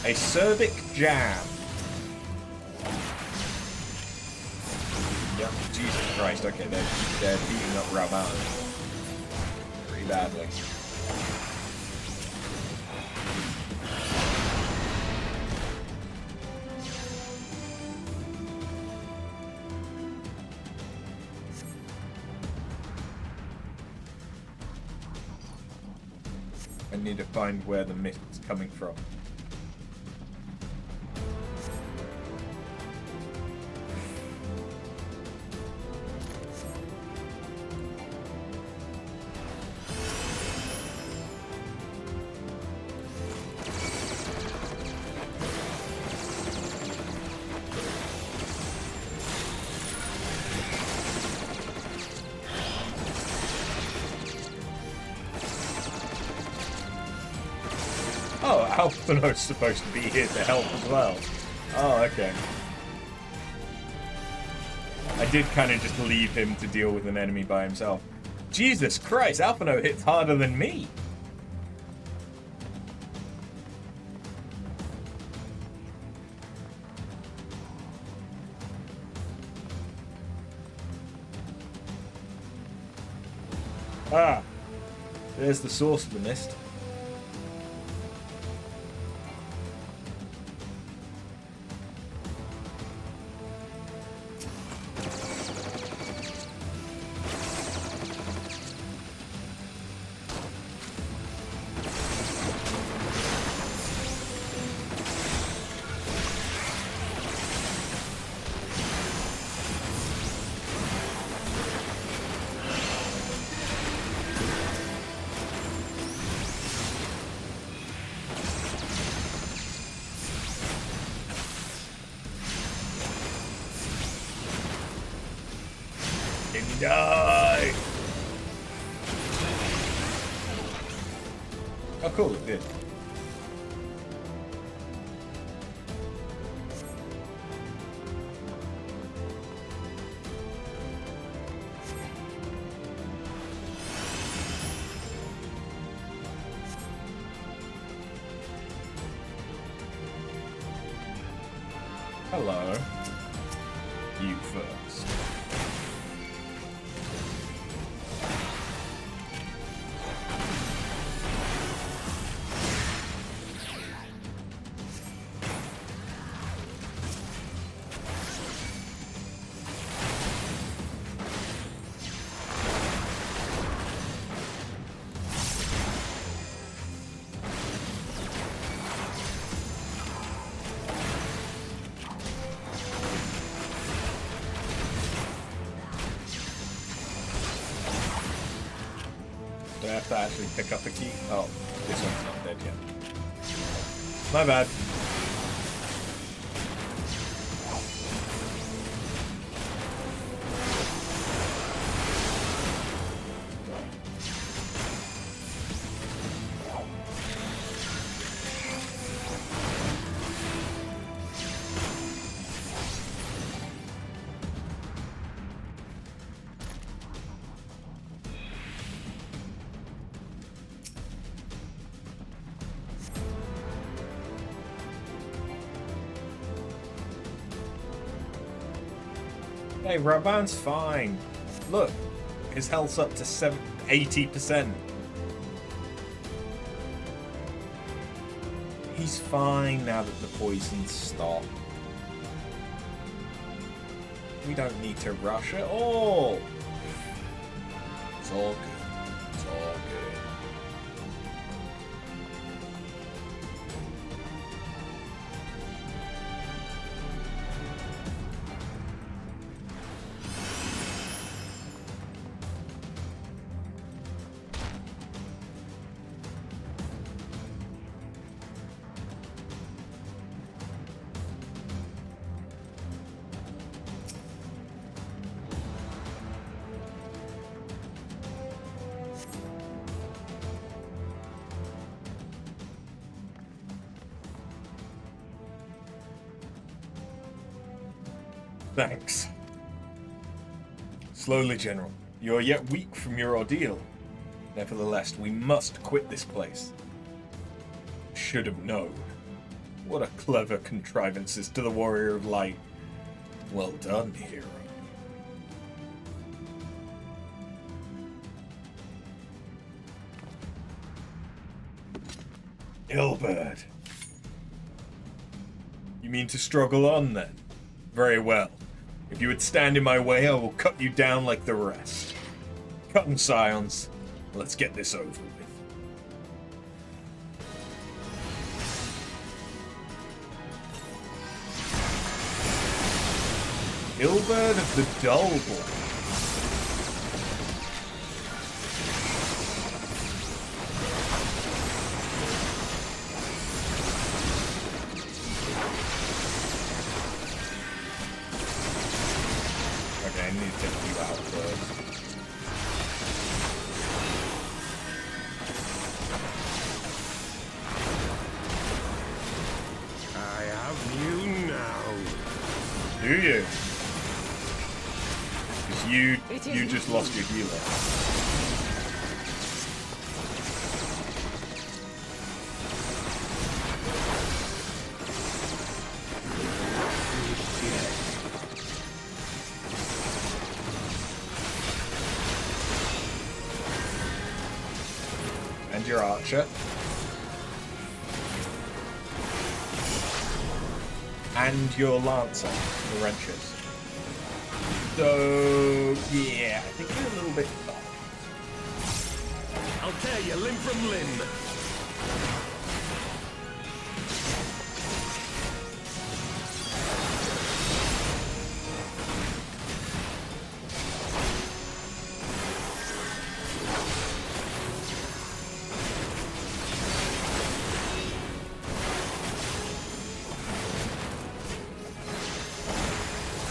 A cervic jam. Yep, Jesus Christ, okay, they're beating up Ravan pretty badly. I need to find where the mist's coming from. Oh, Alphino's supposed to be here to help as well. Oh, okay. I did kind of just leave him to deal with an enemy by himself. Jesus Christ, Alphino hits harder than me. Ah, there's the source of the mist. Die! Oh, cool, it did. Hello. You first. Do I have to actually pick up a key? Oh, this one's not dead yet. My bad. Hey, Raban's fine. Look, his health's up to 80%. He's fine now that the poison's stopped. We don't need to rush at all. It's all good. It's all good. Thanks. Slowly, General. You are yet weak from your ordeal. Nevertheless, we must quit this place. Should have known. What a clever contrivances to the Warrior of Light. Well done, hero. Ilberd. You mean to struggle on, then? Very well. If you would stand in my way, I will cut you down like the rest. Cut and scions. Let's get this over with. Ilberd of the Dull Blade. You just lost your healer. And your archer. And your lancer, the wrenches. So, yeah, I think you're a little bit off. I'll tear you limb from limb.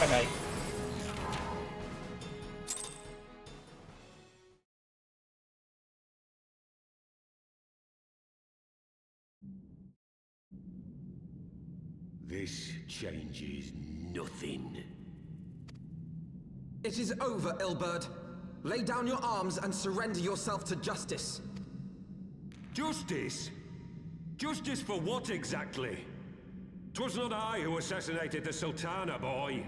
Okay. This changes nothing. It is over, Ilberd. Lay down your arms and surrender yourself to justice. Justice? Justice for what exactly? 'Twas not I who assassinated the Sultana, boy.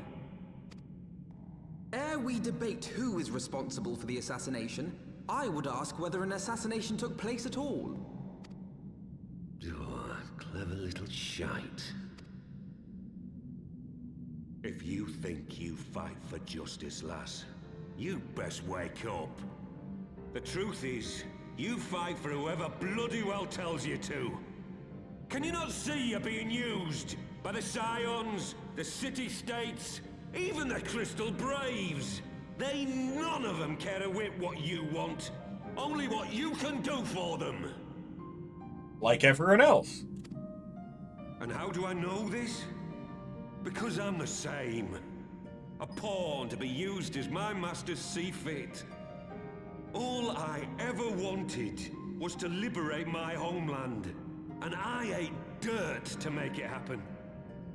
Ere we debate who is responsible for the assassination, I would ask whether an assassination took place at all. Oh, clever little shite. If you think you fight for justice, lass, you'd best wake up. The truth is, you fight for whoever bloody well tells you to. Can you not see you're being used? By the Scions, the City-States, even the Crystal Braves? They none of them care a whit what you want. Only what you can do for them. Like everyone else. And how do I know this? Because I'm the same. A pawn to be used as my masters see fit. All I ever wanted was to liberate my homeland. And I ate dirt to make it happen.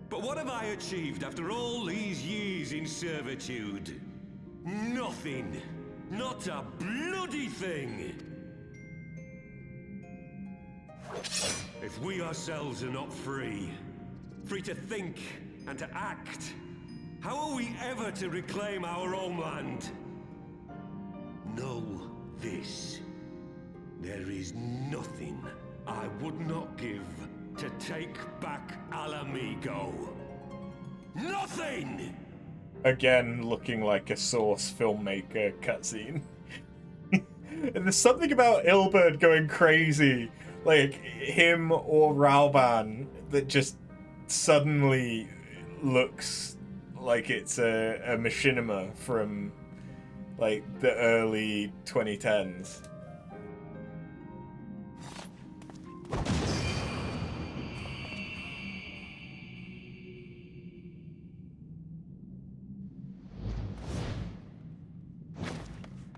But what have I achieved after all these years in servitude? Nothing. Not a bloody thing. If we ourselves are not free, free to think and to act, How are we ever to reclaim our homeland? Know this. There is nothing I would not give to take back Alamigo. Nothing! Again, looking like a Source filmmaker cutscene. And there's something about Ilberd going crazy, like him or Rauban, that just suddenly looks like it's a machinima from like the early 2010s.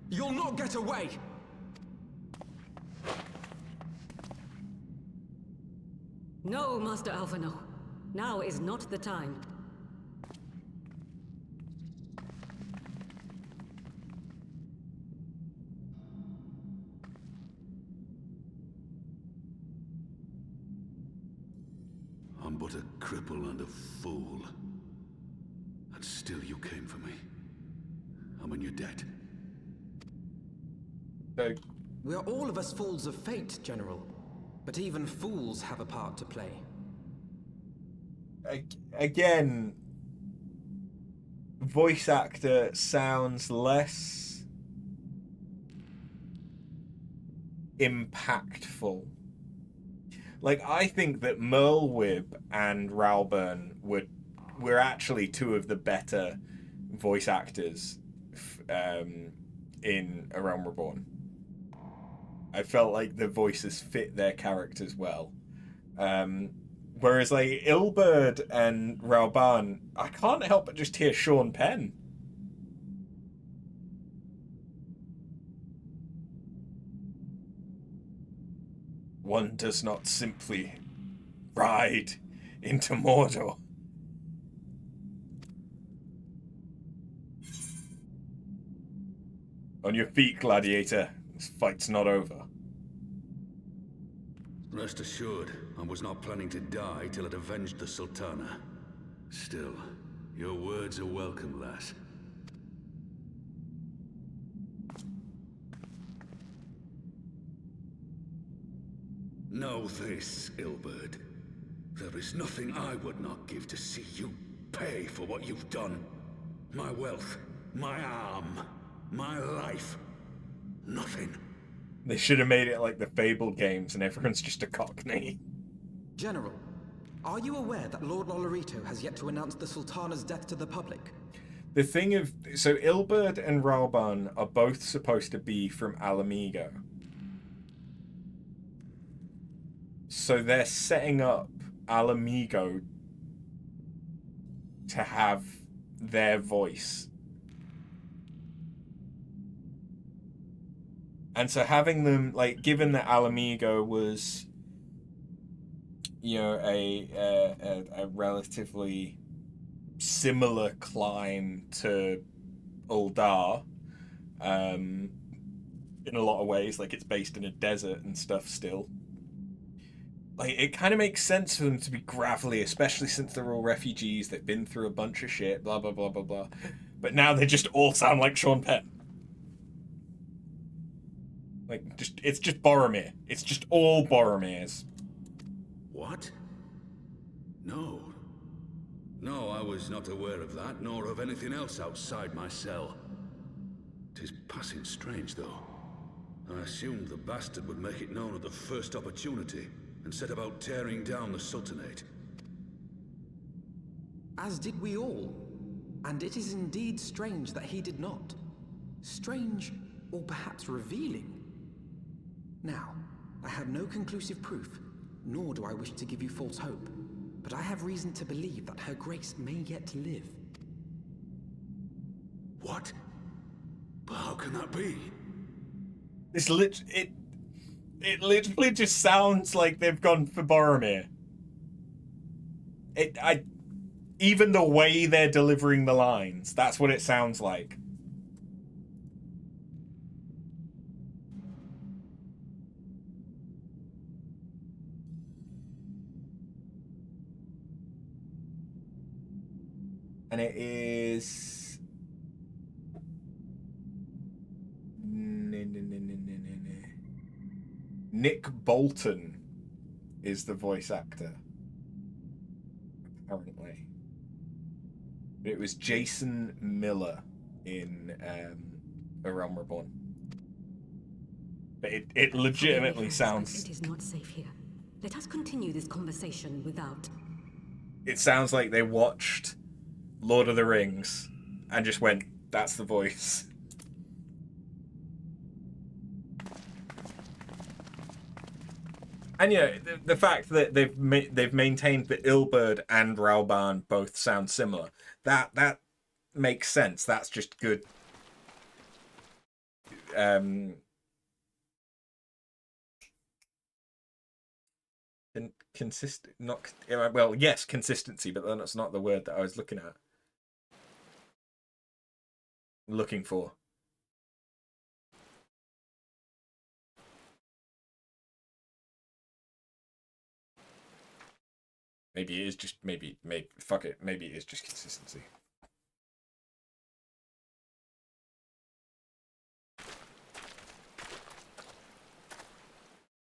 You'll not get away! No, Master Alphano. Now is not the time. I'm but a cripple and a fool. And still you came for me. I'm in your debt. We are all of us fools of fate, General. But even fools have a part to play. Again, voice actor sounds less impactful. Like, I think that Merlwyb and Rauburn were actually two of the better voice actors in A Realm Reborn. I felt like the voices fit their characters well. Whereas, like, Ilberd and Rauban, I can't help but just hear Sean Penn. One does not simply ride into Mordor. On your feet, gladiator. This fight's not over. Rest assured, I was not planning to die till I'd avenged the Sultana. Still, your words are welcome, lass. Know this, Ilberd. There is nothing I would not give to see you pay for what you've done. My wealth, my arm, my life. Nothing. They should have made it like the Fable games and everyone's just a cockney. General, are you aware that Lord Lolorito has yet to announce the Sultana's death to the public? The thing of... So Ilberd and Rauban are both supposed to be from Alamigo. So they're setting up Alamigo to have their voice. And so having them, like, given that Alamigo was, you know, a relatively similar climb to Uldar, in a lot of ways, like it's based in a desert and stuff still. Like, it kind of makes sense for them to be gravelly, especially since they're all refugees, they've been through a bunch of shit, blah, blah, blah, blah, blah. But now they just all sound like Sean Penn. Like, it's just Boromir. It's just all Boromirs. What? No. No, I was not aware of that, nor of anything else outside my cell. 'Tis passing strange, though. I assumed the bastard would make it known at the first opportunity, and set about tearing down the Sultanate. As did we all. And it is indeed strange that he did not. Strange, or perhaps revealing. Now, I have no conclusive proof, nor do I wish to give you false hope, but I have reason to believe that Her Grace may yet live. What? But how can that be? It literally just sounds like they've gone for Boromir. Even the way they're delivering the lines, that's what it sounds like. And it is... Nick Bolton is the voice actor. Apparently. But it was Jason Miller in A Realm Reborn. But it legitimately sounds... It is not safe here. Let us continue this conversation without... It sounds like they watched Lord of the Rings and just went, that's the voice. And yeah, the fact that they've maintained that Ilberd and Rauban both sound similar, that makes sense. That's just good. Consistent, not well. Yes, consistency, but that's not the word that I was looking for. Maybe it is just maybe fuck it. Maybe it is just consistency.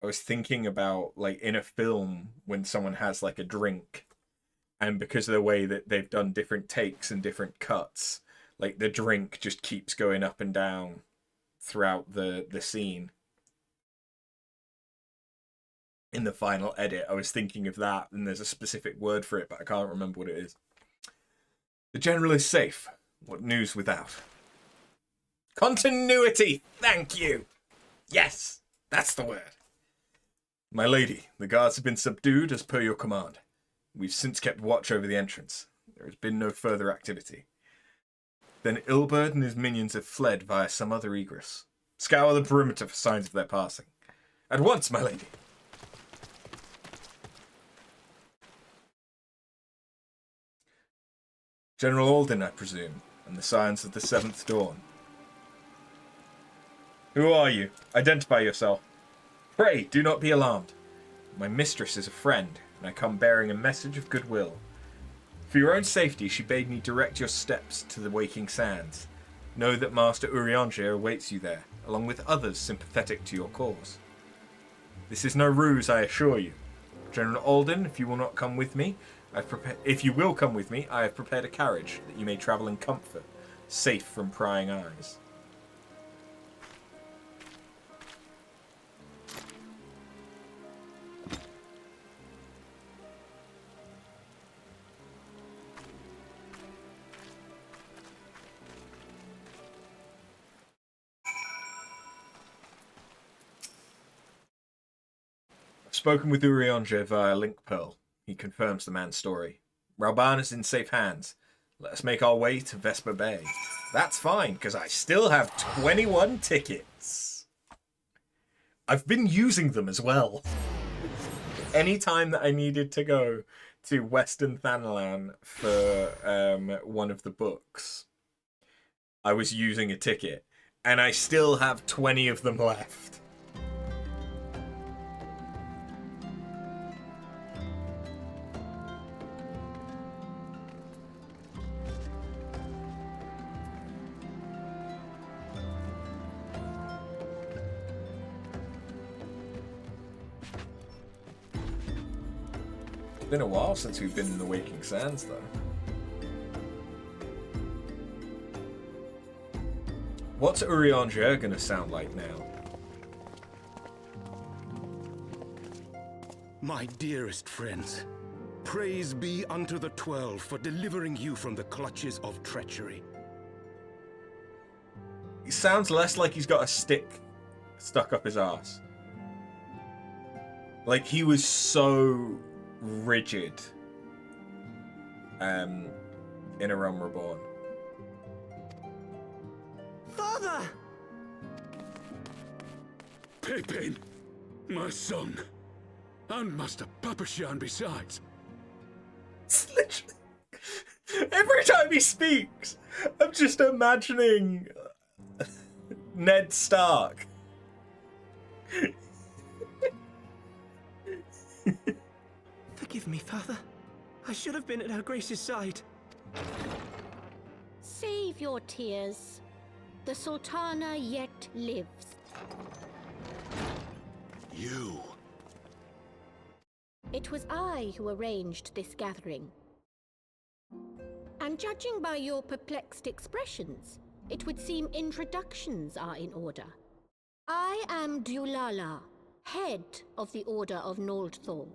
I was thinking about, like, in a film when someone has like a drink, and because of the way that they've done different takes and different cuts, like the drink just keeps going up and down throughout the scene. In the final edit, I was thinking of that, and there's a specific word for it, but I can't remember what it is. The general is safe. What news without? Continuity! Thank you! Yes! That's the word. My lady, the guards have been subdued as per your command. We've since kept watch over the entrance. There has been no further activity. Then Ilberd and his minions have fled via some other egress. Scour the perimeter for signs of their passing. At once, my lady! General Alden, I presume, and the Scions of the Seventh Dawn. Who are you? Identify yourself. Pray, do not be alarmed. My mistress is a friend, and I come bearing a message of goodwill. For your own safety, she bade me direct your steps to the Waking Sands. Know that Master Urianger awaits you there, along with others sympathetic to your cause. This is no ruse, I assure you. General Alden, if you will come with me, I have prepared a carriage that you may travel in comfort, safe from prying eyes. I've spoken with Urianger via Link Pearl. He confirms the man's story. Rauban is in safe hands. Let us make our way to Vesper Bay. That's fine, because I still have 21 tickets. I've been using them as well. Any time that I needed to go to Western Thanalan for one of the books, I was using a ticket. And I still have 20 of them left. It's been a while since we've been in the Waking Sands, though. What's Urianger gonna sound like now? My dearest friends, praise be unto the 12 for delivering you from the clutches of treachery. He sounds less like he's got a stick stuck up his ass. Like he was so rigid in A Realm Reborn. Father! Pippin, my son, and Master Papashan besides. It's literally... Every time he speaks, I'm just imagining Ned Stark. Forgive me, Father. I should have been at Her Grace's side. Save your tears. The Sultana yet lives. You! It was I who arranged this gathering. And judging by your perplexed expressions, it would seem introductions are in order. I am Dulala, head of the Order of Noldthor,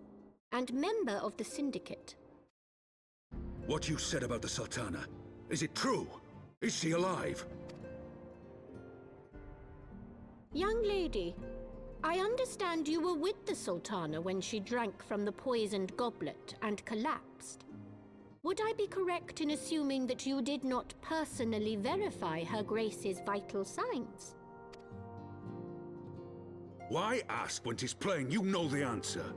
and member of the Syndicate. What you said about the Sultana, is it true? Is she alive? Young lady, I understand you were with the Sultana when she drank from the poisoned goblet and collapsed. Would I be correct in assuming that you did not personally verify Her Grace's vital signs? Why ask when 'tis plain you know the answer?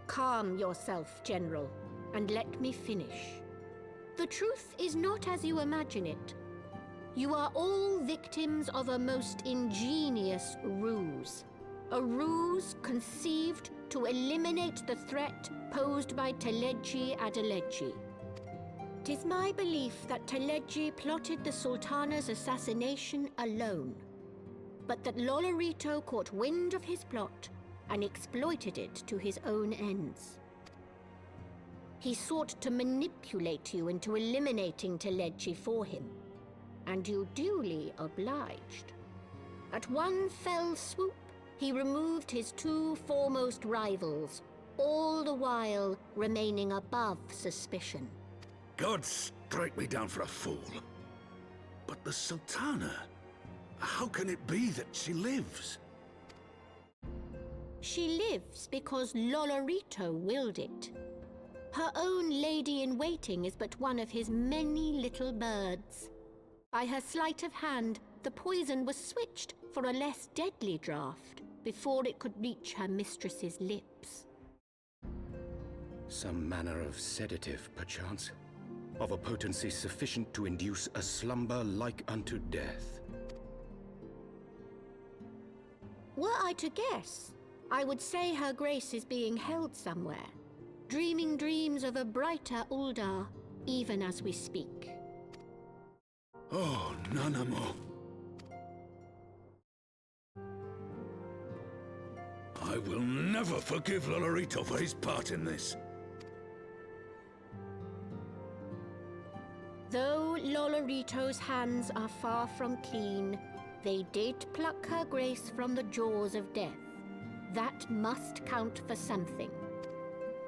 Calm yourself, General, and let me finish. The truth is not as you imagine it. You are all victims of a most ingenious ruse. A ruse conceived to eliminate the threat posed by Teleji Adeleji. 'Tis my belief that Teleji plotted the Sultana's assassination alone, but that Lolorito caught wind of his plot and exploited it to his own ends. He sought to manipulate you into eliminating Teleji for him, and you duly obliged. At one fell swoop, he removed his two foremost rivals, all the while remaining above suspicion. God strike me down for a fool. But the Sultana, how can it be that she lives? She lives because Lolorito willed it. Her own lady-in-waiting is but one of his many little birds. By her sleight of hand, the poison was switched for a less deadly draught before it could reach her mistress's lips. Some manner of sedative, perchance? Of a potency sufficient to induce a slumber like unto death. Were I to guess, I would say Her Grace is being held somewhere, dreaming dreams of a brighter Uldar, even as we speak. Oh, Nanamo. I will never forgive Lolorito for his part in this. Though Lolorito's hands are far from clean, they did pluck Her Grace from the jaws of death. That must count for something.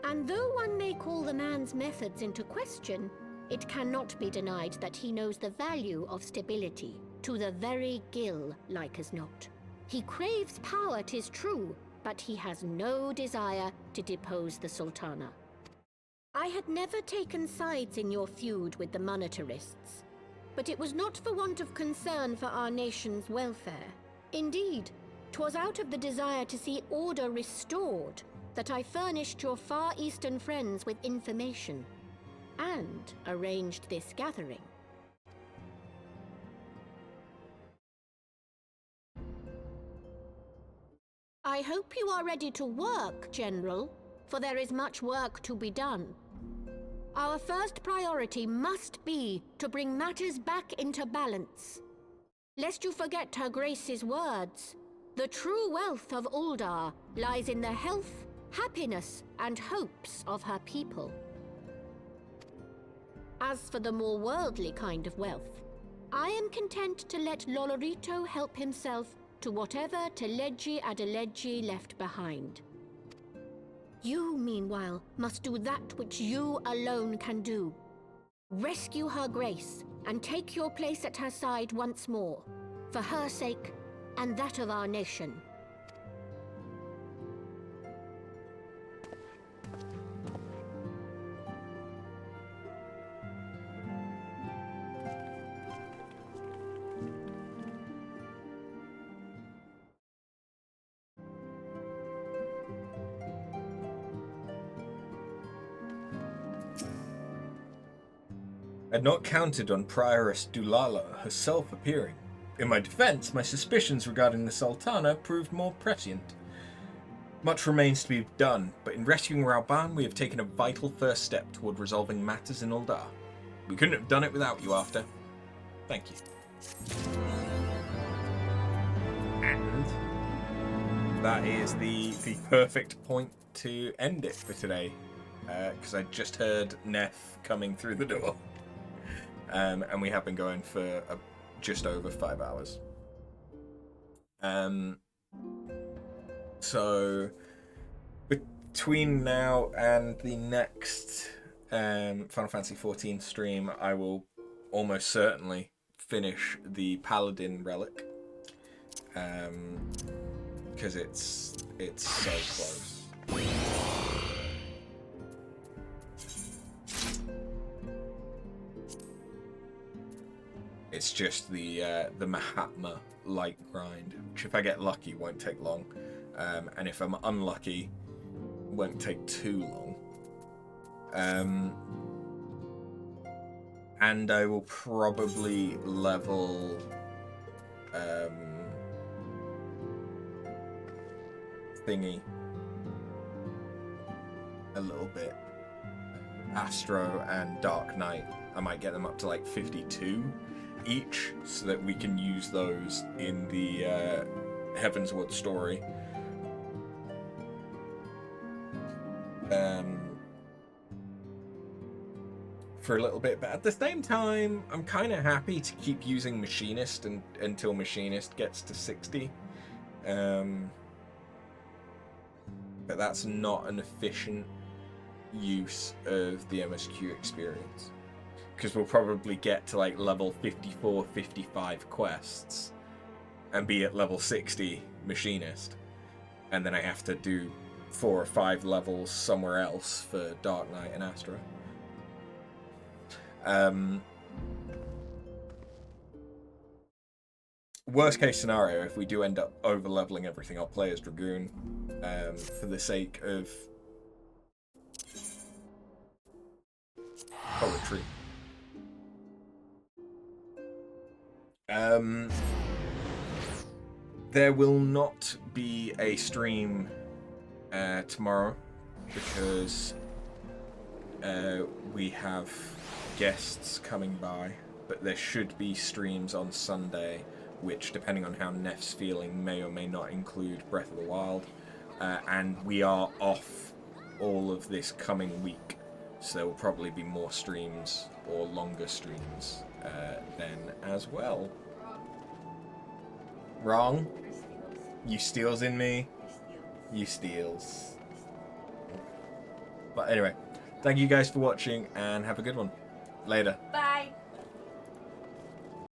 And though one may call the man's methods into question, it cannot be denied that he knows the value of stability, to the very gill, like as not. He craves power, 'tis true, but he has no desire to depose the Sultana. I had never taken sides in your feud with the monetarists, but it was not for want of concern for our nation's welfare. Indeed, 'twas out of the desire to see order restored that I furnished your Far Eastern friends with information and arranged this gathering. I hope you are ready to work, General, for there is much work to be done. Our first priority must be to bring matters back into balance. Lest you forget Her Grace's words, the true wealth of Uldar lies in the health, happiness, and hopes of her people. As for the more worldly kind of wealth, I am content to let Lolorito help himself to whatever Teleji Adeleji left behind. You, meanwhile, must do that which you alone can do. Rescue Her Grace and take your place at her side once more, for her sake and that of our nation. I'd not counted on Prioress Dulala herself appearing. In my defense, my suspicions regarding the Sultana proved more prescient. Much remains to be done, but in rescuing Rauban, we have taken a vital first step toward resolving matters in Uldar. We couldn't have done it without you, After. Thank you. And that is the perfect point to end it for today, because I just heard Neff coming through the door, and we have been going for just over 5 hours. So between now and the next Final Fantasy XIV stream, I will almost certainly finish the Paladin relic, because it's so close. It's just the Mahatma light grind, which if I get lucky won't take long, and if I'm unlucky won't take too long. And I will probably level thingy a little bit. Astro and Dark Knight, I might get them up to like 52 each, so that we can use those in the Heavensward story. For a little bit, but at the same time, I'm kind of happy to keep using Machinist until Machinist gets to 60. But that's not an efficient use of the MSQ experience, because we'll probably get to like level 54, 55 quests and be at level 60 Machinist, and then I have to do 4 or 5 levels somewhere else for Dark Knight and Astra. Worst case scenario, if we do end up over leveling everything, I'll play as Dragoon, for the sake of poetry. There will not be a stream tomorrow, because we have guests coming by, but there should be streams on Sunday, which, depending on how Neff's feeling, may or may not include Breath of the Wild, and we are off all of this coming week, so there will probably be more streams or longer streams then as well. Wrong? You steals in me? You steals. But anyway, thank you guys for watching, and have a good one. Later. Bye.